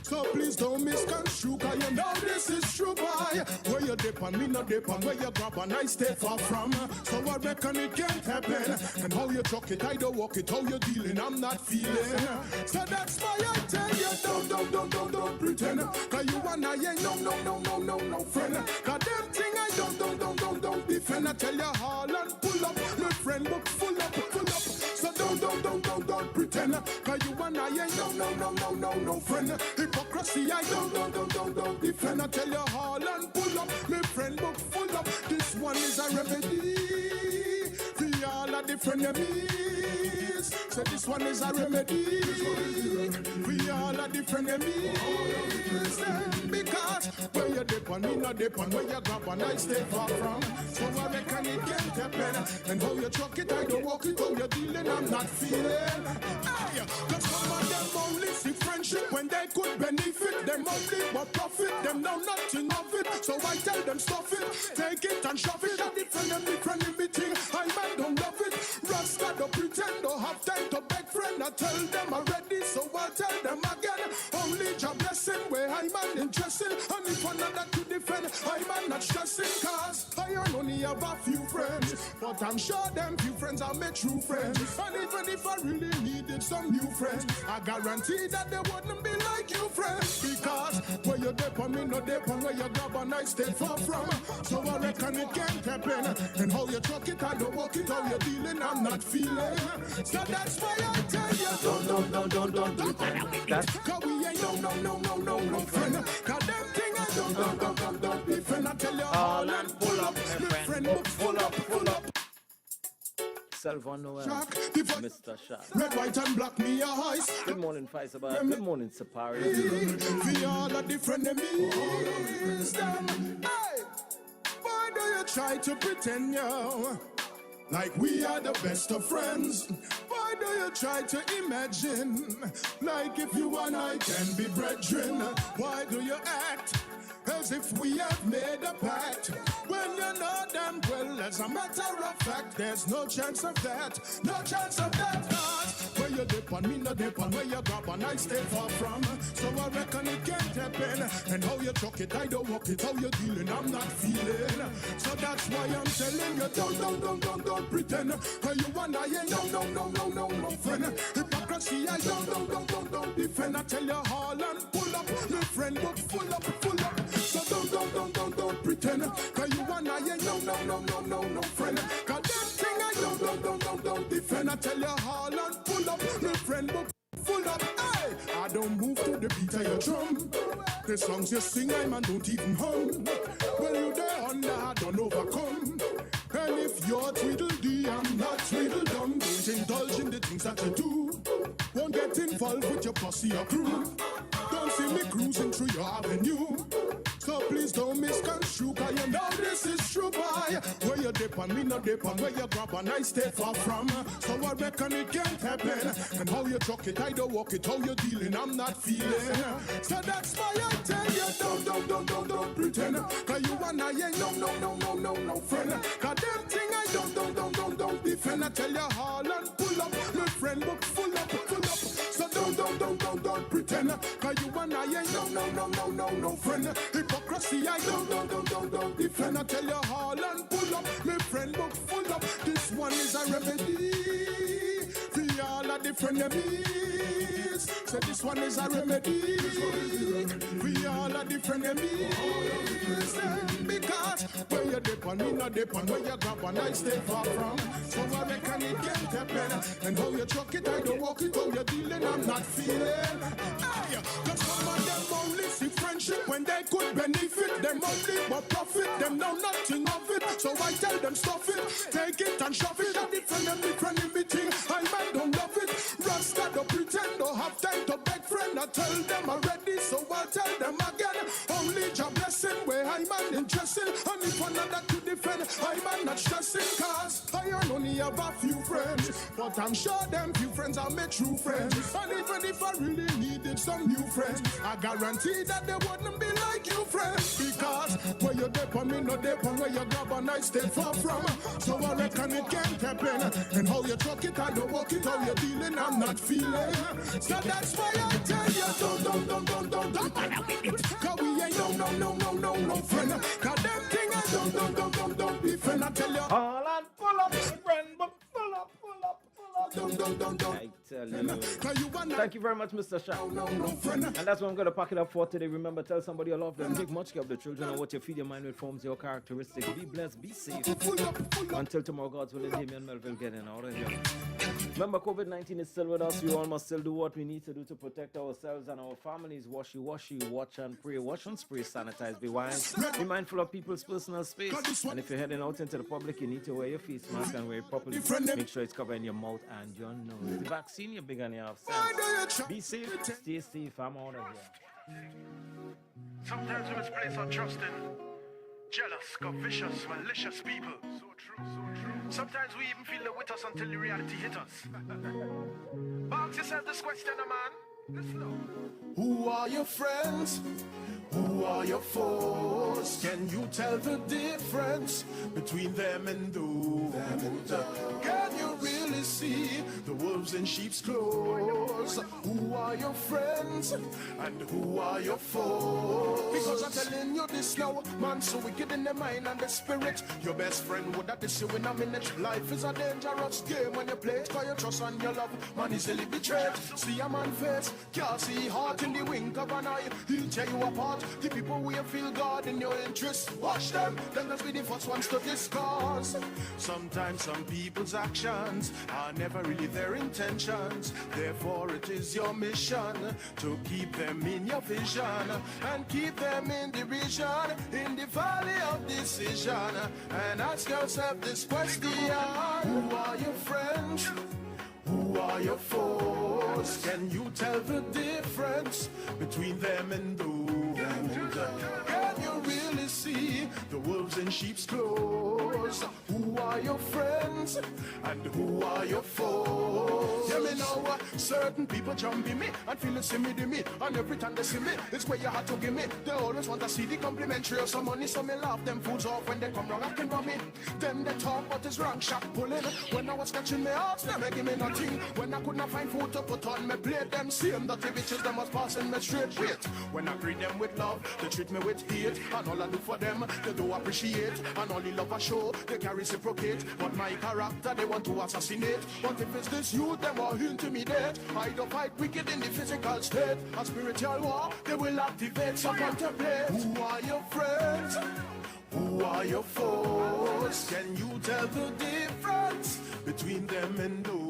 So please don't misconstrue, cause you know this is true, boy. Where you dip on me, no dip on. Where you grab on, I stay far from. So I reckon it can't happen. And how you chuck it, I don't walk it. How you dealing, I'm not feeling. So that's why I tell you, don't pretend. Cause you and I ain't no friend. Cause them thing I don't defend. I tell you all and pull up. My friend book full up. So don't pretend. Cause you and I ain't no friend. Hypocrisy, I don't defend. I tell you all and pull up. My friend book full up. This one is a remedy. For all the different enemies. So this one is a remedy. We all are of different enemies. Because where you dip on me, not dip on where you grab and I stay far from. So I reckon it can't happen. And how you chuck it, I don't walk it, how you dealing, I'm not feeling. Hey, cause some of them only see friendship when they could benefit. Them only but profit, them know nothing of it. So I tell them stuff it, take it and shove it. A different in between, I man don't love it. Rasta don't pretend, don't have time to beg friend. I tell them already, so I tell them again. Only job blessing where I man interested. And if another to defend, I man not stressing. Cause I only have a few friends, but I'm sure them few friends are my true friends. And even if I really needed some new friends, I guarantee that they wouldn't be like you friends. Because where you dip on me, no dip on where you grab and I stay far from. So I reckon it can't happen. And how you chuck it, I don't walk it, how you dealing, I'm not feeling. So that's why I tell you, don't do that. Cause we ain't no friend. Cause them thing I don't be friend. I tell you all and pull up, my friend, pull up. Selvon Noel, Mr. Shark. Red, white, and black, me eyes. Good morning, Faisal. Good morning, Sapari. We all are different enemies. Hey, why do you try to pretend you like we are the best of friends? Why do you try to imagine like if you and I can be brethren? Why do you act as if we have made a pact when you know damn well, as a matter of fact, there's no chance of that, no chance of that. Cause where you dip on me, no dip on where you grab and I stay far from. So I reckon it can't happen. And how you chuck it, I don't walk it, how you dealing, I'm not feeling. So that's why I'm telling you, don't pretend. Cause you and I ain't no friend. Hypocrisy, I don't defend. I tell you all and pull up, my friend book full up. So don't pretend. Cause you and I ain't no friend. Cause that thing I don't defend. I tell you all and pull up, my friend book full up. Hey, I don't move to the beat of your drum. The songs you sing, I man don't even hum. Well, you there under, I don't overcome. And if you're Tweedledee, I'm not Tweedledum. Don't indulge in the things that you do. Won't get involved with your posse or crew. Don't see me cruising through your avenue. So please don't misconstrue, cause you know this is true, boy. Where you dip on me, no dip on where you grab and I stay far from. So I reckon it can't happen. And how you chuck it, I don't walk it, how you dealing, I'm not feeling. So that's why I tell you, don't pretend. Cause you and I ain't no friend. Cause them thing I don't defend. I tell you all and pull up, my friend book full up. So don't pretend. Cause you and I ain't no friend. Hypocrisy, I don't defend. I tell you all and pull up, my friend book full up. This one is a remedy. We all are different enemies. So this one is a remedy. We all are different enemies. Because where you dip on me, no dip on where you grab and I stay far from. So I reckon it can't happen. And how you chuck it, I don't walk it, how you dealing, I'm not feeling. Hey, cause some of them only see friendship when they could benefit. Them only but profit, them know nothing of it. So I tell them stuff it, take it and shove it. A different in between, I man don't love it. Rasta don't pretend, don't have time to beg friend. I tell them already, so I tell them again. Only job blessing where I man interested. And if another to defend, I man not stressing. Cause I only have a few friends, but I'm sure them few friends are my true friends. And even if I really needed some new friends, I guarantee that they wouldn't be like you friends. Because where you dip on me, no dip on where you grab and I stay far from. So I reckon it can't happen. And how you chuck it, I don't walk it, how you dealing, I'm not feeling. So that's why I tell you, don't cause we ain't no friend. Cause them thing I don't be friend. I tell you all and pull up, friend, but pull up. I tell you. Thank you very much, Mr. Shark. And that's what I'm going to pack it up for today. Remember, tell somebody you love them. Take much care of the children, and what you feed your mind with forms your characteristics. Be blessed, be safe. Until tomorrow, God's willing, Damien Melville getting out of here. Remember, COVID-19 is still with us. We all must still do what we need to do to protect ourselves and our families. Washy, watch and pray. Wash and spray, sanitize, be wise. Be mindful of people's personal space. And if you're heading out into the public, you need to wear your face mask and wear it properly. Make sure it's covering your mouth and your nose. The vaccine, you're big and you have sense. Why do you try? Be safe, stay safe. I'm out of here. Sometimes we misplace our trust in jealous, vicious, malicious people. So true, so true. Sometimes we even feel they're with us until the reality hits us. But ask yourself this question, man. Listen up. Who are your friends? Who are your foes? Can you tell the difference between them and those? Can you really see the wolves in sheep's clothes? Who are your friends and who are your foes? Because I'm telling you this now, man, so wicked in the mind and the spirit. Your best friend would have this you in a minute. Life is a dangerous game when you play it, cause you trust and your love, man, easily betrayed. See a man face, can't see heart in the wink of an eye. He'll tear you apart. The people who you feel God in your interest, watch them, then let's be the first ones to discuss. Sometimes some people's actions are never really their intentions. Therefore it is your mission to keep them in your vision and keep them in derision in the valley of decision. And ask yourself this question: who are your friends? Who are your foes? Can you tell the difference between them and those? Can you really see the wolves in sheep's clothes? Who are your friends and who are your foes? Yeah, me know certain people jumping me and feel see me, and every time they see me, it's where you had to give me. They always want to see the complimentary of some money, so me laugh them fools off when they come wrong acting for me. Then they talk what is wrong, shot pulling. When I was catching me out, never give me nothing. When I could not find food to put on me plate, them same dirty bitches, them was passing me straight. Wait, when I greet them with love, they treat me with hate, and all I do for them, they do appreciate, and all the love I show, they can reciprocate. But my character, they want to assassinate. But if it's this youth, them will intimidate. I don't fight wicked in the physical state. A spiritual war, they will activate. So contemplate. Who are your friends? Who are your foes? Can you tell the difference between them and those?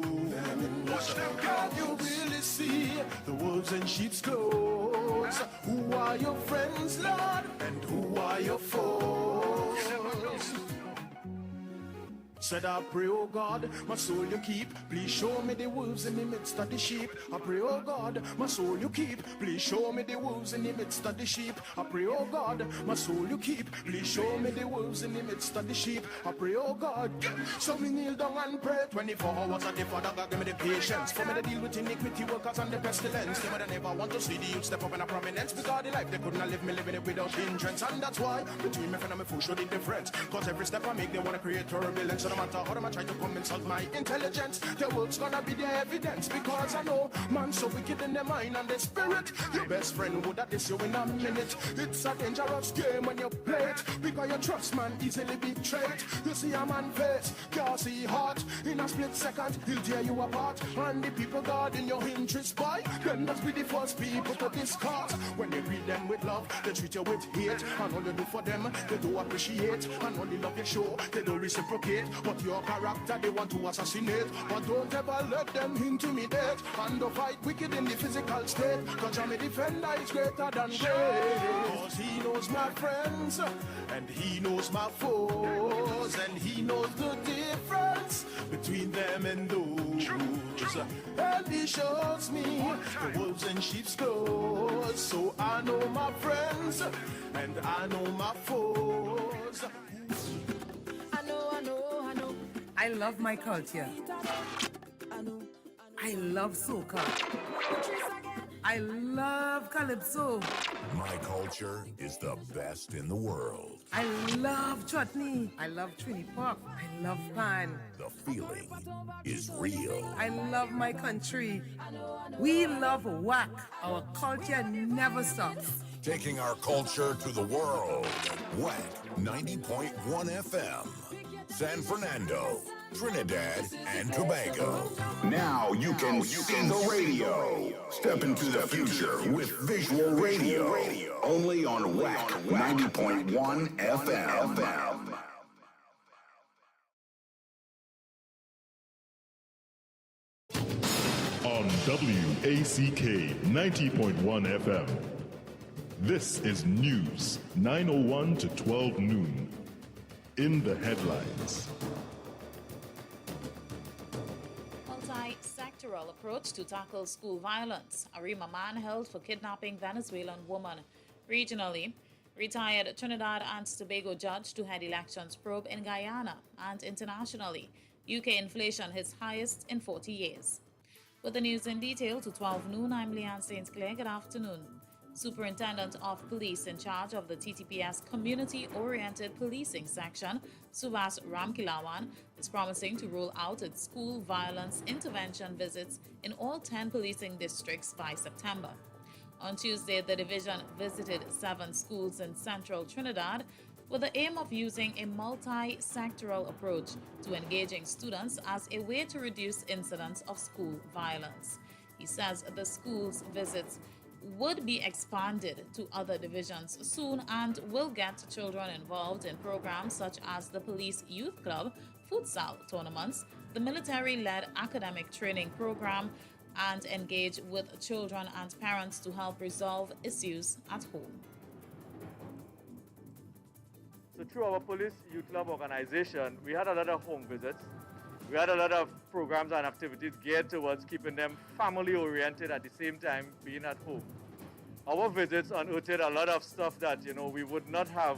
Can you really see the wolves in sheep's clothes? Who are your friends, Lord? And who are your foes? Said I pray, oh God, my soul you keep. Please show me the wolves in the midst of the sheep. I pray, oh God, my soul you keep. Please show me the wolves in the midst of the sheep. I pray, oh God, my soul you keep. Please show me the wolves in the midst of the sheep. I pray, oh God. So we kneel down and pray 24 hours a day for the God, give me the patience. For me to deal with iniquity workers and the pestilence. They would never want to see the youth step up in a prominence. Because the life they could not live, me living it without hindrance. And that's why between me and my fool should indifference. Cause every step I make they want to create turbulence. No matter how I try to come insult my intelligence, the world's gonna be the evidence. Because I know man so wicked in the mind and the spirit. Your best friend would have this you in a minute. It's a dangerous game when you play it. Because your trust man easily betrayed. You see a man face, can't see heart. In a split second, he'll tear you apart. And the people God in your interest, boy, then let's be the first people to discard. When you greet them with love, they treat you with hate. And all you do for them, they do appreciate. And all the love you show, they don't reciprocate. But your character they want to assassinate. But don't ever let them intimidate. And don't fight wicked in the physical state. Cause I'm a defender is greater than great. Cause he knows my friends and he knows my foes. And he knows the difference between them and those. And he shows me the wolves in sheep's clothes. So I know my friends and I know my foes. I love my culture. I love soca. I love calypso. My culture is the best in the world. I love chutney. I love Trini Pop. I love pan. The feeling is real. I love my country. We love WACK. Our culture never stops. Taking our culture to the world. WACK 90.1 FM. San Fernando, Trinidad, and Tobago. Now you can see the radio. Step into the future with visual radio. Only on WACK 90.1 FM. On WACK 90.1 FM. This is News, 9:01 to 12 noon. In the headlines. Multi-sectoral approach to tackle school violence. Arima man held for kidnapping Venezuelan woman. Regionally, retired Trinidad and Tobago judge to head elections probe in Guyana. And internationally, UK inflation hits highest in 40 years. With the news in detail to 12 noon, I'm Leanne St. Clair. Good afternoon. Superintendent of Police in charge of the TTPS Community-Oriented Policing Section, Subhas Ramkilawan, is promising to roll out its school violence intervention visits in all 10 policing districts by September. On Tuesday, the division visited 7 schools in central Trinidad with the aim of using a multi-sectoral approach to engaging students as a way to reduce incidents of school violence. He says the school's visits would be expanded to other divisions soon and will get children involved in programs such as the Police Youth Club, futsal tournaments, the military-led academic training program, and engage with children and parents to help resolve issues at home. So through our Police Youth Club organization, we had a lot of home visits. We had a lot of programs and activities geared towards keeping them family-oriented at the same time being at home. Our visits unearthed a lot of stuff that, we would not have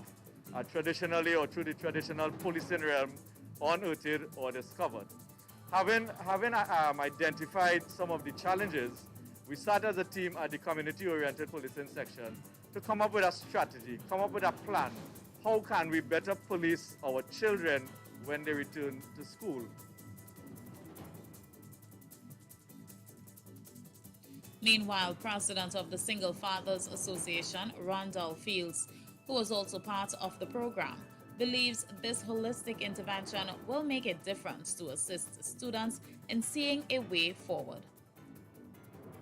traditionally or through the traditional policing realm unearthed or discovered. Having identified some of the challenges, we sat as a team at the community-oriented policing section to come up with a strategy, come up with a plan. How can we better police our children when they return to school? Meanwhile, president of the Single Fathers Association, Randall Fields, who was also part of the program, believes this holistic intervention will make a difference to assist students in seeing a way forward.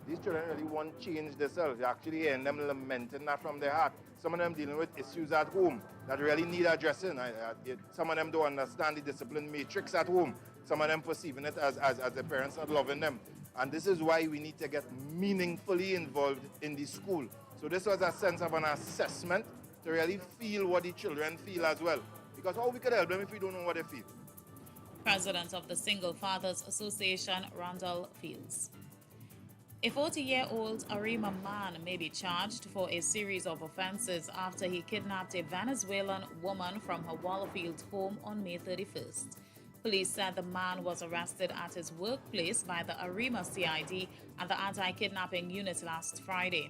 These children really want change themselves. You actually hear them lamenting that from their heart. Some of them dealing with issues at home that really need addressing. Some of them don't understand the discipline matrix at home. Some of them perceiving it as their parents not loving them. And this is why we need to get meaningfully involved in the school. So this was a sense of an assessment to really feel what the children feel as well. Because how we could help them if we don't know what they feel? President of the Single Fathers Association, Randall Fields. A 40-year-old Arima man may be charged for a series of offenses after he kidnapped a Venezuelan woman from her Wallafield home on May 31st. Police said the man was arrested at his workplace by the Arima CID and the anti-kidnapping unit last Friday.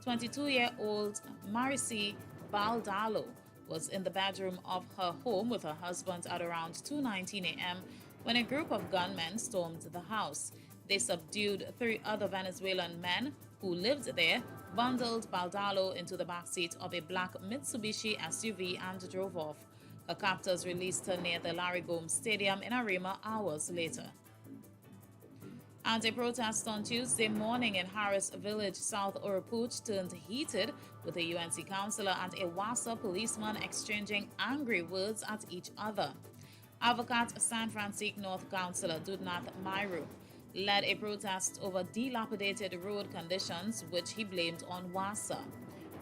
22-year-old Marisi Baldalo was in the bedroom of her home with her husband at around 2:19 a.m. when a group of gunmen stormed the house. They subdued 3 other Venezuelan men who lived there, bundled Baldalo into the backseat of a black Mitsubishi SUV and drove off. Her captors released her near the Larry Gomes Stadium in Arima hours later. And a protest on Tuesday morning in Harris Village, South Oropouche, turned heated with a UNC councillor and a WASA policeman exchanging angry words at each other. Avocat San Francisco North Councillor Dudnath Mairu led a protest over dilapidated road conditions, which he blamed on WASA.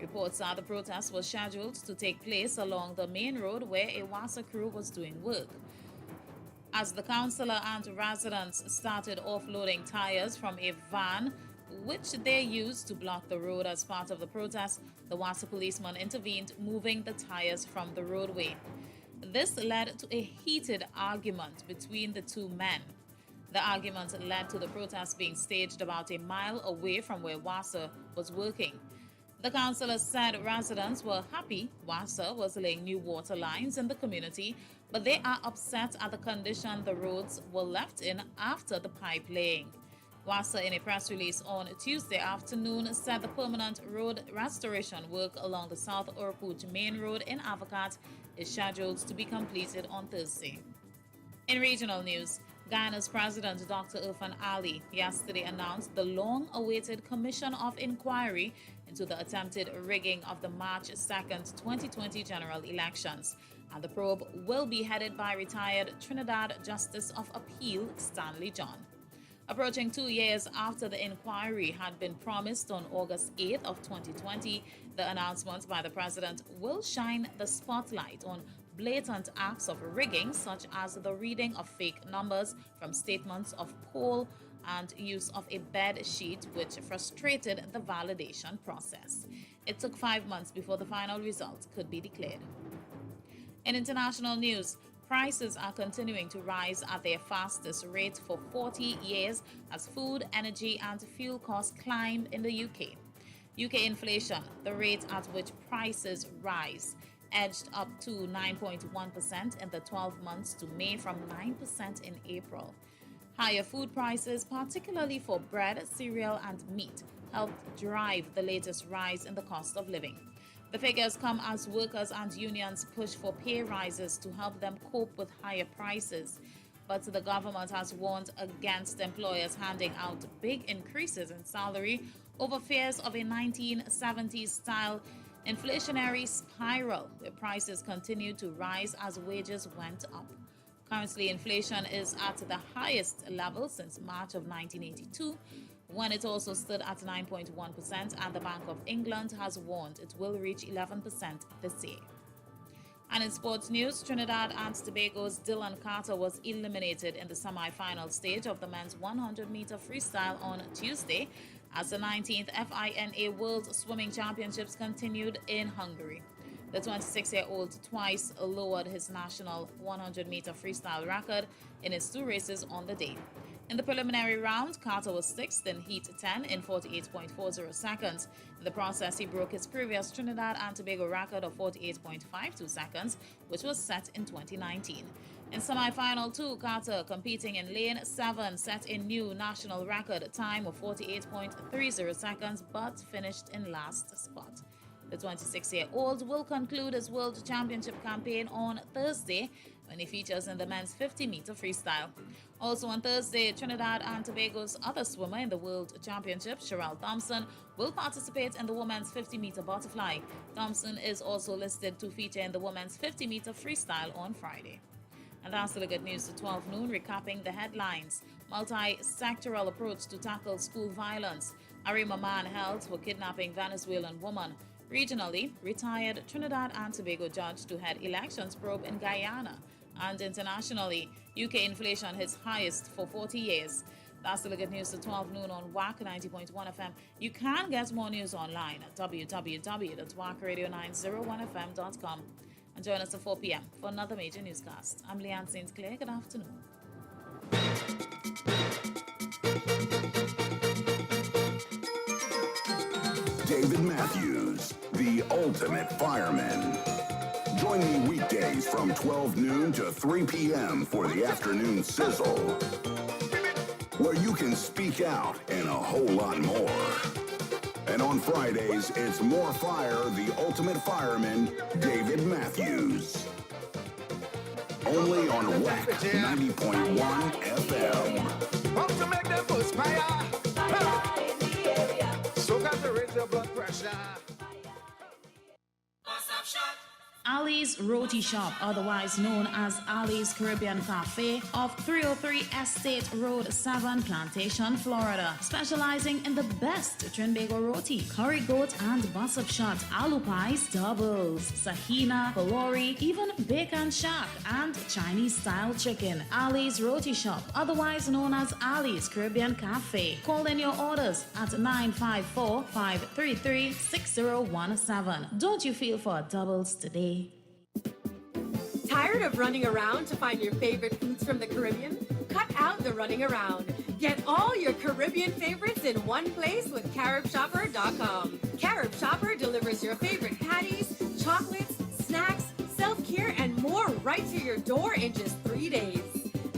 Reports are the protest was scheduled to take place along the main road where a WASA crew was doing work. As the councillor and residents started offloading tires from a van, which they used to block the road as part of the protest, the WASA policeman intervened, moving the tires from the roadway. This led to a heated argument between the 2 men. The argument led to the protest being staged about a mile away from where WASA was working. The councillor said residents were happy WASA was laying new water lines in the community, but they are upset at the condition the roads were left in after the pipe laying. WASA, in a press release on Tuesday afternoon, said the permanent road restoration work along the South Oropouche Main Road in Avocat is scheduled to be completed on Thursday. In regional news, Guyana's President Dr. Irfan Ali yesterday announced the long-awaited Commission of Inquiry into the attempted rigging of the March 2nd, 2020 general elections, and the probe will be headed by retired Trinidad Justice of Appeal Stanley John. Approaching 2 years after the inquiry had been promised on August 8th of 2020, the announcement by the president will shine the spotlight on blatant acts of rigging, such as the reading of fake numbers from statements of poll and use of a bed sheet, which frustrated the validation process. It took 5 months before the final result could be declared. In international news, prices are continuing to rise at their fastest rate for 40 years as food, energy, and fuel costs climb in the UK. UK inflation, the rate at which prices rise, edged up to 9.1% in the 12 months to May from 9% in April. Higher food prices, particularly for bread, cereal, and meat, helped drive the latest rise in the cost of living. The figures come as workers and unions push for pay rises to help them cope with higher prices. But the government has warned against employers handing out big increases in salary over fears of a 1970s-style inflationary spiral, where prices continued to rise as wages went up. Currently, inflation is at the highest level since March of 1982, when it also stood at 9.1%, and the Bank of England has warned it will reach 11% this year. And in sports news, Trinidad and Tobago's Dylan Carter was eliminated in the semi-final stage of the men's 100-meter freestyle on Tuesday as the 19th FINA World Swimming Championships continued in Hungary. The 26-year-old twice lowered his national 100-meter freestyle record in his 2 races on the day. In the preliminary round, Carter was 6th in Heat 10 in 48.40 seconds. In the process, he broke his previous Trinidad and Tobago record of 48.52 seconds, which was set in 2019. In semi-final 2, Carter, competing in lane 7, set a new national record time of 48.30 seconds, but finished in last spot. The 26-year-old will conclude his World Championship campaign on Thursday when he features in the men's 50-meter freestyle. Also on Thursday, Trinidad and Tobago's other swimmer in the World Championship, Sherelle Thompson, will participate in the women's 50-meter butterfly. Thompson is also listed to feature in the women's 50-meter freestyle on Friday. And that's the good news to 12 noon, recapping the headlines. Multi-sectoral approach to tackle school violence. Arima man held for kidnapping Venezuelan woman. Regionally, retired Trinidad and Tobago judge to head elections probe in Guyana. And internationally, UK inflation hits highest for 40 years. That's the good news to 12 noon on WACK 90.1 FM. You can get more news online at www.wackradio901fm.com. And join us at 4 p.m. for another major newscast. I'm Leanne St. Clair. Good afternoon. David Matthews, the ultimate fireman. Join me weekdays from 12 noon to 3 p.m. for the afternoon sizzle, where you can speak out and a whole lot more. And on Fridays, it's more fire, the ultimate fireman, David Matthews. Only on WACK 90.1 FM. How to make them boost fire? So got to raise your blood pressure. Ali's Roti Shop, otherwise known as Ali's Caribbean Cafe, of 303 Estate Road, 7, Plantation, Florida, specializing in the best Trinbago roti, curry goat and buttershot shot, aloo pies, doubles, sahina, polori, even bacon shack, and Chinese-style chicken. Ali's Roti Shop, otherwise known as Ali's Caribbean Cafe. Call in your orders at 954-533-6017. Don't you feel for doubles today? Tired of running around to find your favorite foods from the Caribbean? Cut out the running around. Get all your Caribbean favorites in one place with Caribshopper.com. Caribshopper delivers your favorite patties, chocolates, snacks, self-care, and more right to your door in just 3 days.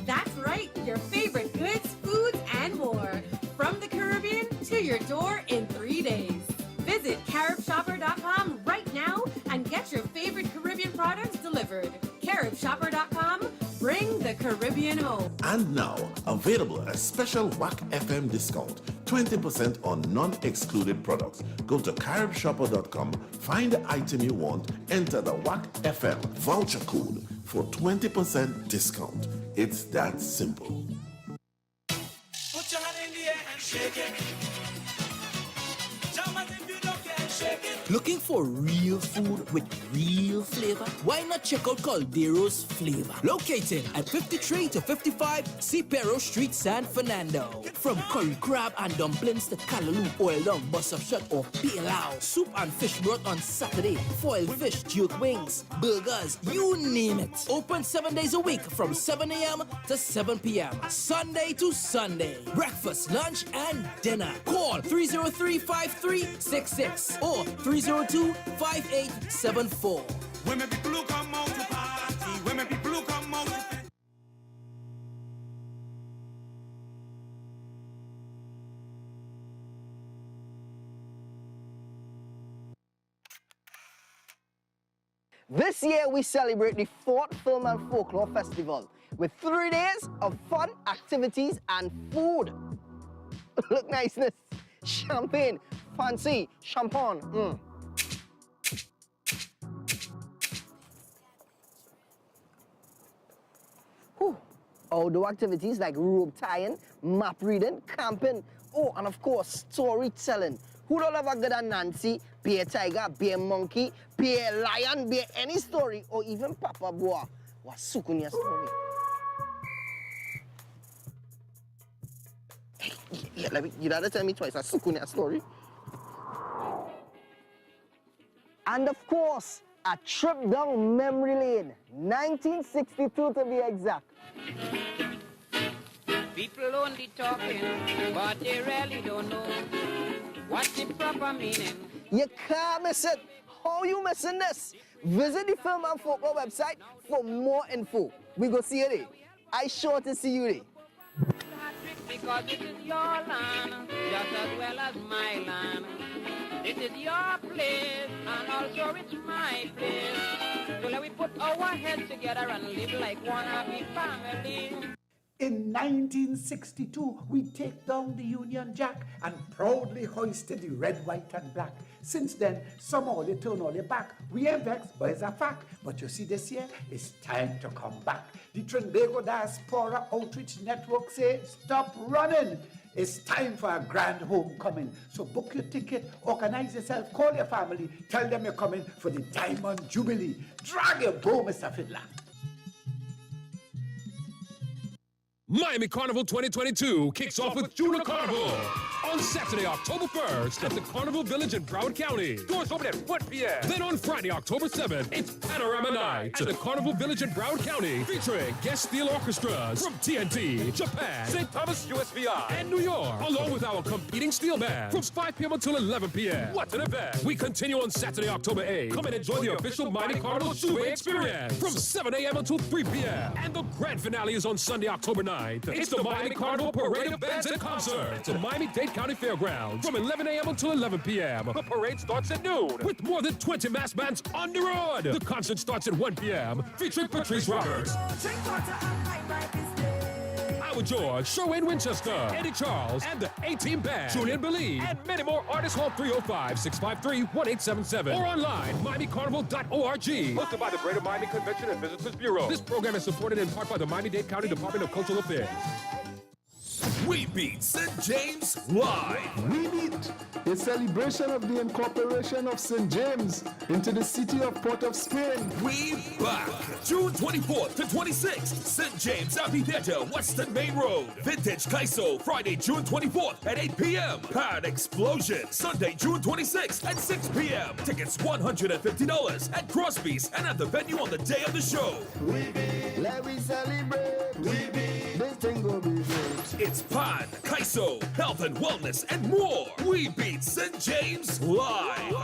That's right, your favorite goods, foods, and more. From the Caribbean to your door in 3 days. Visit Caribshopper.com right now and get your favorite Caribbean products delivered. Caribshopper.com, bring the Caribbean home. And now, available a special WACK FM discount, 20% on non-excluded products. Go to Caribshopper.com, find the item you want, enter the WACK FM voucher code for 20% discount. It's that simple. Put your hand in the air and shake it. Jump as if you don't care, shake it. Looking for real food with real flavor? Why not check out Caldero's Flavor? Located at 53 to 55 Cipero Street, San Fernando. From curry crab and dumplings to callaloo, oil down, bus of shot or pilau, soup and fish broth on Saturday, foiled fish, jerk wings, burgers, you name it. Open 7 days a week from 7 a.m. to 7 p.m. Sunday to Sunday. Breakfast, lunch, and dinner. Call 303-5366 or 302-5874. Women people who come out to party, women people who come out to This year we celebrate the 4th Film and Folklore Festival with 3 days of fun, activities and food. Look niceness, champagne, fancy, champagne. Whew. Outdoor activities like rope tying, map reading, camping, oh, and of course, storytelling. Who don't love a good Nancy, be a tiger, be a monkey, be a lion, be any story, or even Papa Boa. What's Sukunya story? Yeah, Levy, you gotta tell me twice, a Sukunya story. And of course, a trip down memory lane, 1962 to be exact. People only talking, but they really don't know what's the proper meaning. You can't miss it. How you missing this? Visit the Film and Folklore website for more info. We go see you there. I sure to see you there. Because this is your land, just as well as my land. This is your place, and also it's my place. So let we put our heads together and live like one happy family. In 1962, we take down the Union Jack and proudly hoisted the red, white, and black. Since then, somehow they turn all their back. We ain't vexed, but it's a fact. But you see, this year, it's time to come back. The Trinidad Diaspora Outreach Network says, stop running. It's time for a grand homecoming. So book your ticket, organize yourself, call your family, tell them you're coming for the Diamond Jubilee. Drag your bow, Mr. Fiddler. Miami Carnival 2022 kicks off with Junior Carnival on Saturday, October 1st at the Carnival Village in Broward County. Doors open at 1 p.m. Then on Friday, October 7th, it's Panorama Night at the Carnival Village in Broward County, featuring guest steel orchestras from TNT, Japan, St. Thomas USVI, and New York, along with our competing steel band from 5 p.m. until 11 p.m. What an event! We continue on Saturday, October 8th. Come and enjoy the official Miami Carnival Shoe experience from 7 a.m. until 3 p.m. And the grand finale is on Sunday, October 9th. It's the Miami Carnival Parade of Bands and Concerts at Miami-Dade County Fairgrounds from 11 a.m. until 11 p.m. The parade starts at noon with more than 20 mass bands on the road. The concert starts at 1 p.m. featuring Patrice Roberts, Howard George, Sherwayne Winchester, Eddie Charles, and the A-Team Band, Julian Believe, and many more artists. Call 305-653-1877 or online, MiamiCarnival.org. Hosted by the Greater Miami Convention and Visitors Bureau. This program is supported in part by the Miami-Dade County Department of Cultural Affairs. We Beat St. James Live. We Beat, a celebration of the incorporation of St. James into the city of Port of Spain. We Back. June 24th to 26th, St. James Amphitheatre, Western Main Road. Vintage Kaiso, Friday, June 24th at 8 p.m. Pad Explosion, Sunday, June 26th at 6 p.m. Tickets $150 at Crosby's and at the venue on the day of the show. We beat, let me celebrate. We beat, this thing will be great. It's Pan, Kaiso, health and wellness, and more. We Beat St. James Live.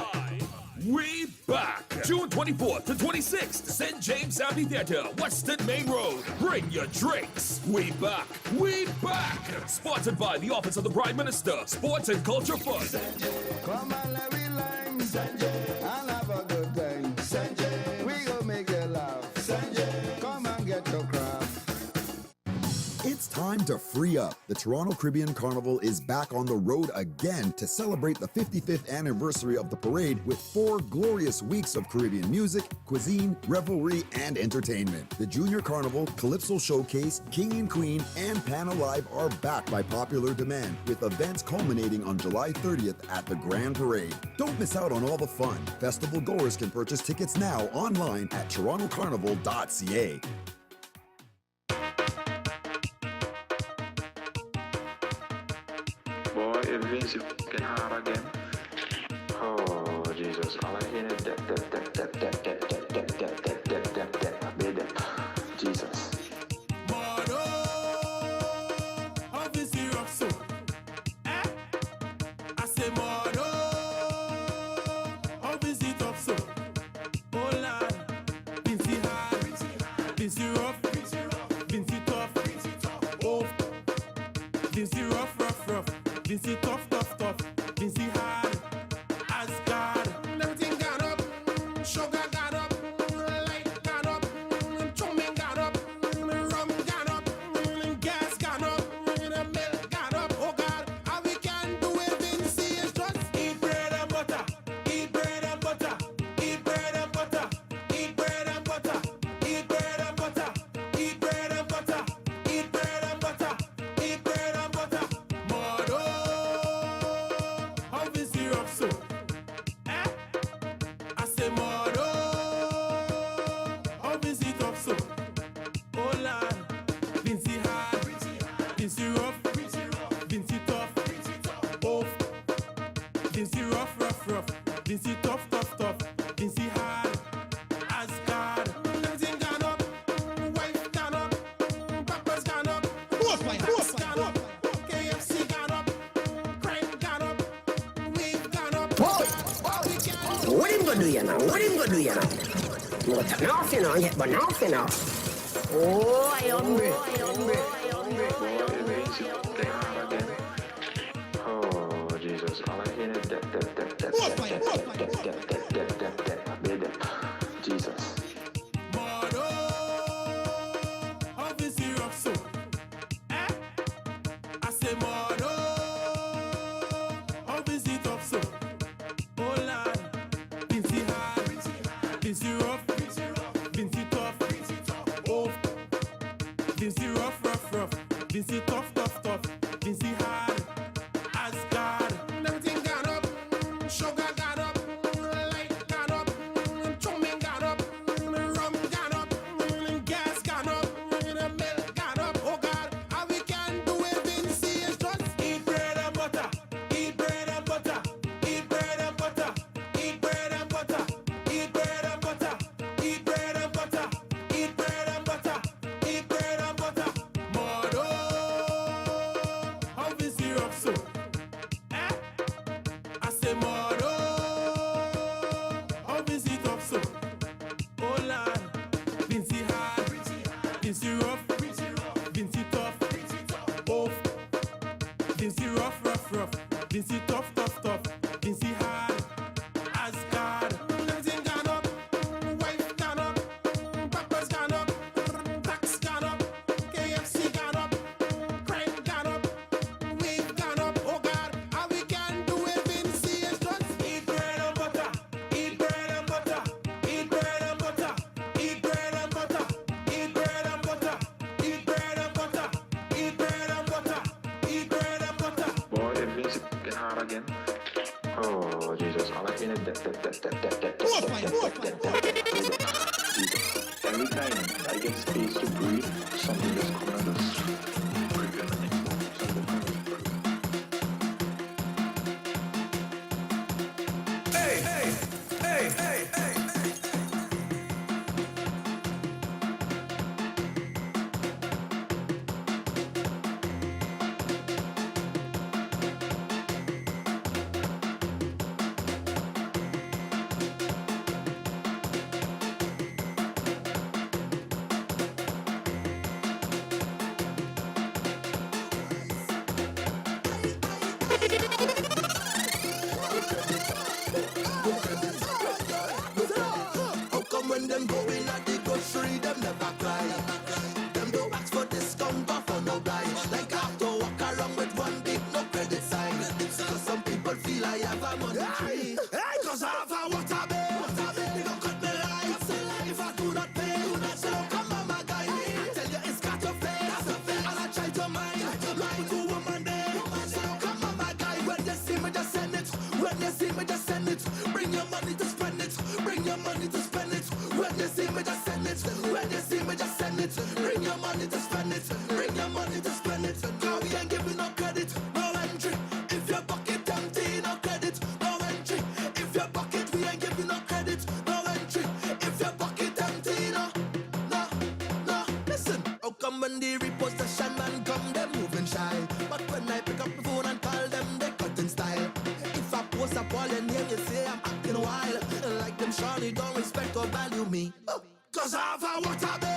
We Back. June 24th to 26th, St. James Amphitheatre, Western Main Road. Bring your drinks. We Back. We Back. Sponsored by the Office of the Prime Minister, Sports and Culture Fund. Come on, let me line, Sanjay, and have a good time. Sanjay, we gon' make you laugh. Sanjay, come and get your craft. It's time time to free up. The Toronto Caribbean Carnival is back on the road again to celebrate the 55th anniversary of the parade with 4 glorious weeks of Caribbean music, cuisine, revelry, and entertainment. The Junior Carnival, Calypso Showcase, King and Queen, and Pan Alive are back by popular demand, with events culminating on July 30th at the Grand Parade. Don't miss out on all the fun. Festival goers can purchase tickets now online at torontocarnival.ca. Boy, it means you fucking hard again. Oh, Jesus. All I hear is that. Jesus. Vincy tough, Vincy hard as God. Everything got up, sugar got up, light got up, chumming got up, rum got up, gas got up, milk got up. Oh God, all we can do with Vincy is just eat bread and butter, eat bread and butter, eat bread and butter, eat bread and butter, eat bread and butter, eat bread and butter, eat bread and butter, eat bread and butter. Vincy tough, Vincy hard as God. Everything gone up, wife gone up, papa's gone up, tax gone up, KFC gone up, crime gone up, we've gone up. What him gonna do you now? What him gonna do you now? But now you know, but now you know. Oh, I hungry. Oh, Jesus. All I hear is that. Jesus. Vincy tough, Vincy hard as God. Everything got up, sugar got up, light got up, chumming got up, rum got up, gas got up, milk got up. Oh God, all we can do with Vincy is just eat bread and butter, eat bread and butter, eat bread and butter, eat bread and butter, eat bread and butter, eat bread and butter, eat bread and butter, eat bread and butter. Vincy tough, Vincy hard as God. Everything gone up, wife gone up, papa's gone up, tax gone up, KFC gone up, crime gone up, we've gone up. Oh God, all we can do with Vincy is just eat bread and butter, eat bread and butter, eat bread and butter, eat bread and butter, eat bread and butter, eat bread and butter, eat bread and butter, eat bread and butter. Boy, it means it's hard again. Oh, Jesus. All I hear is that. Every time I get space to breathe, something just comes out of this. Hey! How come when them go in at the grocery, them never cry? Them don't ask for discount or for no buy. Like Hey, cause I have a water bill. They gon' cut me lights if I do not pay. So come on, my guy. I tell you it's got to face. And I try to mind. Like a woman there. So come on, my guy. When you see me, just send it. When you see me, just send it. Bring your money to spend it. Bring your money to spend it. When you see me, just send it. When you see me, just send it. Bring your money to spend it. Bring your money to spend it. Now we ain't giving no credit, no entry. If your pocket empty, no credit, no entry. If your pocket, we ain't giving no credit, no entry. If your pocket empty, no. Listen, how come when the repossession man come, them moving shy? But when I pick up the phone and call them, they cut in style. If I post up all your name, you say I'm acting wild. Like them surely don't respect or value me. Cause I have a water bill.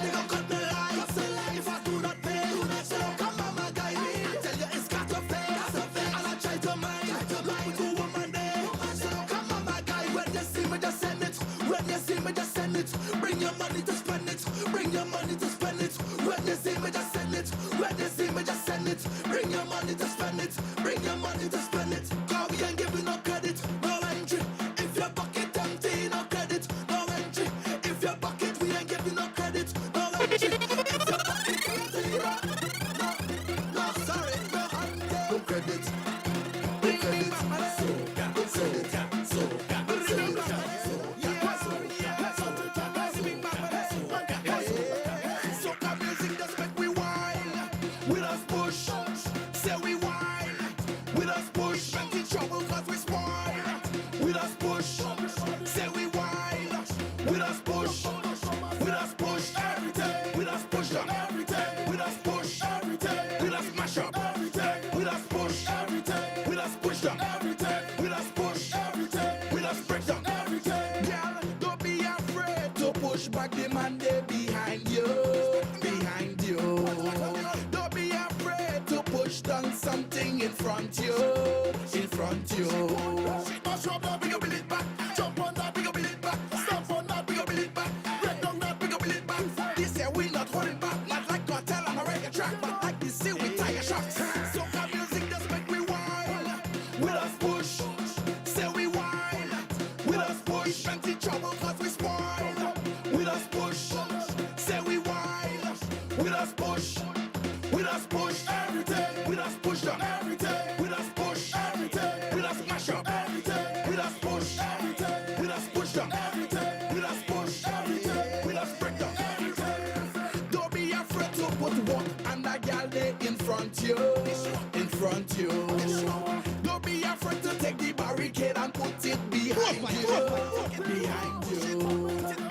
They gon' cut me lights if I do not pay. So come on, my guy. I tell you it's got to face. And I try to mind like a woman there. So come on, my guy. When you see me, just send it. When you see me, just send it. Bring your money to spend it. Bring your money to spend it. When you see me, just send it. When you see me, just send it. Bring your money to spend it. Bring your money to spend it. Cause we ain't giving no credit, no entry. If your pocket empty, no credit, no entry. If your pocket, we ain't giving no credit, no entry. If your pocket empty, no, sorry, no credit, no credit. Soca music just make we wild. With us push, say we wild. With us push, get in trouble cause we spoil. With us push, say we wild. With us push, everything. With us push up everything. With us push everything. With us mash up everything. With us push everything. With us push up everything. With us push everything. With us break down everything. Girl, don't be afraid to push back the man they behind you. Behind you. Don't be afraid to push down something in front you. In front you. Mash up that, we go build it back. Jump on that, we go build it back. Stomp on that, we go build it back. Break down that, we go build it back. This year we not holding back. Not like cartel on a reggae track, but like this year we tire shots. Soca music just make me wild. With us push, say we wild. With us push, plenty trouble cause we spoil. With us push, say we wild. With us push everything. With us push down everything. With us push everything. With us mash up everything. With us push everything. With us push down everything. With us push everything. With us break down everything. Don't be afraid to put one and a gal there in front you. In front you. Don't be afraid to take the barricade and put it behind you. Behind you.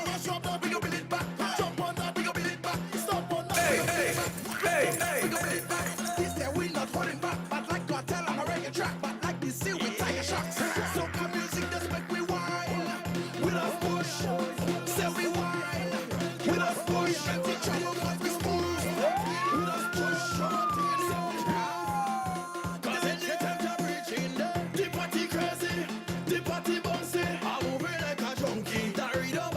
Mash up that, we go build it back. Jump on that, we go build it back. Stop on that, we go build it back. We go build it back. This year we not holding back. But like cartel on a reggae track. But like this year we tire shots. Soca music just make we wild. With us push, say we wild. With us push, plenty trouble cause we spoil. With us push, cause anytime you're reaching the party crazy, the party bouncy. I'm moving like a junkie. The rhythm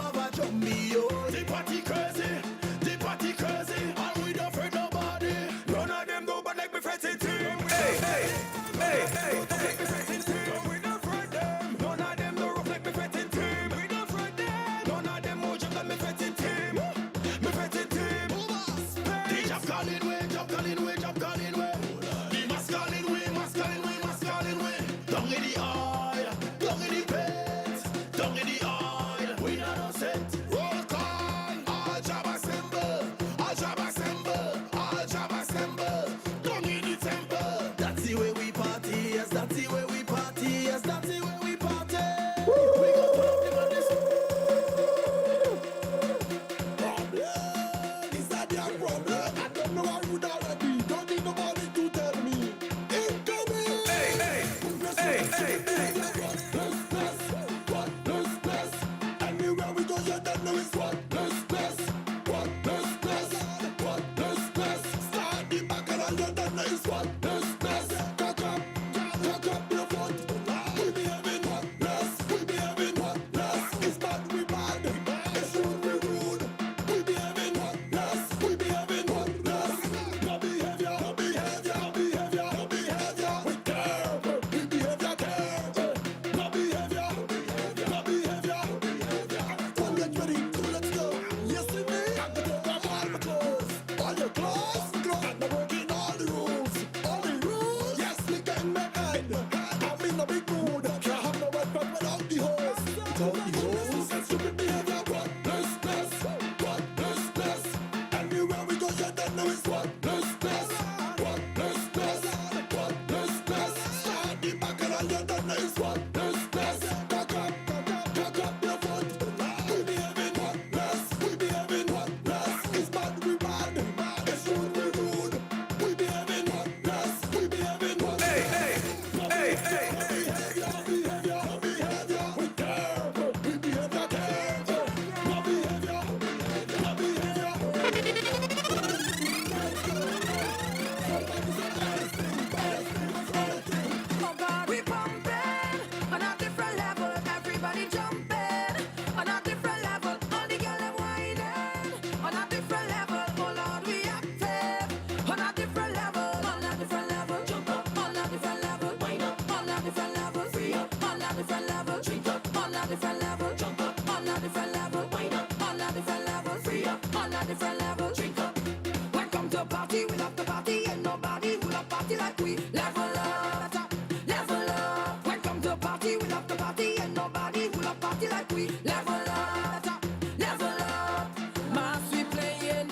party, and nobody who love party like we. Level up, level up. Mass we playing,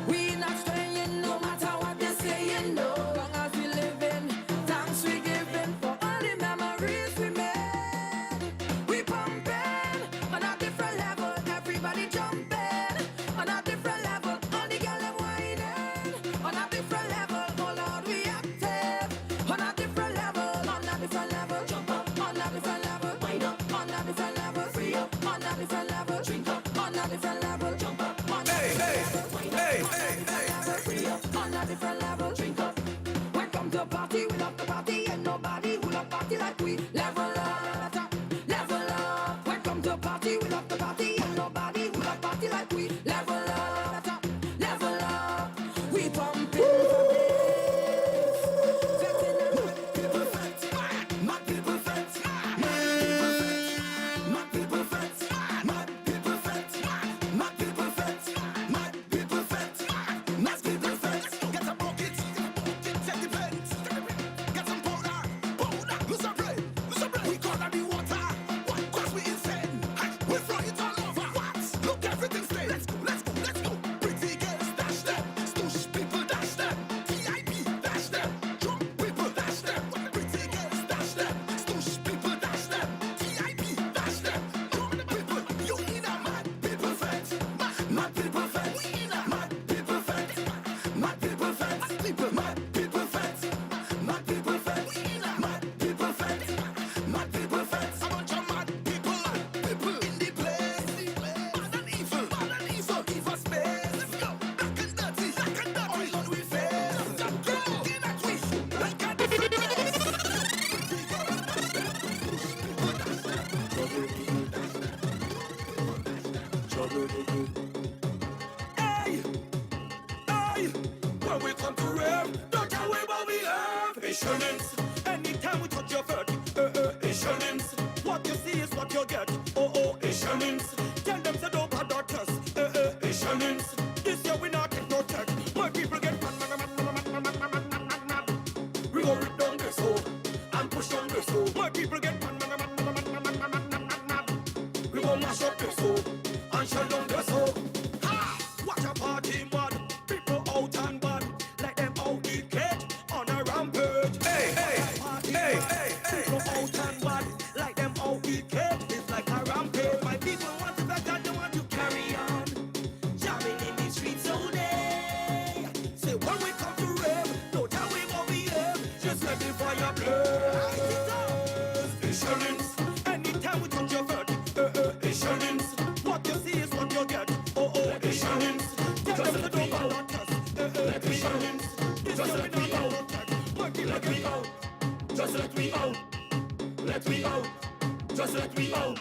we not straying, no matter what they're saying. No, long as we living, thanks we giving for all the memories we made. We pumping on a different level, everybody jumping on a different level, all the girls them whining on a different level. Oh Lord, we active on a different level, on a different level. Jump up on a different level, wind up on a different level, free up on a different level, drink up on a different level, jump up on a different level, wind up on a different level, free up on a different level, drink up. Welcome to party, we love the party, and nobody who love party like we. Level up, level up. Welcome to party, we love the party, and nobody who love party like we. Level up, level up. We pumping for this. People fence, mad people fence, mad people fence, mad people fence, mad people fence, mad people fence, mad people fence. Get a bucket, set the fence. Get some powder, lose some bread. We gonna be water. What? Cause we insane. We throw it all over. What? Look, everything stays. Let's go. Pretty girls dash them, stoosh people dash them, VIP dash them, drunk people dash them. Pretty girls dash them, stoosh people dash them, VIP dash them, drunk people. You in a mad people fence, mad people fence. We in a mad people fence, mad people fence, mad people fence, mad people fence. We in a mad people fence, mad people fence. A bunch of mad people in the place. Bad and evil, evil space. Let's go, black and dirty, all on we face. Go, in a twist, like a different Hey, when we come to rap, don't tell me what we have. Insurance, anytime we touch your foot, insurance. What you see is what you get. Oh, insurance. Tell them to don't bad doctors, insurance. This year we not take no tech. My people get mad. We go rip down this hole and push down this hole. My people get mad. We go mash up this hole and shut down this hole. Ha! Watch a party mad. People out and bad. Let them out eat cake on a rampage. Hey. People out and bad. Like them out eat cake. It's like a rampage. My people want to back and they want to carry on. Jamming in the streets all day. Say when we come to rap, don't tell me what we have. Just let the fire blaze. Insurance. Anytime we touch your foot, insurance. What you see is what you get. Oh, insurance. Just let me out. Insurance. Just let me out. Let me out. Just let me out. Let me out. Just let me out.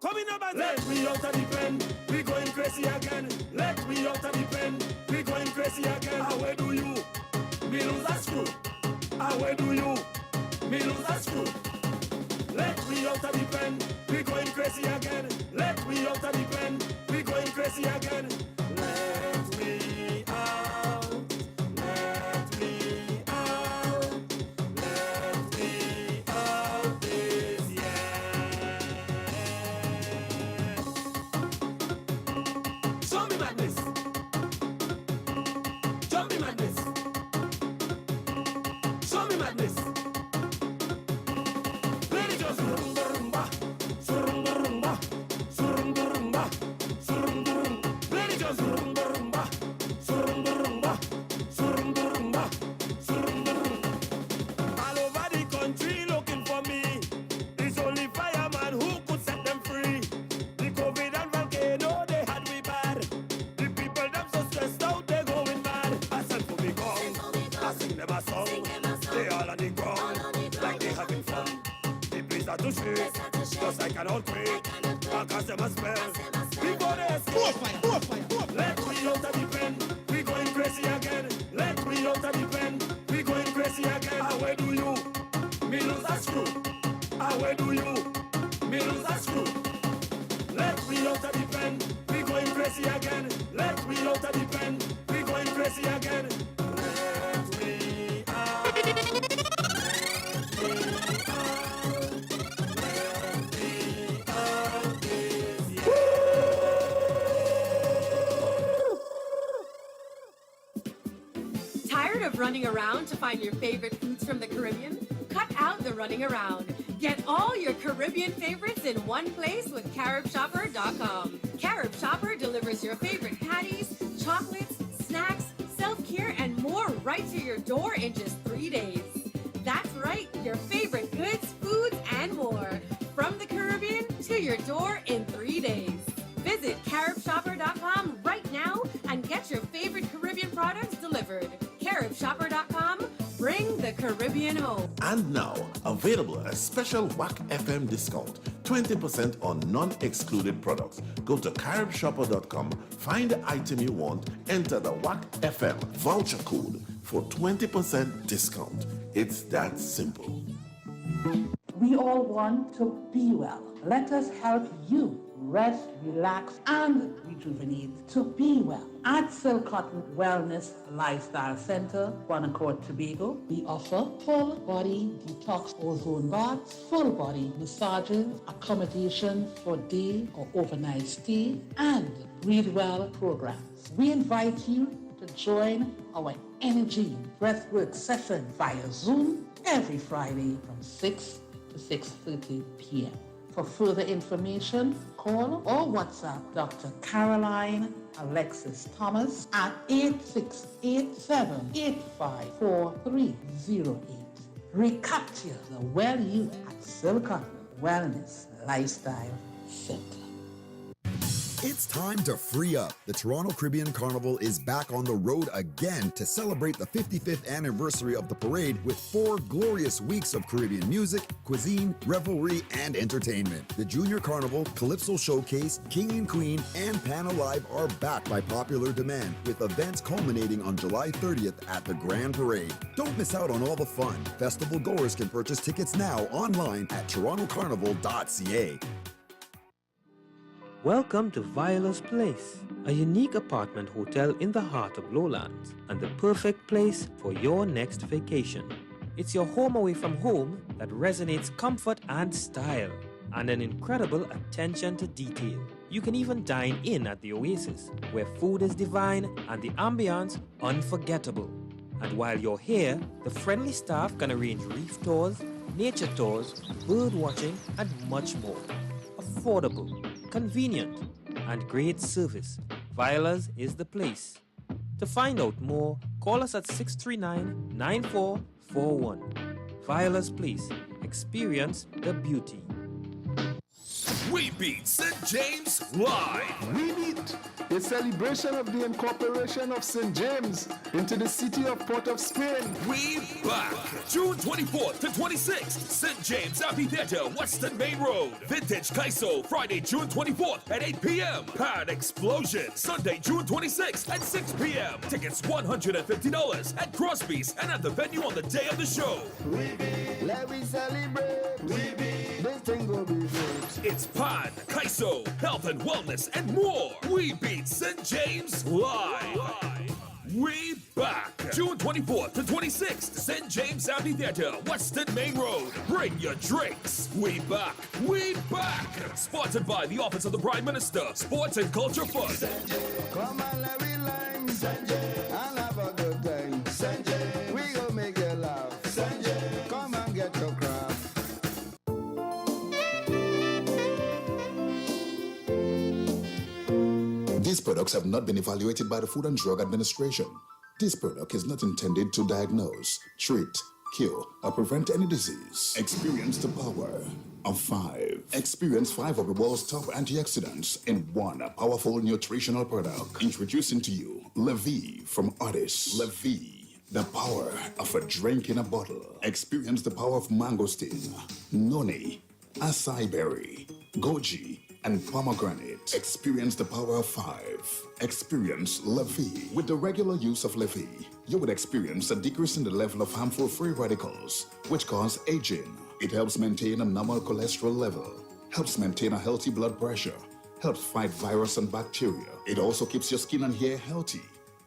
Coming up and let me out of the pen. We going crazy again. Let me out of the pen. We going crazy again. Where do you? Me lose a screw. Where do you? Me lose a screw. Let me out of the pen. We going crazy again. Let me out of the pen. We going crazy again. Let me out. Let me out. Let me out this year. Show me madness. Show me madness. Show me madness. Let it just rumba, surumba, surumba, surumba. Let it just rumba, surumba, surumba, surumba. All over the country looking for me. It's only fireman who could set them free. The COVID and volcano, they had me bad. The people them so stressed out, they going mad. I said for me gone, I sing them a song. They all on the ground, like they having fun. The place are to shake, just like an old crate. I cast them a spell, before they escape. Let me out of the pen, we going crazy again. Let me out of the pen, we going crazy again. Where do you? Me lose a screw. Where do you? Me lose a screw. Let me out of the pen, we going crazy again. Let me out of the pen, we going crazy again. Let me out. Let me out. running around to find your favorite foods from the Caribbean? Cut out the running around. Get all your Caribbean favorites in one place with Caribshopper.com. Caribshopper delivers your favorite patties, chocolates, snacks, self-care, and more right to your door in just 3 days. That's right, your favorite goods, foods, and more. From the Caribbean to your door in 3 days. Visit Caribshopper.com right now and get your favorite Caribbean products delivered. Caribshopper.com, bring the Caribbean home. And now, available a special WACK FM discount, 20% on non-excluded products. Go to Caribshopper.com, find the item you want, enter the WACK FM voucher code for 20% discount. It's that simple. We all want to be well. Let us help you rest, relax, and rejuvenate to be well. At Silk Cotton Wellness Lifestyle Center, Bonaccord, Tobago, we offer full body detox ozone baths, full body massages, accommodation for day or overnight stay, and Breathe Well programs. We invite you to join our energy breathwork session via Zoom every Friday from 6 to 6:30 p.m. For further information, call or WhatsApp Dr. Caroline Alexis Thomas at 8687-854308. Recapture the well you at Silk Cotton Wellness Lifestyle Center. It's time to free up. The Toronto Caribbean Carnival is back on the road again to celebrate the 55th anniversary of the parade with 4 glorious weeks of Caribbean music, cuisine, revelry, and entertainment. The Junior Carnival, Calypso Showcase, King and Queen, and Pan Alive are back by popular demand, with events culminating on July 30th at the Grand Parade. Don't miss out on all the fun. Festival goers can purchase tickets now online at torontocarnival.ca. Welcome to Viola's Place, a unique apartment hotel in the heart of Lowlands and the perfect place for your next vacation. It's your home away from home that resonates comfort and style and an incredible attention to detail. You can even dine in at the Oasis, where food is divine and the ambiance unforgettable. And while you're here, the friendly staff can arrange reef tours, nature tours, bird watching, and much more. Affordable, convenient, and great service. Viola's is the place. To find out more, call us at 639-9441. Viola's Place. Experience the beauty. We beat St. James live. We beat a celebration of the incorporation of St. James into the city of Port of Spain. We back. June 24th to 26th, St. James Amphitheatre, Western Main Road. Vintage Kaiso, Friday, June 24th at 8 p.m. Pad Explosion, Sunday, June 26th at 6 p.m. Tickets $150 at Crosby's and at the venue on the day of the show. We beat, let me celebrate. We beat, this thing will be great. It's Pan, Kaiso, health and wellness, and more. We beat St. James live. We back. June 24th to 26th, St. James Amphitheatre, Western Main Road. Bring your drinks. We back. We back. Sponsored by the Office of the Prime Minister, Sports and Culture Fund. Come on, let me line. Sanjay, and have a good time. Sanjay, we gon' make you laugh. Sanjay, come and get your craft. These products have not been evaluated by the Food and Drug Administration. This product is not intended to diagnose, treat, cure, or prevent any disease. Experience the power of 5. Experience 5 of the world's top antioxidants in one powerful nutritional product. Introducing to you Levy from Otis. Levy, the power of a drink in a bottle. Experience the power of mangosteen, noni, acai berry, goji, and pomegranate. Experience the power of 5. Experience Levy. With the regular use of Levy, you would experience a decrease in the level of harmful free radicals, which cause aging. It helps maintain a normal cholesterol level, helps maintain a healthy blood pressure, helps fight virus and bacteria. It also keeps your skin and hair healthy,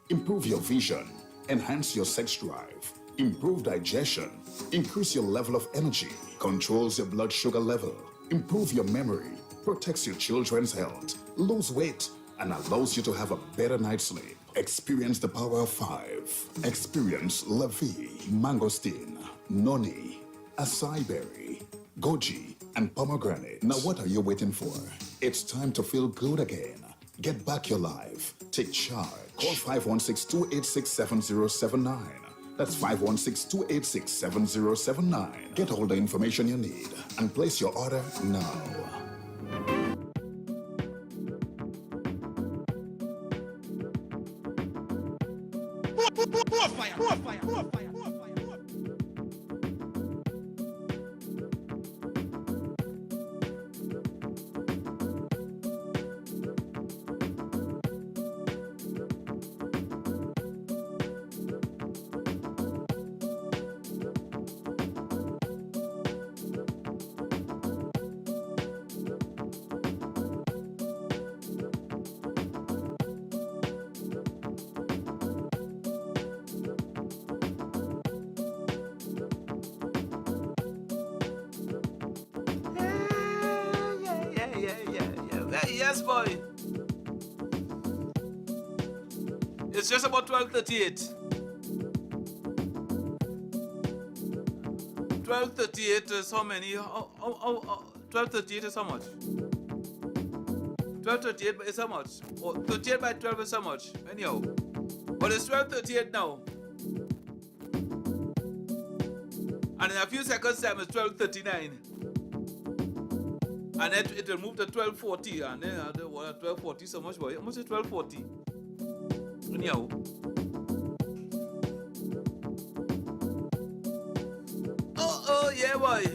improve your vision, enhance your sex drive, improve digestion, increase your level of energy, controls your blood sugar level, improve your memory, protects your children's health, lose weight, and allows you to have a better night's sleep. Experience the power of 5. Experience Levy, mangosteen, noni, acai berry, goji, and pomegranate. Now what are you waiting for? It's time to feel good again. Get back your life. Take charge. Call 516-286-7079. That's 516-286-7079. Get all the information you need and place your order now. Yes, boy. It's just about 12:38. 12:38 is how many? 12:38 is how much? 12:38 is how much? Oh, 38 by 12 is how much? Anyhow. But it's 12:38 now. And in a few seconds time it's 12:39. And then it will move to 12:40, and then 12:40 so much, boy. How much is 12:40? Anyhow. Oh, yeah, boy.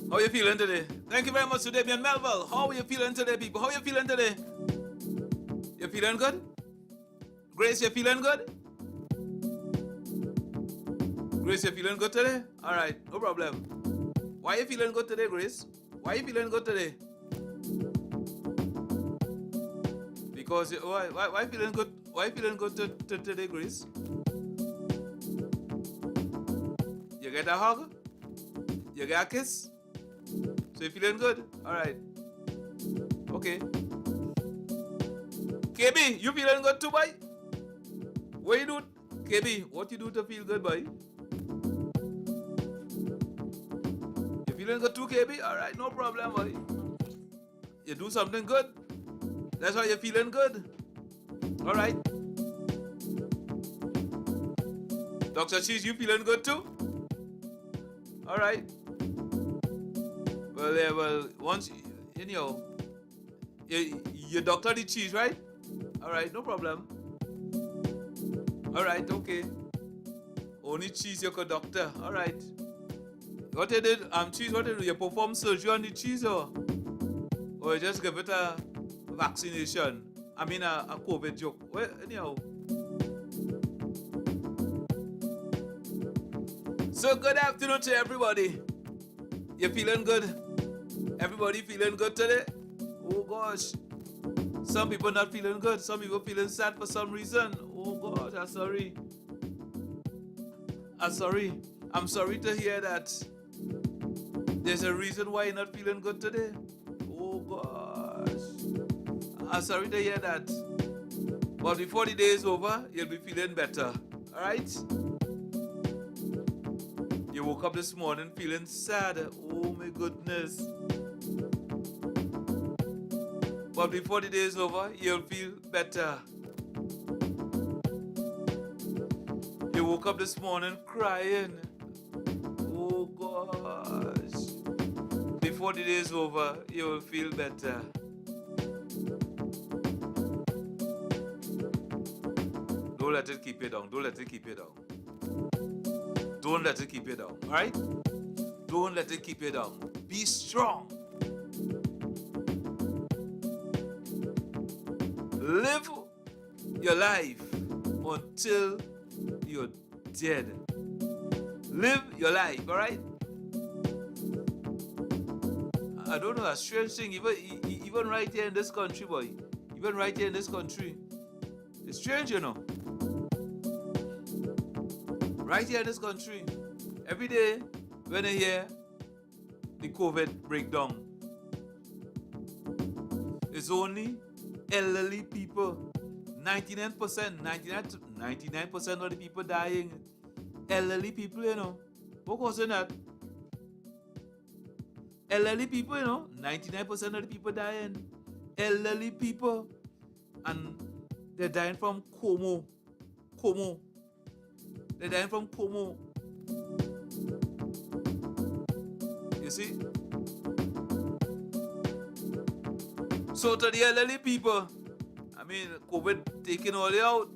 How are you feeling today? Thank you very much today, me and Melville. How are you feeling today, people? How are you feeling today? You feeling good? Grace, you feeling good? Grace, you feeling good today? All right, no problem. Why are you feeling good today, Grace? Why are you feeling good today? Because why feeling good? Why feeling good today, Grace? You get a hug? You get a kiss? So you feeling good? All right. Okay. KB, you feeling good too, boy? What you do? KB, what you do to feel good, boy? Feeling good too, KB? All right, no problem, boy. You do something good. That's why you're feeling good. All right. Dr. Cheese, you feeling good too? All right. Well, yeah, well, once, you doctor the cheese, right? All right, no problem. All right, okay. Only cheese you could doctor. All right. What you did, cheese, what you do? You perform surgery on the cheese or you just give it a vaccination? I mean a COVID joke. Well, anyhow. So good afternoon to everybody. You feeling good? Everybody feeling good today? Oh gosh. Some people not feeling good. Some people feeling sad for some reason. Oh gosh, I'm sorry. I'm sorry to hear that. There's a reason why you're not feeling good today. Oh gosh. I'm sorry to hear that. But before the day is over, you'll be feeling better. Alright? You woke up this morning feeling sad. Oh my goodness. But before the day is over, you'll feel better. You woke up this morning crying. Oh gosh. Before the day is over, you will feel better. Don't let it keep you down. Don't let it keep you down. Don't let it keep you down. Alright? Don't let it keep you down. Be strong. Live your life until you're dead. Live your life, alright? I don't know, a strange thing, even right here in this country, boy. Even right here in this country. It's strange, you know. Right here in this country. Every day, when I hear the COVID breakdown, it's only elderly people, 99% of the people dying, elderly people, you know. What causing that? Elderly people, you know. 99% of the people dying, elderly people, and they're dying from coma. They're dying from coma. You see? So to the elderly people, I mean, COVID taking all you out.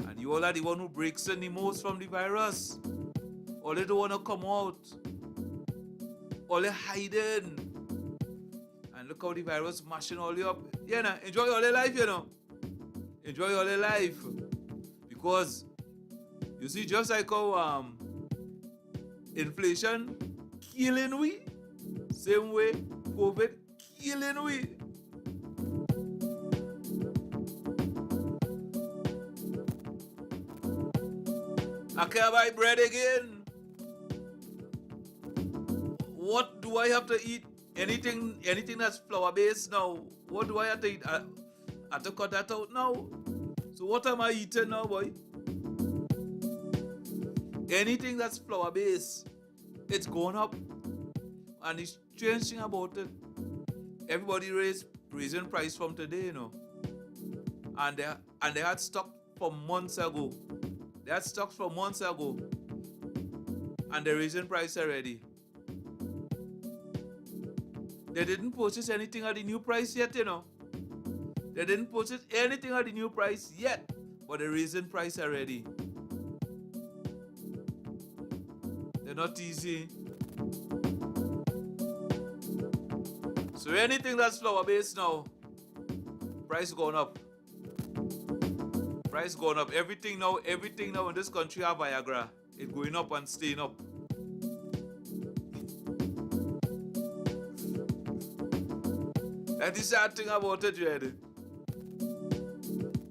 And you all are the one who breaks in the most from the virus. All they don't want to come out. All they hiding. And look how the virus mashing all you up. Yeah, nah, enjoy all your life, you know. Enjoy all your life. Because, you see, just like how inflation killing we, same way COVID killing we. I can't buy bread again. What do I have to eat? Anything that's flour based now. What do I have to eat? I have to cut that out now. So what am I eating now, boy? Anything that's flour based, it's going up. And the strange thing about it, everybody raising price from today, you know. And they had stock from months ago. They had stocks from months ago. And they're raising price already. They didn't purchase anything at the new price yet, you know. They didn't purchase anything at the new price yet. But they're raising price already. They're not easy. So anything that's flour based now, price going up. Price going up. Everything now in this country have Viagra. It's going up and staying up. That's the sad thing about it, Red.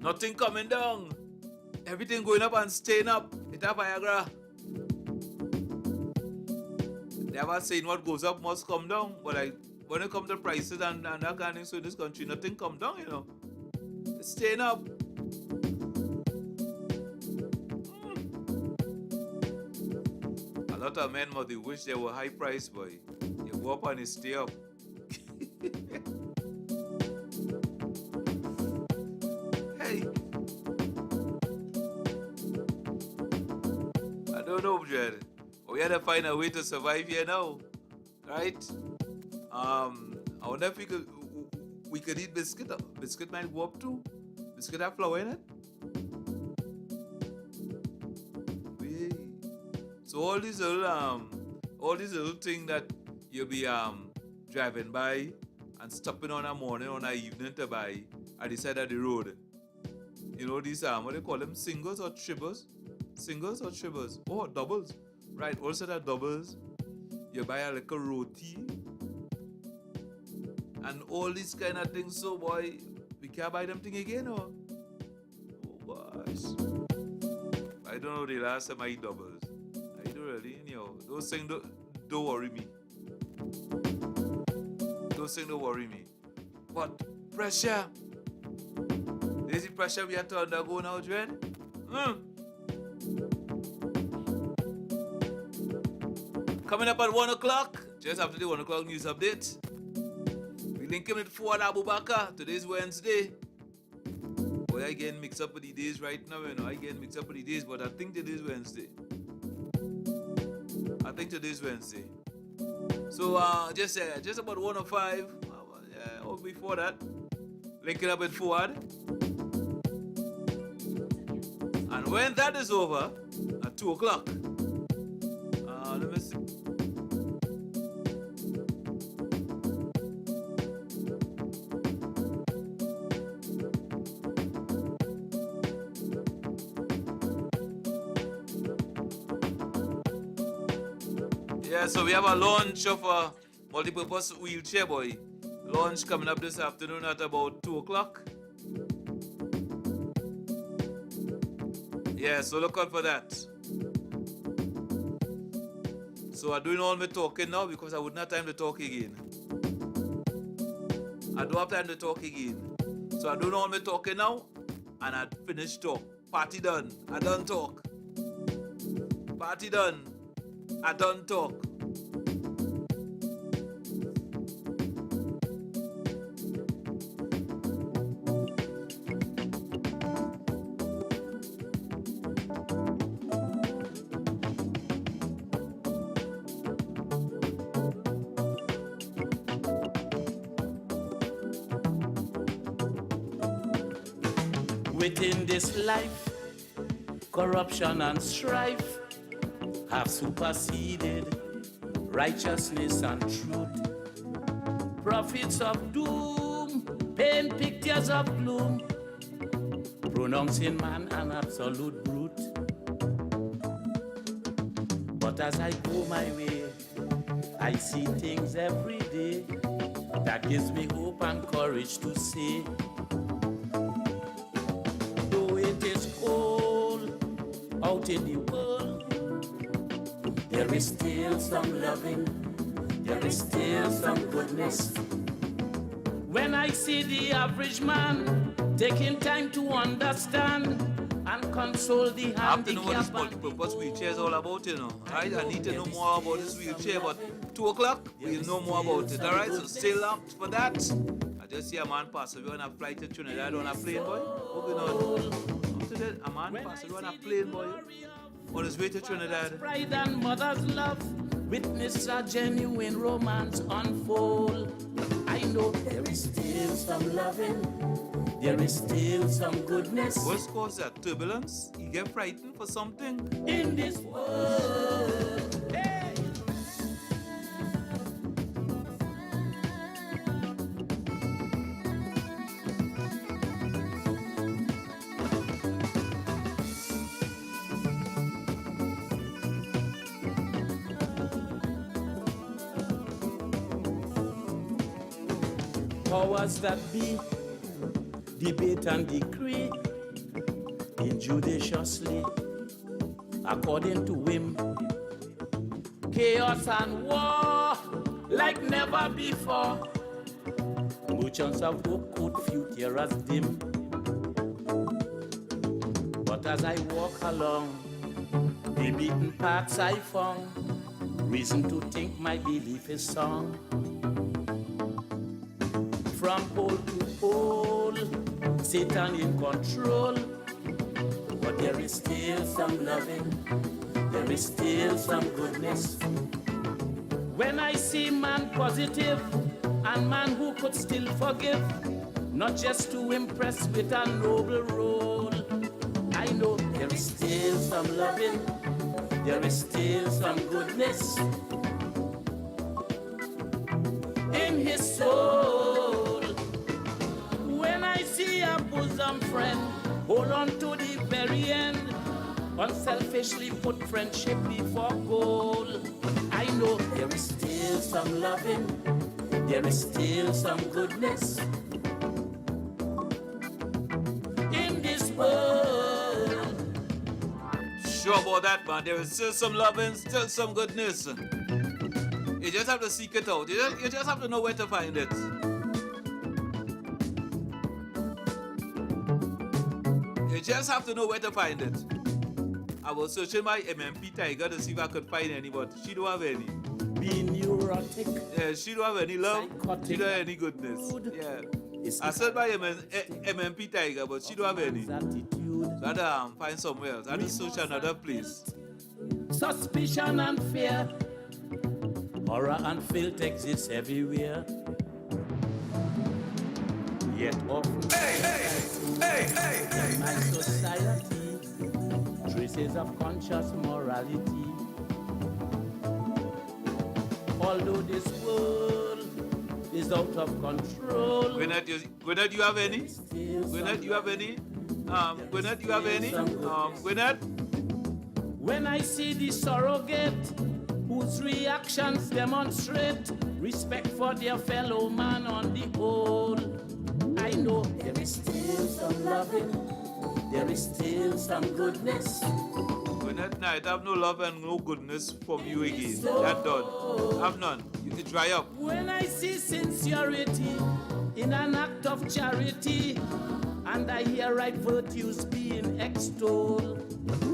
Nothing coming down. Everything going up and staying up. It have Viagra. Never saying what goes up must come down, but when it comes to prices and that kind of thing, so in this country, nothing come down, you know. It's staying up. A lot of men must wish they were high price, boy. You go up and you stay up. Hey. I don't know, Jared. We had to find a way to survive here now, right? I wonder if we could eat biscuit. Biscuit might go up too. Biscuit have flour in it. So all these little things that you'll be driving by and stopping on a morning or an evening to buy at the side of the road. You know these what they call them, singles or trippers? Singles or trippers? Oh, doubles. Right, also that doubles. You buy a little roti and all these kind of things. So boy, we can't buy them thing again, or? Oh gosh. I don't know the last time I eat doubles. I don't really, you know. Those things don't worry me. Those things don't worry me. But pressure. There's the pressure we have to undergo now, Dren. Coming up at 1 o'clock, just after the 1 o'clock news update. We link him with Fuad Abubakar. Today's Wednesday. Boy, I getting mixed up with the days right now, you know. I getting mixed up with the days, but I think today's Wednesday. So, just about 1:05, or before that, linking up with Fuad. And when that is over, at 2 o'clock, let me see. Yeah, so we have a launch of a multi-purpose wheelchair, boy. Launch coming up this afternoon at about 2 o'clock. Yeah, so look out for that. So I'm doing all my talking now because I wouldn't have time to talk again. I don't have time to talk again. So I don't know what I'm talking now, and I finish talk. Party done. I done talk. Party done. I done talk. Within this life, corruption and strife have superseded righteousness and truth. Prophets of doom paint pictures of gloom, pronouncing man an absolute brute. But as I go my way, I see things every day that gives me hope and courage to say, out in the world, there is still some loving, there is still some goodness. When I see the average man taking time to understand and console the I have to know what this handicapped, multi-purpose wheelchair is all about, you know. Right? I need to know more about this wheelchair, but 2 o'clock, we'll know more about it. All right, so stay locked for that. I just see a man pass away on a flight to Trinidad on a plane, boy. What's going on? A man passed on a plane, boy, on his way to Trinidad. pride and mother's love, witness a genuine romance unfold. I know there is still some loving, there is still some goodness. What's caused that? Turbulence? You get frightened for something? In this world, hey. Powers that be, debate and decree, injudiciously, according to whim. Chaos and war, like never before. Merchants of hope could future as dim. But as I walk along the beaten paths I found, reason to think my belief is sound. From pole to pole, Satan in control. But there is still some loving, there is still some goodness. When I see man positive and man who could still forgive, not just to impress with a noble role, I know there is still some loving, there is still some goodness in his soul. When I see a bosom friend, hold on to the very end, unselfishly put friendship before goal, I know there is still some loving, there is still some goodness in this world. Sure about that, man. There is still some loving, still some goodness. You just have to seek it out. You just have to know where to find it. You just have to know where to find it. I was searching my MMP Tiger to see if I could find any, but she don't have any. Be neurotic. Yeah, she don't have any love. She don't have any goodness. Yeah. I searched my MMP Tiger, but she don't have any. So I had to find somewhere else. I had to search another place. Suspicion and fear, horror and filth exists everywhere. Yet often in my society, traces of conscious morality. Although this world is out of control. Gwyneth, you have any? Gwyneth, you have any? Gwyneth, you have any? Gwyneth? When I see the surrogate whose reactions demonstrate respect for their fellow man on the whole, I know there is still some loving, there is still some goodness. Gwyneth, I have no love and no goodness from you again. That's done. Have none. You can dry up. When I see sincerity in an act of charity, and I hear right virtues being extolled.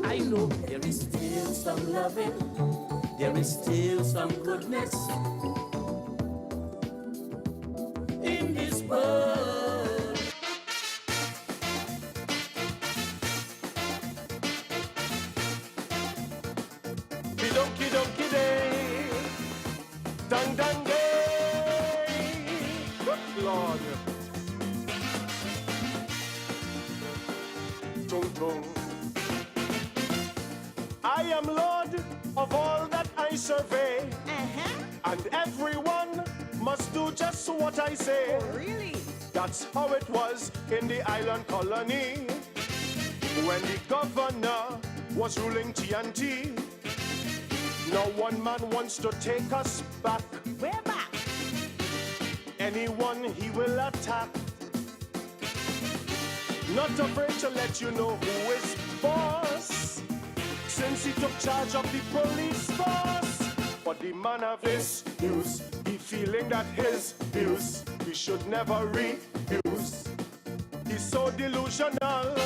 I know there is still some loving, there is still some goodness in this world. Donkey donkey day, dang dang day. Good Lord. Tung tung. I am Lord of all that I survey, and everyone must do just what I say. Oh, really? That's how it was in the island colony when the governor was ruling TNT. Now one man wants to take us back. Where back? Anyone he will attack. Not afraid to let you know who is boss, since he took charge of the police force. But the man of his views, he feeling that his views we should never refuse. He's so delusional,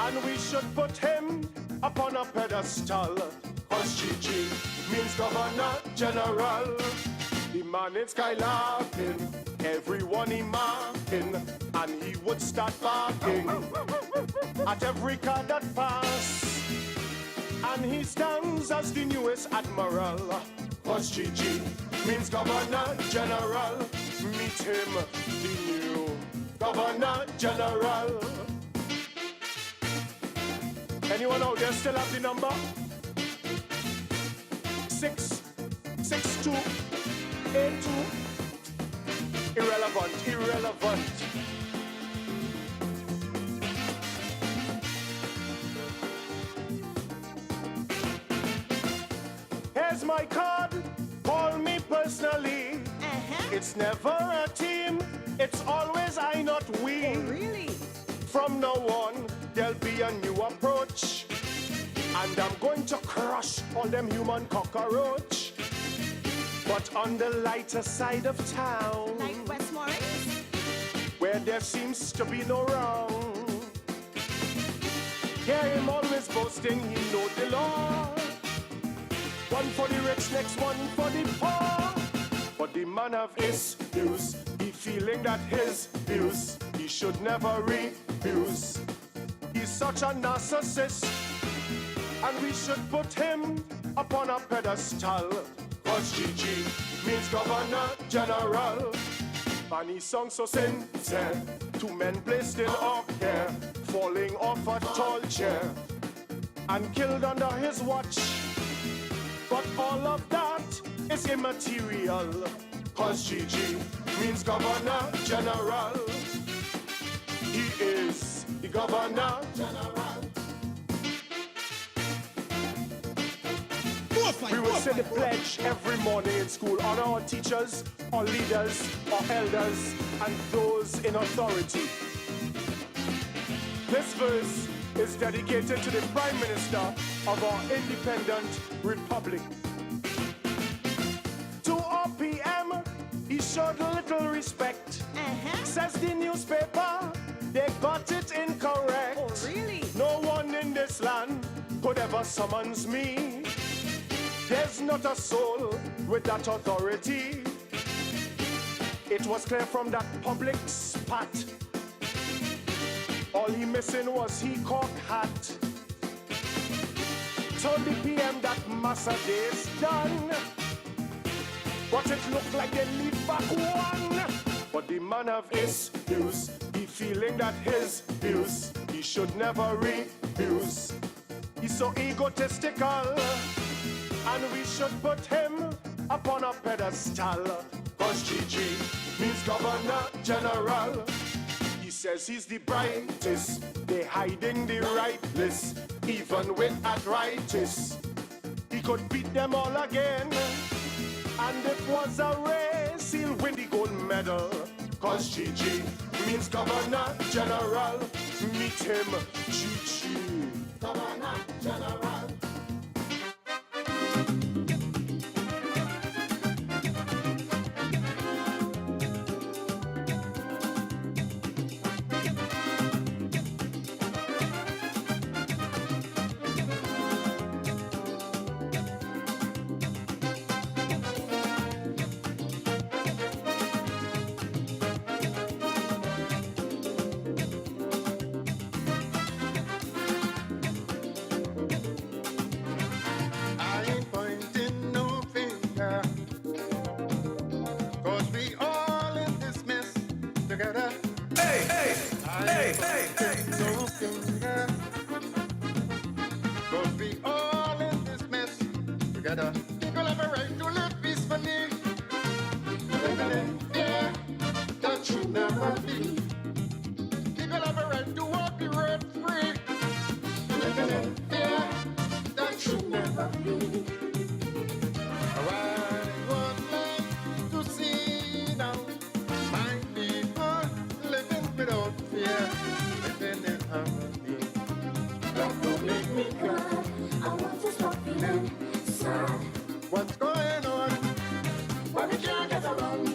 and we should put him upon a pedestal. Cause GG means Governor General. The man in sky laughing, everyone he marking, and he would start barking at every car that pass. And he stands as the newest admiral. Cause GG means Governor General. Meet him, the new Governor General. Anyone out there still have the number? 66282. Irrelevant. Here's my card, call me personally. It's never a team, it's always I, not we. Oh, really? From now on, there'll be a new approach, and I'm going to crush all them human cockroach. But on the lighter side of town, like Westmoreland, where there seems to be no wrong, hear him always boasting he know the law. One for the rich, next one for the poor. But the man of his views, he feeling that his views he should never refuse. He's such a narcissist, and we should put him upon a pedestal. Cause GG means Governor General. And he sung so sincere, two men placed in our care, falling off a tall chair and killed under his watch. But all of that is immaterial. Cause GG means Governor General. He is the Governor General. We will say the pledge every morning in school. Honor our teachers, our leaders, our elders, and those in authority. This verse is dedicated to the Prime Minister of our independent republic. To our PM, he showed little respect. Says the newspaper, they got it incorrect. Oh, really? No one in this land could ever summons me. There's not a soul with that authority. It was clear from that public spat. All he missing was he cock hat. Told the PM that massa day's done, but it looked like they leave back one. But the man of his views, he feeling that his views he should never refuse. He's so egotistical, and we should put him upon a pedestal. Cause GG means Governor General. He says he's the brightest, they hiding the right list, even with arthritis. He could beat them all again, and if was a race, he'll win the gold medal. Cause GG means Governor General. Meet him, GG, Governor General. finger. Cause we all in this mess together. Hey, hey, hey, hey, hey. No finger. Cause we all in this mess together. People have a right to live peacefully. Yeah, that should never be. People have a right to walk the road free. Yeah, that should never be. I would like to see now my people living without fear, living in harmony. That don't make me cry. I want to stop feeling sad. What's going on? Why we can't get along?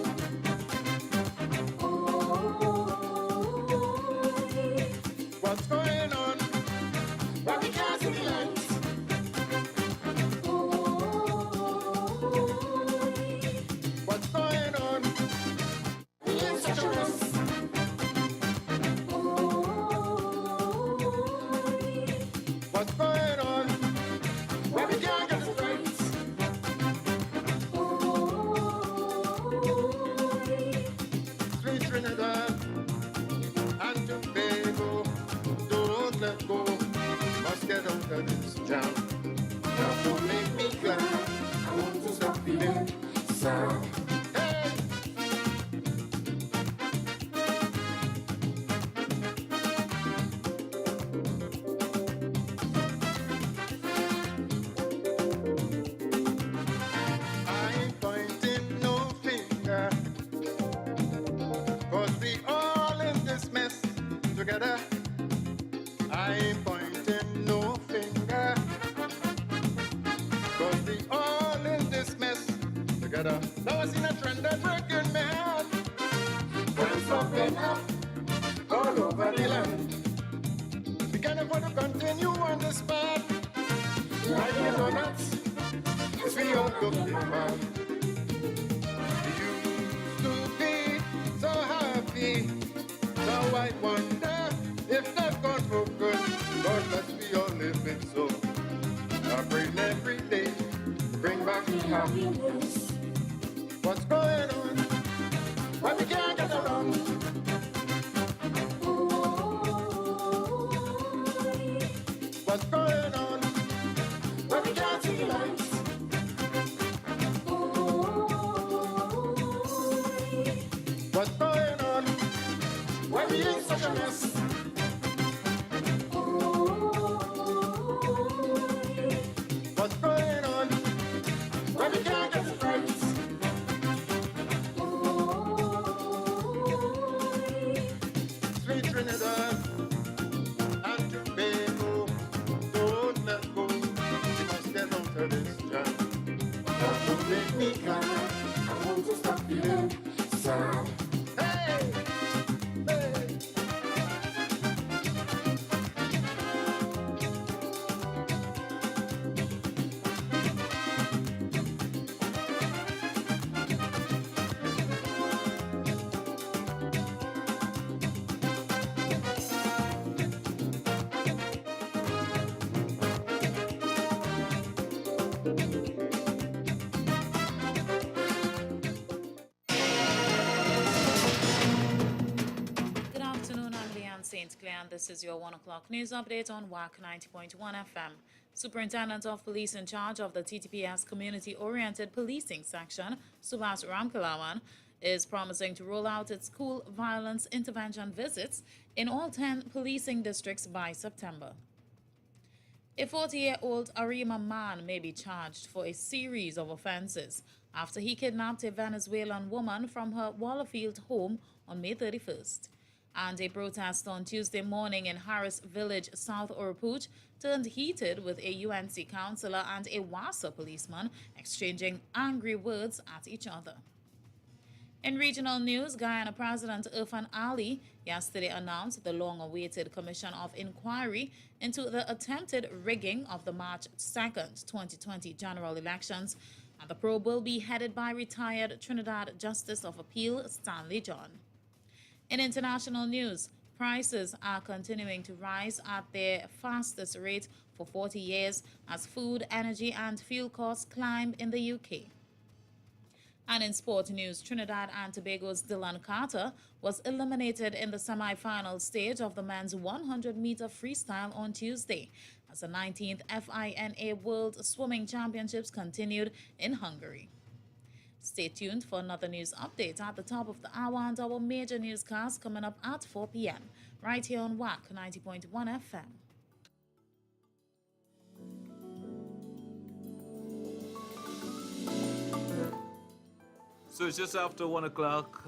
What's going on? Why we can't see the lights? What's going on? We in such a mess. What's going on? Why we can't get this right? Sweet Trinidad and Tobago, don't let go. Must get out of this jam. Now don't make me glad. I want to stop feeling sad. Hey! I ain't pointing no finger. Cause we all in this mess together. I ain't pointing no finger. Cause we all in this mess together. Now I seen a trend that breaking my heart. Friends popping up all over the land. We can't afford to continue on this path. Like it or not, it's we all looking back. We used to be so happy. Now I wonder if that's gone for good. God bless we all living so. I pray every day, bring back the happiness. What's going on? Why we can't get along? What's going on? Why we can't see the lights? What's going on? Why we in such a mess? What's going on? Why we can't get the right? Sweet Trinidad and Tobago, don't let go. We must get out of this jam. That will make me glad. I want to stop feeling sad. Hey! Hey! Good afternoon, I'm Leanne St. Clair, and this is your 1 o'clock news update on WACK 90.1 FM. Superintendent of Police in charge of the TTPS Community-Oriented Policing Section, Subhas Ramkalawan, is promising to roll out its school violence intervention visits in all 10 policing districts by September. A 40-year-old Arima man may be charged for a series of offenses after he kidnapped a Venezuelan woman from her Wallerfield home on May 31st. And a protest on Tuesday morning in Harris Village, South Oropouche, turned heated with a UNC councillor and a WASA policeman exchanging angry words at each other. In regional news, Guyana President Irfan Ali yesterday announced the long-awaited Commission of Inquiry into the attempted rigging of the March 2nd, 2020 general elections, and the probe will be headed by retired Trinidad Justice of Appeal Stanley John. In international news, prices are continuing to rise at their fastest rate for 40 years as food, energy and fuel costs climb in the UK. And in sport news, Trinidad and Tobago's Dylan Carter was eliminated in the semi-final stage of the men's 100-meter freestyle on Tuesday, as the 19th FINA World Swimming Championships continued in Hungary. Stay tuned for another news update at the top of the hour and our major newscast coming up at 4 p.m. right here on WACK 90.1 FM. So it's just after 1 o'clock.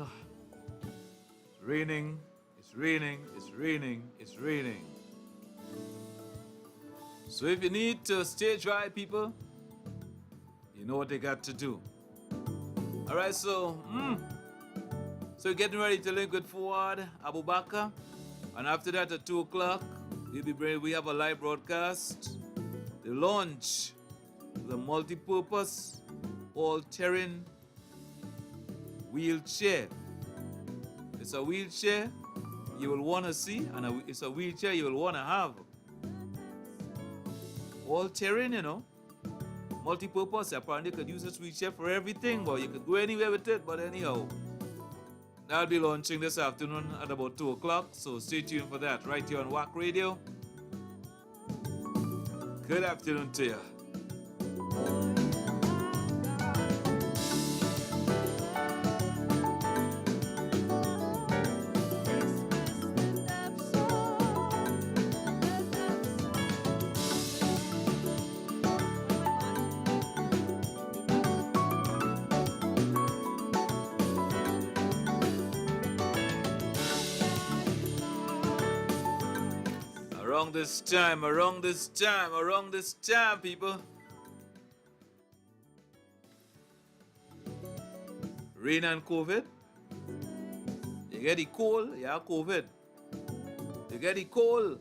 It's raining, it's raining, it's raining, it's raining. So if you need to stay dry, people, you know what they got to do. All right, so you're getting ready to link with Fuad Abu Bakr, and after that at 2 o'clock, we have a live broadcast. The launch, the multi-purpose, all-terrain wheelchair. It's a wheelchair you will want to see, and it's a wheelchair you will want to have. All terrain, you know, multi-purpose. Apparently you could use this wheelchair for everything, but you could go anywhere with it. But anyhow, that'll be launching this afternoon at about 2 o'clock, so stay tuned for that right here on WACK Radio. Good afternoon to you. Around this time, people. Rain and COVID. You get the cold, you have COVID. You get the cold,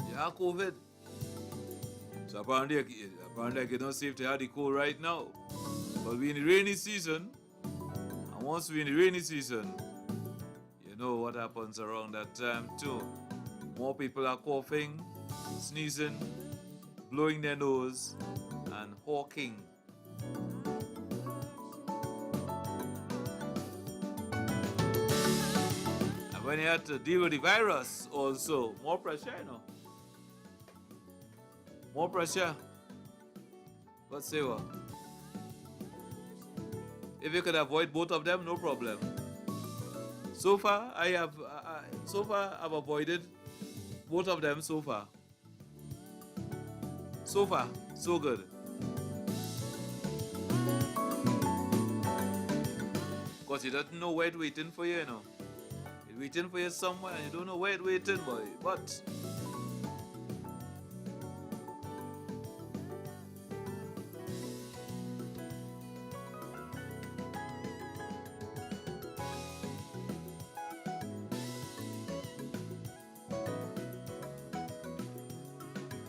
you have COVID. So apparently it's not safe to have the cold right now. But we're in the rainy season. And once we're in the rainy season, you know what happens around that time too. More people are coughing, sneezing, blowing their nose, and hawking. And when you have to deal with the virus also, more pressure, you know. More pressure. But say what? If you could avoid both of them, no problem. So far, I've avoided both of them so far. So far, so good. Because you don't know where it's waiting for you, you know. It's waiting for you somewhere and you don't know where it's waiting, boy. But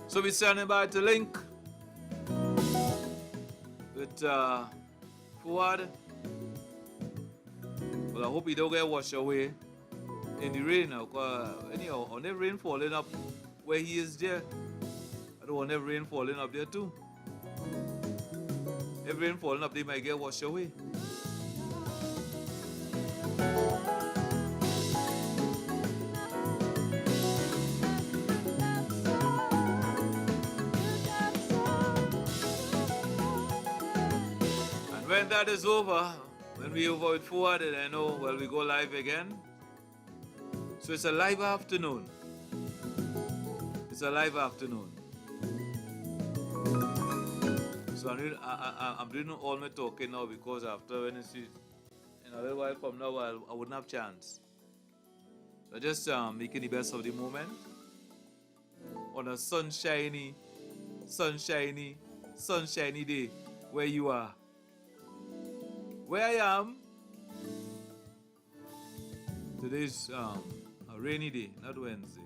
so we're standing by to link with Fuad. Well, I hope he don't get washed away in the rain now. Anyhow, on the rain falling up where he is there, I don't want the rain falling up there too. If rain falling up, they might get washed away. When that is over, when we avoid forward, and I know, well, we go live again. So it's a live afternoon. It's a live afternoon. So I'm doing all my talking now because after when you see, in a little while from now, I wouldn't have chance. So just making the best of the moment on a sunshiny day where you are. Where I am, today's a rainy day, not Wednesday.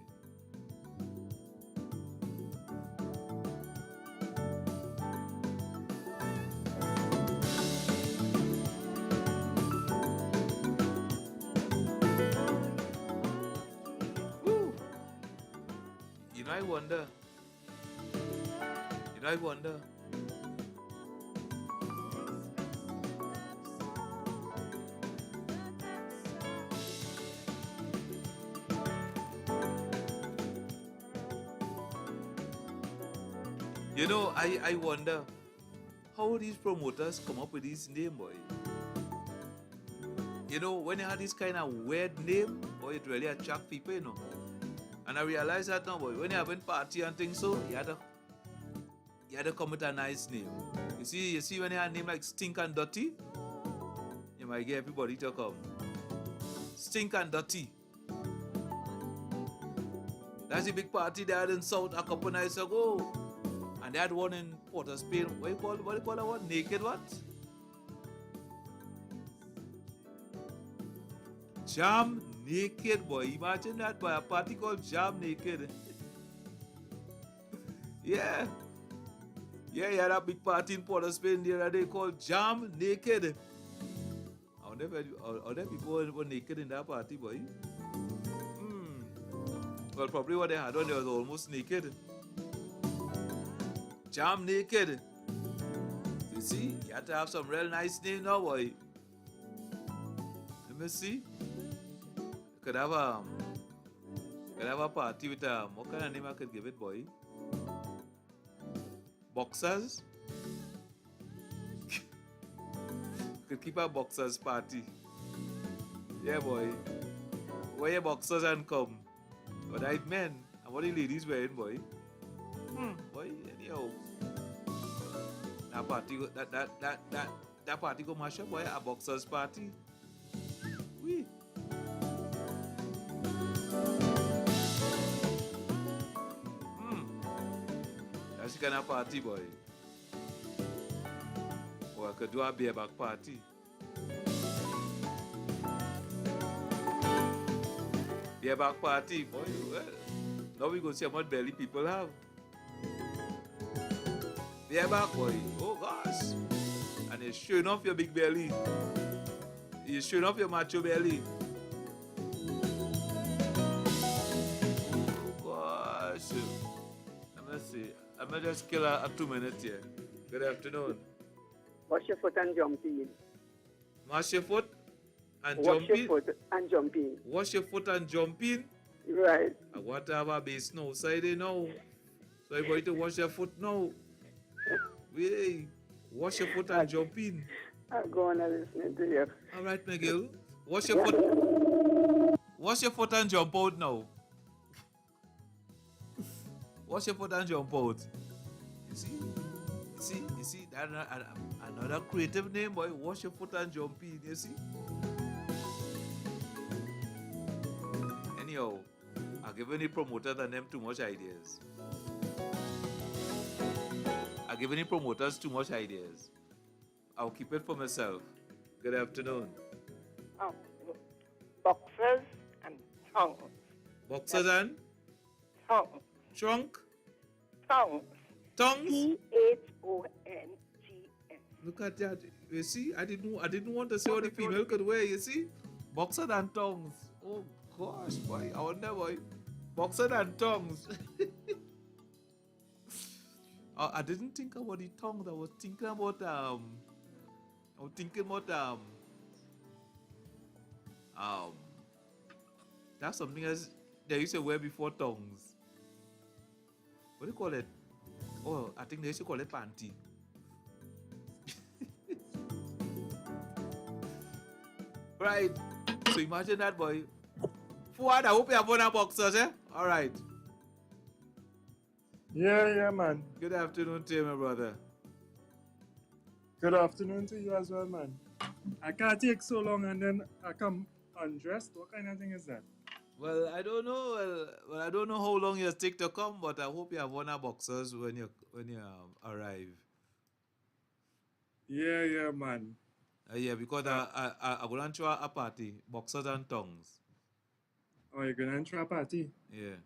Woo! You know, I wonder. You know, I wonder how these promoters come up with this name, boy. You know, when you have this kind of weird name, boy, it really attract people, you know. And I realize that now, boy, when you're having party and things, so you had to come with a nice name. You see, when you have a name like Stink and Dirty, you might get everybody to come. Stink and Dirty. That's the big party they had in South a couple nights ago. And they had one in Port of Spain. What do you call that one? Naked what? Jam Naked, boy. Imagine that, boy. A party called Jam Naked. Yeah. Yeah, you had a big party in Port of Spain the other day called Jam Naked. I wonder if people were naked in that party, boy. Well, probably what they had on, they was almost naked. Jam Naked. You see, you have to have some real nice name now, boy. Let me see. You could have a party with what kind of name I could give it, boy? Boxers? Could keep a boxers party. Yeah, boy. Wear your boxers and come. But I men, and what the ladies wearing, boy? Boy, anyhow. That party go mash up, boy. A boxers party. Oui. That's the kind of party, boy. Or I could do a bareback party. Bareback party, boy. Well, now we go see how much belly people have. Bareback, boy. Oh gosh. And you're showing off your big belly. You're showing off your macho belly. Oh gosh. Let me see. I'm gonna just kill a 2 minutes here. Good afternoon. Wash your foot and jump in. Wash your foot and Wash jump your in. foot and jump in. Wash your foot and jump in. Right. I want to have a base now. Side now. So I'm going to wash your foot now. Hey, wash your foot and jump in. I'm going to listen to you. All right, Miguel. Wash your foot. Wash your foot and jump out now. Wash your foot and jump out. You see, that another creative name, boy. Wash your foot and jump in. You see. Anyhow, I've given the promoters and them too much ideas. I've given the promoters too much ideas. I'll keep it for myself. Good afternoon. Boxers and tongues. Boxers and? Tongues. Trunk? Tongues. Tongues? T-H-O-N-G-S. Look at that. You see, I didn't want to say what the female could wear, you see? Boxers and tongues. Oh gosh, boy. I wonder, boy. Boxers and tongues. I didn't think about the tongues. I was thinking about that's something else they used to wear before tongues. What do you call it? Oh, I think they used to call it panty. Right. So imagine that, boy. Fuad, I hope you have one of boxers, eh? Alright. Yeah, man. Good afternoon to you, my brother. Good afternoon to you as well, man. I can't take so long and then I come undressed. What kind of thing is that? Well, I don't know. Well, I don't know how long you'll take to come, but I hope you have one of boxers when you arrive. Yeah, man. Yeah, because I'm going to try a party, boxers and tongues. Oh, you're going to try a party? Yeah.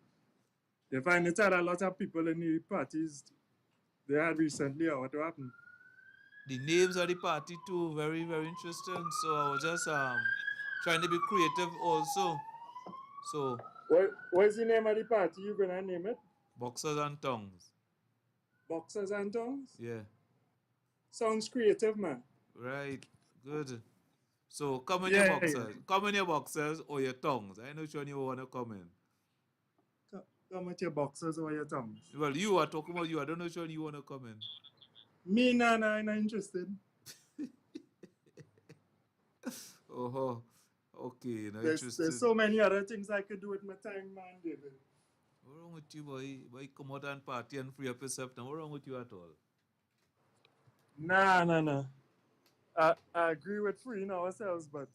They find it had a lot of people in the parties they had recently, or what happened? The names of the party too, very, very interesting. So I was just trying to be creative also. So what is the name of the party you're gonna name it? Boxers and Tongues. Boxers and Tongues? Yeah. Sounds creative, man. Right. Good. So come in your boxers. Yeah. Come in your boxers or your tongues. I know which one you want to come in. Come with your boxers or your thumbs. Well, you are talking about you. I don't know which one you want to come in. Me, nah, I'm not interested. Oh, okay. Not There's interested. so many other things I could do with my time, man, David. What wrong with you, boy? Boy, come out and party and free up yourself now. What wrong with you at all? Nah. I agree with freeing ourselves, but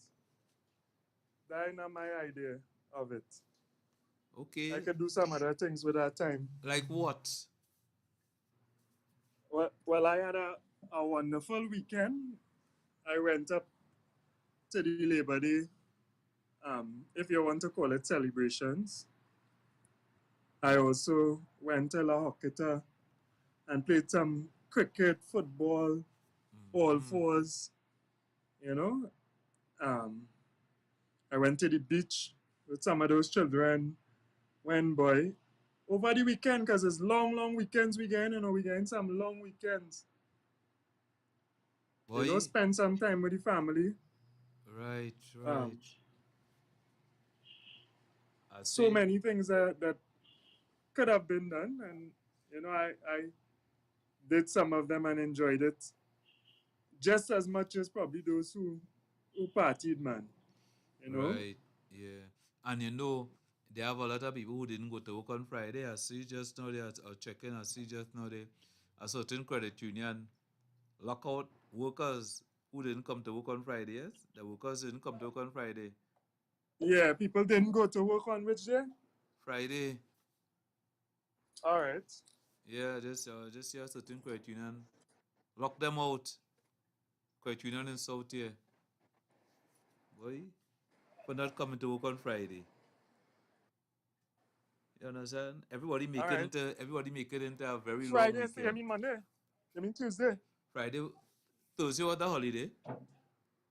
that ain't not my idea of it. Okay. I could do some other things with our time. Like what? Well, I had a wonderful weekend. I went up to the Labor Day, if you want to call it celebrations. I also went to La Hoqueta and played some cricket, football, all fours, you know. I went to the beach with some of those children when, boy, over the weekend, because it's long weekends we getting, we getting some long weekends. Boy. Spend some time with the family. Right. So many things that could have been done, and I did some of them and enjoyed it just as much as probably those who partied, man. Right, yeah. And they have a lot of people who didn't go to work on Friday. I see just now they are checking. I see just now a certain credit union lock out workers who didn't come to work on Friday. Yes, the workers didn't come to work on Friday. Yeah, people didn't go to work on which day? Friday. All right. Yeah, just see a certain credit union lock them out. Credit union in South here. Boy, for not coming to work on Friday. You understand? Everybody make it into a very long Friday, weekend. I mean Monday. I mean Tuesday. Thursday was a holiday.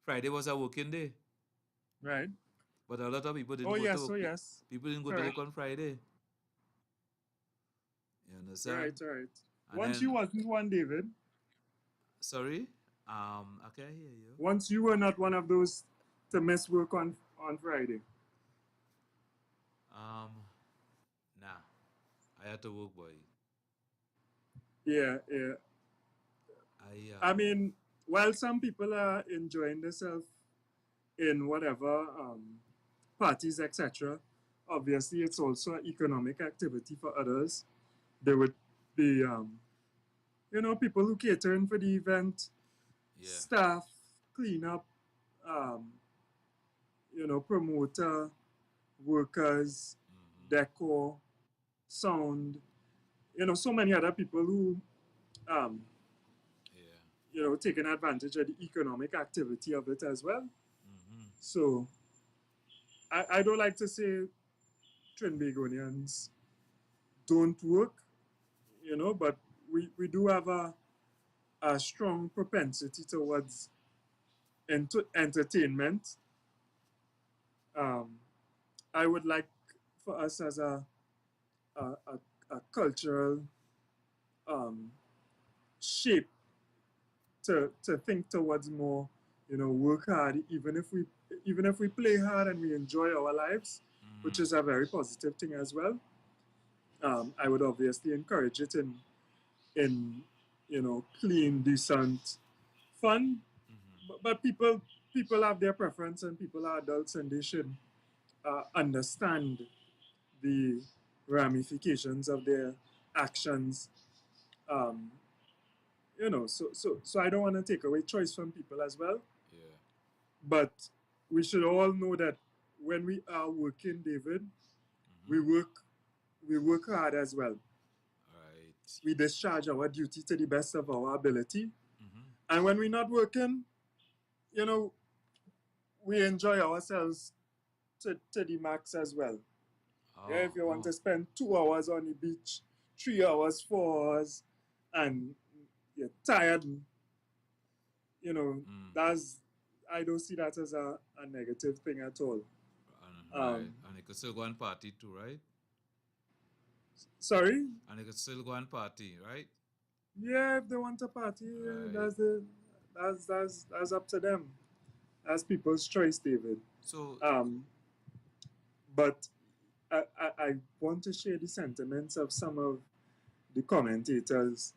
Friday was a working day. Right. But a lot of people didn't yes. People didn't go to work on Friday. You understand? Right. Once you wasn't one, David. Sorry? I can't hear you. Once you were not one of those to miss work on Friday. Nah. I had to work, boy. Yeah. I mean, while some people are enjoying themselves in whatever parties, etc., obviously it's also an economic activity for others. There would be, people who catering for the event, staff, cleanup, promoter, workers, decor, sound, so many other people who, taking advantage of the economic activity of it as well. So, I don't like to say Trinbagonians don't work, but we do have a strong propensity towards entertainment. I would like for us as a cultural shape to think towards more, work hard, even if we play hard and we enjoy our lives, which is a very positive thing as well. I would obviously encourage it in clean, decent fun. But people have their preference, and people are adults, and they should understand the ramifications of their actions. So I don't want to take away choice from people as well. Yeah. But we should all know that when we are working, David, we work hard as well. Right. We discharge our duty to the best of our ability. And when we're not working, we enjoy ourselves to the max as well. If you want to spend 2 hours on the beach, 3 hours, 4 hours, and you're tired, I don't see that as a negative thing at all. And they could still go and party too, right? Sorry? And they could still go and party, right? Yeah, if they want to party, that's up to them. That's people's choice, David. So, but I want to share the sentiments of some of the commentators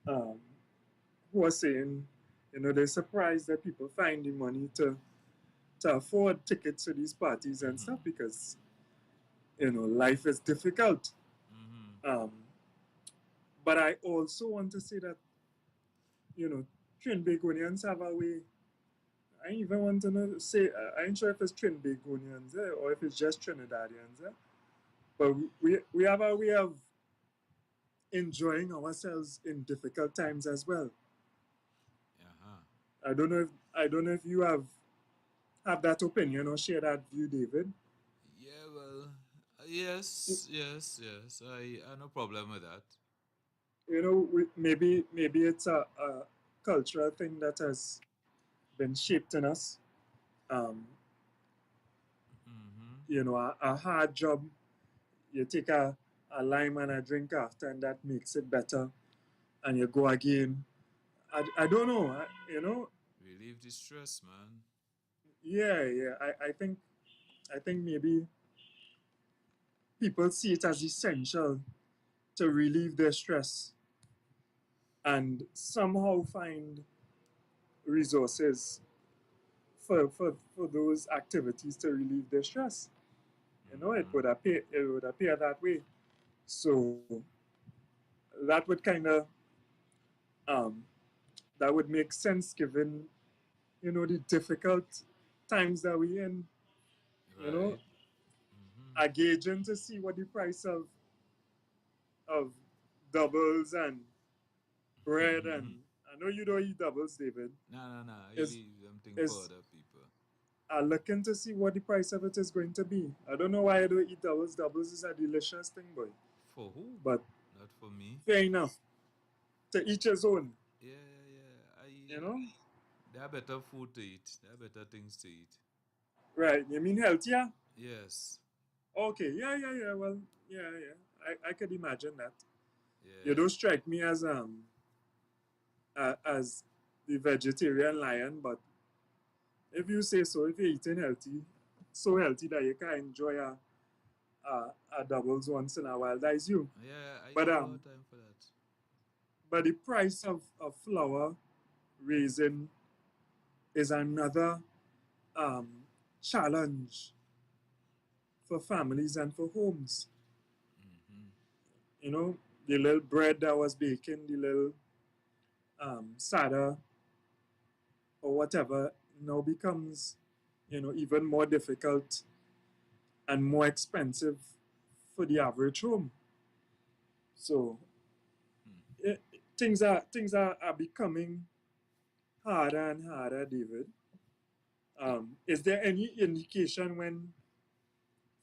who are saying, they're surprised that people find the money to afford tickets to these parties and stuff because, life is difficult. But I also want to say that, Trinbagonians have a way. I even want to say, I ain't sure if it's Trinbagonians or if it's just Trinidadians. But we have a way of enjoying ourselves in difficult times as well. I don't know if you have that opinion or share that view, David. Yeah, well, yes. I no problem with that. Maybe it's a cultural thing that has been shaped in us. A hard job, you take a lime and a drink after, and that makes it better, and you go again. I don't know, Relieve the stress, man. Yeah. I think maybe people see it as essential to relieve their stress and somehow find resources for those activities to relieve their stress. It would appear that way. So that would kind of that would make sense given the difficult times that we in. I gauging to see what the price of doubles and bread and I know you don't eat doubles, David. No. You leave them things for other people. I'm looking to see what the price of it is going to be. I don't know why I don't eat doubles. Doubles is a delicious thing, boy. For who? But not for me. Fair enough. To each his own. Yeah. There are better food to eat. There are better things to eat. Right. You mean healthier? Yes. Okay. Yeah. Well, yeah. I could imagine that. Yeah. You don't strike me as the vegetarian lion, but if you say so, if you're eating healthy, so healthy that you can enjoy a doubles once in a while, that is you. Yeah, I but have no time for that. But the price of flour raising is another challenge for families and for homes. The little bread that was baking, the little sada or whatever now becomes, even more difficult and more expensive for the average home. So things are becoming harder and harder, David. Is there any indication when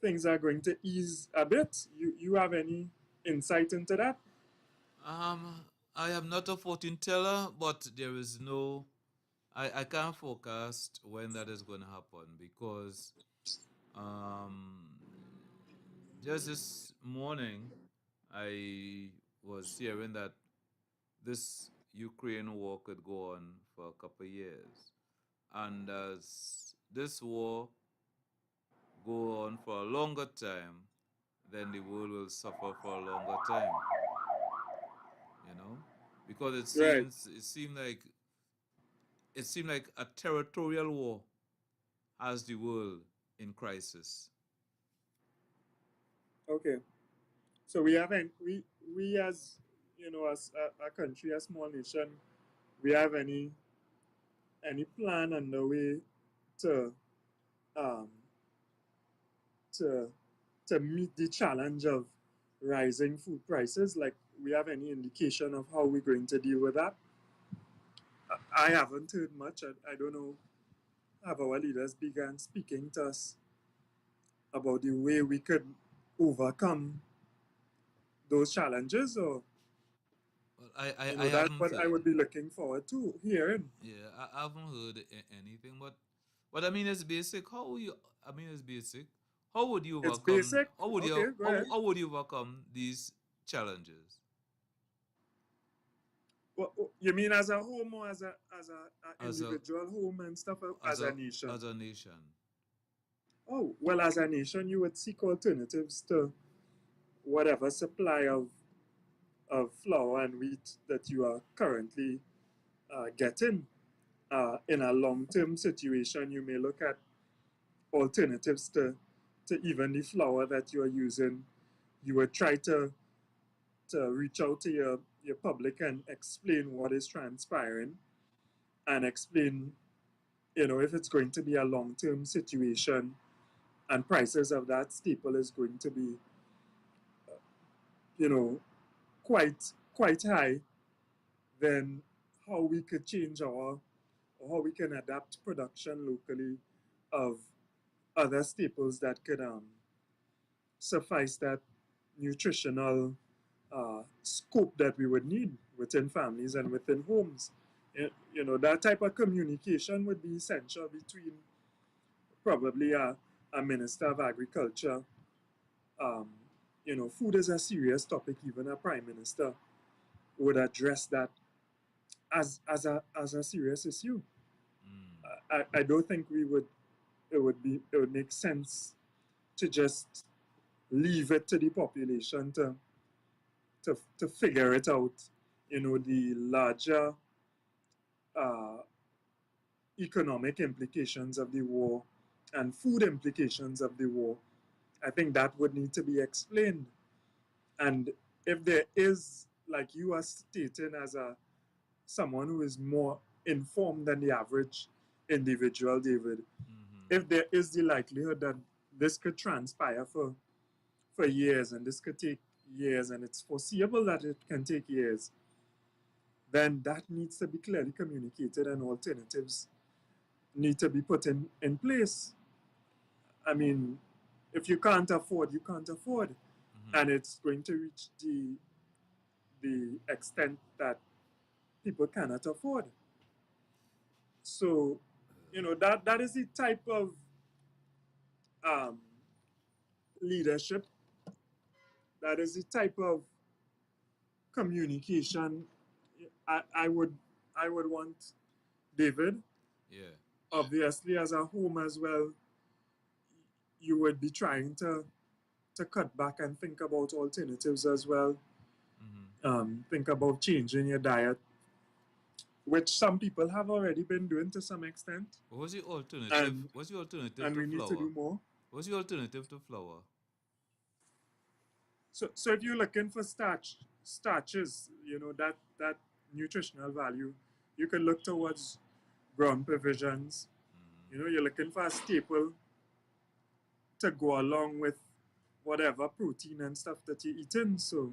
things are going to ease a bit? You have any insight into that? I am not a fortune teller, but there is no... I can't forecast when that is going to happen because just this morning I was hearing that this Ukraine war could go on for a couple of years. And as this war go on for a longer time, then the world will suffer for a longer time. Because it seemed like a territorial war has the world in crisis. Okay. So we haven't we as as a country, a small nation, we have any plan on the way to meet the challenge of rising food prices? Like, we have any indication of how we're going to deal with that? I haven't heard much. I don't know. Have our leaders begun speaking to us about the way we could overcome those challenges, or that's what I would be looking forward to hearing. Yeah, I haven't heard anything, but I mean, it's basic. It's basic. How would you overcome? It's basic. Go ahead. How would you overcome these challenges? You mean as a home or as a individual home and stuff, as a nation? As a nation. oh, well, as a nation, you would seek alternatives to whatever supply of flour and wheat that you are currently getting. In a long-term situation, you may look at alternatives to even the flour that you are using. You would try to reach out to your public and explain what is transpiring and explain, if it's going to be a long-term situation and prices of that staple is going to be, quite high, then how we could change or how we can adapt production locally of other staples that could suffice that nutritional scope that we would need within families and within homes. That type of communication would be essential between probably a minister of agriculture. Food is a serious topic. Even a prime minister would address that as a serious issue. I don't think it would make sense to just leave it to the population to figure it out. The larger economic implications of the war and food implications of the war, I think that would need to be explained. And if there is, like you are stating as someone who is more informed than the average individual, David, if there is the likelihood that this could transpire for years and this could take years and it's foreseeable that it can take years, then that needs to be clearly communicated and alternatives need to be put in place. I mean, if you can't afford, you can't afford. And it's going to reach the extent that people cannot afford. So, that is the type of leadership, that is the type of communication I would want, David. Yeah. Obviously, as a home as well, you would be trying to cut back and think about alternatives as well. Think about changing your diet, which some people have already been doing to some extent. What's the alternative? What's the alternative and to we need flour? to do more. What's the alternative to flour? So if you're looking for starches, that nutritional value, you can look towards ground provisions. You're looking for a staple to go along with whatever protein and stuff that you're eating. So,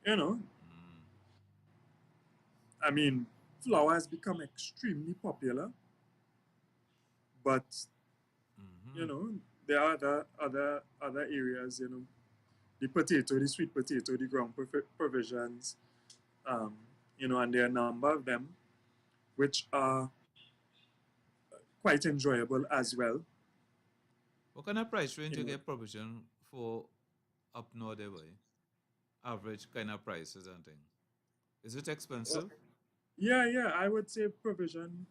I mean, flour has become extremely popular, but there are other areas. The potato, the sweet potato, the ground provisions, and there are a number of them which are quite enjoyable as well. What kind of price range you get provision for up north there, boy? Average kind of prices and things. Is it expensive? Yeah, I would say provision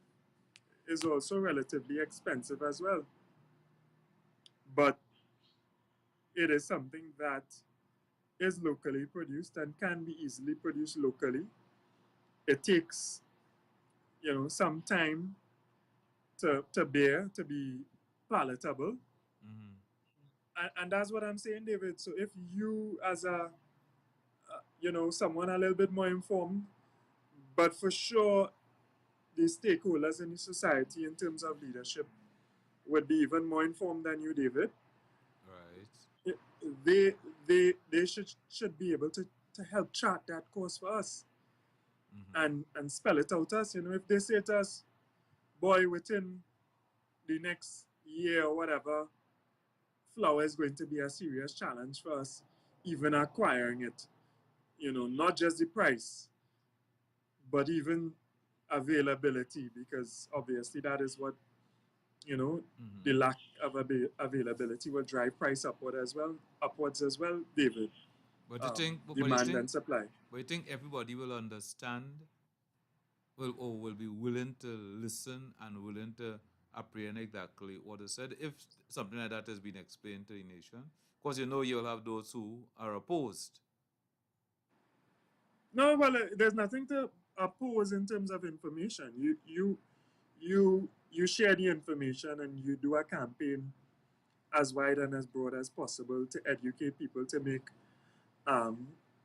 is also relatively expensive as well. But it is something that is locally produced and can be easily produced locally. It takes, some time to bear, to be palatable. And that's what I'm saying, David. So if you, as someone a little bit more informed, but for sure the stakeholders in the society in terms of leadership would be even more informed than you, David. Right. They should be able to help chart that course for us and spell it out to us. If they say to us, boy, within the next year or whatever, flour is going to be a serious challenge for us, even acquiring it. Not just the price, but even availability, because obviously that is what, the lack of availability will drive price upwards as well, David. But you think demand and supply. But you think everybody will understand, or will be willing to listen and willing to apprehend exactly what is said, if something like that has been explained to the nation. Because you'll have those who are opposed. No, well, there's nothing to oppose in terms of information. You share the information and you do a campaign as wide and as broad as possible to educate people to make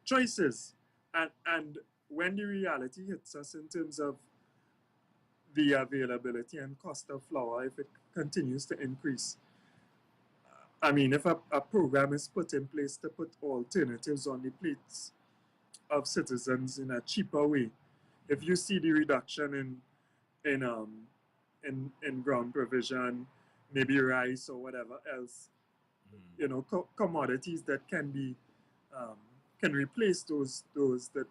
choices. And when the reality hits us in terms of the availability and cost of flour, if it continues to increase, I mean, if a program is put in place to put alternatives on the plates of citizens in a cheaper way, if you see the reduction in ground provision, maybe rice or whatever else, commodities that can replace those that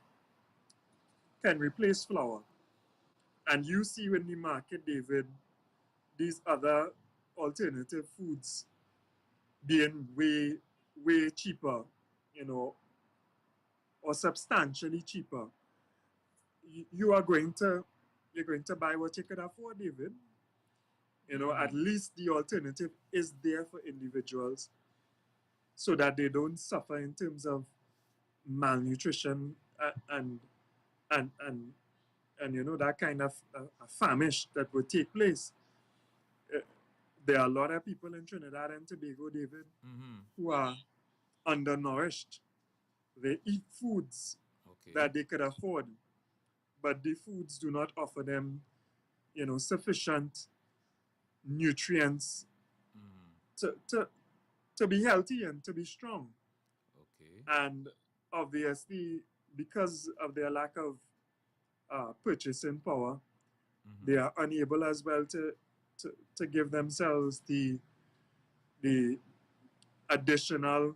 can replace flour, and you see in the market, David, these other alternative foods being way cheaper, or substantially cheaper, you're going to buy what you could afford, David. At least the alternative is there for individuals so that they don't suffer in terms of malnutrition and that kind of famish that would take place. There are a lot of people in Trinidad and Tobago, David, who are undernourished. They eat foods that they could afford, but the foods do not offer them, sufficient nutrients to be healthy and to be strong. And obviously, because of their lack of purchasing power, they are unable as well to give themselves the additional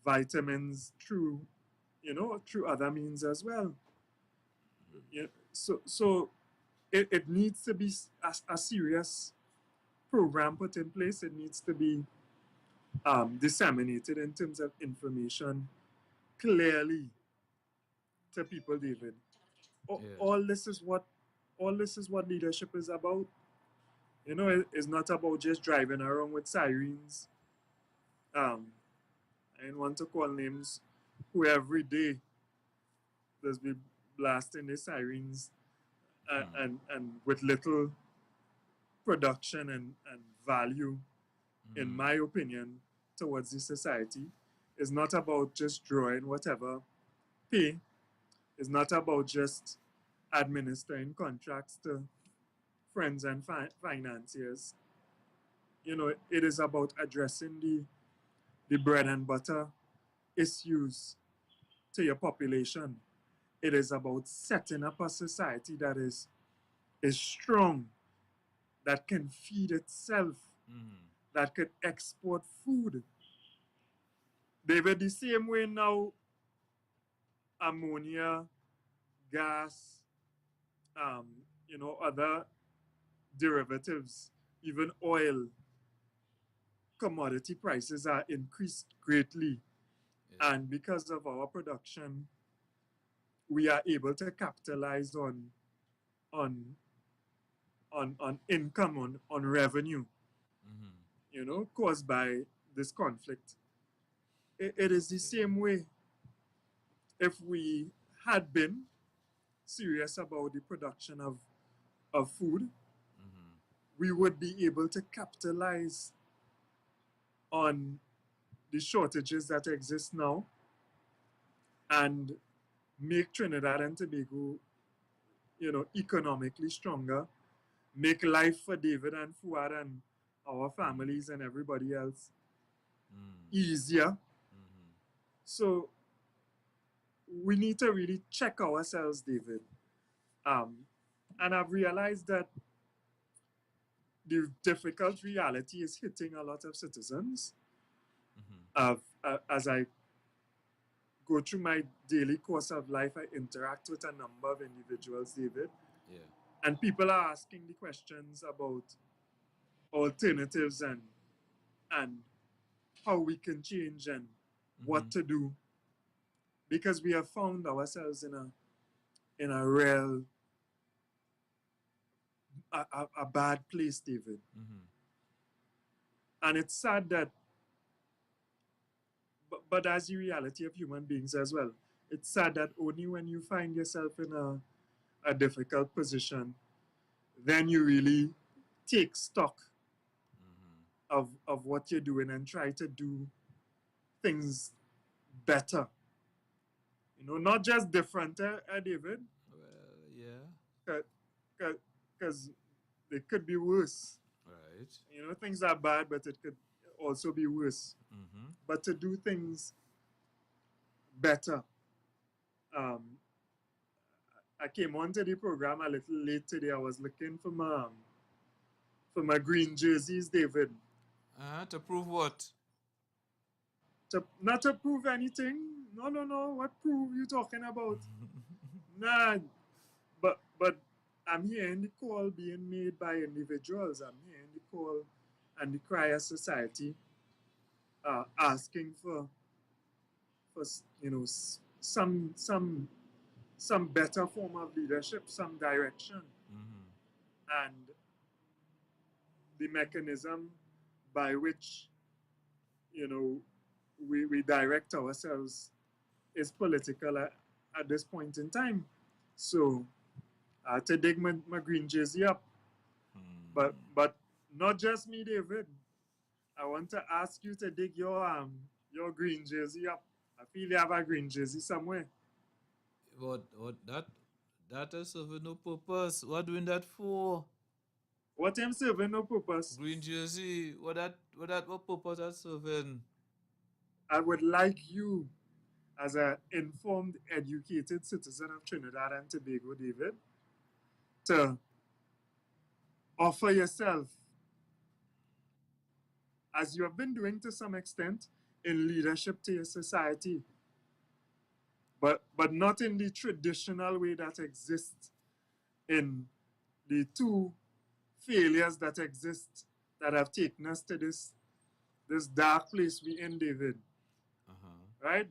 vitamins through other means as well. So it needs to be a serious program put in place. It needs to be disseminated in terms of information clearly to people, David. All this is what leadership is about. It's not about just driving around with sirens. I don't want to call names, who every day there's be blasting the sirens and with little production and value, in my opinion, towards the society. It's not about just drawing whatever pay. It's not about just administering contracts to friends and financiers. It is about addressing the bread and butter issues to your population. It is about setting up a society that is strong, that can feed itself, that could export food. David, the same way now, ammonia, gas, other derivatives, even oil, commodity prices are increased greatly. And because of our production, we are able to capitalize on income, on revenue, caused by this conflict. It is the same way. If we had been serious about the production of food, we would be able to capitalize on the shortages that exist now and make Trinidad and Tobago, economically stronger, make life for David and Fuad and our families and everybody else easier. So we need to really check ourselves, David. And I've realized that the difficult reality is hitting a lot of citizens. As I go through my daily course of life, I interact with a number of individuals, David. And people are asking the questions about alternatives and how we can change and what to do, because we have found ourselves in a real a bad place, David. And it's sad that, but that's the reality of human beings as well. It's sad that only when you find yourself in a difficult position, then you really take stock of what you're doing and try to do things better. You know, not just different, David. Yeah. Because they could be worse. Right. You know, things are bad, but it could also be worse. But to do things better. I came onto the program a little late today. I was looking for my green jerseys, David. To prove what? Not to prove anything. No. What prove you talking about? Nah. But I'm hearing the call being made by individuals. I'm hearing the call and the cry of society asking for you know, some better form of leadership, some direction. And the mechanism by which, you know, we direct ourselves is political at this point in time. So to dig my green jersey up. But not just me, David. I want to ask you to dig your green jersey up. I feel you have a green jersey somewhere. What that is serving no purpose. What doing that for? What am serving no purpose? Green jersey. What purpose that serving? I would like you, as an informed, educated citizen of Trinidad and Tobago, David, to offer yourself, as you have been doing to some extent, in leadership to your society, but not in the traditional way that exists in the two failures that exist that have taken us to this dark place we in, David. Right?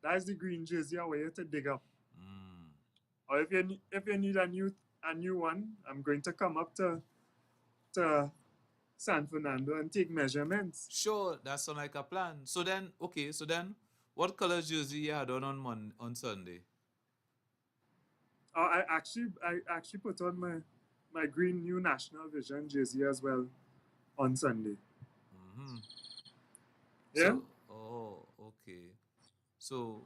That's the green jersey I want you to dig up. Or if you need a new one, I'm going to come up to San Fernando and take measurements. Sure, that sounds like a plan. So then, what color jersey you had on Sunday? I actually put on my green New National Vision jersey as well on Sunday. Yeah. Okay. So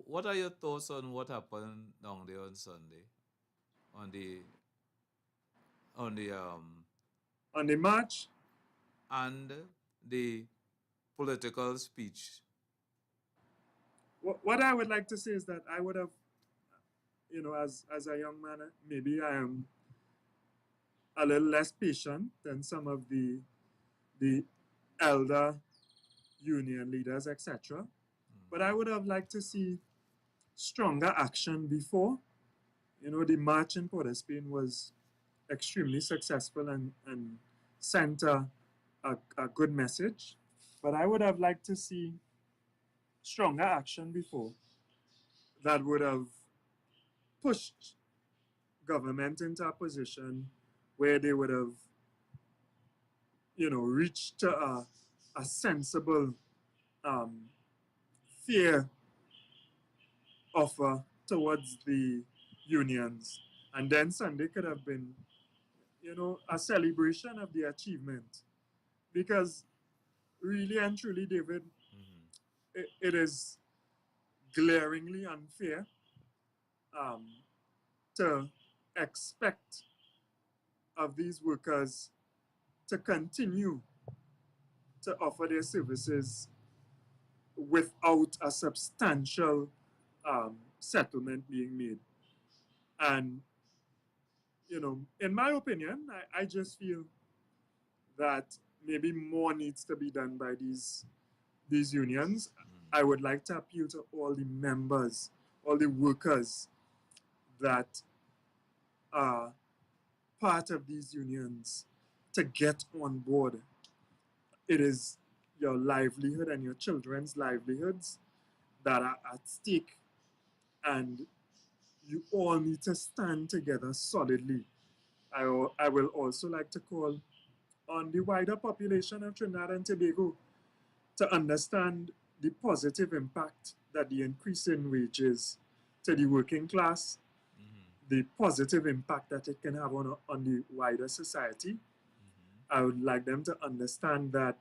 what are your thoughts on what happened down there on Sunday? On the march and the political speech. What I would like to say is that I would have, you know, as a young man, maybe I am a little less patient than some of the elder union leaders, etc. But I would have liked to see stronger action before. You know, the march in Port of Spain was extremely successful and sent a good message. But I would have liked to see stronger action before that would have pushed government into a position where they would have, you know, reached a sensible fair offer towards the unions. And then Sunday could have been, you know, a celebration of the achievement. Because really and truly, David, it is glaringly unfair to expect of these workers to continue to offer their services without a substantial settlement being made. And, you know, in my opinion, I just feel that maybe more needs to be done by these unions. I would like to appeal to all the members, all the workers that are part of these unions to get on board. It is your livelihood and your children's livelihoods that are at stake, and you all need to stand together solidly I will also like to call on the wider population of Trinidad and Tobago to understand the positive impact that the increase in wages to the working class, the positive impact that it can have on the wider society. I would like them to understand that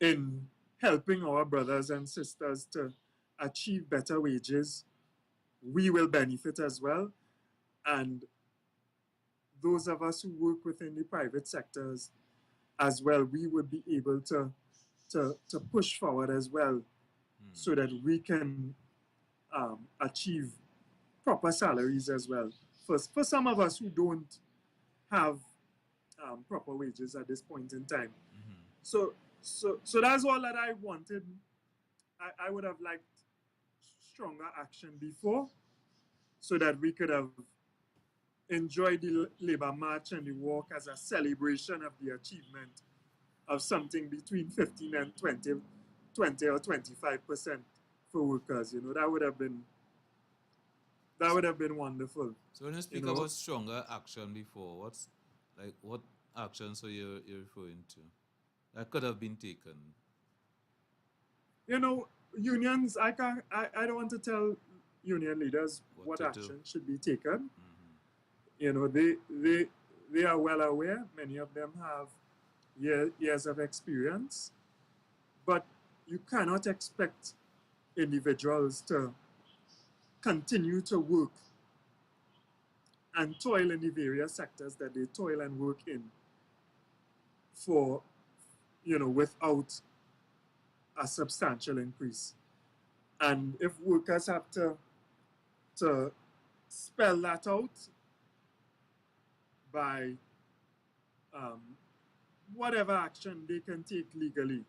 in helping our brothers and sisters to achieve better wages, we will benefit as well. And those of us who work within the private sectors as well, we would be able to push forward as well so that we can achieve proper salaries as well. For some of us who don't have proper wages at this point in time. So that's all that I wanted. I would have liked stronger action before so that we could have enjoyed the labor march and the walk as a celebration of the achievement of something between 15 and 20 or 25% for workers. You know, that would have been wonderful. So when you speak about stronger action before, what actions are you referring to that could have been taken? You know, unions, I don't want to tell union leaders what action should be taken. You know, they are well aware. Many of them have years of experience. But you cannot expect individuals to continue to work and toil in the various sectors that they toil and work in for, you know, without a substantial increase. And if workers have to spell that out by whatever action they can take legally,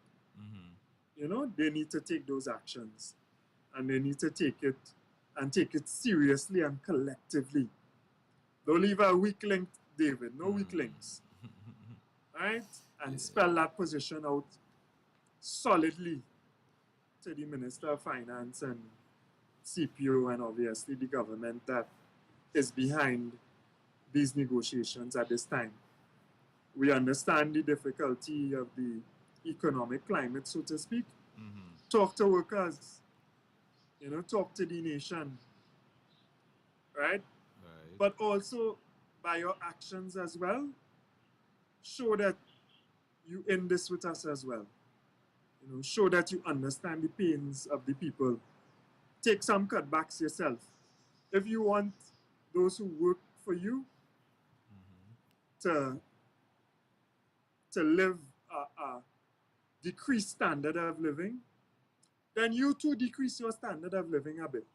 you know, they need to take those actions. And they need to take it seriously and collectively. Don't leave a weak link, David. No weak links. Right? And spell that position out solidly to the Minister of Finance and CPO and obviously the government that is behind these negotiations at this time. We understand the difficulty of the economic climate, so to speak. Talk to workers, you know, talk to the nation, right? But also by your actions as well, show that you in this with us as well. You know, show that you understand the pains of the people. Take some cutbacks yourself. If you want those who work for you to live a decreased standard of living, then you too decrease your standard of living a bit.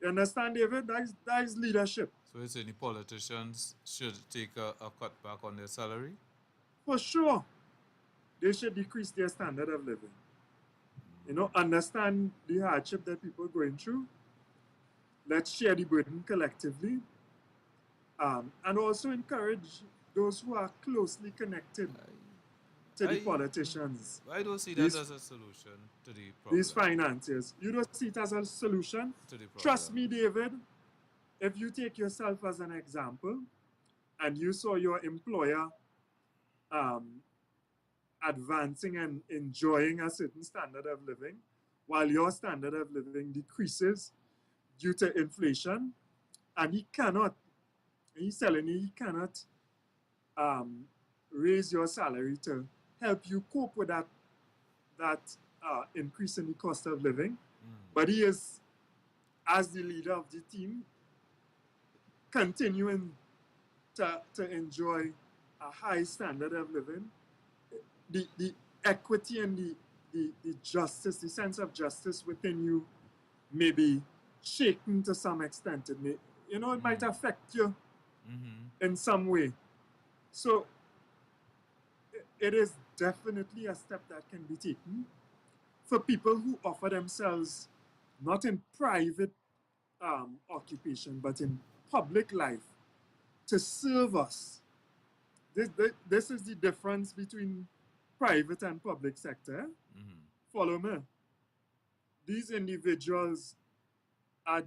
You understand, David? That is leadership. So you say the politicians should take a cutback on their salary? For sure. They should decrease their standard of living. You know, understand the hardship that people are going through. Let's share the burden collectively. And also encourage those who are closely connected to the politicians. I don't see that as a solution to the problem. These financiers. You don't see it as a solution? To the problem. Trust me, David, if you take yourself as an example and you saw your employer advancing and enjoying a certain standard of living while your standard of living decreases due to inflation, and he's telling you he cannot raise your salary to help you cope with that increase in the cost of living. But he is, as the leader of the team, continuing to enjoy a high standard of living. The equity and the justice, the sense of justice within you may be shaken to some extent. It may, you know, it might affect you in some way. So it is definitely a step that can be taken for people who offer themselves not in private occupation, but in public life to serve us. This is the difference between private and public sector. Follow me. These individuals are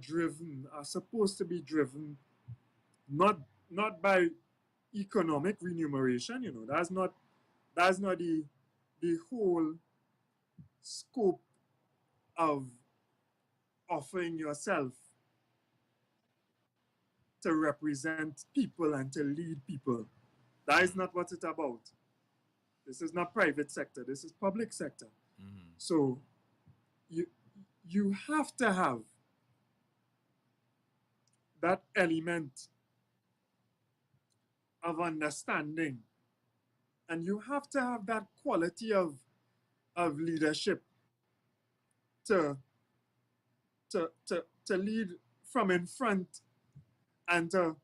supposed to be driven not by economic remuneration. You know, that's not the whole scope of offering yourself to represent people and to lead people. That is not what it's about. This is not private sector. This is public sector. So you have to have that element of understanding, and you have to have that quality of leadership to lead from in front and to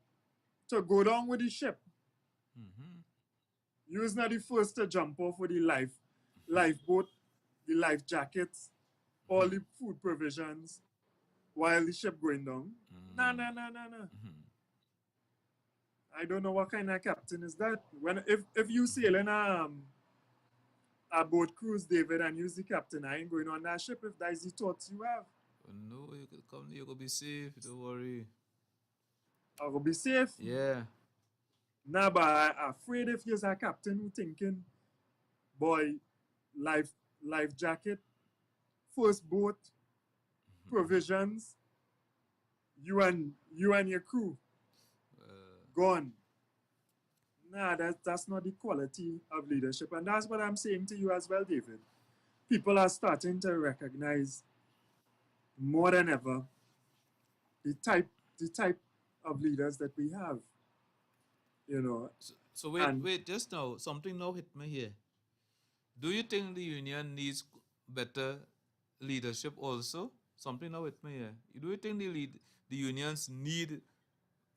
go down with the ship. You is not the first to jump off with the lifeboat, the life jackets, all the food provisions while the ship going down. Nah. I don't know what kind of captain is that. If you sailing a boat cruise, David, and you's the captain, I ain't going on that ship if that's the thoughts you have. No, you could come, you could be safe, don't worry. I will be safe? Yeah. Nah, but I'm afraid if you're a captain who thinking, boy, life jacket, first boat, provisions, you and your crew gone. Nah, that's not the quality of leadership. And that's what I'm saying to you as well, David. People are starting to recognize more than ever the type of leaders that we have. You know. So wait, just now, something now hit me here. Do you think the union needs better leadership also? Something now hit me here. Do you think the unions need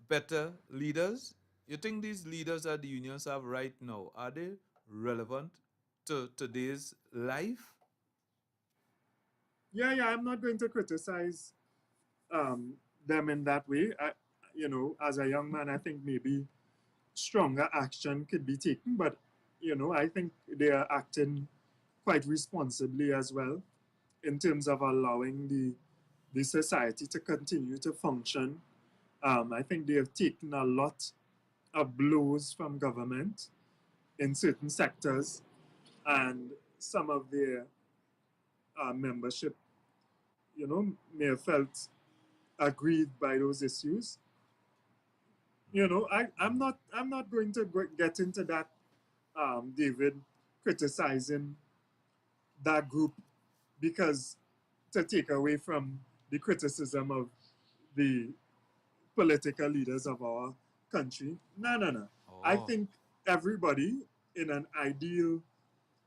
better leaders? You think these leaders that the unions have right now, are they relevant to today's life? Yeah, I'm not going to criticize them in that way. As a young man, I think maybe stronger action could be taken, but I think they are acting quite responsibly as well in terms of allowing the society to continue to function. I think they have taken a lot of blows from government in certain sectors, and some of their membership, may have felt aggrieved by those issues. I'm not going to get into that, David, criticizing that group because to take away from the criticism of the political leaders of our country. No. I think everybody in an ideal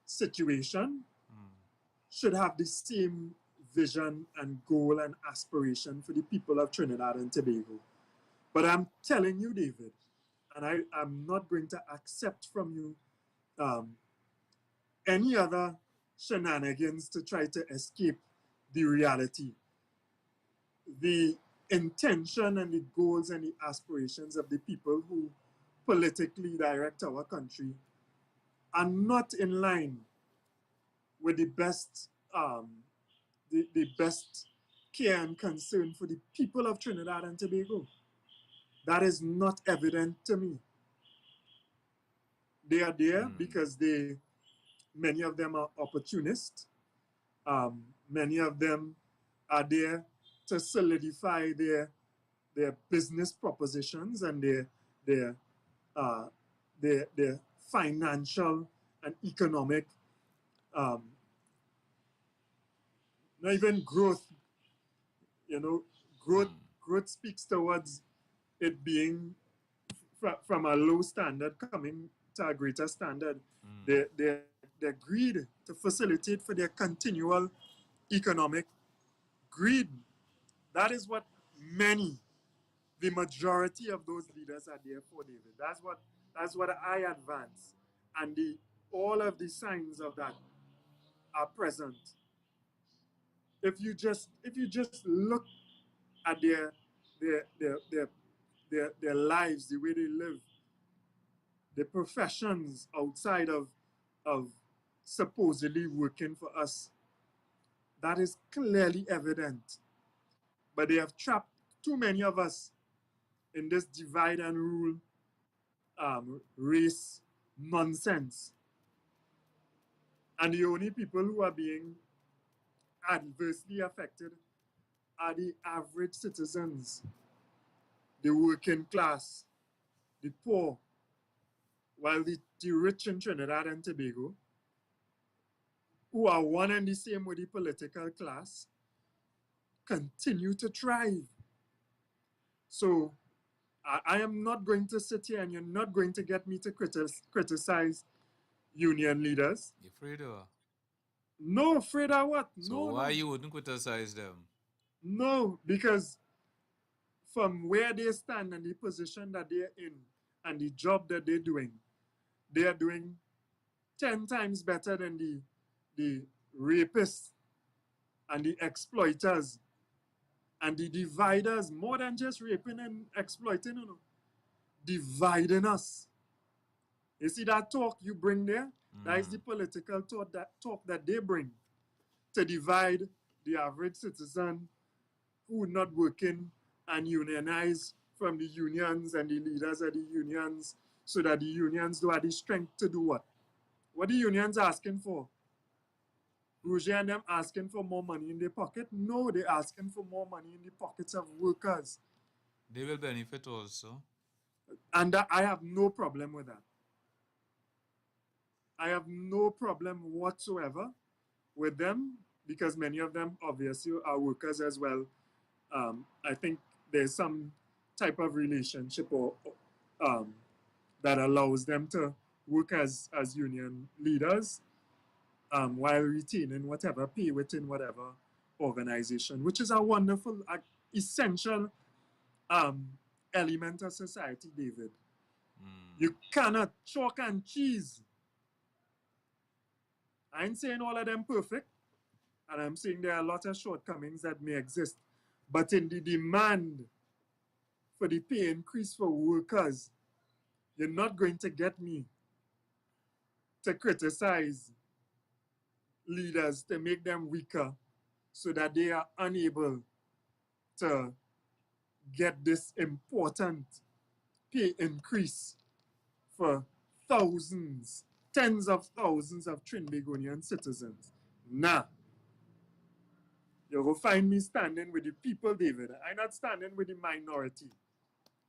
situation should have the same vision and goal and aspiration for the people of Trinidad and Tobago. But I'm telling you, David, and I'm not going to accept from you any other shenanigans to try to escape the reality. The intention and the goals and the aspirations of the people who politically direct our country are not in line with the best the best care and concern for the people of Trinidad and Tobago. That is not evident to me. They are there because many of them are opportunists. Many of them are there to solidify their business propositions and their financial and economic, not even growth. Growth speaks towards it being from a low standard coming to a greater standard. Their greed to facilitate for their continual economic greed. That is what the majority of those leaders are there for, David. That's what I advance. And all of the signs of that are present. If you just look at their lives, the way they live, the professions outside of supposedly working for us, that is clearly evident. But they have trapped too many of us in this divide and rule race nonsense. And the only people who are being adversely affected are the average citizens, the working class, the poor, while the rich in Trinidad and Tobago, who are one and the same with the political class, continue to thrive. So I am not going to sit here, and you're not going to get me to criticize union leaders. You afraid of? No, afraid of what? So no, why no. you wouldn't criticize them? No, because from where they stand and the position that they're in and the job that they're doing, they are doing 10 times better than the rapists and the exploiters and the dividers, more than just raping and exploiting, dividing us. You see that talk you bring there? That is the political talk that they bring to divide the average citizen who not working and unionize from the unions and the leaders of the unions, so that the unions don't have the strength to do what? What the unions asking for? Roger and them asking for more money in their pocket? No, they're asking for more money in the pockets of workers. They will benefit also. And I have no problem with that. I have no problem whatsoever with them, because many of them obviously are workers as well. I think there's some type of relationship or that allows them to work as union leaders while retaining whatever pay within whatever organization, which is a wonderful, essential element of society, David. You cannot chalk and cheese. I ain't saying all of them perfect, and I'm saying there are a lot of shortcomings that may exist. But in the demand for the pay increase for workers, you're not going to get me to criticize leaders to make them weaker so that they are unable to get this important pay increase for thousands, tens of thousands of Trinbagonian citizens. Nah. You will find me standing with the people, David. I'm not standing with the minority.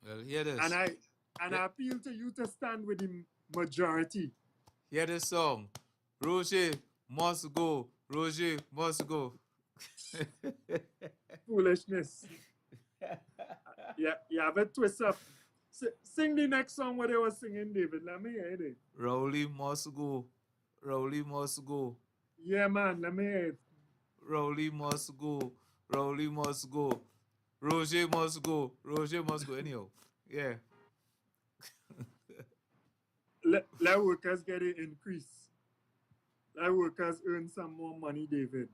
Well, hear this. And I appeal to you to stand with the majority. Hear this song. Roger must go. Roger must go. Foolishness. Yeah, you have it twist up. Sing the next song what they were singing, David. Let me hear it. Rowley must go. Rowley must go. Yeah, man. Let me hear it. Rowley must go. Rowley must go. Roger must go. Roger must go. Anyhow, yeah. Let workers get an increase. Let workers earn some more money, David.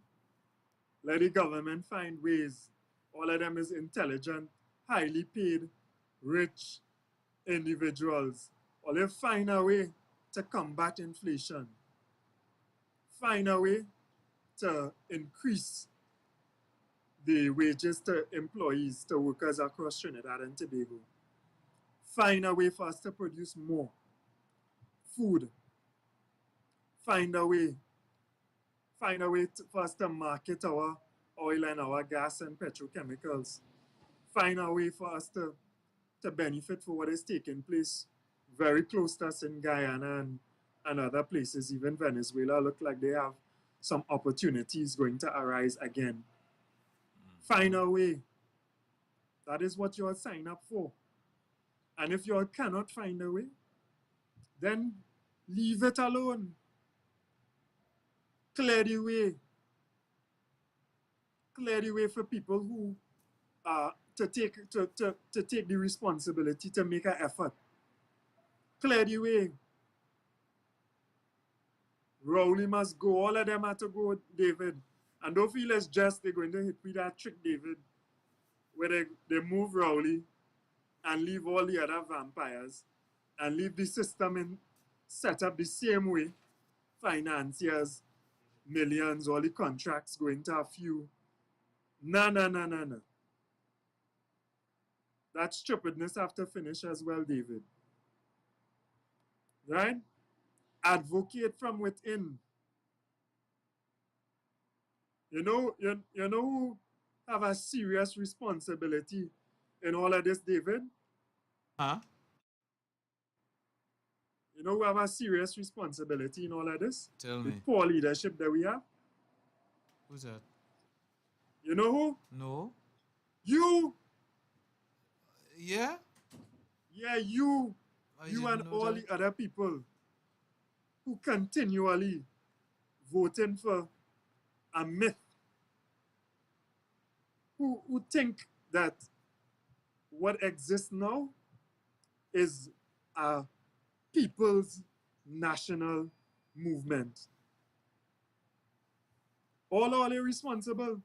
Let the government find ways. All of them is intelligent, highly paid, rich individuals. Or they find a way to combat inflation. Find a way to increase the wages to employees, to workers across Trinidad and Tobago. Find a way for us to produce more food. Find a way for us to market our oil and our gas and petrochemicals. Find a way for us to benefit for what is taking place very close to us in Guyana and other places. Even Venezuela look like they have some opportunities going to arise again. Find a way. That is what you all sign up for. And if you all cannot find a way, then leave it alone. Clear the way. Clear the way for people who to take the responsibility to make an effort. Clear the way. Rowley must go. All of them have to go, David. And don't feel it's just they're going to hit with that trick, David, where they move Rowley and leave all the other vampires and leave the system in set up the same way. Financiers, millions, all the contracts going to a few. No. that stupidness have to finish as well, David. Right? Advocate from within. You know who have a serious responsibility in all of this, David? Huh? You know who have a serious responsibility in all of this? Tell The me. poor leadership that we have. Who's that? You know who? No. You! Yeah? Yeah, you. I You didn't and know all that. the other people who continually voting for a myth. Who think that what exists now is a people's national movement. All irresponsible.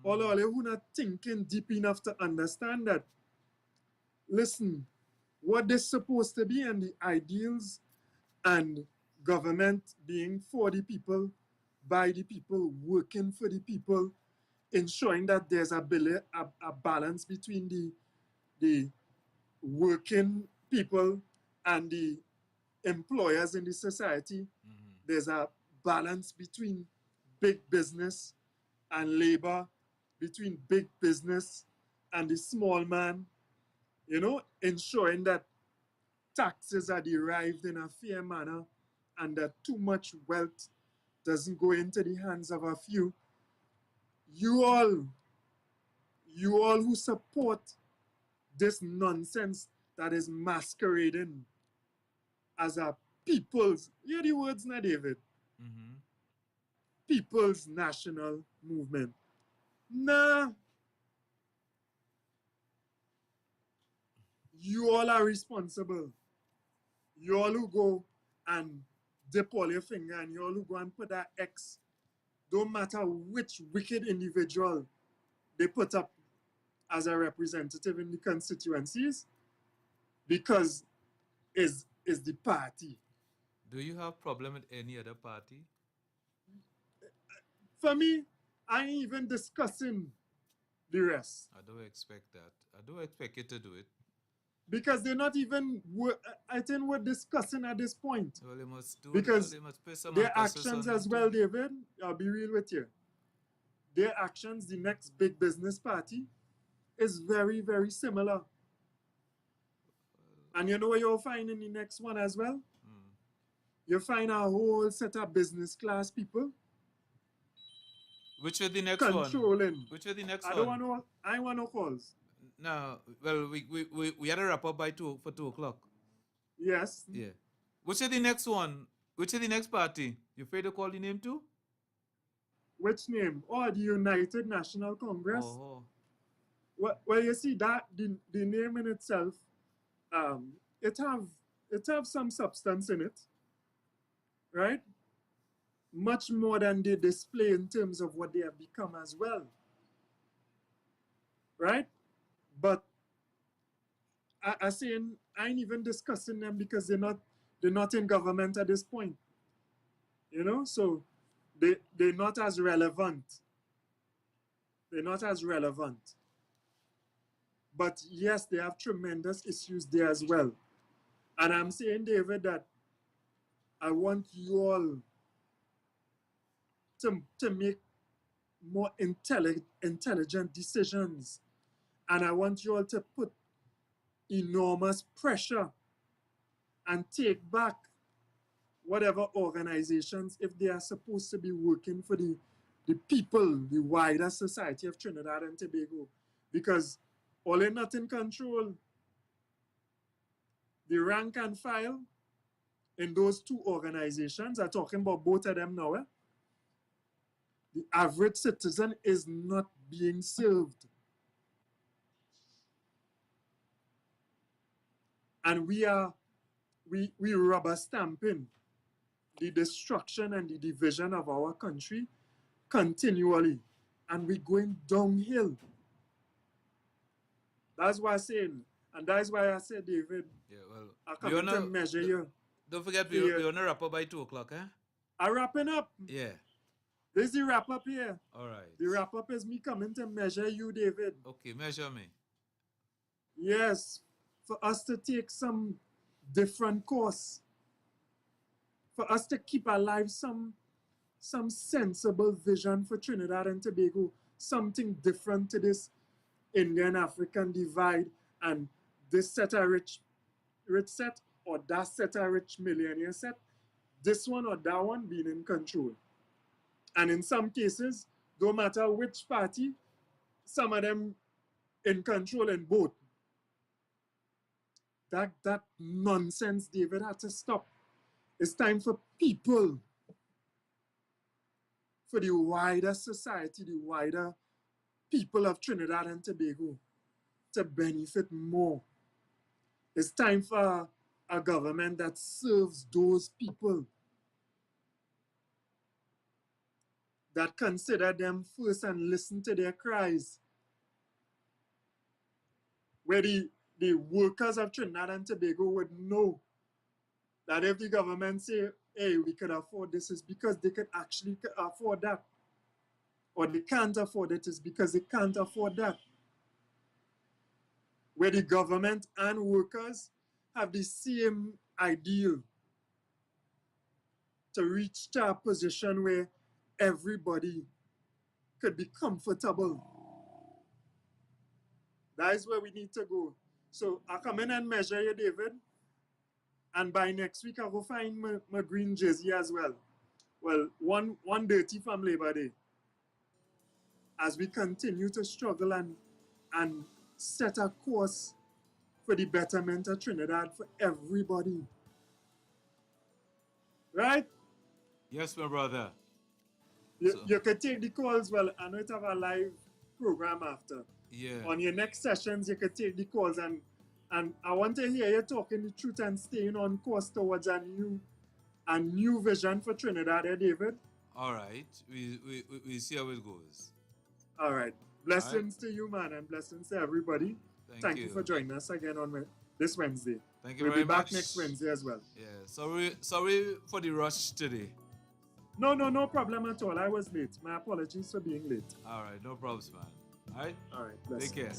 All who not thinking deep enough to understand that, listen, what this supposed to be and the ideals and government being for the people, by the people, working for the people, ensuring that there's a balance between the working people and the employers in the society. There's a balance between big business and labor, between big business and the small man, you know, ensuring that taxes are derived in a fair manner and that too much wealth doesn't go into the hands of a few. You all who support this nonsense that is masquerading as a people's, hear the words now, David, people's national movement. Nah. You all are responsible. You all who go and dip all your finger and you all who go and put that X, don't matter which wicked individual they put up as a representative in the constituencies, because is the party. Do you have problem with any other party? For me, I ain't even discussing the rest. I don't expect that. I don't expect you to do it. Because they're not even, I think we're discussing at this point. Well, you must do Because you must pay some their emphasis actions on as it well, too. David, I'll be real with you. Their actions, the next big business party, is very, very similar. And you know what you'll find in the next one as well? You'll find a whole set of business class people. Which is the next controlling. one? Which is the next I one? don't want no, I want no calls. No, well, we had to wrap up by 2 o'clock. Yes. Yeah. Which is the next one? Which is the next party? You afraid to call the name too? Which name? Oh, the United National Congress. Oh. Well, you see that the name in itself, it have some substance in it, right? Much more than they display in terms of what they have become as well, right? But I ain't even discussing them because they're not in government at this point, you know. So they're not as relevant. They're not as relevant. But yes, they have tremendous issues there as well. And I'm saying, David, that I want you all to make more intelligent decisions. And I want you all to put enormous pressure and take back whatever organizations, if they are supposed to be working for the people, the wider society of Trinidad and Tobago. Because all are not in control. The rank and file in those two organizations, I'm talking about both of them now, the average citizen is not being served. And we rubber stamping the destruction and the division of our country continually. And we're going downhill. That's why I'm saying, and that's why I said, David, yeah, well, I come to measure you. Don't forget, we're on a wrap up by 2 o'clock, eh? I'm wrapping up. Yeah. This is the wrap up here. All right. The wrap up is me coming to measure you, David. Okay, measure me. Yes, for us to take some different course, for us to keep alive some sensible vision for Trinidad and Tobago, something different to this Indian-African divide and this set a rich set or that set a rich millionaire set, this one or that one being in control. And in some cases, no matter which party, some of them in control in both. That nonsense, David, had to stop. It's time for people, for the wider society, the wider people of Trinidad and Tobago to benefit more. It's time for a government that serves those people, that consider them first and listen to their cries. Where the workers of Trinidad and Tobago would know that if the government say, hey, we could afford this, it's because they could actually afford that. Or they can't afford it, it's because they can't afford that. Where the government and workers have the same ideal to reach to a position where everybody could be comfortable. That is where we need to go. So I come in and measure you, David. And by next week, I'll go find my green jersey as well. Well, one dirty from Labor Day. As we continue to struggle and set a course for the betterment of Trinidad for everybody. Right? Yes, my brother. You could take the calls. Well, I know it have a live program after. Yeah. On your next sessions, you could take the calls, and I want to hear you talking the truth and staying on course towards a new vision for Trinidad, David. All right. We see how it goes. All right. Blessings to you, man, and blessings to everybody. Thank you for joining us again on this Wednesday. Thank you we'll very be back much. next Wednesday as well. Yeah. Sorry for the rush today. No problem at all. I was late. My apologies for being late. All right. No problems, man. All right? All right. Blessings. Take care.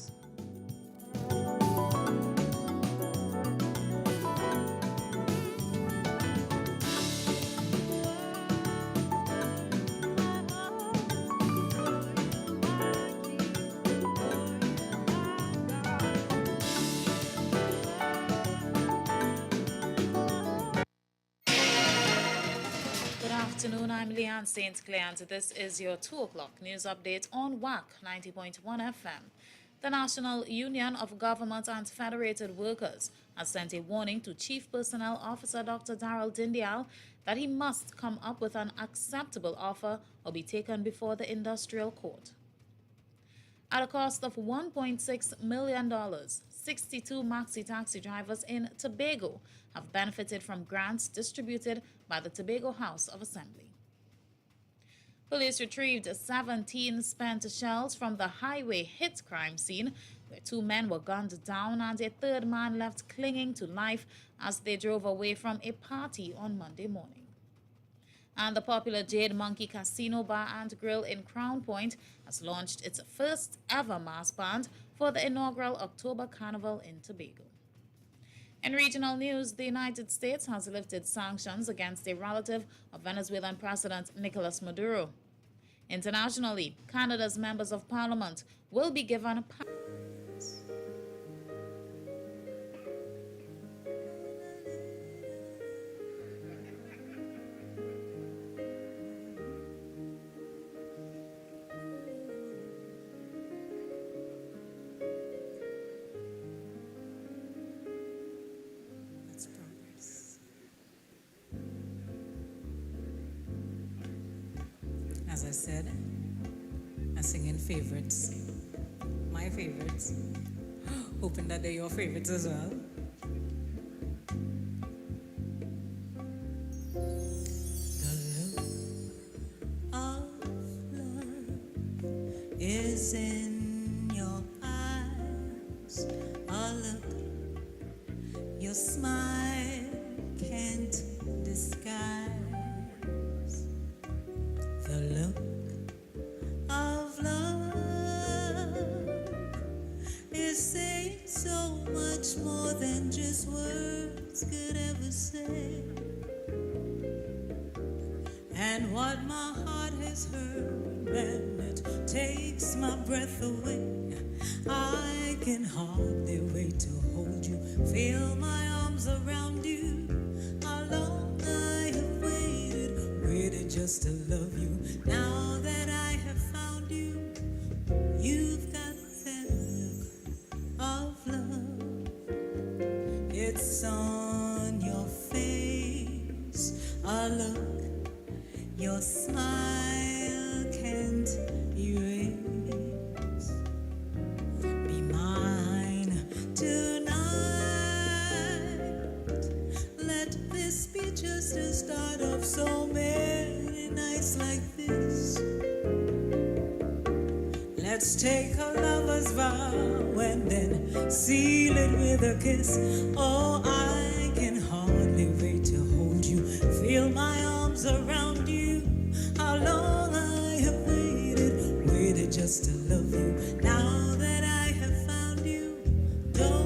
Good afternoon, I'm Leanne St. Clair, and this is your 2 o'clock news update on WACK 90.1 FM. The National Union of Government and Federated Workers has sent a warning to Chief Personnel Officer Dr. Darrell Dindial that he must come up with an acceptable offer or be taken before the industrial court. At a cost of $1.6 million, 62 maxi taxi drivers in Tobago have benefited from grants distributed by the Tobago House of Assembly. Police retrieved 17 spent shells from the highway hit crime scene, where 2 men were gunned down and a 3rd man left clinging to life as they drove away from a party on Monday morning. And the popular Jade Monkey Casino Bar and Grill in Crown Point has launched its first ever mass band for the inaugural October Carnival in Tobago. In regional news, the United States has lifted sanctions against a relative of Venezuelan President Nicolas Maduro. Internationally, Canada's members of parliament will be given As I said, I'm singing favorites. My favorites. Hoping that they're your favorites as well. The look of love is in your eyes. A look your smile can't disguise. The look of love is saying so say, and what my heart has heard, and it takes my breath away. I can hardly wait to hold you, feel my arms around you. How long I have waited just to love you. Now that I have found you, you've got that look of love. It's on your face, a look your smile can't erase. Be mine tonight. Let this be just a start of so many nights like this. Let's take a lover's vow and then seal it with a kiss. Oh, I can hardly wait to hold you, feel my arms around you. How long I have waited just to love you. Now that I have found you, don't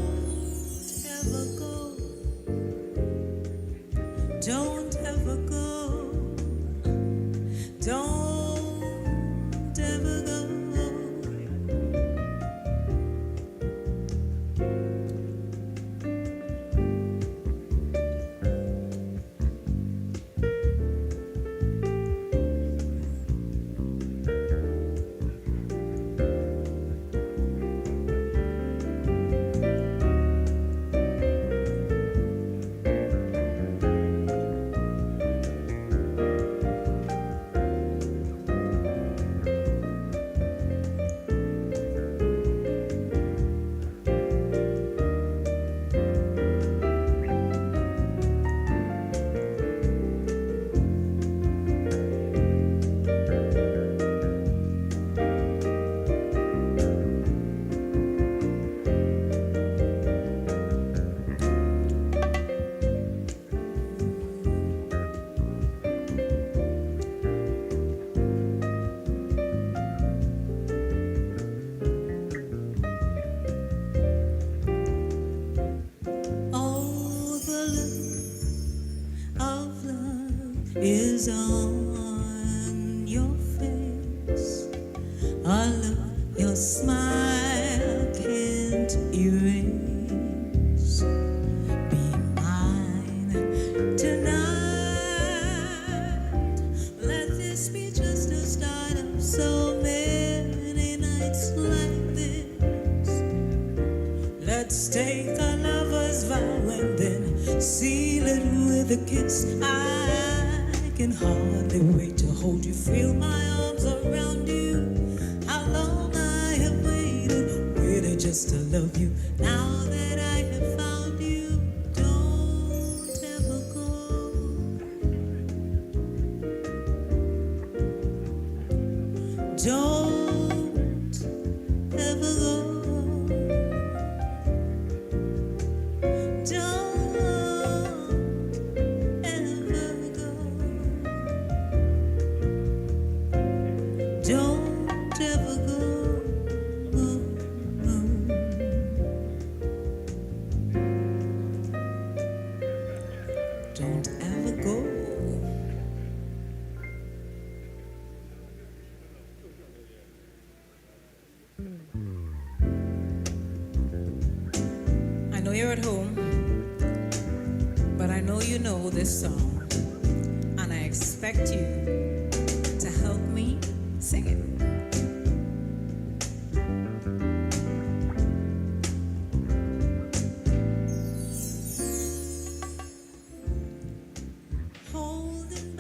ever go. Don't ever go. Don't ever go. Is on your face. I love your smile can't erase. Be mine tonight. Let this be just a start of so many nights like this. Let's take a lover's vow and then seal it with a kiss. I can hardly wait to hold you, feel my arms around you. How long I have waited just to love you. Now that I have found you, don't ever go. Don't ever go. Don't. Don't ever go. Don't ever go. I know you're at home, but I know you know this song, and I expect you to help me sing it.